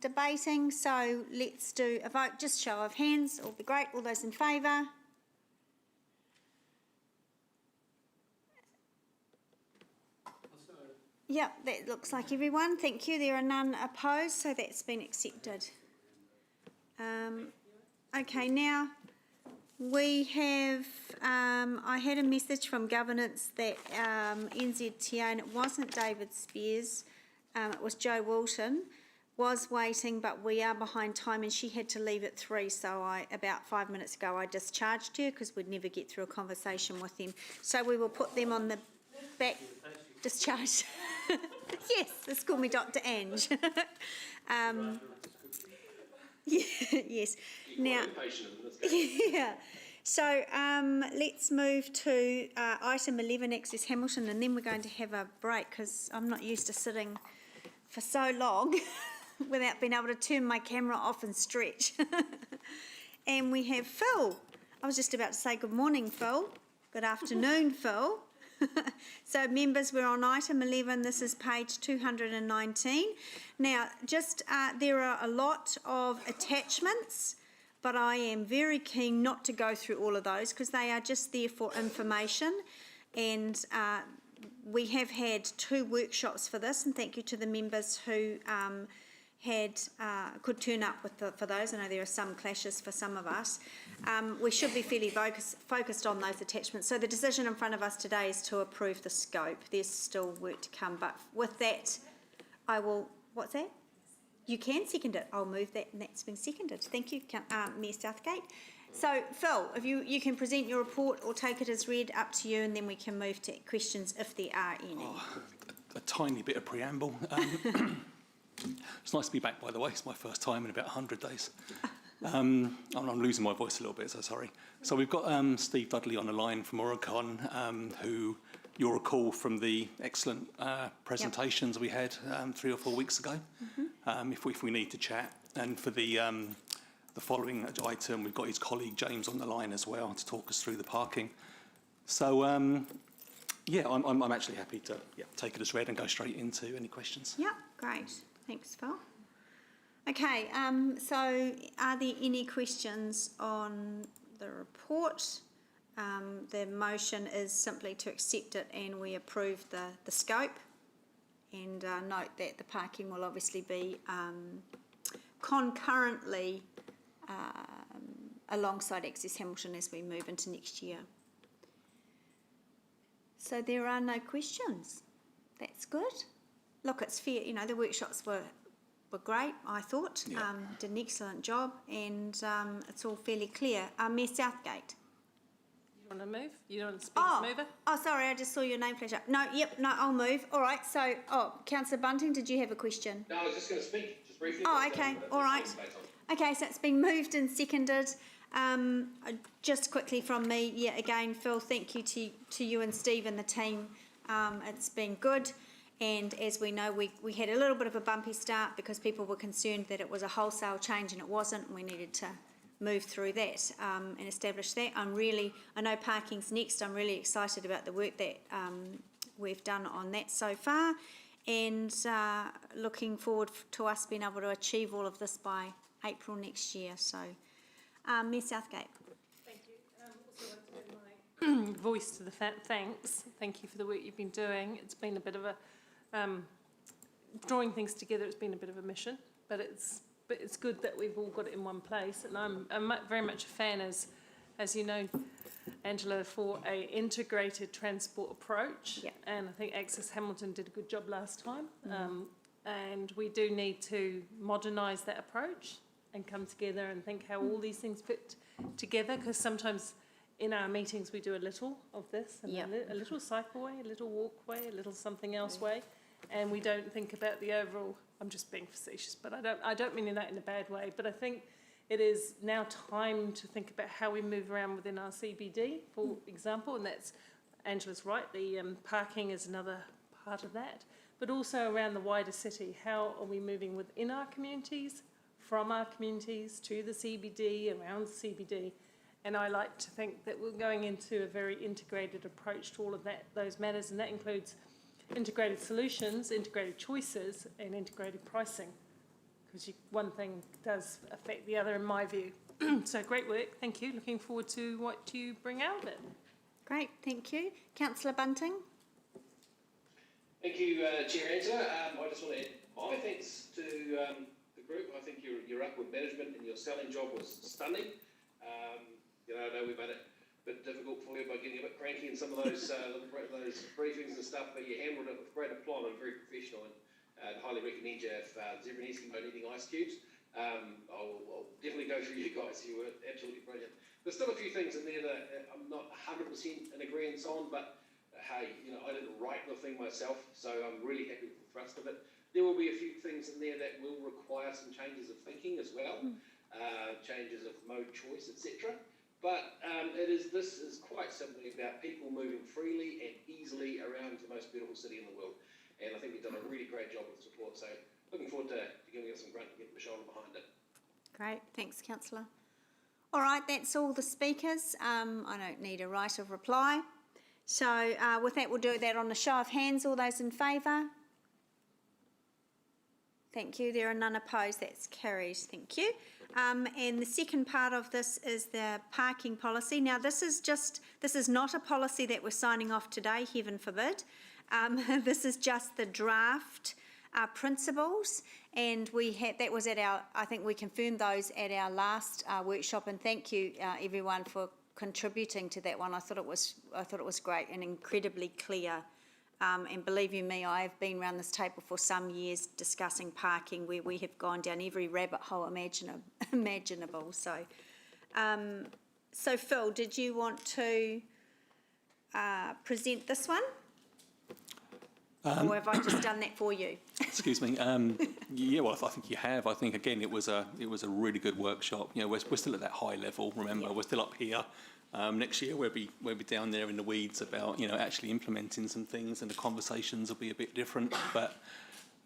debating, so let's do a vote. Just show of hands, will be great. All those in favour? Yep, that looks like everyone. Thank you. There are none opposed, so that's been accepted. Okay, now we have, I had a message from governance that NZTA, and it wasn't David Spears, it was Joe Wilton, was waiting, but we are behind time and she had to leave at 3, so about 5 minutes ago I discharged her because we'd never get through a conversation with them. So we will put them on the back discharge. Yes, let's call me Dr. Ange. Yes. Now, yeah. So let's move to item 11, Access Hamilton, and then we're going to have a break because I'm not used to sitting for so long without being able to turn my camera off and stretch. And we have Phil. I was just about to say good morning, Phil. Good afternoon, Phil. So members, we're on item 11. This is page 219. Now, just there are a lot of attachments, but I am very keen not to go through all of those because they are just there for information. And we have had 2 workshops for this, and thank you to the members who could turn up for those. I know there are some clashes for some of us. We should be fairly focused on those attachments. So the decision in front of us today is to approve the scope. There's still work to come, but with that, I will. What's that? You can second it. I'll move that, and that's been seconded. Thank you, Mayor Southgate. So, Phil, if you can present your report or take it as read, up to you, and then we can move to questions if there are any. A tiny bit of preamble. It's nice to be back, by the way. It's my first time in about 100 days. I'm losing my voice a little bit, so sorry. So we've got Steve Dudley on the line from Aurecon, who you'll recall from the excellent presentations we had 3 or 4 weeks ago, if we need to chat. And for the following item, we've got his colleague James on the line as well to talk us through the parking. So, yeah, I'm actually happy to take it as read and go straight into any questions. Yeah, great. Thanks, Phil. Okay, so are there any questions on the report? The motion is simply to accept it and we approve the scope. And note that the parking will obviously be concurrently alongside Access Hamilton as we move into next year. So there are no questions. That's good. Look, it's fair, you know, the workshops were great, I thought. Yeah. Did an excellent job, and it's all fairly clear. Mayor Southgate. You want to move? You want to speak as mover? Oh, sorry, I just saw your name flash up. No, I'll move. All right, so, Councillor Bunting, did you have a question? No, I was just going to speak, just briefly. Oh, okay, all right. Okay, so it's been moved and seconded. Just quickly from me, yeah, again, Phil, thank you to you and Steve and the team. It's been good. And as we know, we had a little bit of a bumpy start because people were concerned that it was a wholesale change and it wasn't, and we needed to move through that and establish that. I know parking's next. I'm really excited about the work that we've done on that so far, and looking forward to us being able to achieve all of this by April next year. So, Mayor Southgate. Thank you. Also like to add my voice to the thanks. Thank you for the work you've been doing. It's been a bit of a drawing things together. It's been a bit of a mission, but it's good that we've all got it in one place. And I'm very much a fan, as you know, Angela, for a integrated transport approach. Yeah. And I think Access Hamilton did a good job last time. And we do need to modernise that approach and come together and think how all these things fit together, because sometimes in our meetings we do a little of this and a little cycleway, a little walkway, a little something else way, and we don't think about the overall. I'm just being facetious, but I don't mean that in a bad way, but I think it is now time to think about how we move around within our CBD, for example, and that's, Angela's right, the parking is another part of that, but also around the wider city. How are we moving within our communities, from our communities to the CBD, around the CBD? And I like to think that we're going into a very integrated approach to all of those matters, and that includes integrated solutions, integrated choices, and integrated pricing, because one thing does affect the other, in my view. So great work, thank you. Looking forward to what you bring out of it. Great, thank you. Councillor Bunting. Thank you, Chair Angela. I just want to add my thanks to the group. I think your upward management and your selling job was stunning. I know we made it a bit difficult for you by getting a bit cranky in some of those those briefings and stuff, but you handled it with great aplomb and very professional. And I'd highly recommend you if there's ever needing ice cubes. I'll definitely go through you guys. You were absolutely brilliant. There's still a few things in there that I'm not 100% in agreement on, but hey, I didn't write the thing myself, so I'm really happy with the thrust of it. There will be a few things in there that will require some changes of thinking as well, changes of mode choice, etc. But this is quite simply about people moving freely and easily around the most beautiful city in the world. And I think we've done a really great job with the support. So looking forward to giving it some grunt and getting the shoulder behind it. Great, thanks, Councillor. All right, that's all the speakers. I don't need a right of reply. So with that, we'll do that on a show of hands. All those in favour? Thank you. There are none opposed. That's carried. Thank you. And the second part of this is the parking policy. Now, this is not a policy that we're signing off today, heaven forbid. This is just the draft principles, and that was at our, I think we confirmed those at our last workshop, and thank you everyone for contributing to that one. I thought it was great and incredibly clear. And believe you me, I have been around this table for some years discussing parking, where we have gone down every rabbit hole imaginable. So, so Phil, did you want to present this one? Or have I just done that for you? Excuse me. Yeah, well, I think you have. I think again, it was a really good workshop. We're still at that high level. Remember, we're still up here. Next year we'll be down there in the weeds about actually implementing some things, and the conversations will be a bit different. But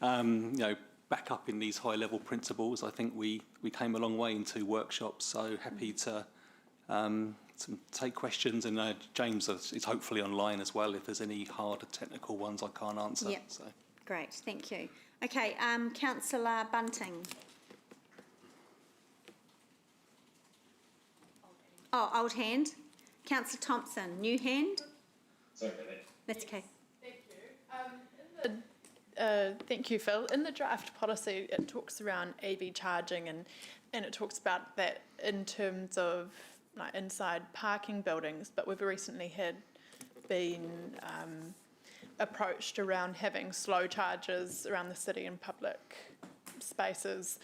back up in these high level principles, I think we came a long way in 2 workshops. So happy to take questions, and James is hopefully online as well if there's any harder technical ones I can't answer. Yep. So. Great, thank you. Okay, Councillor Bunting. Oh, old hand. Councillor Thompson, new hand. Sorry about that. That's okay. Thank you. Thank you, Phil. In the draft policy, it talks around EV charging, and it talks about that in terms of inside parking buildings, but we've recently been approached around having slow chargers around the city in public spaces.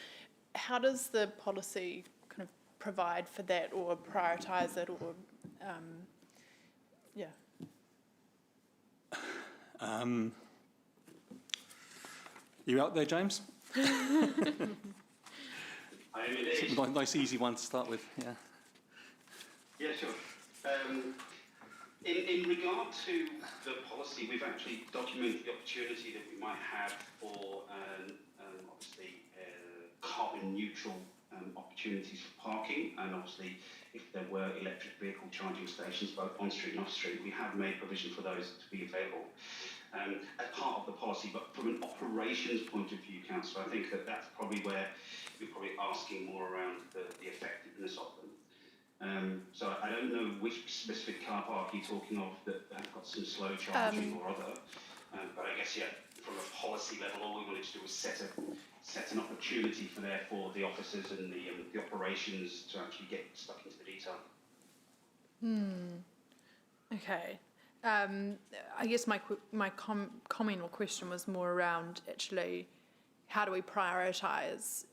How does the policy kind of provide for that, or prioritise it, or You out there, James? I am indeed. Nice easy one to start with. Yeah. Yeah, sure. In regard to the policy, we've actually documented the opportunity that we might have for obviously carbon neutral opportunities for parking, and obviously if there were electric vehicle charging stations both on street and off street, we have made provision for those to be available as part of the policy. But from an operations point of view, Councillor, I think that's probably where you're probably asking more around the effectiveness of them. So I don't know which specific car park you're talking of that have got some slow charging or other, but I guess, yeah, from a policy level, all we wanted to do was set an opportunity for therefore the officers and the operations to actually get stuck into the detail. Okay. I guess my comment or question was more around actually how do we prioritise?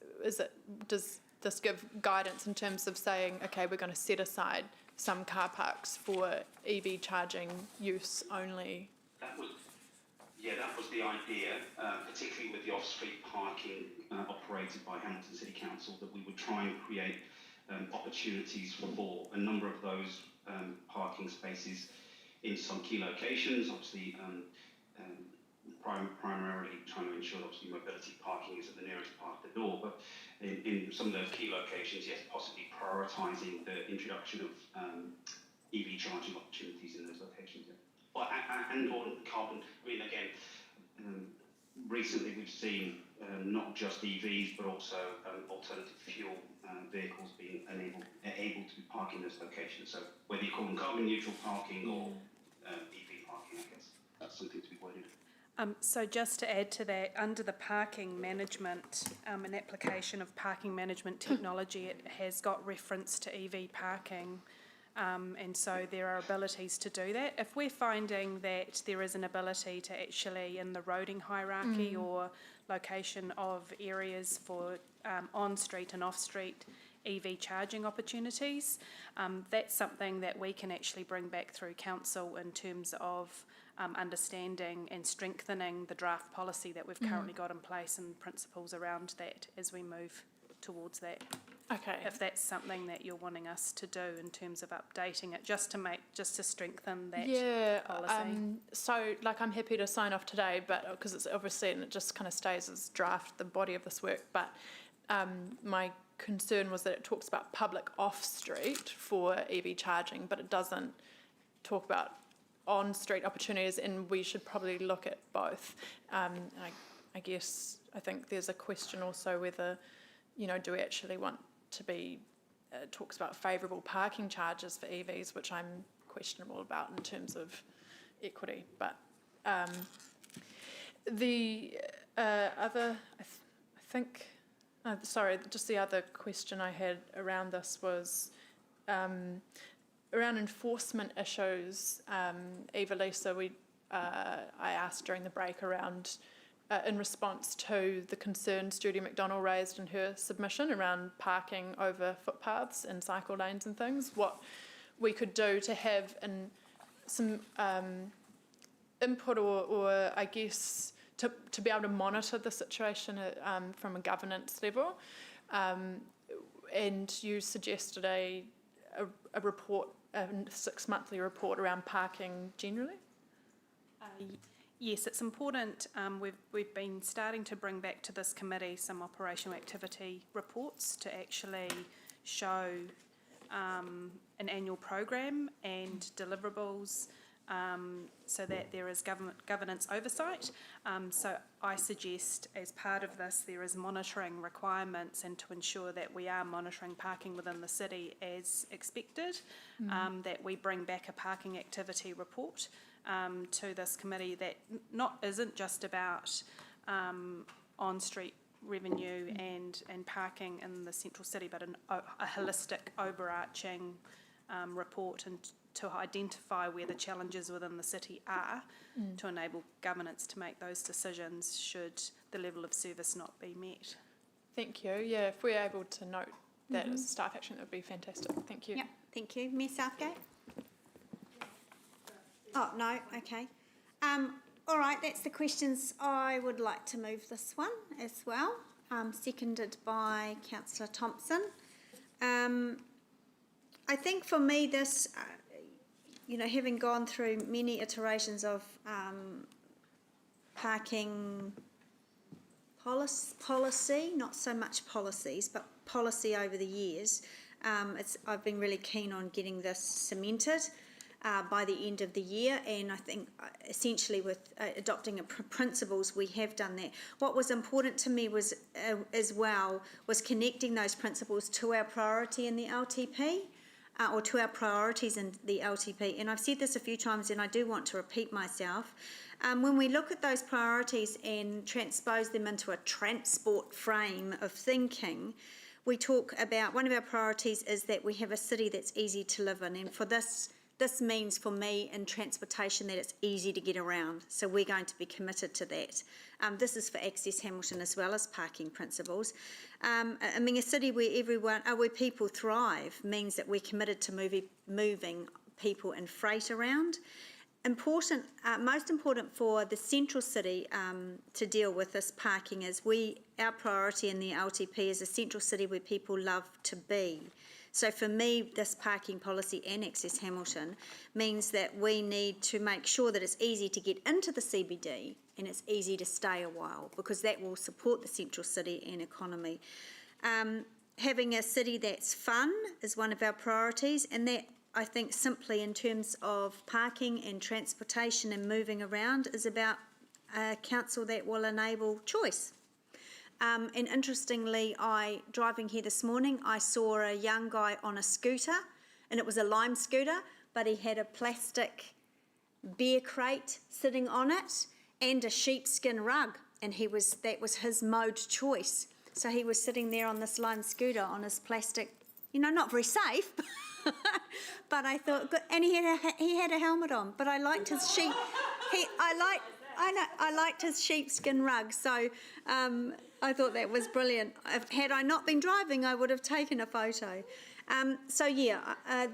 Does this give guidance in terms of saying, okay, we're going to set aside some car parks for EV charging use only? That was the idea, particularly with the off-street parking operated by Hamilton City Council, that we would try and create opportunities for a number of those parking spaces in some key locations, obviously primarily trying to ensure obviously mobility parking is at the nearest part of the door, but in some of those key locations, yes, possibly prioritising the introduction of EV charging opportunities in those locations. Yeah. Well, and on carbon, I mean, again, recently we've seen not just EVs, but also alternative fuel vehicles being able to park in those locations. So whether you call them carbon neutral parking or EV parking, I guess that's something to be weighed. So just to add to that, under the parking management, an application of parking management technology, it has got reference to EV parking And so there are abilities to do that. If we're finding that there is an ability to actually, in the roading hierarchy or location of areas for on-street and off-street EV charging opportunities, that's something that we can actually bring back through council in terms of understanding and strengthening the draft policy that we've currently got in place and principles around that as we move towards that. Okay. If that's something that you're wanting us to do in terms of updating it, just to strengthen that policy. So, like, I'm happy to sign off today, but because it's obviously, and it just kind of stays as draft, the body of this work. But my concern was that it talks about public off-street for EV charging, but it doesn't talk about on-street opportunities, and we should probably look at both. I think there's a question also whether, do we actually want to be, talks about favourable parking charges for EVs, which I'm questionable about in terms of equity. But the other, just the other question I had around this was around enforcement issues. Eva Lisa, I asked during the break around in response to the concerns Judy McDonnell raised in her submission around parking over footpaths and cycle lanes and things, what we could do to have some input or I guess to be able to monitor the situation from a governance level. And you suggested a report, a 6-monthly report around parking generally? Yes, it's important. We've been starting to bring back to this committee some operational activity reports to actually show an annual program and deliverables so that there is governance oversight. So I suggest as part of this there is monitoring requirements and to ensure that we are monitoring parking within the city as expected, that we bring back a parking activity report to this committee that isn't just about on-street revenue and parking in the central city, but a holistic overarching report and to identify where the challenges within the city are to enable governance to make those decisions should the level of service not be met. Thank you. Yeah, if we're able to note that as a staff action, that would be fantastic. Thank you. Yep, thank you. Mayor Southgate? Oh, no, okay. All right, that's the questions. I would like to move this one as well, seconded by Councillor Thompson. I think for me this, having gone through many iterations of parking policy, not so much policies, but policy over the years, I've been really keen on getting this cemented by the end of the year, and I think essentially with adopting principles we have done that. What was important to me was as well was connecting those principles to our priority in the LTP or to our priorities in the LTP, and I've said this a few times and I do want to repeat myself. When we look at those priorities and transpose them into a transport frame of thinking, we talk about one of our priorities is that we have a city that's easy to live in, and for this means for me in transportation that it's easy to get around. So we're going to be committed to that. This is for Access Hamilton as well as parking principles. A city where people thrive means that we're committed to moving people and freight around. Most important for the central city to deal with this parking is our priority in the LTP is a central city where people love to be. So for me, this parking policy and Access Hamilton means that we need to make sure that it's easy to get into the CBD and it's easy to stay a while, because that will support the central city and economy. Having a city that's fun is one of our priorities, and that I think simply in terms of parking and transportation and moving around is about a council that will enable choice. And interestingly, driving here this morning, I saw a young guy on a scooter, and it was a Lime scooter, but he had a plastic beer crate sitting on it and a sheepskin rug, and that was his mode choice. So he was sitting there on this Lime scooter on his plastic, not very safe, But I thought, good, and he had a helmet on. But I liked his I liked his sheepskin rug. So I thought that was brilliant. Had I not been driving, I would have taken a photo.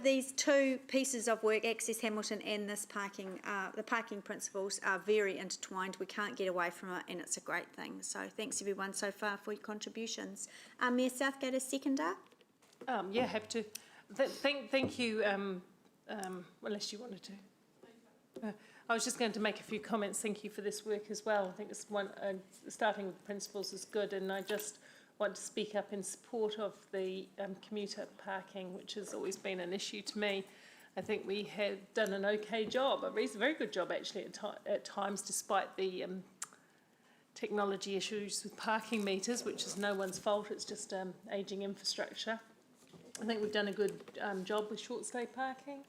These two pieces of work, Access Hamilton and this parking, the parking principles are very intertwined. We can't get away from it, and it's a great thing. So thanks everyone so far for your contributions. Mayor Southgate, a seconder? Have to. Thank you, unless you wanted to. I was just going to make a few comments. Thank you for this work as well. I think this one, starting with the principles is good, and I just want to speak up in support of the commuter parking, which has always been an issue to me. I think we had done an okay job, a very good job actually at times, despite the technology issues with parking meters, which is no one's fault, it's just ageing infrastructure. I think we've done a good job with short stay parking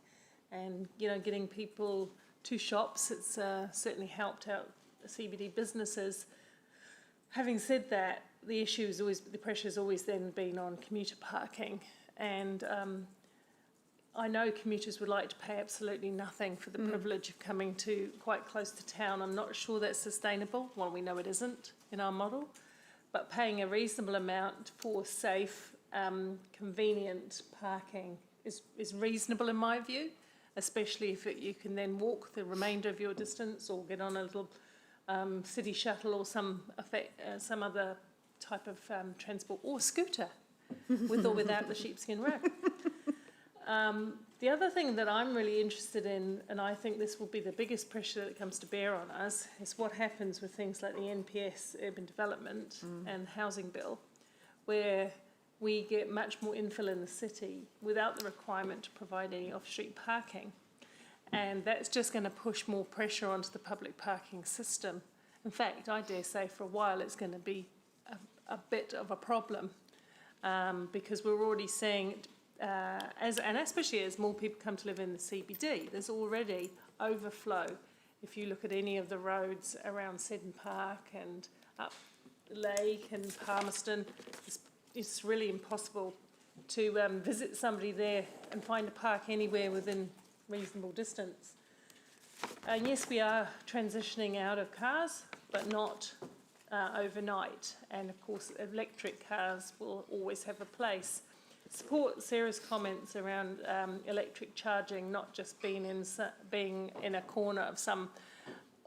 and, getting people to shops. It's certainly helped out the CBD businesses. Having said that, the pressure has always then been on commuter parking, and I know commuters would like to pay absolutely nothing for the privilege of coming to quite close to town. I'm not sure that's sustainable. Well, we know it isn't in our model, but paying a reasonable amount for safe, convenient parking is reasonable in my view, especially if you can then walk the remainder of your distance or get on a little city shuttle or some other type of transport, or scooter, with or without the sheepskin rug. The other thing that I'm really interested in, and I think this will be the biggest pressure that comes to bear on us, is what happens with things like the NPS, Urban Development, and Housing Bill, where we get much more infill in the city without the requirement to provide any off-street parking. And that's just going to push more pressure onto the public parking system. In fact, I dare say for a while it's going to be a bit of a problem, because we're already seeing, and especially as more people come to live in the CBD, there's already overflow. If you look at any of the roads around Seddon Park and up Lake and Palmerston, it's really impossible to visit somebody there and find a park anywhere within reasonable distance. And yes, we are transitioning out of cars, but not overnight. And of course, electric cars will always have a place. Support Sarah's comments around electric charging, not just being in a corner of some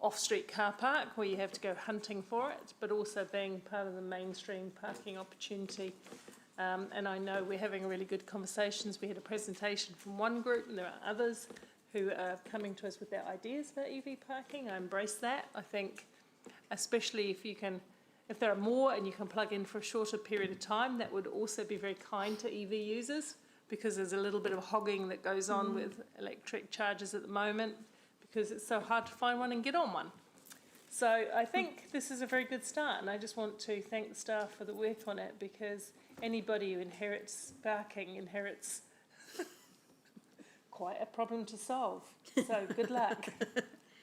off-street car park where you have to go hunting for it, but also being part of the mainstream parking opportunity. And I know we're having really good conversations. We had a presentation from one group, and there are others who are coming to us with their ideas about EV parking. I embrace that. I think, especially if there are more and you can plug in for a shorter period of time, that would also be very kind to EV users, because there's a little bit of hogging that goes on with electric chargers at the moment, because it's so hard to find one and get on one. So I think this is a very good start, and I just want to thank the staff for the work on it, because anybody who inherits parking inherits quite a problem to solve. So good luck.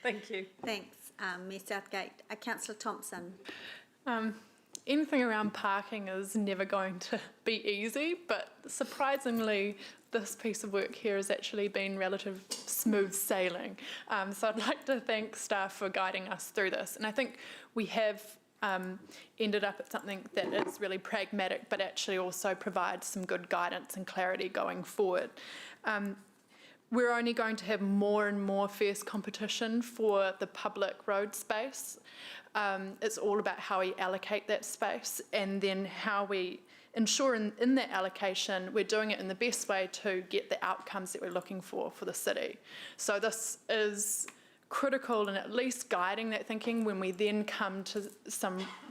Thank you. Thanks, Mayor Southgate. Councillor Thompson. Anything around parking is never going to be easy, but surprisingly, this piece of work here has actually been relative smooth sailing. So I'd like to thank staff for guiding us through this. And I think we have ended up at something that is really pragmatic, but actually also provides some good guidance and clarity going forward. We're only going to have more and more fierce competition for the public road space. It's all about how we allocate that space, and then how we ensure in that allocation we're doing it in the best way to get the outcomes that we're looking for the city. So this is critical in at least guiding that thinking when we then come to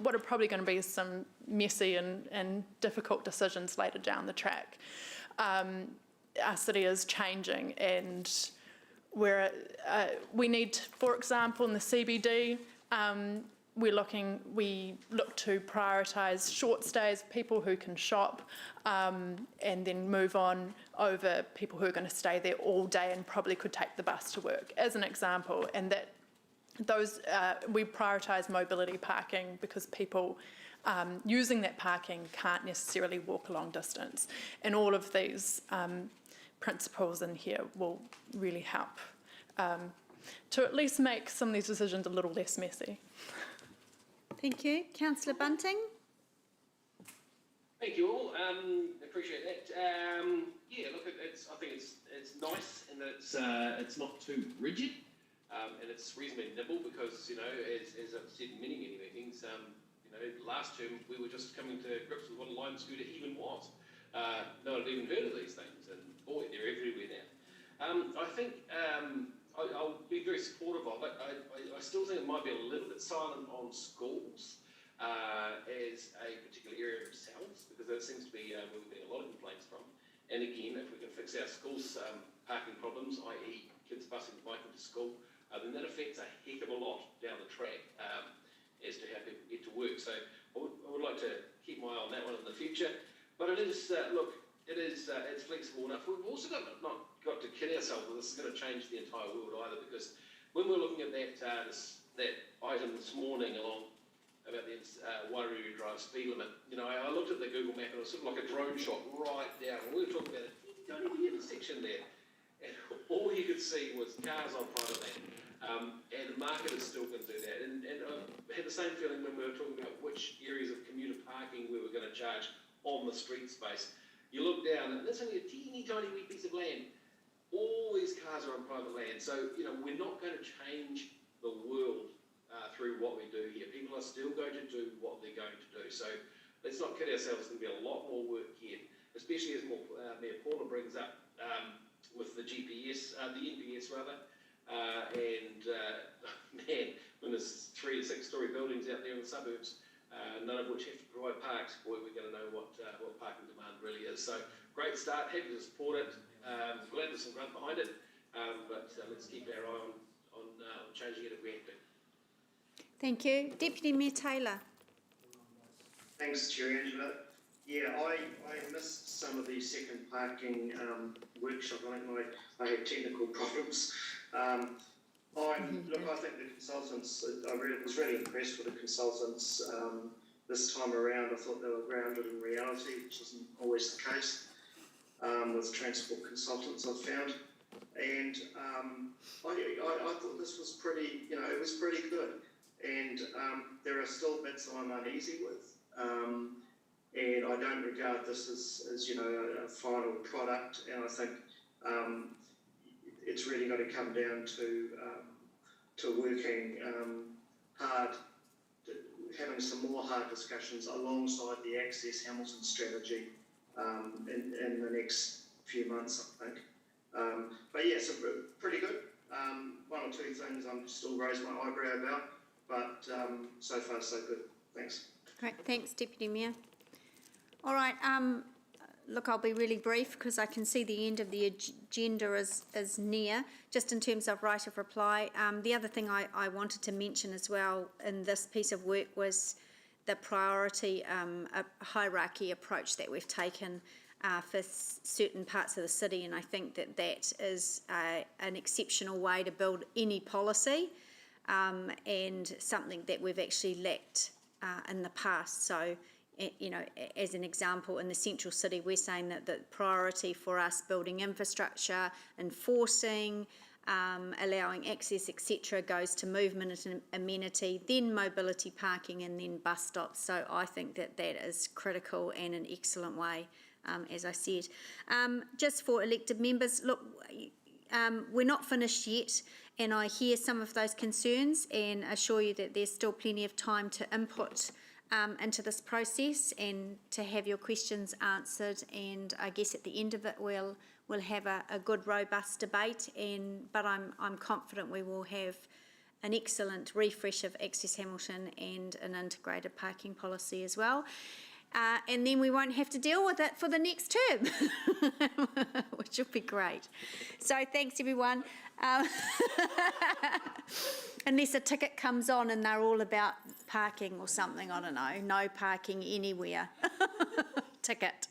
what are probably going to be some messy and difficult decisions later down the track. Our city is changing, and we need, for example, in the CBD, we look to prioritise short stays, people who can shop, and then move on over people who are going to stay there all day and probably could take the bus to work, as an example. And that we prioritise mobility parking, because people using that parking can't necessarily walk a long distance. And all of these principles in here will really help to at least make some of these decisions a little less messy. Thank you. Councillor Bunting? Thank you all. Appreciate that. Yeah, look, I think it's nice in that it's not too rigid, and it's reasonably nimble because, you know, as I've said in many meetings, you know, last term we were just coming to grips with what a Lime scooter even was. No one had even heard of these things, and boy, they're everywhere now. I think I'll be very supportive of it. I still think it might be a little bit silent on schools as a particular area themselves, because that seems to be where we're getting a lot of complaints from. And again, if we can fix our schools' parking problems, i.e. kids busing and biking to school, then that affects a heck of a lot down the track as to how people get to work. So I would like to keep my eye on that one in the future. But it is, look, it's flexible enough. We've also not got to kid ourselves that this is going to change the entire world either, because when we're looking at that item this morning along about the Wairuru Drive speed limit, you know, I looked at the Google map and it was sort of like a drone shot right down. We were talking about a tiny intersection there, and all you could see was cars on private land. And the market is still going to do that. And I had the same feeling when we were talking about which areas of commuter parking we were going to charge on the street space. You look down, and that's only a teeny tiny wee piece of land. All these cars are on private land. So, you know, we're not going to change the world through what we do here. People are still going to do what they're going to do. So let's not kid ourselves. There's going to be a lot more work here, especially as Mayor Paula brings up with the GPS, the NPS rather. Man, when there's 3 to 6 story buildings out there in the suburbs, none of which have to provide parks, boy, we're going to know what parking demand really is. So great start, happy to support it. Glad there's some grunt behind it, but let's keep our eye on changing it if we have to. Thank you. Deputy Mayor Taylor. Thanks, Chair Angela. Yeah, I missed some of the second parking workshop. I think I had technical problems. Look, I think the consultants, was really impressed with the consultants this time around. I thought they were grounded in reality, which isn't always the case with transport consultants, I've found. And I thought this was pretty, you know, it was pretty good. And there are still bits I'm uneasy with. And I don't regard this as you know, a final product. And I think it's really got to come down to working hard, having some more hard discussions alongside the Access Hamilton strategy in the next few months, I think. But yeah, so pretty good. One or two things I'm still raising my eyebrow about, but so far so good. Thanks. Great, thanks, Deputy Mayor. All right, look, I'll be really brief because I can see the end of the agenda is near, just in terms of right of reply. The other thing I wanted to mention as well in this piece of work was the priority hierarchy approach that we've taken for certain parts of the city, and I think that is an exceptional way to build any policy and something that we've actually lacked in the past. So, you know, as an example, in the central city, we're saying that the priority for us building infrastructure, enforcing, allowing access, etc., goes to movement and amenity, then mobility parking, and then bus stops. So I think that is critical and an excellent way, as I said. Just for elected members, look, we're not finished yet, and I hear some of those concerns and assure you that there's still plenty of time to input into this process and to have your questions answered, and I guess at the end of it we'll have a good robust debate, but I'm confident we will have an excellent refresh of Access Hamilton and an integrated parking policy as well. And then we won't have to deal with it for the next term, which will be great. So thanks everyone. Unless a ticket comes on and they're all about parking or something, I don't know, no parking anywhere, ticket.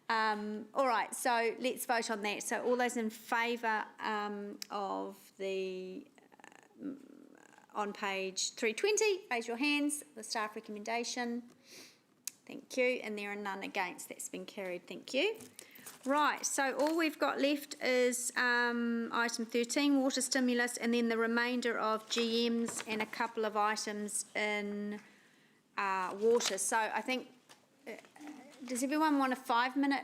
All right, so let's vote on that. So all those in favour of the, on page 320, raise your hands, the staff recommendation. Thank you, and there are none against. That's been carried, thank you. Right, so all we've got left is item 13, water stimulus, and then the remainder of GMs and a couple of items in water. So I think, does everyone want a 5-minute,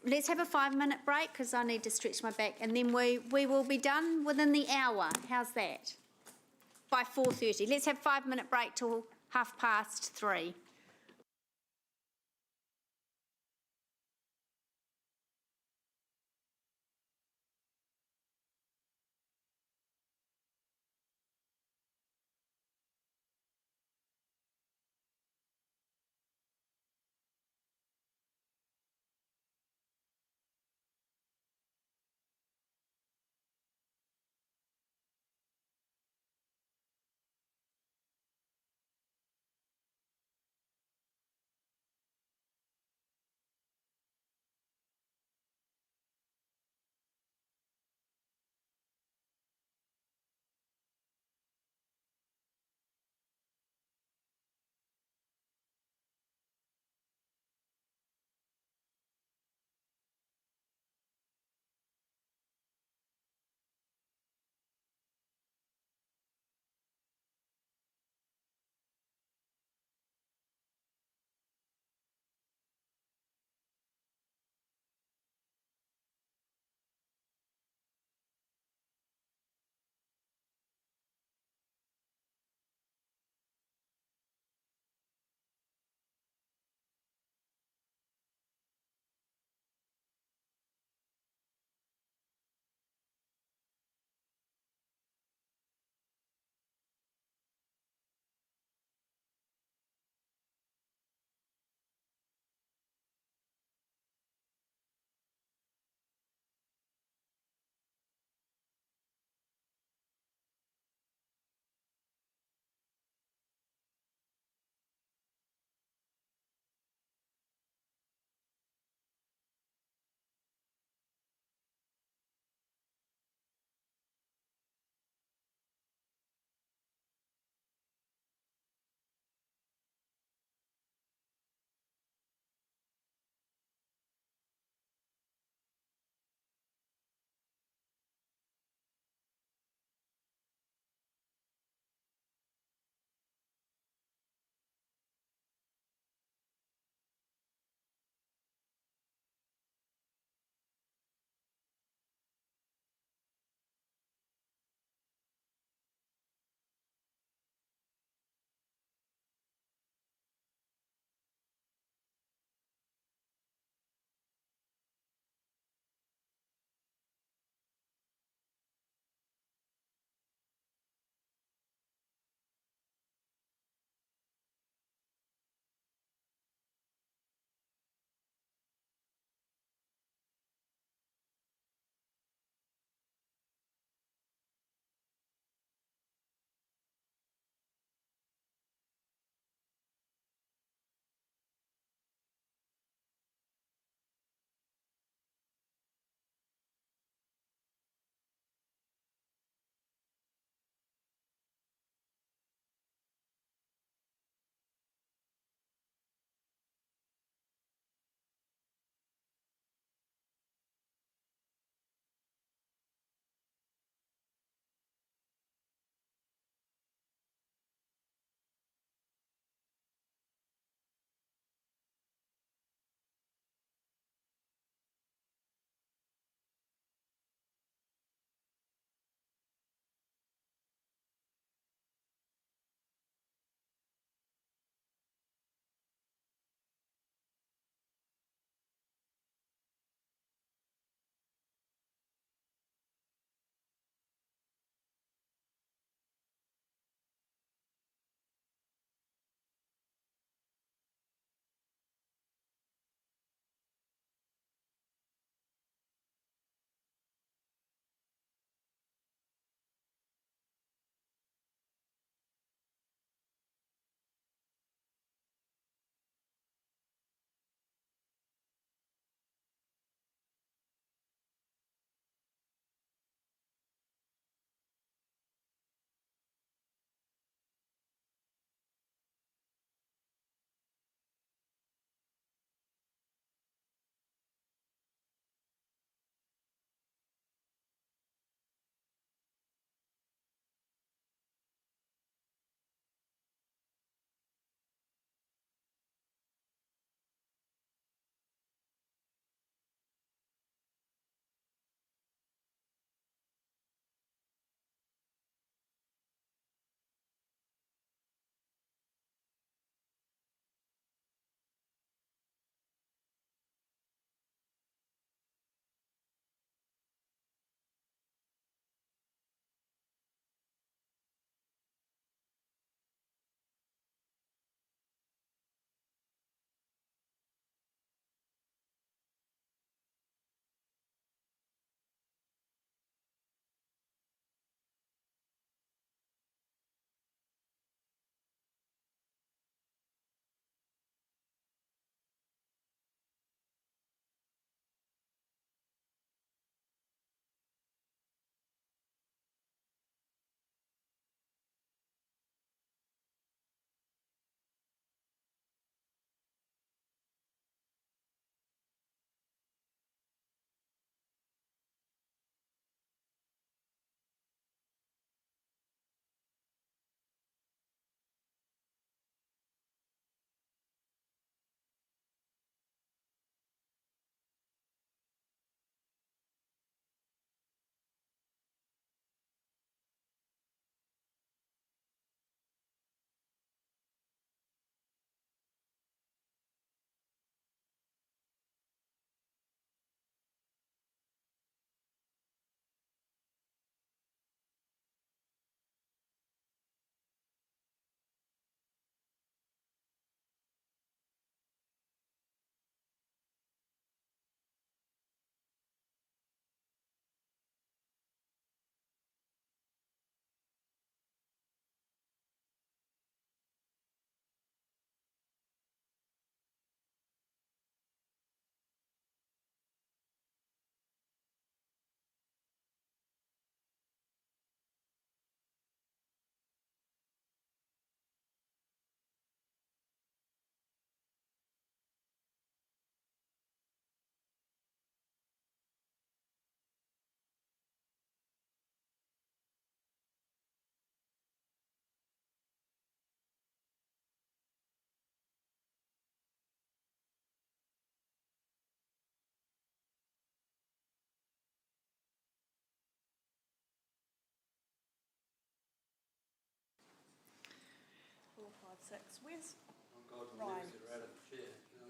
let's have a 5-minute break because I need to stretch my back, and then we will be done within the hour. How's that? By 4:30. Let's have 5-minute break till 3:30. 6. Where's Ryan?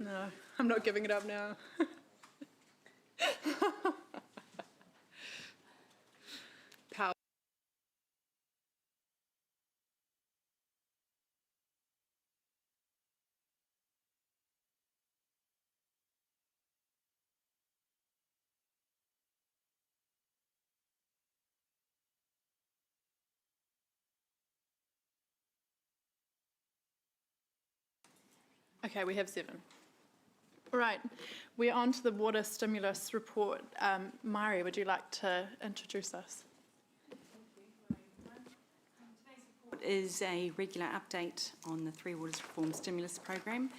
No, I'm not giving it up now. Power. Okay, we have 7. Right, we're on to the water stimulus report. Mari, would you like to introduce us? Is a regular update on the Three Waters Reform Stimulus Program.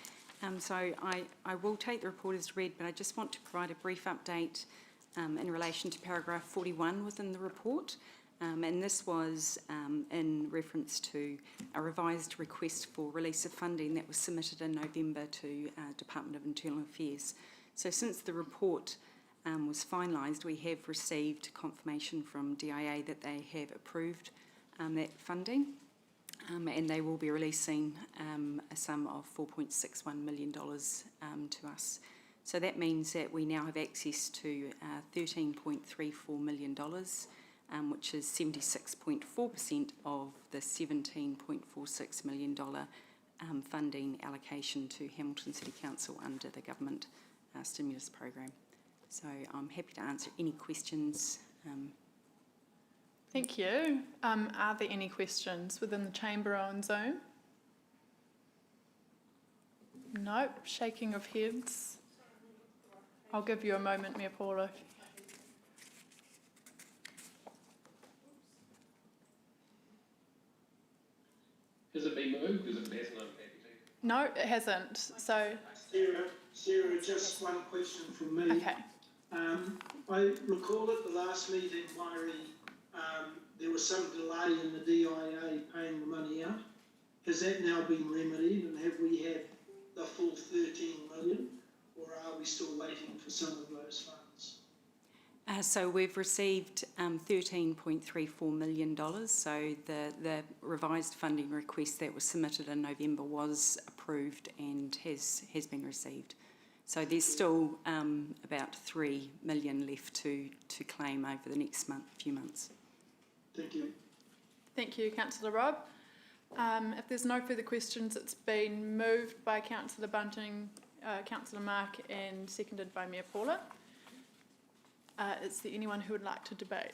So I will take the report as read, but I just want to provide a brief update in relation to paragraph 41 within the report. And this was in reference to a revised request for release of funding that was submitted in November to Department of Internal Affairs. So since the report was finalised, we have received confirmation from DIA that they have approved that funding. And they will be releasing a sum of $4.61 million to us. So that means that we now have access to $13.34 million, which is 76.4% of the $17.46 million funding allocation to Hamilton City Council under the government stimulus program. So I'm happy to answer any questions. Thank you. Are there any questions within the chamber on Zoom? Nope, shaking of heads. I'll give you a moment, Mayor Paula. Has it been moved? Because it hasn't, I'm happy to. No, it hasn't. So. Sarah, just one question from me. Okay. I recall at the last meeting, Mari, there was some delay in the DIA paying the money out. Has that now been remedied, and have we had the full 13 million, or are we still waiting for some of those funds? So we've received $13.34 million. So the revised funding request that was submitted in November was approved and has been received. So there's still about $3 million left to claim over the next few months. Thank you. Thank you, Councillor Robb. If there's no further questions, it's been moved by Councillor Bunting, Councillor Mark, and seconded by Mayor Paula. Is there anyone who would like to debate?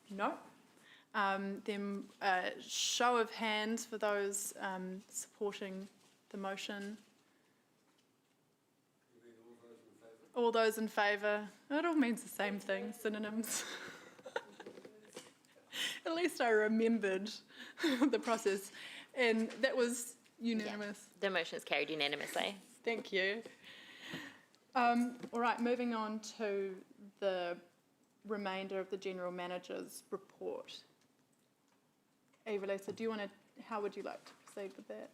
No? Then show of hands for those supporting the motion. All those in favour? It all means the same thing, synonyms. At least I remembered the process. And that was unanimous. Yeah. The motion is carried unanimously. Thank you. All right, moving on to the remainder of the General Manager's report. Eva-Lisa, how would you like to proceed with that?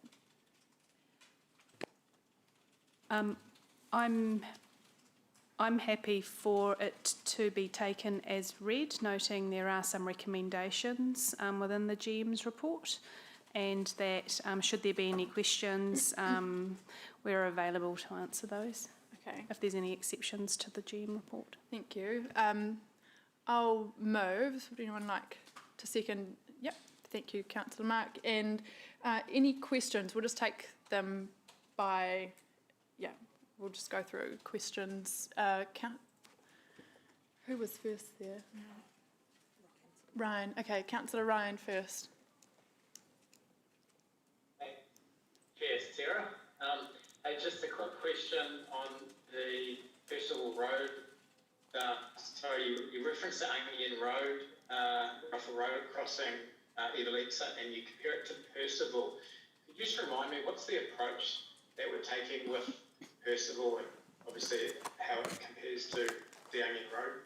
I'm happy for it to be taken as read, noting there are some recommendations within the GM's report, and that should there be any questions, we're available to answer those. Okay. If there's any exceptions to the GM report. Thank you. I'll move. Would anyone like to second? Yep. Thank you, Councillor Mark. And any questions? We'll just take them by, we'll just go through questions. Who was first there? Ryan. Okay, Councillor Ryan first. Chair Sarah. Just a quick question on the Percival Road. You referenced the Onion Road, Ruffle Road crossing Eva-Lisa, and you compare it to Percival. Could you just remind me, what's the approach that we're taking with Percival, and obviously how it compares to the Onion Road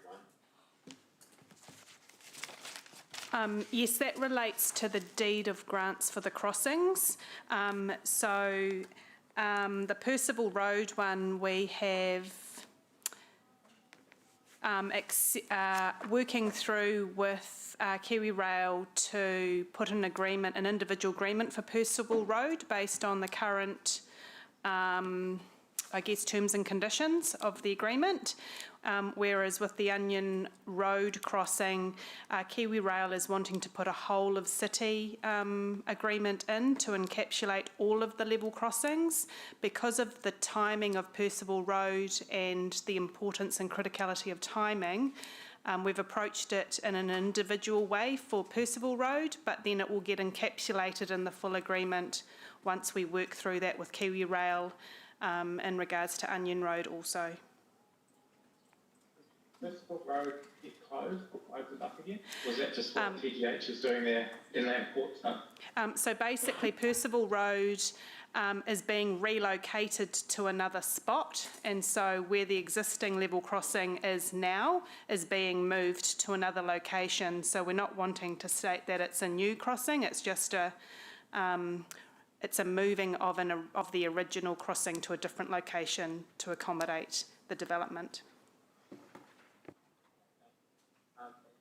one? Yes, that relates to the deed of grants for the crossings. The Percival Road one, we have working through with Kiwi Rail to put an individual agreement for Percival Road based on the current, terms and conditions of the agreement. Whereas with the Onion Road crossing, Kiwi Rail is wanting to put a whole of city agreement in to encapsulate all of the level crossings. Because of the timing of Percival Road and the importance and criticality of timing, we've approached it in an individual way for Percival Road, but then it will get encapsulated in the full agreement once we work through that with Kiwi Rail in regards to Onion Road also. Percival Road get closed or opened up again? Was that just what TGH is doing there in that port stuff? So basically, Percival Road is being relocated to another spot, and so where the existing level crossing is now is being moved to another location. So we're not wanting to state that it's a new crossing, it's just a moving of the original crossing to a different location to accommodate the development.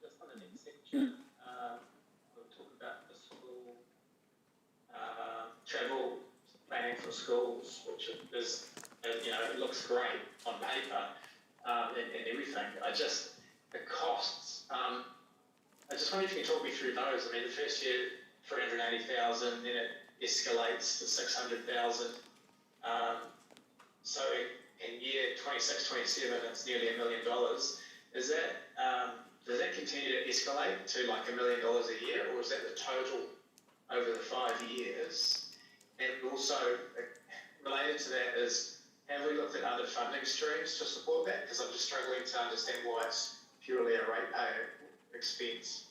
Just on the next section, we'll talk about the school travel planning for schools, which is, it looks great on paper and everything. The costs, I just wonder if you can talk me through those. I mean, the first year, 380,000, then it escalates to 600,000. So in year 26, 27, it's nearly $1 million. Is that, does that continue to escalate to like $1 million a year, or is that the total over the 5 years? And also, related to that is, have we looked at other funding streams to support that? Because I'm just struggling to understand why it's purely a ratepayer expense.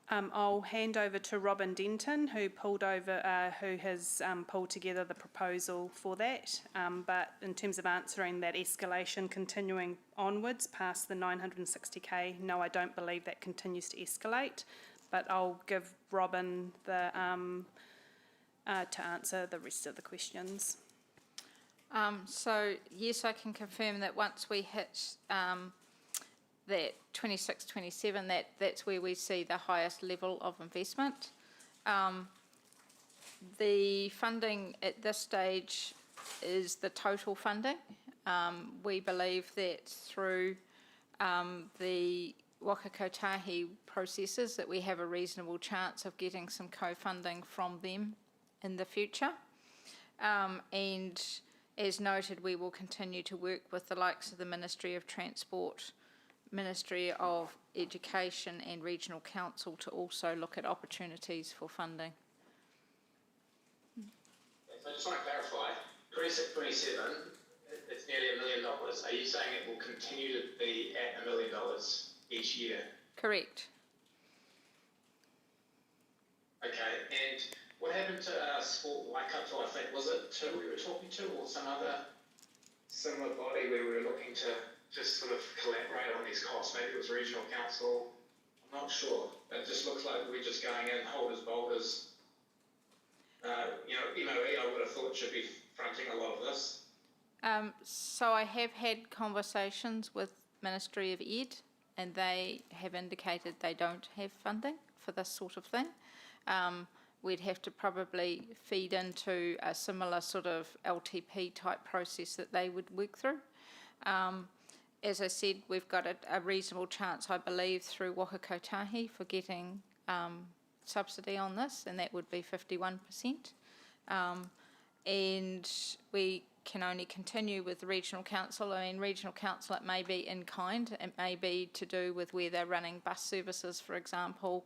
I'll hand over to Robin Denton, who has pulled together the proposal for that. But in terms of answering that escalation continuing onwards past the 960k, no, I don't believe that continues to escalate. But I'll give Robin the to answer the rest of the questions. So yes, I can confirm that once we hit that 26, 27, that's where we see the highest level of investment. The funding at this stage is the total funding. We believe that through the Waka Kotahi processes that we have a reasonable chance of getting some co-funding from them in the future. And as noted, we will continue to work with the likes of the Ministry of Transport, Ministry of Education and Regional Council to also look at opportunities for funding. So I just want to clarify, 26, 27, it's nearly $1 million. Are you saying it will continue to be at $1 million each year? Correct. Okay, and what happened to Sport Waikato, I think? Was it who we were talking to, or some other similar body where we were looking to just sort of collaborate on these costs? Maybe it was Regional Council, I'm not sure. It just looks like we're just going in holders boulders. MOE, I would have thought, should be fronting a lot of this. So I have had conversations with Ministry of Ed, and they have indicated they don't have funding for this sort of thing. We'd have to probably feed into a similar sort of LTP type process that they would work through. As I said, we've got a reasonable chance, I believe, through Waka Kotahi for getting subsidy on this, and that would be 51%. And we can only continue with the Regional Council. I mean, Regional Council, it may be in kind, it may be to do with where they're running bus services, for example.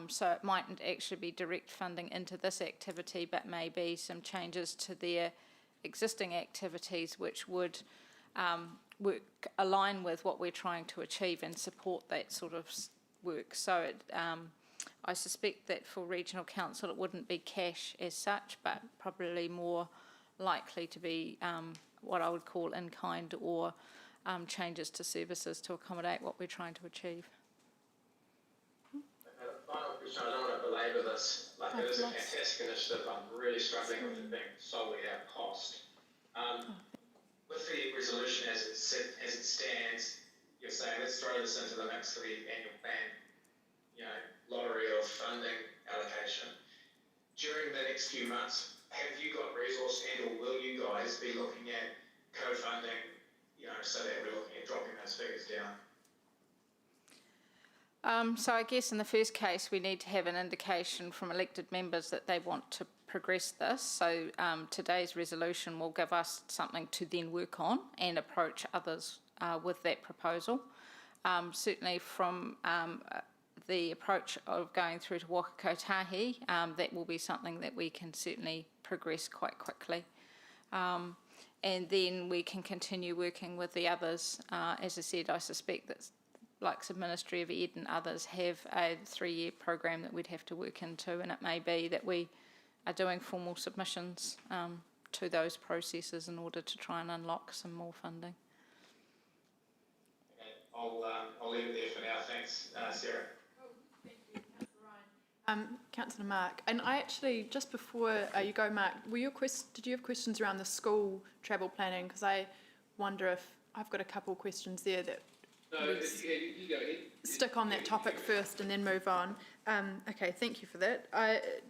So it mightn't actually be direct funding into this activity, but maybe some changes to their existing activities which would align with what we're trying to achieve and support that sort of work. So I suspect that for Regional Council it wouldn't be cash as such, but probably more likely to be what I would call in-kind or changes to services to accommodate what we're trying to achieve. Final question, I don't want to belabor this, it is a fantastic initiative. I'm really struggling with it being solely our cost. With the resolution as it stands, you're saying, let's throw this into the mix for the annual plan, lottery of funding allocation. During the next few months, have you got resource and or will you guys be looking at co-funding, so that we're looking at dropping those figures down? So I guess in the first case, we need to have an indication from elected members that they want to progress this. So today's resolution will give us something to then work on and approach others with that proposal. Certainly from the approach of going through to Waka Kotahi, that will be something that we can certainly progress quite quickly. And then we can continue working with the others. As I said, I suspect that like the Ministry of Ed and others have a 3-year program that we'd have to work into, and it may be that we are doing formal submissions to those processes in order to try and unlock some more funding. Okay, I'll leave it there for now. Thanks, Sarah. Councillor Mark, and I actually, just before you go, Mark, did you have questions around the school travel planning? Because I wonder if I've got a couple of questions there that No, you go ahead. stick on that topic first and then move on. Okay, thank you for that.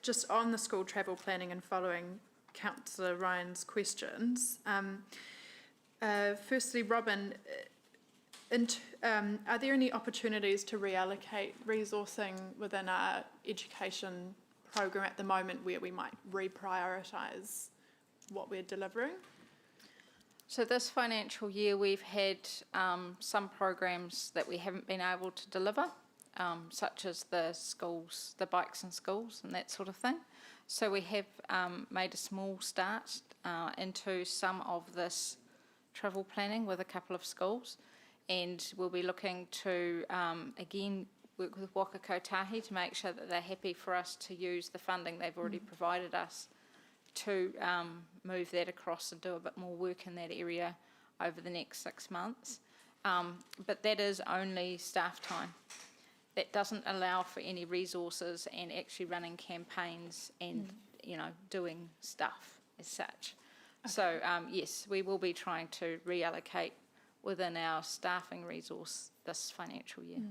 Just on the school travel planning and following Councillor Ryan's questions. Firstly, Robin, are there any opportunities to reallocate resourcing within our education program at the moment where we might reprioritise what we're delivering? So this financial year we've had some programs that we haven't been able to deliver, such as the schools, the bikes in schools and that sort of thing. So we have made a small start into some of this travel planning with a couple of schools, and we'll be looking to again work with Waka Kotahi to make sure that they're happy for us to use the funding they've already provided us to move that across and do a bit more work in that area over the next 6 months. But that is only staff time. That doesn't allow for any resources and actually running campaigns and doing stuff as such. Okay. So yes, we will be trying to reallocate within our staffing resource this financial year.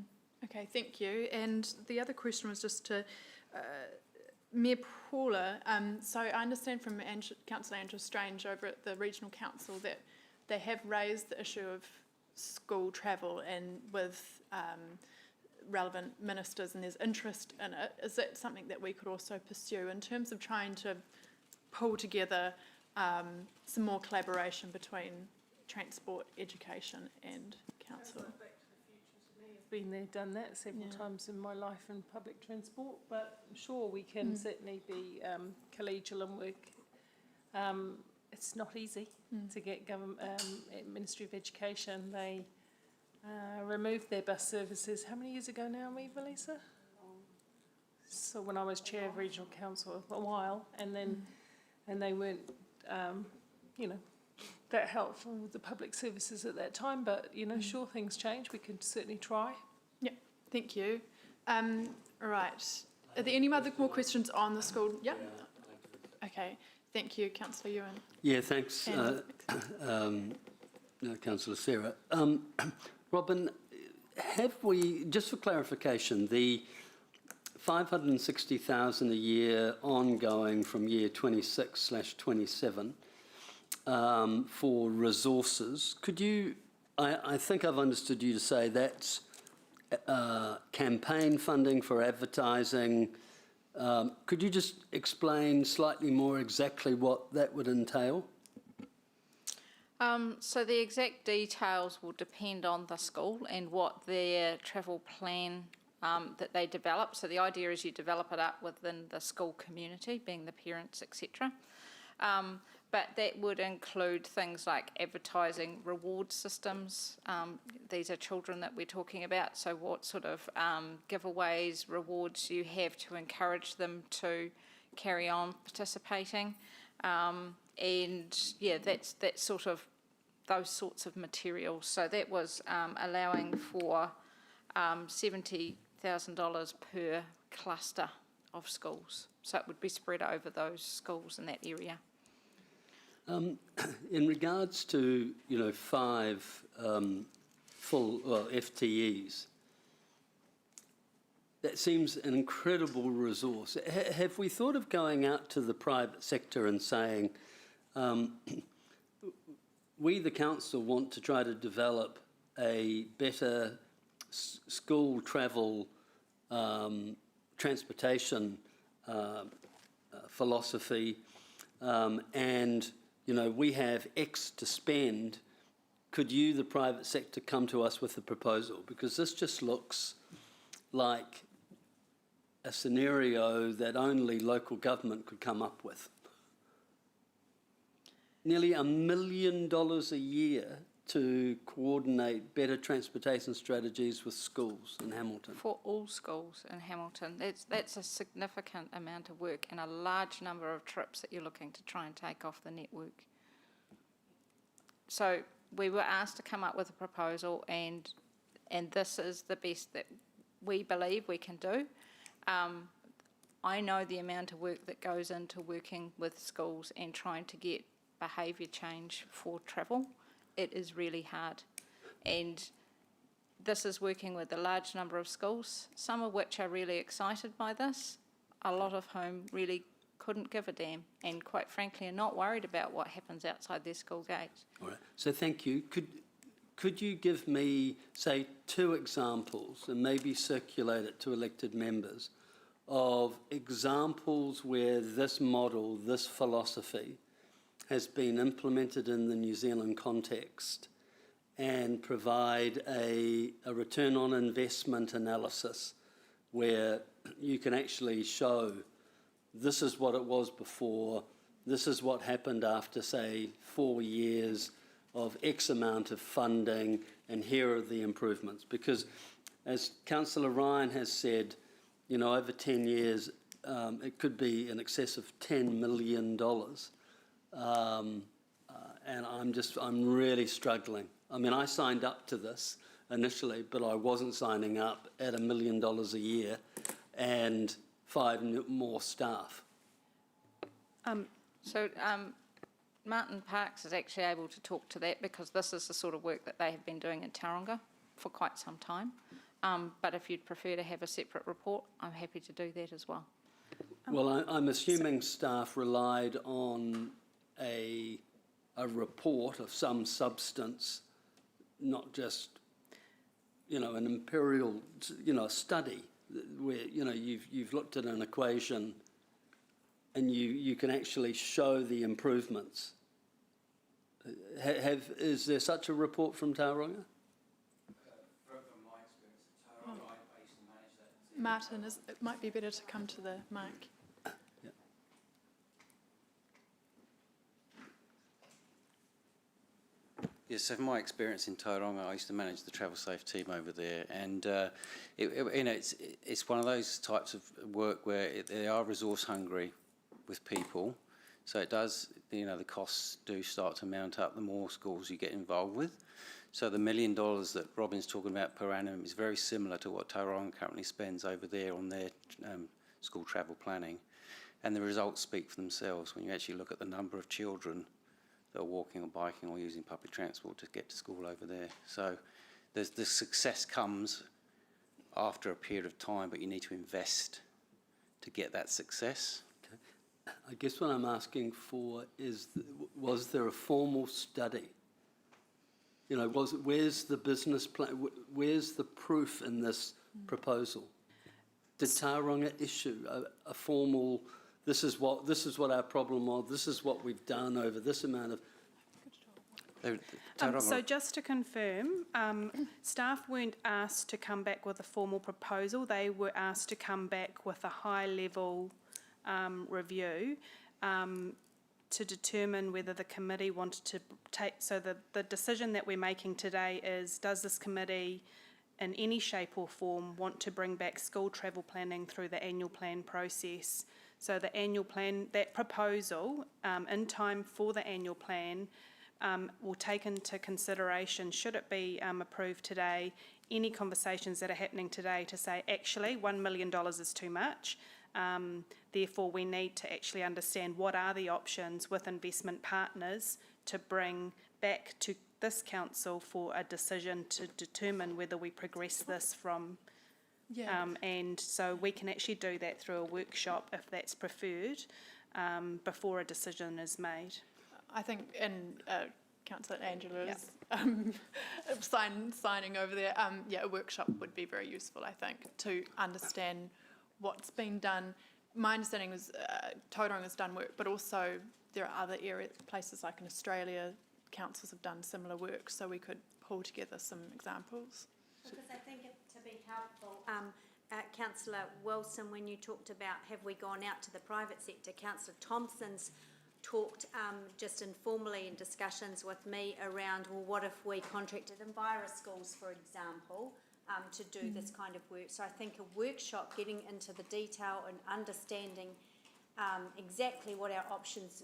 Okay, thank you. And the other question was just to Mayor Paula, so I understand from Councillor Andrew Strange over at the Regional Council that they have raised the issue of school travel and with relevant ministers, and there's interest in it. Is that something that we could also pursue in terms of trying to pull together some more collaboration between transport, education and council? Been there, done that several times in my life in public transport, but I'm sure we can certainly be collegial and work. It's not easy to get Ministry of Education. They removed their bus services. How many years ago now, Lisa? So when I was chair of Regional Council, a while, and then and they weren't, that helpful with the public services at that time, but sure, things change. We can certainly try. Yep, thank you. All right, are there any more questions on the school? Yeah. Okay, thank you, Councillor Ewan. Yeah, thanks, Councillor Sarah. Robin, have we, just for clarification, the 560,000 a year ongoing from year 26/27 for resources, could you, I think I've understood you to say that's campaign funding for advertising. Could you just explain slightly more exactly what that would entail? So the exact details will depend on the school and what their travel plan that they develop. So the idea is you develop it up within the school community, being the parents, etc. But that would include things like advertising reward systems. These are children that we're talking about, so what sort of giveaways, rewards you have to encourage them to carry on participating. And yeah, that's sort of those sorts of materials. So that was allowing for $70,000 per cluster of schools. So it would be spread over those schools in that area. FTEs. That seems an incredible resource. Have we thought of going out to the private sector and saying, we, the council, want to try to develop a better school travel transportation philosophy, and we have X to spend. Could you, the private sector, come to us with a proposal? Because this just looks like a scenario that only local government could come up with. Nearly $1 million a year to coordinate better transportation strategies with schools in Hamilton. For all schools in Hamilton, that's a significant amount of work and a large number of trips that you're looking to try and take off the network. So we were asked to come up with a proposal, and this is the best that we believe we can do. I know the amount of work that goes into working with schools and trying to get behaviour change for travel. It is really hard. And this is working with a large number of schools, some of which are really excited by this, a lot of whom really couldn't give a damn and quite frankly are not worried about what happens outside their school gates. All right, so thank you. Could you give me, say, 2 examples and maybe circulate it to elected members of examples where this model, this philosophy, has been implemented in the New Zealand context and provide a return on investment analysis where you can actually show this is what it was before, this is what happened after, say, 4 years of X amount of funding, and here are the improvements. Because as Councillor Ryan has said, over 10 years, it could be in excess of $10 million. And I'm really struggling. I mean, I signed up to this initially, but I wasn't signing up at $1 million a year and 5 more staff. Martin Parks is actually able to talk to that because this is the sort of work that they have been doing in Tauranga for quite some time. But if you'd prefer to have a separate report, I'm happy to do that as well. Well, I'm assuming staff relied on a report of some substance, not just, an imperial, study where, you've looked at an equation and you can actually show the improvements. Is there such a report from Tauranga? Martin, it might be better to come to the mic. Yes, so from my experience in Tauranga, I used to manage the Travel Safe team over there, and it's one of those types of work where they are resource hungry with people, so it does, the costs do start to mount up the more schools you get involved with. So the $1 million that Robin's talking about per annum is very similar to what Tauranga currently spends over there on their school travel planning, and the results speak for themselves when you actually look at the number of children that are walking or biking or using public transport to get to school over there. So the success comes after a period of time, but you need to invest to get that success. Okay. I guess what I'm asking for is, was there a formal study? Where's the business plan? Where's the proof in this proposal? Did Tauranga issue a formal? This is what our problem was. This is what we've done over this amount of. So just to confirm, staff weren't asked to come back with a formal proposal. They were asked to come back with a high-level review to determine whether the committee wanted to take. So the decision that we're making today is, does this committee in any shape or form want to bring back school travel planning through the annual plan process? So the annual plan, that proposal in time for the annual plan will take into consideration, should it be approved today, any conversations that are happening today to say, actually, $1 million is too much. Therefore, we need to actually understand what are the options with investment partners to bring back to this council for a decision to determine whether we progress this from. And so we can actually do that through a workshop if that's preferred, before a decision is made. I think, and Councillor Angela's signing over there, a workshop would be very useful, I think, to understand what's been done. My understanding is Tauranga has done work, but also there are other places like in Australia, councils have done similar work, so we could pull together some examples. Because I think it to be helpful, Councillor Wilson, when you talked about have we gone out to the private sector, Councillor Thompson's talked just informally in discussions with me around, well, what if we contracted Enviro Schools, for example, to do this kind of work. So I think a workshop getting into the detail and understanding exactly what our options,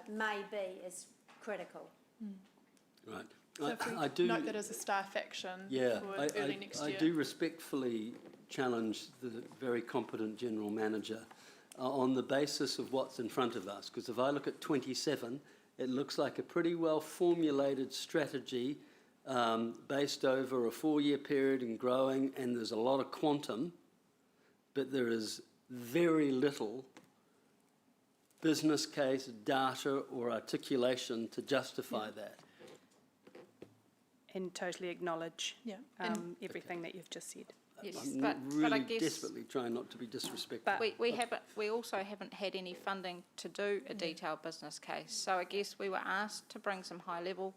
may be is critical. Right. So if we I do note that as a staff action Yeah, for early next year. I do respectfully challenge the very competent General Manager on the basis of what's in front of us, because if I look at 27, it looks like a pretty well formulated strategy based over a 4-year period and growing, and there's a lot of quantum, but there is very little business case, data or articulation to justify that. And totally acknowledge everything that you've just said. Yes, I'm but really I guess desperately trying not to be disrespectful. we also haven't had any funding to do a detailed business case. So I guess we were asked to bring some high-level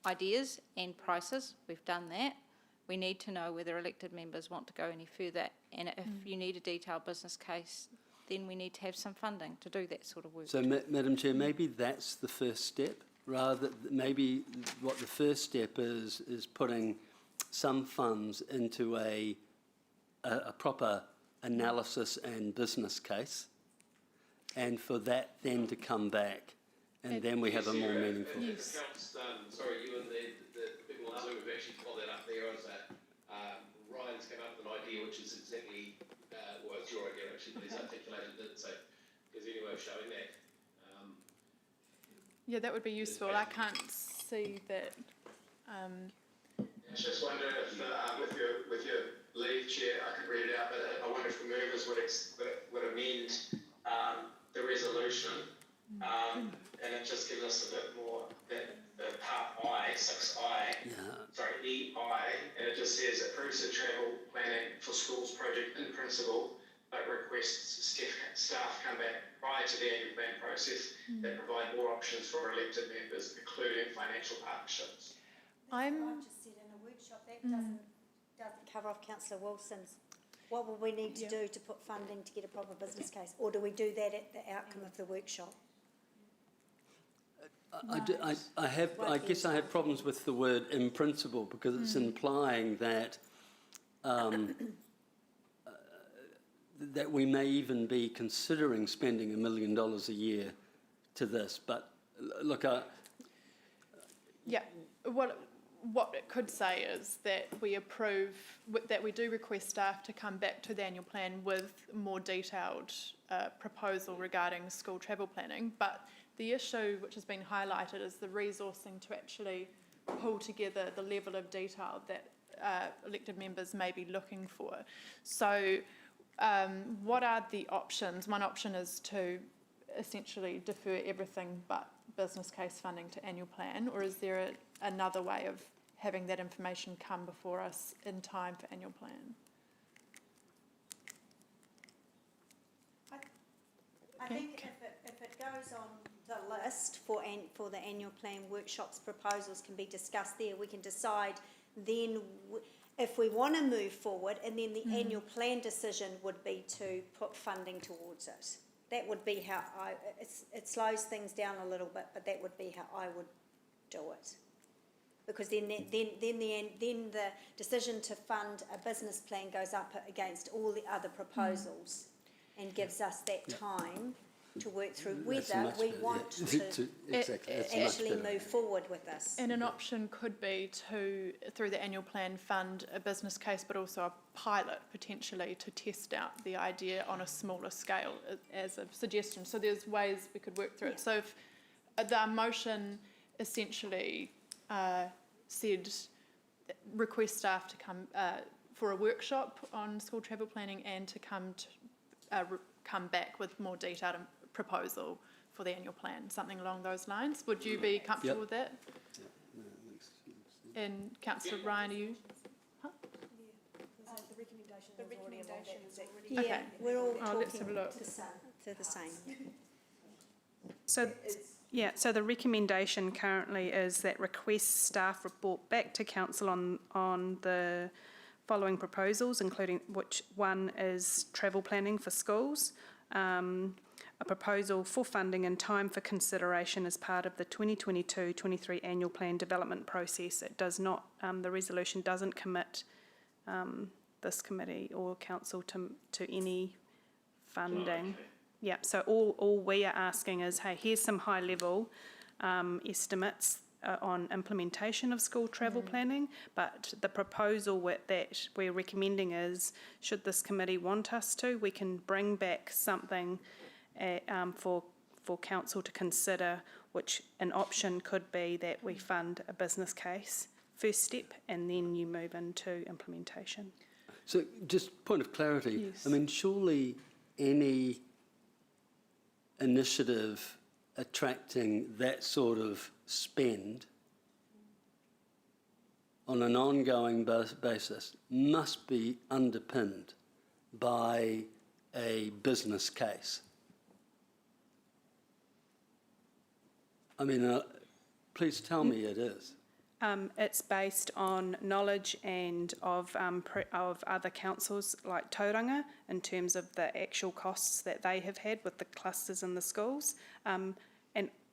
ideas and prices. We've done that. We need to know whether elected members want to go any further. And if you need a detailed business case, then we need to have some funding to do that sort of work. So, Madam Chair, maybe that's the first step. Rather, maybe what the first step is putting some funds into a proper analysis and business case, and for that then to come back, and then we have a more meaningful. Yes. Sorry, you and the people on Zoom have actually followed that up there as Ryan's come up with an idea which is exactly, well, it's your idea actually, but he's articulated it, so is there any way of showing that? Yeah, that would be useful. I can't see that. I was just wondering if, with your leave, Chair, I could read it out, but I wonder if the movers would amend the resolution, and it just gives us a bit more, the part I, 6I, EI, and it just says approves the travel planning for schools project in principle, but requests staff come back prior to the annual plan process that provide more options for elected members, including financial partnerships. I just said in a workshop, that doesn't cover off Councillor Wilson's. What will we need to do to put funding to get a proper business case? Or do we do that at the outcome of the workshop? I guess I have problems with the word in principle, because it's implying that that we may even be considering spending $1 million a year to this. But look, what it could say is that we approve, that we do request staff to come back to the annual plan with more detailed proposal regarding school travel planning. But the issue which has been highlighted is the resourcing to actually pull together the level of detail that elected members may be looking for. So what are the options? One option is to essentially defer everything but business case funding to annual plan, or is there another way of having that information come before us in time for annual plan? I think if it goes on the list for the annual plan workshops, proposals can be discussed there. We can decide then if we want to move forward, and then the annual plan decision would be to put funding towards it. That would be how it slows things down a little bit, but that would be how I would do it. Because then the decision to fund a business plan goes up against all the other proposals and gives us that time to work through whether we want to actually move forward with this. And an option could be to, through the annual plan, fund a business case, but also a pilot potentially to test out the idea on a smaller scale as a suggestion. So there's ways we could work through it. So if the motion essentially said, request staff to come for a workshop on school travel planning and to come back with more detailed proposal for the annual plan, something along those lines. Would you be comfortable with that? And Councillor Ryan, are you? Yeah, we're all let's have a talking look. to the same. So, yeah, so the recommendation currently is that request staff report back to council on the following proposals, including which one is travel planning for schools, a proposal for funding and time for consideration as part of the 2022-23 annual plan development process. It does not, the resolution doesn't commit this committee or council to any funding. Okay. Yeah, so all we are asking is, hey, here's some high level estimates on implementation of school travel planning, but the proposal that we're recommending is, should this committee want us to, we can bring back something for council to consider, which an option could be that we fund a business case, first step, and then you move into implementation. So just point of clarity, Yes. I mean, surely any initiative attracting that sort of spend on an ongoing basis must be underpinned by a business case. I mean, please tell me it is. It's based on knowledge and of other councils like Tauranga in terms of the actual costs that they have had with the clusters in the schools. And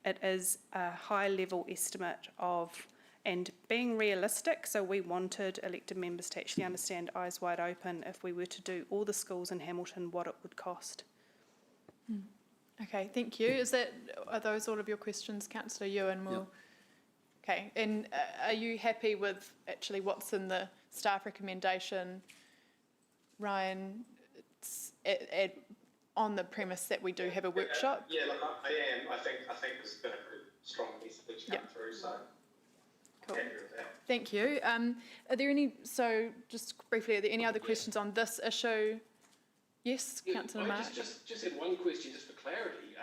it is a high level estimate of, and being realistic, so we wanted elected members to actually understand eyes wide open if we were to do all the schools in Hamilton, what it would cost. Okay, thank you. Are those all of your questions, Councillor Ewan? Yep. Okay, and are you happy with actually what's in the staff recommendation, Ryan, on the premise that we do have a workshop? Yeah, look, I am. I think there's been a pretty strong message come through, so Cool. happy with that. Thank you. Are there any, so just briefly, are there any other questions on this issue? Yes, Councillor I Mark? just had one question, just for clarity.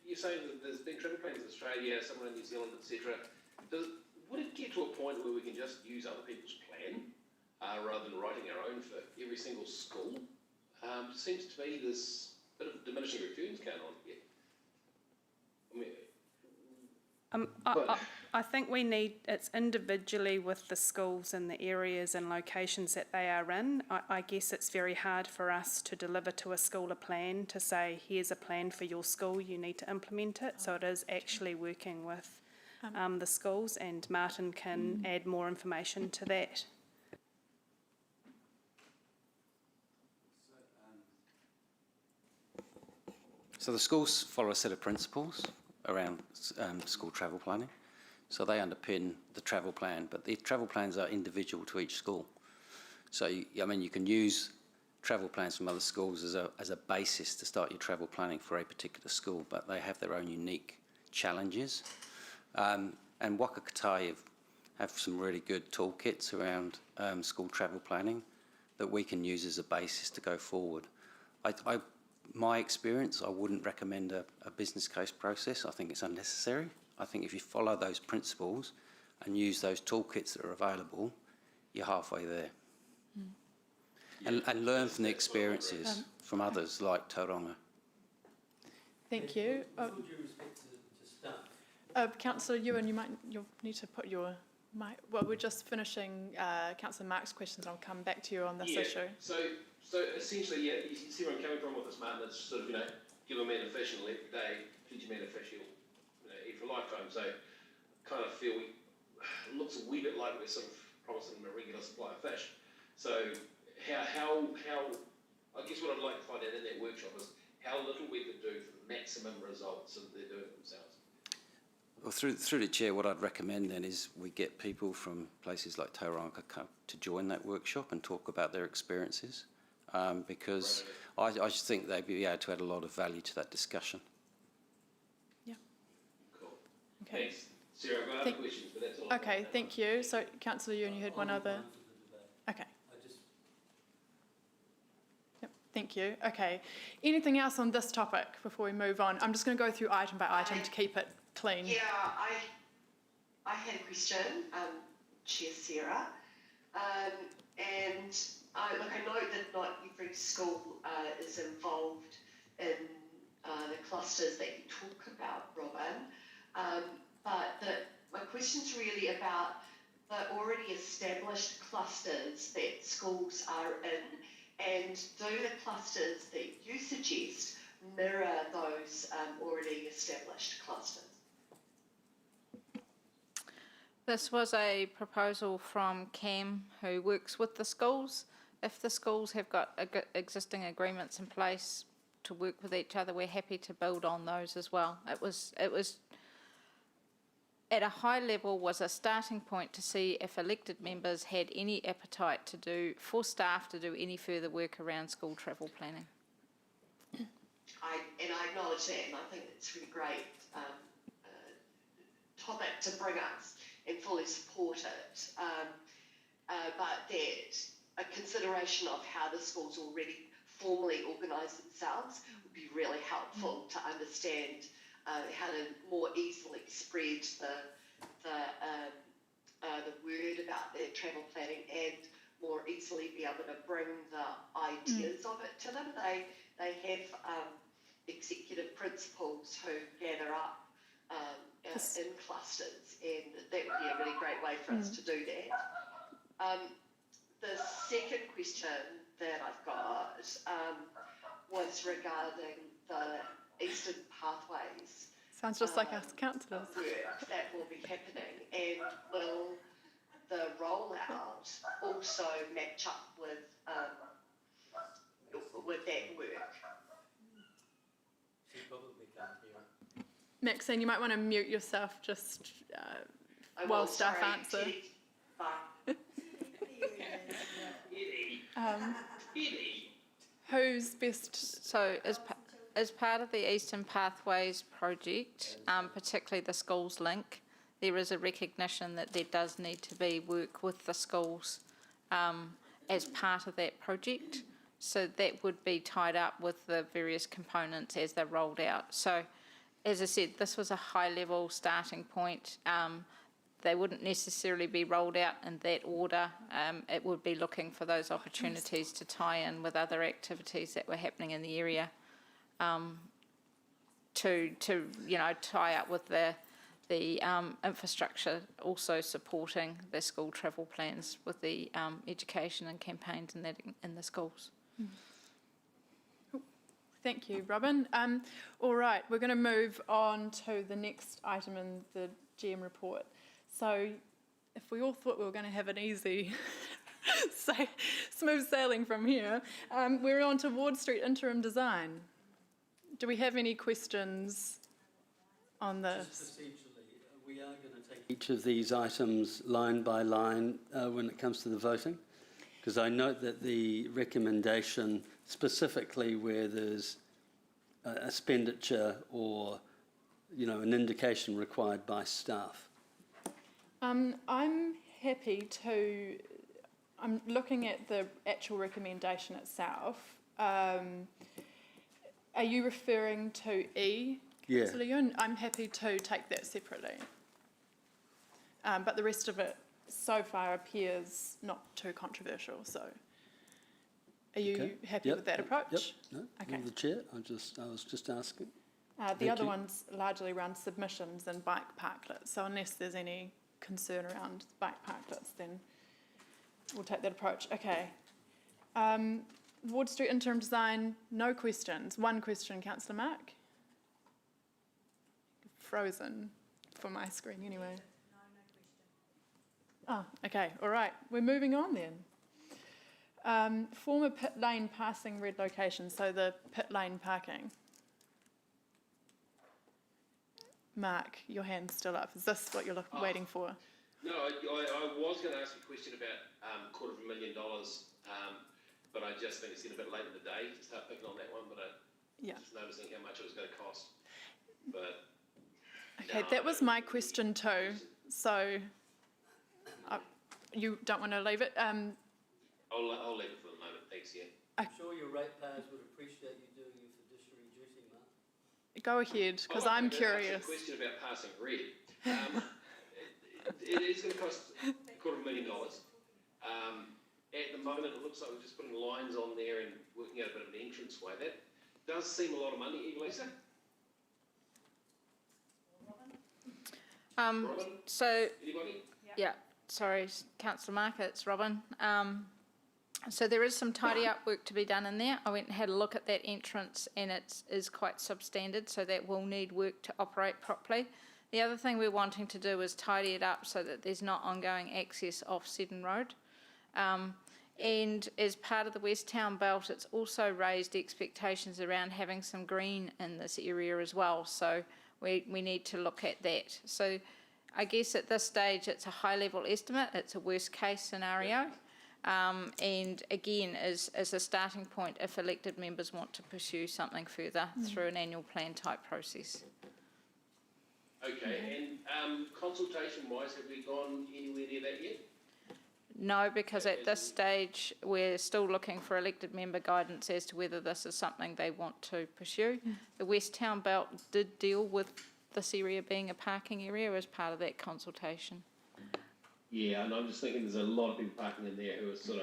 You're saying that there's been travel plans in Australia, somewhere in New Zealand, etc. Would it get to a point where we can just use other people's plan rather than writing our own for every single school? Seems to be this bit of diminishing returns going on here. I mean, I think we need, it's individually with the schools and the areas and locations that they are in. I guess it's very hard for us to deliver to a school a plan to say, here's a plan for your school, you need to implement it. So it is actually working with the schools, and Martin can add more information to that. So the schools follow a set of principles around school travel planning. So they underpin the travel plan, but the travel plans are individual to each school. So, you can use travel plans from other schools as a basis to start your travel planning for a particular school, but they have their own unique challenges. And Waka Kotahi have some really good toolkits around school travel planning that we can use as a basis to go forward. My experience, I wouldn't recommend a business case process. I think it's unnecessary. I think if you follow those principles and use those toolkits that are available, you're halfway there. And learn from the experiences from others like Tauranga. Thank you. Councillor Ewan, you'll need to put your mic. Well, we're just finishing Councillor Mark's questions. I'll come back to you on this issue. So essentially, yeah, you see where I'm coming from with this, Martin. It's sort of, give a man a fish and let the day teach a man a fish, he'll eat for a lifetime. So kind of feel it looks a wee bit like we're sort of promising them a regular supply of fish. So how I guess what I'd like to find out in that workshop is how little we could do for the maximum results so that they're doing it themselves. Well, through the chair, what I'd recommend then is we get people from places like Tauranga to join that workshop and talk about their experiences, because I just think they'd be able to add a lot of value to that discussion. Yeah. Cool. Okay. Thanks, Sarah. I've got other Thank- questions, but that's all. Okay, thank you. So, Councillor Ewan, you had one other. Okay. Yep, thank you. Okay. Anything else on this topic before we move on? I'm just going to go through item by item to keep it clean. Yeah, I had a question, Chair Sarah, and I know that not every school is involved in the clusters that you talk about, Robin, but my question's really about the already established clusters that schools are in, and do the clusters that you suggest mirror those already established clusters? This was a proposal from CAM, who works with the schools. If the schools have got existing agreements in place to work with each other, we're happy to build on those as well. It was at a high level was a starting point to see if elected members had any appetite for staff to do any further work around school travel planning. I acknowledge that, and I think it's really great topic to bring us and fully support it. But that a consideration of how the schools already formally organise themselves would be really helpful to understand how to more easily spread the word about their travel planning and more easily be able to bring the ideas of it to them. They have executive principals who gather up in clusters, and that would be a really great way for us to do that. The second question that I've got was regarding the Eastern Pathways. Sounds just like us councillors. Work that will be happening, and will the rollout also match up with that work? Maxine, you might want to mute yourself just while staff answer. Who's best? So as part of the Eastern Pathways project, particularly the schools link, there is a recognition that there does need to be work with the schools as part of that project. So that would be tied up with the various components as they're rolled out. So as I said, this was a high-level starting point. They wouldn't necessarily be rolled out in that order. It would be looking for those opportunities to tie in with other activities that were happening in the area, to tie up with the infrastructure, also supporting the school travel plans with the education and campaigns in the schools. Thank you, Robin. All right, we're going to move on to the next item in the GM report. So if we all thought we were going to have an easy, smooth sailing from here, we're on to Ward Street interim design. Do we have any questions on this? Just procedurally, we are going to take each of these items line by line when it comes to the voting, because I note that the recommendation specifically where there's expenditure or an indication required by staff. I'm happy to. I'm looking at the actual recommendation itself. Are you referring to E? Yeah. Councillor Ewan? I'm happy to take that separately. But the rest of it so far appears not too controversial. So, are you happy with that approach? Yep. No, okay. the chair. I was just asking. The other ones largely around submissions and bike parklets. So unless there's any concern around bike parklets, then we'll take that approach. Okay. Ward Street interim design, no questions. One question, Councillor Mark. Frozen for my screen anyway. Oh, okay, all right. We're moving on then. Former pit lane passing red location, so the pit lane parking. Mark, your hand's still up. Is this what you're waiting for? No, I was going to ask you a question about $250,000, but I just think it's getting a bit late in the day to start picking on that one, but I'm just noticing how much it was going to cost. But Okay, that was my question too. So you don't want to leave it? I'll leave it for the moment, thanks, yeah. I'm sure your ratepayers would appreciate you doing your fiduciary duty, Mark. Go ahead, because I'm curious. A question about passing red. It is going to cost $250,000. At the moment, it looks like we're just putting lines on there and working out a bit of an entranceway. That does seem a lot of money, Evelisa. Robin? So, Anybody? yeah, sorry, Councillor Mark, it's Robin. So there is some tidy up work to be done in there. I went and had a look at that entrance and it is quite substandard, so that will need work to operate properly. The other thing we're wanting to do is tidy it up so that there's not ongoing access off Seddon Road. And as part of the West Town Belt, it's also raised expectations around having some green in this area as well. So we need to look at that. So I guess at this stage, it's a high level estimate. It's a worst case scenario. And again, as a starting point, if elected members want to pursue something further through an annual plan type process. Okay, and consultation-wise, have we gone anywhere near that yet? No, because at this stage, we're still looking for elected member guidance as to whether this is something they want to pursue. The West Town Belt did deal with this area being a parking area as part of that consultation. Yeah, and I'm just thinking there's a lot of people parking in there who are sort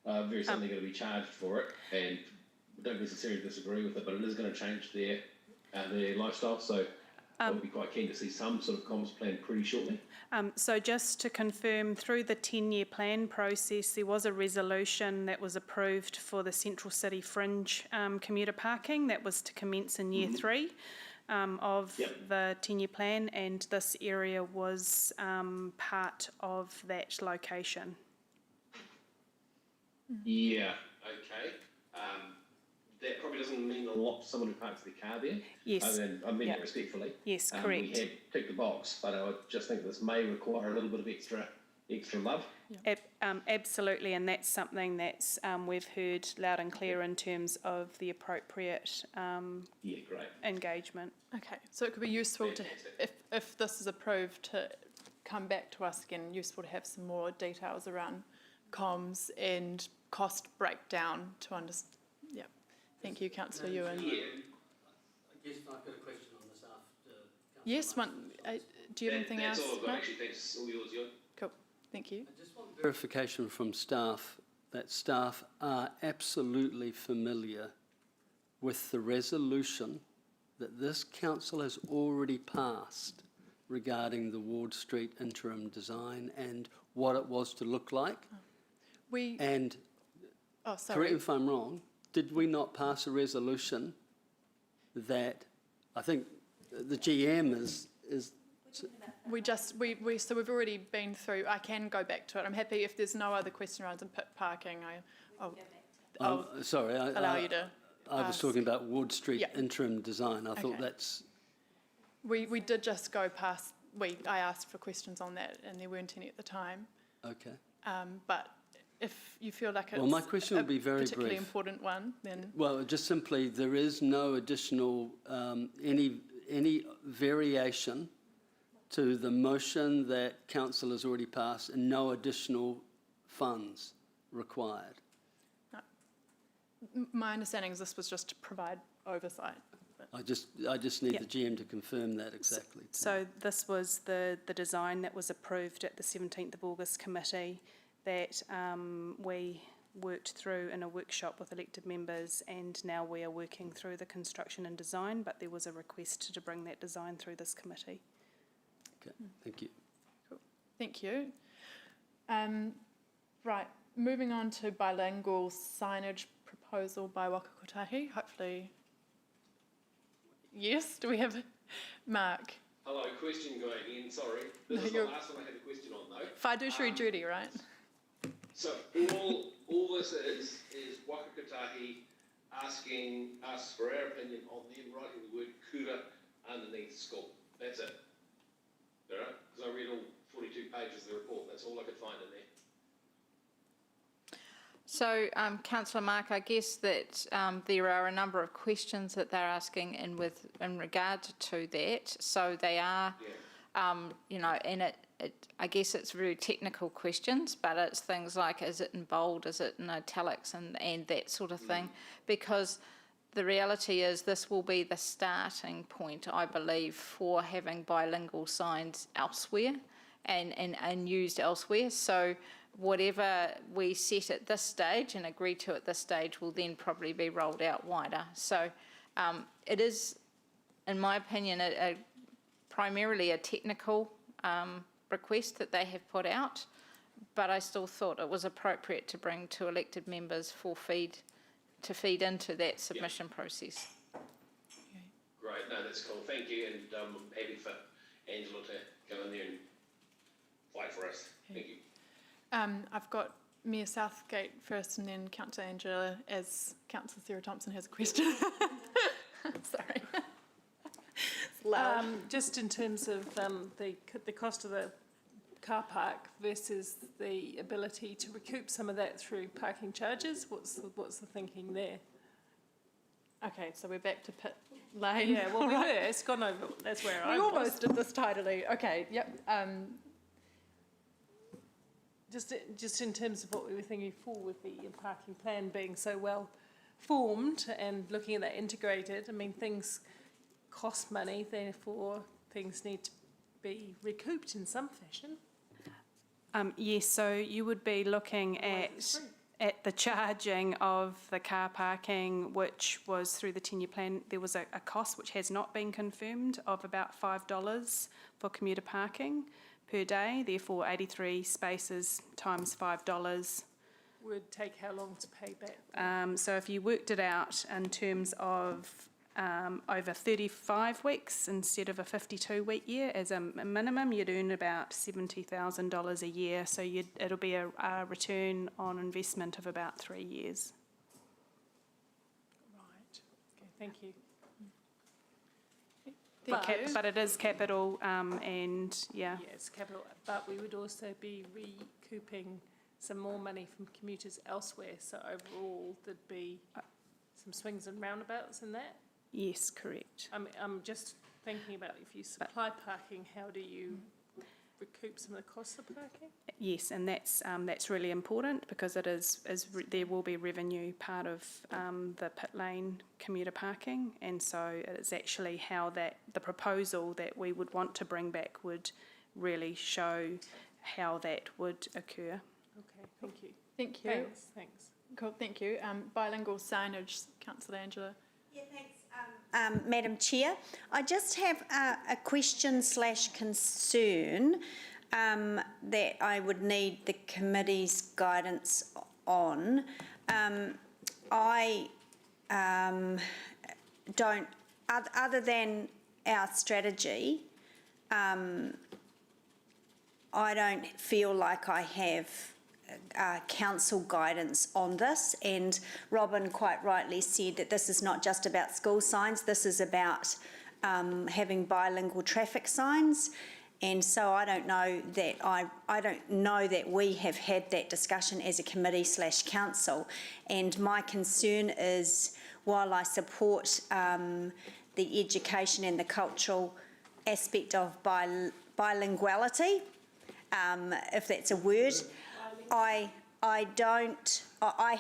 of very suddenly going to be charged for it, and don't necessarily disagree with it, but it is going to change their lifestyle. So I would be quite keen to see some sort of comms plan pretty shortly. So just to confirm, through the 10-year plan process, there was a resolution that was approved for the Central City Fringe commuter parking that was to commence in year 3 of the 10-year plan, and this area was part of that location. Yeah, okay. That probably doesn't mean a lot to someone who parks their car there. Yes. I mean that respectfully. Yes, correct. We have ticked the box, but I just think this may require a little bit of extra love. Absolutely, and that's something that's we've heard loud and clear in terms of the appropriate engagement. Okay, so it could be useful to, if this is approved, to come back to us again, useful to have some more details around comms and cost breakdown to understand. Yeah, thank you, Councillor Ewan. I guess I've got a question on this after. Yes, do you have anything else? That's all I've got, Mark? actually. Thanks, all yours, Ewan. Cool, thank you. I just want verification from staff that staff are absolutely familiar with the resolution that this council has already passed regarding the Ward Street interim design and what it was to look like. And correct me if I'm wrong, did we not pass a resolution that I think the GM is so we've already been through. I can go back to it. I'm happy if there's no other question around pit parking. I'll sorry, allow you to. I was talking about Ward Street interim design. I thought Okay. that's. We did just go past. I asked for questions on that, and there weren't any at the time. Okay. But if you feel like it's Well, my question will be very particularly brief. important one, then Well, just simply, there is no additional, any variation to the motion that council has already passed and no additional funds required. my understanding is this was just to provide oversight. I just need the GM to confirm that exactly. So this was the design that was approved at the 17th of August committee that we worked through in a workshop with elected members, and now we are working through the construction and design, but there was a request to bring that design through this committee. Okay, thank you. Cool. Thank you. Right, moving on to bilingual signage proposal by Waka Kotahi. Hopefully, yes, do we have Mark? Hello, question going in, sorry. This is the last one I had a question on though. Fiduciary duty, right? So all this is Waka Kotahi asking us for our opinion on them writing the word kura underneath school. That's it. All right? Because I read all 42 pages of the report. That's all I could find in there. So, Councillor Mark, I guess that there are a number of questions that they're asking in regard to that. So they are, you know, and I guess it's very technical questions, but it's things like, is it in bold, is it in italics, and that sort of thing. Because the reality is this will be the starting point, I believe, for having bilingual signs elsewhere and used elsewhere. So whatever we set at this stage and agree to at this stage will then probably be rolled out wider. So it is, in my opinion, primarily a technical request that they have put out, but I still thought it was appropriate to bring to elected members to feed into that submission process. Great, no, that's cool, thank you, and I'm happy for Angela to go in there and fight for us. Thank you. I've got Mayor Southgate first and then Councillor Angela, as Councillor Sarah Thompson has a question. Sorry. It's loud. Just in terms of the cost of the car park versus the ability to recoup some of that through parking charges, what's the thinking there? Okay, so we're back to pit lane. Yeah, well, we were. It's gone over. That's where I was. We almost did this tidily. Okay, yep. Just in terms of what we were thinking for with the parking plan being so well formed and looking at that integrated, I mean, things cost money, therefore things need to be recouped in some fashion. Yes, so you would be looking at the charging of the car parking, which was through the 10-year plan. There was a cost which has not been confirmed of about $5 for commuter parking per day, therefore 83 spaces times $5. Would take how long to pay back? So if you worked it out in terms of over 35 weeks instead of a 52-week year, as a minimum, you'd earn about $70,000 a year. So it'll be a return on investment of about 3 years. Right. Okay, thank you. But it is capital, and yeah. Yeah, it's capital, but we would also be recouping some more money from commuters elsewhere. So overall, there'd be some swings and roundabouts in that. Yes, correct. I'm just thinking about if you supply parking, how do you recoup some of the costs of parking? Yes, and that's really important because it is there will be revenue part of the pit lane commuter parking, and so it's actually how the proposal that we would want to bring back would really show how that would occur. Okay, thank you. Thank you. Thanks. Cool, thank you. Bilingual signage, Councillor Angela. Yeah, thanks. Madam Chair, I just have a question / concern that I would need the committee's guidance on. I don't, other than our strategy, I don't feel like I have council guidance on this, and Robin quite rightly said that this is not just about school signs, this is about having bilingual traffic signs, and so I don't know that I don't know that we have had that discussion as a committee / council, and my concern is, while I support the education and the cultural aspect of bilinguality, if that's a word, I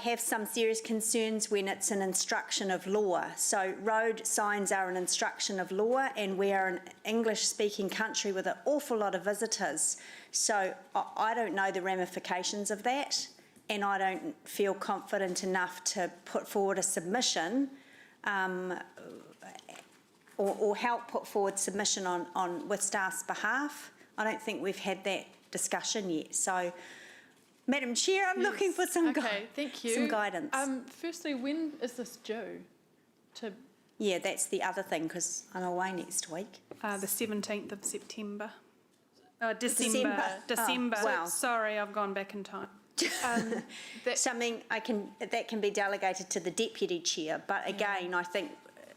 have some serious concerns when it's an instruction of law. So road signs are an instruction of law, and we are an English-speaking country with an awful lot of visitors. So I don't know the ramifications of that, and I don't feel confident enough to put forward a submission or help put forward submission on with staff's behalf. I don't think we've had that discussion yet. So, Madam Chair, I'm looking for some thank you. some guidance. Firstly, when is this due? Yeah, that's the other thing, because I'm away next week. The 17th of September. December. December. Oh, wow. Sorry, I've gone back in time. Something that can be delegated to the deputy chair, but again, I think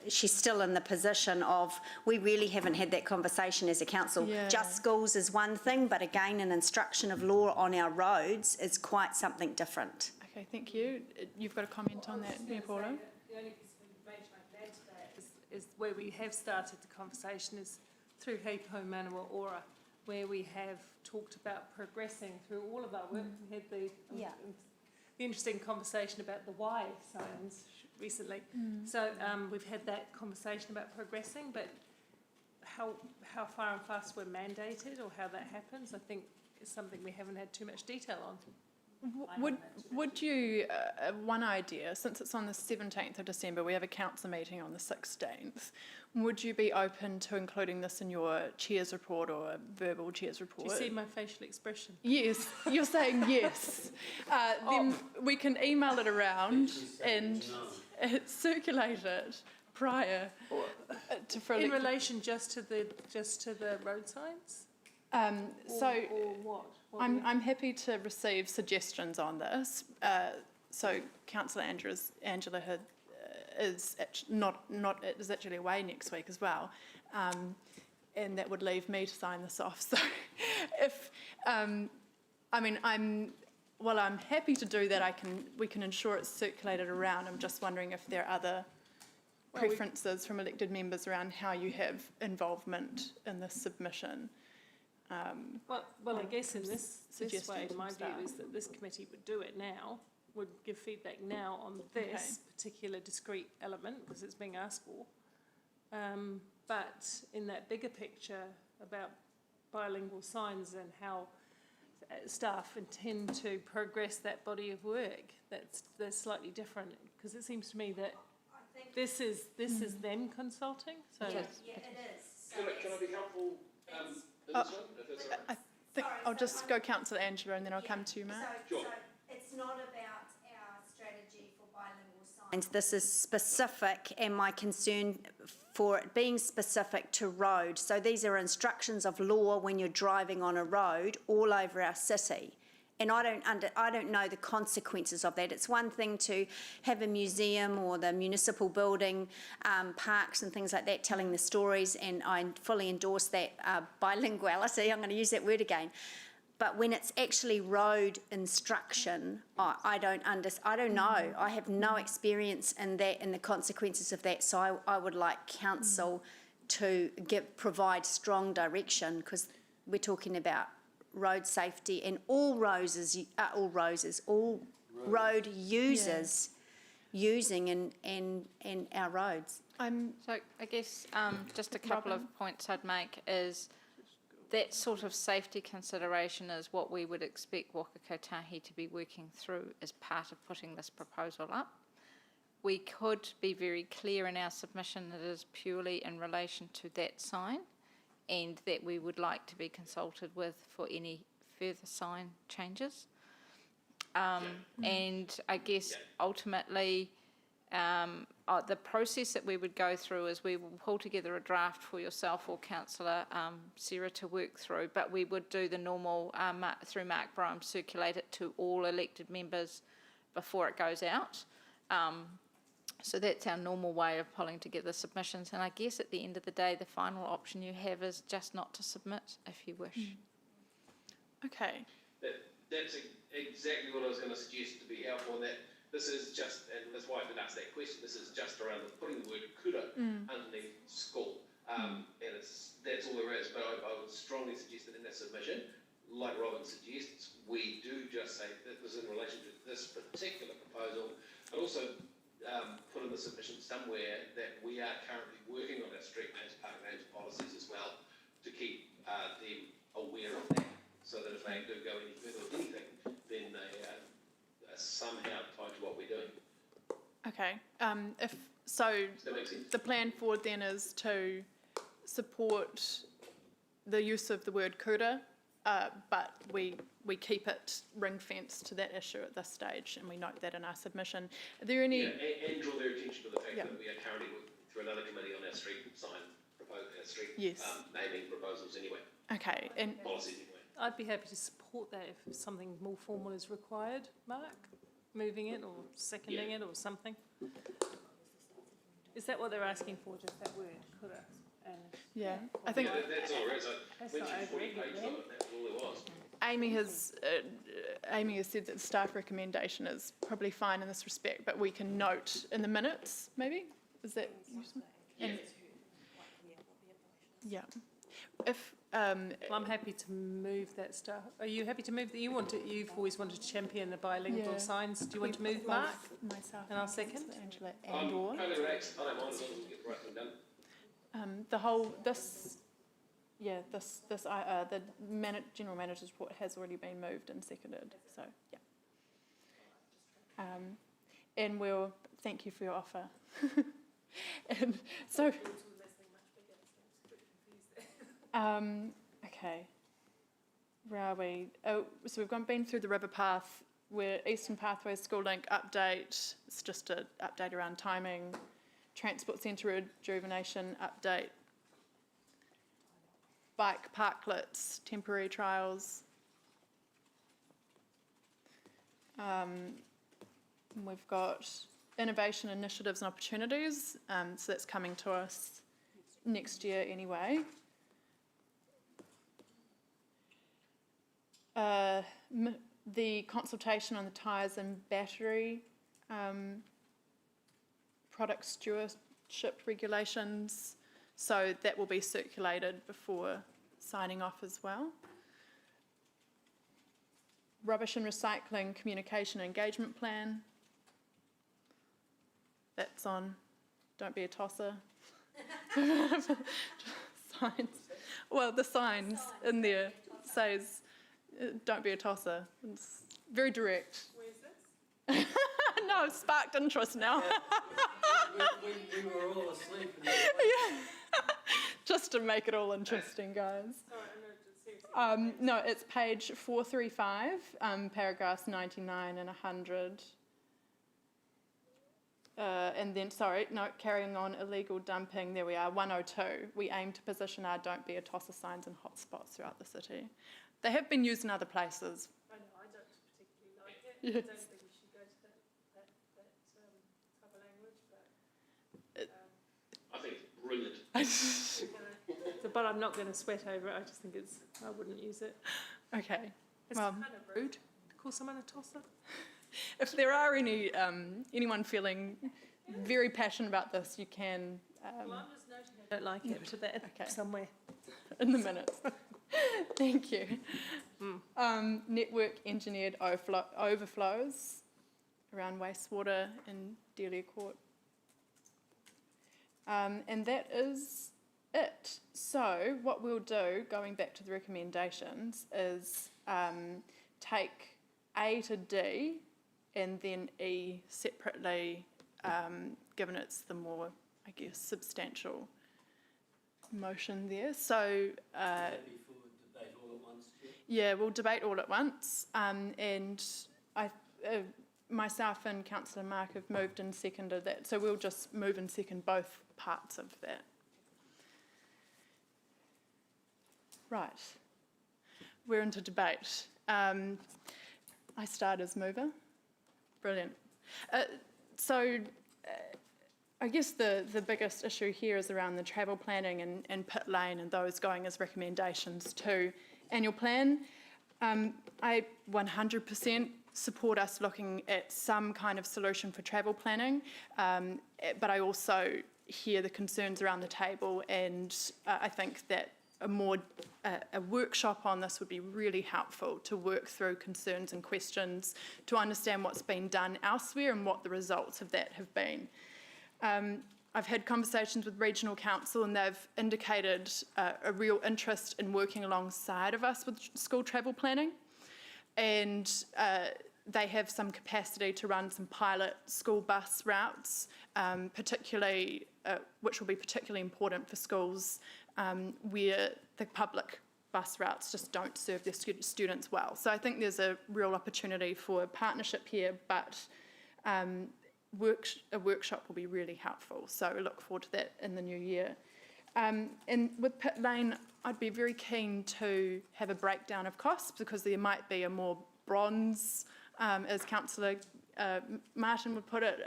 she's still in the position of, we really haven't had that conversation as a council. Yeah. Just schools is one thing, but again, an instruction of law on our roads is quite something different. Okay, thank you. You've got a comment on that, Mayor Paula? The only piece of information I can add to that is where we have started the conversation is through Heipo Manawa Ora, where we have talked about progressing through all of our work. We had the interesting conversation about the why signs recently. So we've had that conversation about progressing, but how far and fast we're mandated or how that happens, I think is something we haven't had too much detail on. Would you, one idea, since it's on the 17th of December, we have a council meeting on the 16th, would you be open to including this in your chair's report or a verbal chair's report? Do you see my facial expression? Yes, you're saying yes. Then we can email it around and circulate it prior to for in relation just to the road signs? Or what? I'm happy to receive suggestions on this. So Councillor Angela is actually away next week as well, and that would leave me to sign this off. So if I'm happy to do that. We can ensure it's circulated around. I'm just wondering if there are other preferences from elected members around how you have involvement in this submission. Well, I guess in this way, my view is that this committee would do it now, would give feedback now on this particular discrete element because it's being asked for. But in that bigger picture about bilingual signs and how staff intend to progress that body of work, that's slightly different because it seems to me that this is them consulting. So Yeah, it is. So Can I be helpful? I think I'll just go Councillor Angela and then I'll come to you, Mark. So it's not about our strategy for bilingual signs. This is specific, and my concern for it being specific to road. So these are instructions of law when you're driving on a road all over our city. And I don't know the consequences of that. It's one thing to have a museum or the municipal building, parks and things like that telling the stories, and I fully endorse that bilinguality. I'm going to use that word again. But when it's actually road instruction, I don't know. I have no experience in that and the consequences of that. So I would like council to provide strong direction, because we're talking about road safety and all road users using in our roads. So I guess just a couple of points I'd make is that sort of safety consideration is what we would expect Waka Kotahi to be working through as part of putting this proposal up. We could be very clear in our submission that it is purely in relation to that sign, and that we would like to be consulted with for any further sign changes. And I guess ultimately the process that we would go through is we will pull together a draft for yourself or Councillor Sarah to work through, but we would do the normal, through Mark Brome, circulate it to all elected members before it goes out. So that's our normal way of pulling together submissions. And I guess at the end of the day, the final option you have is just not to submit if you wish. Okay. That's exactly what I was going to suggest to be helpful, and that this is just, and that's why I did ask that question, this is just around putting the word kura underneath school. And that's all there is, but I would strongly suggest that in that submission, like Robin suggests, we do just say that this is in relation to this particular proposal, but also put in the submission somewhere that we are currently working on our street names, park names policies as well, to keep them aware of that, so that if they do go any further with anything, then they are somehow tied to what we're doing. Okay. The plan forward then is to support the use of the word kura, but we keep it ring-fenced to that issue at this stage, and we note that in our submission. Are there any... Yeah, and draw their attention to the fact that we are currently working through another committee on our street sign, naming proposals anyway. Okay. And policies anyway. I'd be happy to support that if something more formal is required, Mark, moving it or seconding it or something. Is that what they're asking for, just that word, kura? Yeah, I think... that's all there is. I That's mentioned not 40 pages of it, that's all there was. Amy has said that the staff recommendation is probably fine in this respect, but we can note in the minutes, maybe? Is that useful? And- yeah. If, Well, I'm happy to move that stuff. Are you happy to move that? You've always wanted to champion the bilingual Yeah. signs. Do you want to move, Mark? Myself. And I'll second. Angela I'm and or. totally relaxed. I don't mind as long as we get the right thing done. The whole, this, yeah, the general manager's report has already been moved and seconded, so, yeah. And we'll, thank you for your offer. And so, okay, where are we? Oh, so we've been through the River Path, where Eastern Pathways School Link update, it's just an update around timing, Transport Centre rejuvenation update, bike parklets, temporary trials. We've got innovation initiatives and opportunities, so that's coming to us next year anyway. The consultation on the tyres and battery product stewardship regulations, so that will be circulated before signing off as well. Rubbish and recycling communication engagement plan. That's on. Don't be a tosser. Signs. Well, the signs in there says, don't be a tosser. It's very direct. Where's this? No, I've sparked interest now. We were all asleep. Yeah. Just to make it all interesting, guys. No, it's page 435, paragraphs 99 and 100. And then, carrying on illegal dumping, there we are, 102. We aim to position our don't be a tosser signs in hotspots throughout the city. They have been used in other places. I know, I don't particularly like it. Yes. I don't think we should go to that type of language, but... I think it's brilliant. But I'm not going to sweat over it. I just think I wouldn't use it. Okay. It's kind of rude to call someone a tosser. If there are anyone feeling very passionate about this, you can... well, I'm just noting I don't like it, put that somewhere. In the minutes. Thank you. Network engineered overflows around wastewater in Delia Court. And that is it. So what we'll do, going back to the recommendations, is take A to D and then E separately, given it's the more, I guess, substantial motion there. So yeah, we'll debate all at once, and myself and Councillor Mark have moved and seconded that, so we'll just move and second both parts of that. Right, we're into debate. I start as mover. Brilliant. I guess the biggest issue here is around the travel planning and pit lane and those going as recommendations to annual plan. I 100% support us looking at some kind of solution for travel planning, but I also hear the concerns around the table, and I think that a workshop on this would be really helpful to work through concerns and questions, to understand what's been done elsewhere and what the results of that have been. I've had conversations with Regional Council, and they've indicated a real interest in working alongside of us with school travel planning, and they have some capacity to run some pilot school bus routes, particularly, which will be particularly important for schools where the public bus routes just don't serve their students well. So I think there's a real opportunity for a partnership here, but a workshop will be really helpful. So I look forward to that in the new year. And with pit lane, I'd be very keen to have a breakdown of costs, because there might be a more bronze, as Councillor Martin would put it,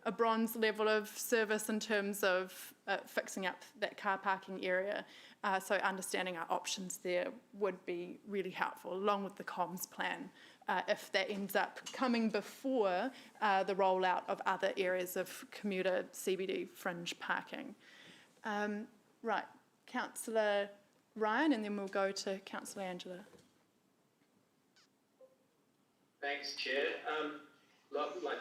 a bronze level of service in terms of fixing up that car parking area. So understanding our options there would be really helpful, along with the comms plan, if that ends up coming before the rollout of other areas of commuter CBD fringe parking. Right, Councillor Ryan, and then we'll go to Councillor Angela. Thanks, Chair.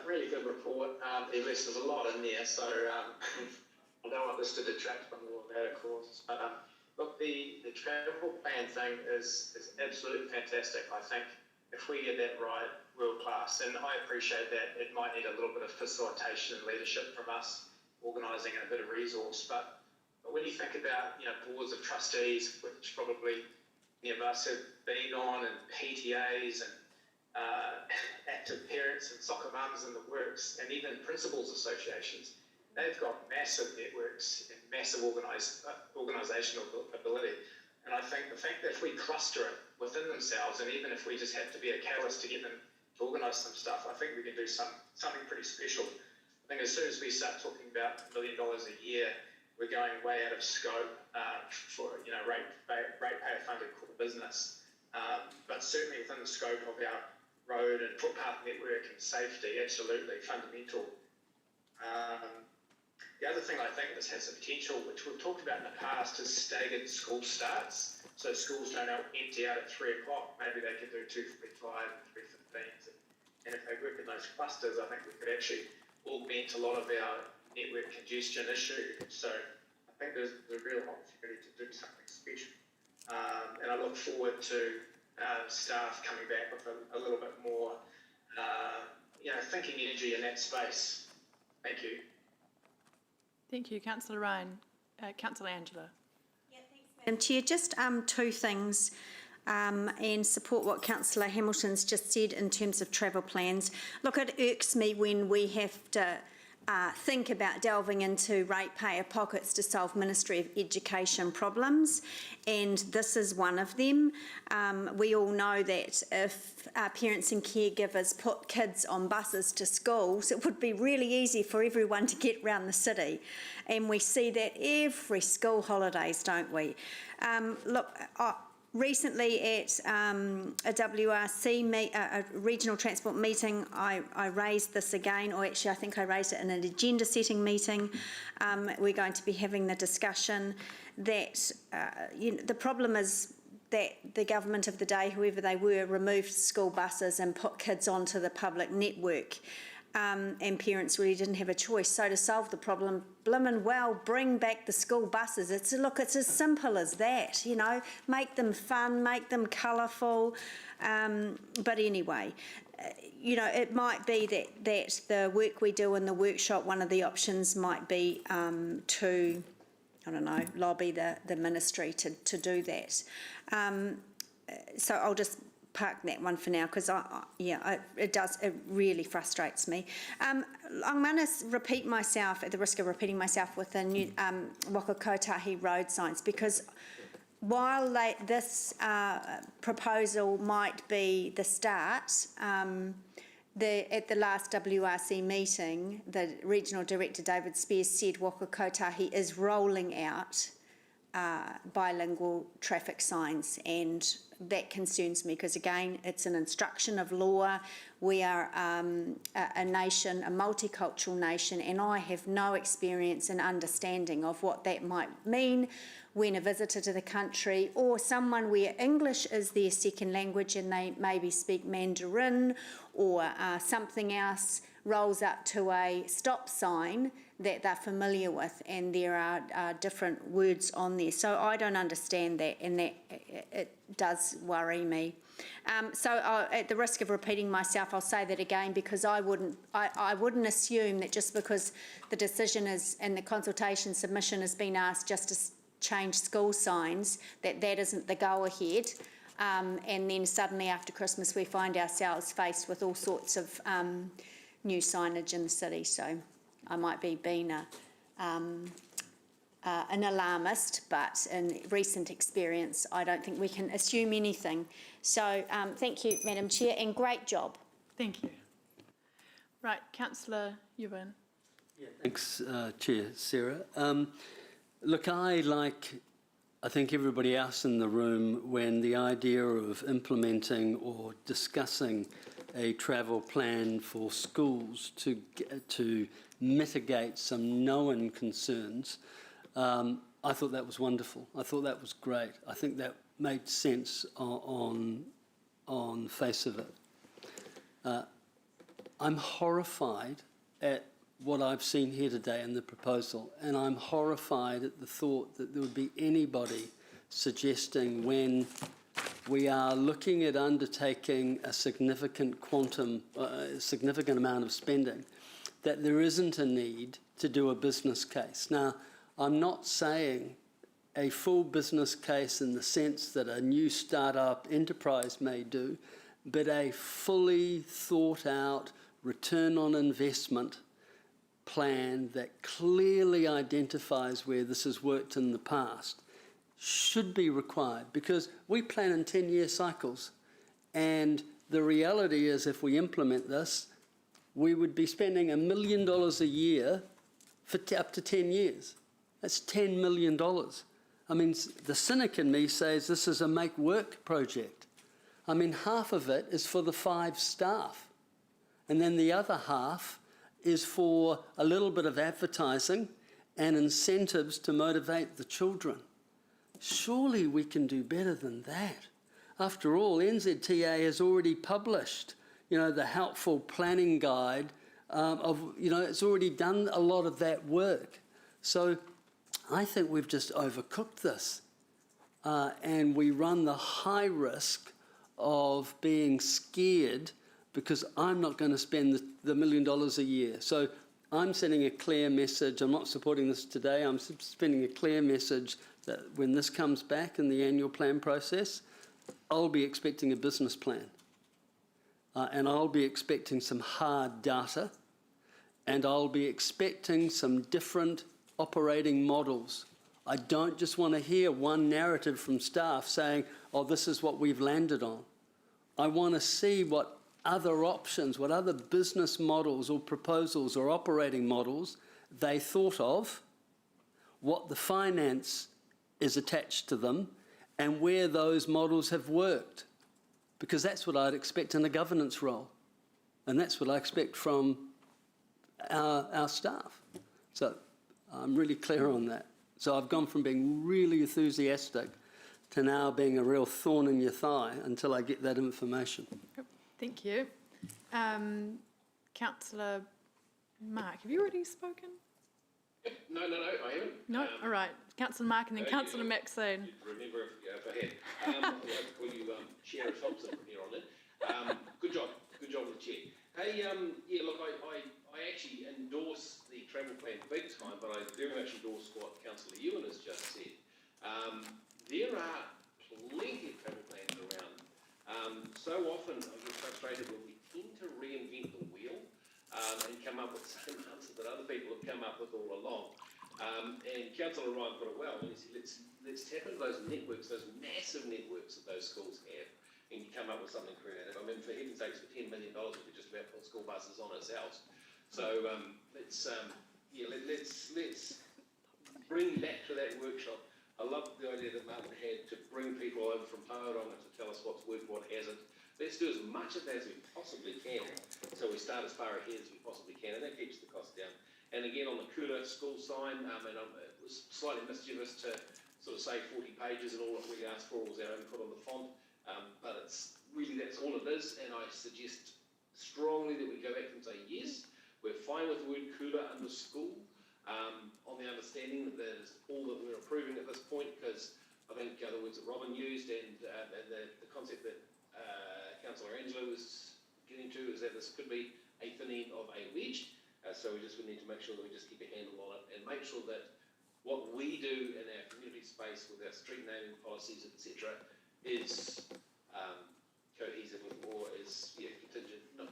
Really good report. There's a lot in there, so I don't want this to detract from all of that, of course. But the travel plan thing is absolutely fantastic. I think if we get that right, world class. And I appreciate that it might need a little bit of facilitation and leadership from us, organising a bit of resource. But when you think about boards of trustees, which probably many of us have been on, and PTAs and active parents and soccer mums and the works, and even principals associations, they've got massive networks and massive organisational ability. And I think the fact that if we cluster it within themselves, and even if we just have to be a catalyst to get them to organise some stuff, I think we can do something pretty special. I think as soon as we start talking about $1 million a year, we're going way out of scope for ratepayer funded core business. But certainly within the scope of our road and footpath network and safety, absolutely fundamental. The other thing I think this has the potential, which we've talked about in the past, is staggered school starts. So schools don't empty out at 3 o'clock. Maybe they could do 2:45 and 3:15. And if they work in those clusters, I think we could actually augment a lot of our network congestion issue. So I think there's a real opportunity to do something special. And I look forward to staff coming back with a little bit more, thinking energy in that space. Thank you. Thank you, Councillor Ryan. Councillor Angela. Madam Chair, just two things, and support what Councillor Hamilton's just said in terms of travel plans. Look, it irks me when we have to think about delving into ratepayer pockets to solve Ministry of Education problems, and this is one of them. We all know that if parents and caregivers put kids on buses to schools, it would be really easy for everyone to get around the city, and we see that every school holidays, don't we? Recently at a WRC, a regional transport meeting, I raised this again, or actually I think I raised it in an agenda setting meeting. We're going to be having the discussion that the problem is that the government of the day, whoever they were, removed school buses and put kids onto the public network. And parents really didn't have a choice. So to solve the problem, blimmin' well, bring back the school buses. It's as simple as that, make them fun, make them colourful. But anyway, it might be that the work we do in the workshop, one of the options might be to, lobby the ministry to do that. So I'll just park that one for now, because it really frustrates me. I'm going to repeat myself, at the risk of repeating myself, with the new Waka Kotahi road signs, because while this proposal might be the start, at the last WRC meeting, the Regional Director David Spears said Waka Kotahi is rolling out bilingual traffic signs, and that concerns me, because again, it's an instruction of law. We are a nation, a multicultural nation, and I have no experience and understanding of what that might mean when a visitor to the country, or someone where English is their second language and they maybe speak Mandarin or something else, rolls up to a stop sign that they're familiar with, and there are different words on there. So I don't understand that, and that it does worry me. So at the risk of repeating myself, I'll say that again, because I wouldn't assume that just because the decision is and the consultation submission has been asked just to change school signs, that isn't the go-ahead. And then suddenly after Christmas we find ourselves faced with all sorts of new signage in the city. So I might be being an alarmist, but in recent experience I don't think we can assume anything. So thank you, Madam Chair, and great job. Thank you. Right, Councillor Ewan. Thanks, Chair Sarah. Look, I think everybody else in the room, when the idea of implementing or discussing a travel plan for schools to mitigate some known concerns, I thought that was wonderful. I thought that was great. I think that made sense on face of it. I'm horrified at what I've seen here today in the proposal, and I'm horrified at the thought that there would be anybody suggesting, when we are looking at undertaking a significant amount of spending, that there isn't a need to do a business case. Now, I'm not saying a full business case in the sense that a new startup enterprise may do, but a fully thought out return on investment plan that clearly identifies where this has worked in the past should be required, because we plan in 10-year cycles, and the reality is if we implement this, we would be spending $1 million a year for up to 10 years. That's $10 million. I mean, the cynic in me says this is a make-work project. I mean, half of it is for the 5 staff, and then the other half is for a little bit of advertising and incentives to motivate the children. Surely we can do better than that. After all, NZTA has already published, the helpful planning guide it's already done a lot of that work. So I think we've just overcooked this, and we run the high risk of being scared because I'm not going to spend the $1 million a year. So I'm sending a clear message. I'm not supporting this today. I'm sending a clear message that when this comes back in the annual plan process, I'll be expecting a business plan. And I'll be expecting some hard data, and I'll be expecting some different operating models. I don't just want to hear one narrative from staff saying, oh, this is what we've landed on. I want to see what other options, what other business models or proposals or operating models they thought of, what the finance is attached to them, and where those models have worked. Because that's what I'd expect in a governance role. And that's what I expect from our staff. So I'm really clear on that. So I've gone from being really enthusiastic to now being a real thorn in your thigh until I get that information. Thank you. Councillor Mark, have you already spoken? No, I haven't. No? All right. Councillor Mark and then Councillor Maxine. Remember if I had. I'll call you Chair Thompson from here on in. Good job with the Chair. Hey, look, I actually endorse the travel plan big time, but I very much endorse what Councillor Ewan has just said. There are plenty of travel plans around. So often I get frustrated when we tend to reinvent the wheel and come up with the same answer that other people have come up with all along. And Councillor Ryan put it well when he said, let's tap into those networks, those massive networks that those schools have, and come up with something creative. I mean, for heaven's sakes, for $10 million, we could just about put school buses on ourselves. So let's bring back to that workshop. I love the idea that Martin had to bring people over from Tauranga to tell us what's worked, what hasn't. Let's do as much of that as we possibly can, so we start as far ahead as we possibly can, and that keeps the cost down. And again, on the Kura school sign, it was slightly mischievous to sort of say 40 pages, and all that we asked for was our input on the font, but it's really, that's all it is, and I suggest strongly that we go back and say, yes, we're fine with the word Kura under school, on the understanding that that is all that we're approving at this point, because I think the words that Robin used and the concept that Councillor Angela was getting to is that this could be a thin end of a wedge. So we need to make sure that we just keep a handle on it and make sure that what we do in our community space with our street naming policies, etc., is cohesive with, or is contingent, not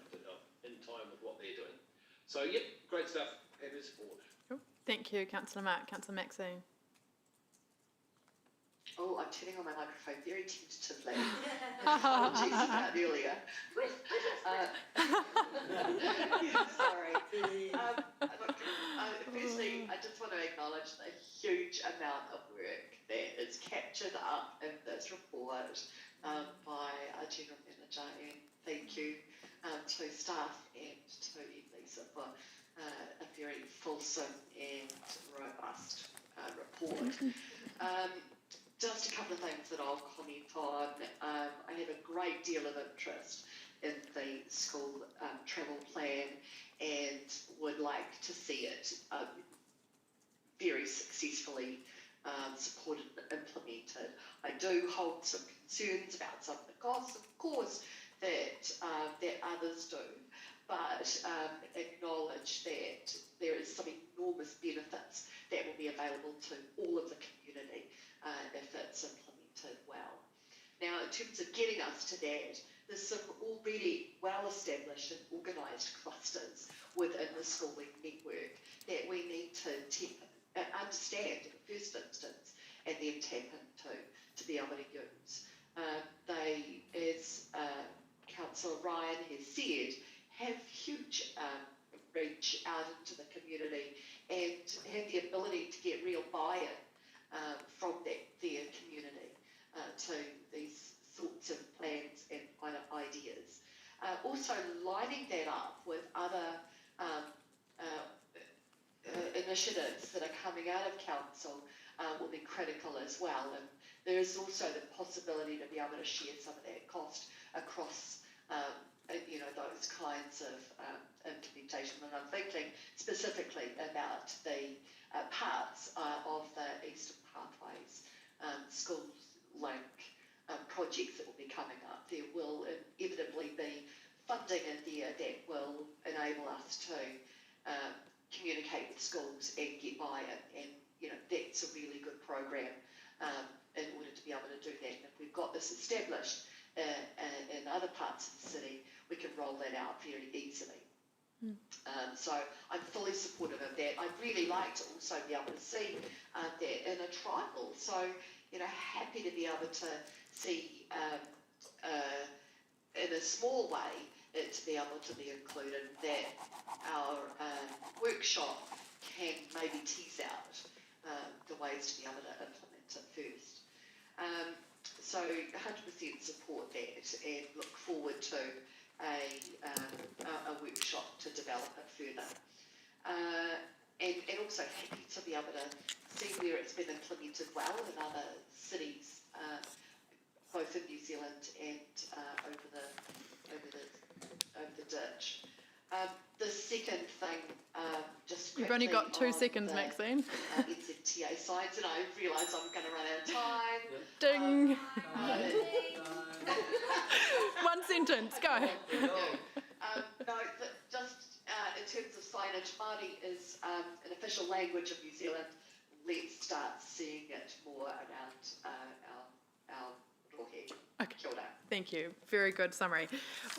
in time with what they're doing. So great stuff. Happy to support. Cool. Thank you, Councillor Mark. Councillor Maxine. Oh, I'm turning on my microphone very tentatively. Apologies about earlier. Sorry. Firstly, I just want to acknowledge the huge amount of work that is captured up in this report by our General Manager, and thank you to staff and to Lisa for a very fulsome and robust report. Just a couple of things that I'll comment on. I have a great deal of interest in the school travel plan and would like to see it very successfully supported and implemented. I do hold some concerns about some of the costs, of course, that others do, but acknowledge that there is some enormous benefits that will be available to all of the community if it's implemented well. Now, in terms of getting us to that, there's some already well-established and organised clusters within the schooling network that we need to understand in the first instance and then tap into to be able to use. They, as Councillor Ryan has said, have huge reach out into the community and have the ability to get real buy-in from their community to these sorts of plans and kind of ideas. Also lining that up with other initiatives that are coming out of council will be critical as well. And there is also the possibility to be able to share some of that cost across those kinds of implementation. And I'm thinking specifically about the parts of the Eastern Pathways Schools Link projects that will be coming up. There will inevitably be funding in there that will enable us to communicate with schools and get buy-in, and that's a really good program in order to be able to do that. And if we've got this established in other parts of the city, we can roll that out very easily. So I'm fully supportive of that. I'd really like to also be able to see that in a trial. So, happy to be able to see in a small way to be able to be included, that our workshop can maybe tease out the ways to be able to implement it first. So 100% support that and look forward to a workshop to develop it further. And also happy to be able to see where it's been implemented well in other cities, both in New Zealand and over the ditch. The second thing, just quickly, You've only got 2 seconds, the, Maxine. NZTA signs, and I realise I'm going to run out of time. Ding! 1 sentence, go. No, just in terms of signage, Māori is an official language of New Zealand. Let's start seeing it more around our rohe. Okay. Kia ora. Thank you. Very good summary.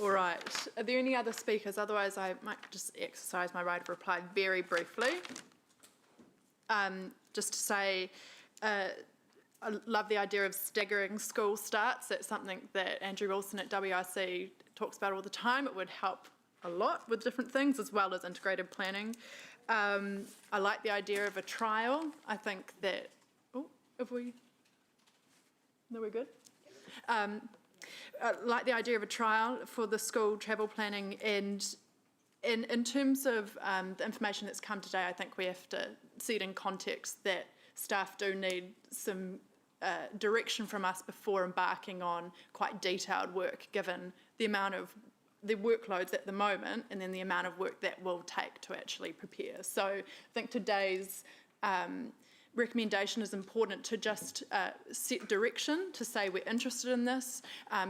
All right. Are there any other speakers? Otherwise, I might just exercise my right of reply very briefly. Just to say, I love the idea of staggering school starts. That's something that Andrew Wilson at WRC talks about all the time. It would help a lot with different things as well as integrated planning. I like the idea of a trial. I think that, no, we're good? I like the idea of a trial for the school travel planning, and in terms of the information that's come today, I think we have to see it in context that staff do need some direction from us before embarking on quite detailed work, given the amount of the workloads at the moment and then the amount of work that will take to actually prepare. So I think today's recommendation is important to just set direction, to say we're interested in this,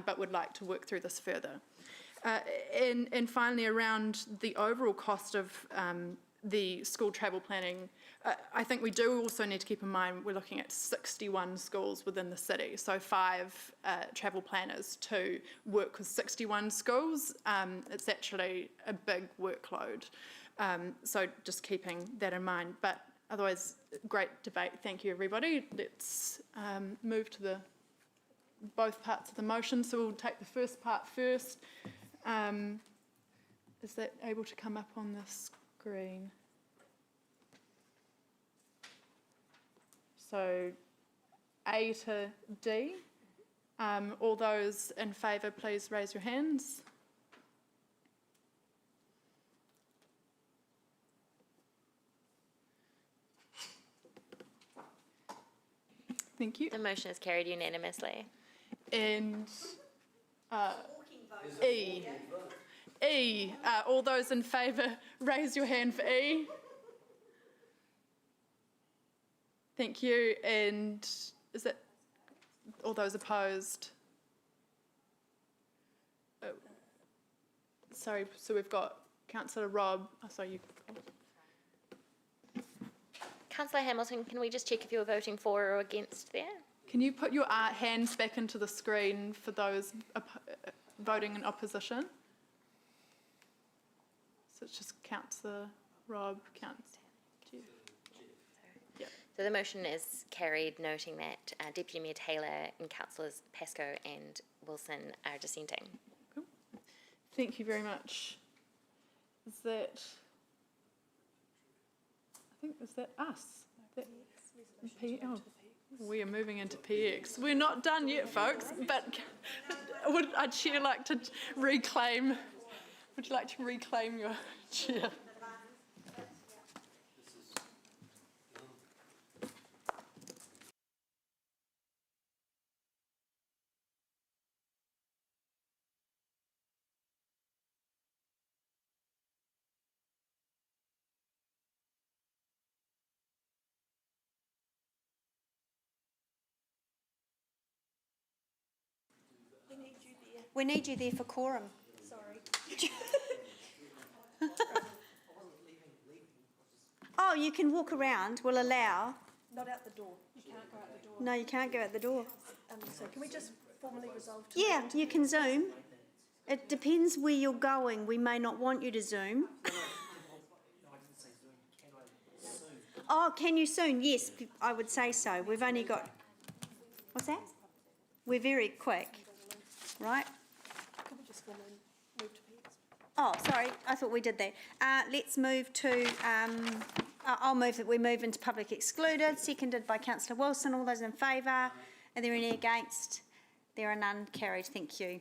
but would like to work through this further. And finally, around the overall cost of the school travel planning, I think we do also need to keep in mind we're looking at 61 schools within the city, so 5 travel planners to work with 61 schools. It's actually a big workload, so just keeping that in mind. But Otherwise, great debate. Thank you, everybody. Let's move to both parts of the motion. So we'll take the first part first. Is that able to come up on the screen? So A to D. All those in favour, please raise your hands. Thank you. The motion is carried unanimously. And E. E. All those in favour, raise your hand for E. Thank you. And is it all those opposed? Oh. Sorry, so we've got Councillor Robb. Oh, sorry, you. Councillor Hamilton, can we just check if you're voting for or against there? Can you put your hands back into the screen for those voting in opposition? So it's just Councillor Robb, Councillor. So the motion is carried, noting that Deputy Mayor Taylor and Councillors Pascoe and Wilson are dissenting. Cool. Thank you very much. Is that us? We are moving into PX. We're not done yet, folks, but would our chair like to reclaim? Would you like to reclaim your chair? We need you there for quorum. Sorry. Oh, you can walk around. We'll allow. Not out the door. You can't go out the door. No, you can't go out the door. So can we just formally resolve to... Yeah, you can Zoom. It depends where you're going. We may not want you to Zoom. Oh, can you soon? Yes, I would say so. We've only got... What's that? We're very quick, right? Could we just formally move to PX? Oh, sorry, I thought we did that. Let's move to, I'll move that we move into public excluded, seconded by Councillor Wilson. All those in favour? Are there any against? There are none. Carried. Thank you.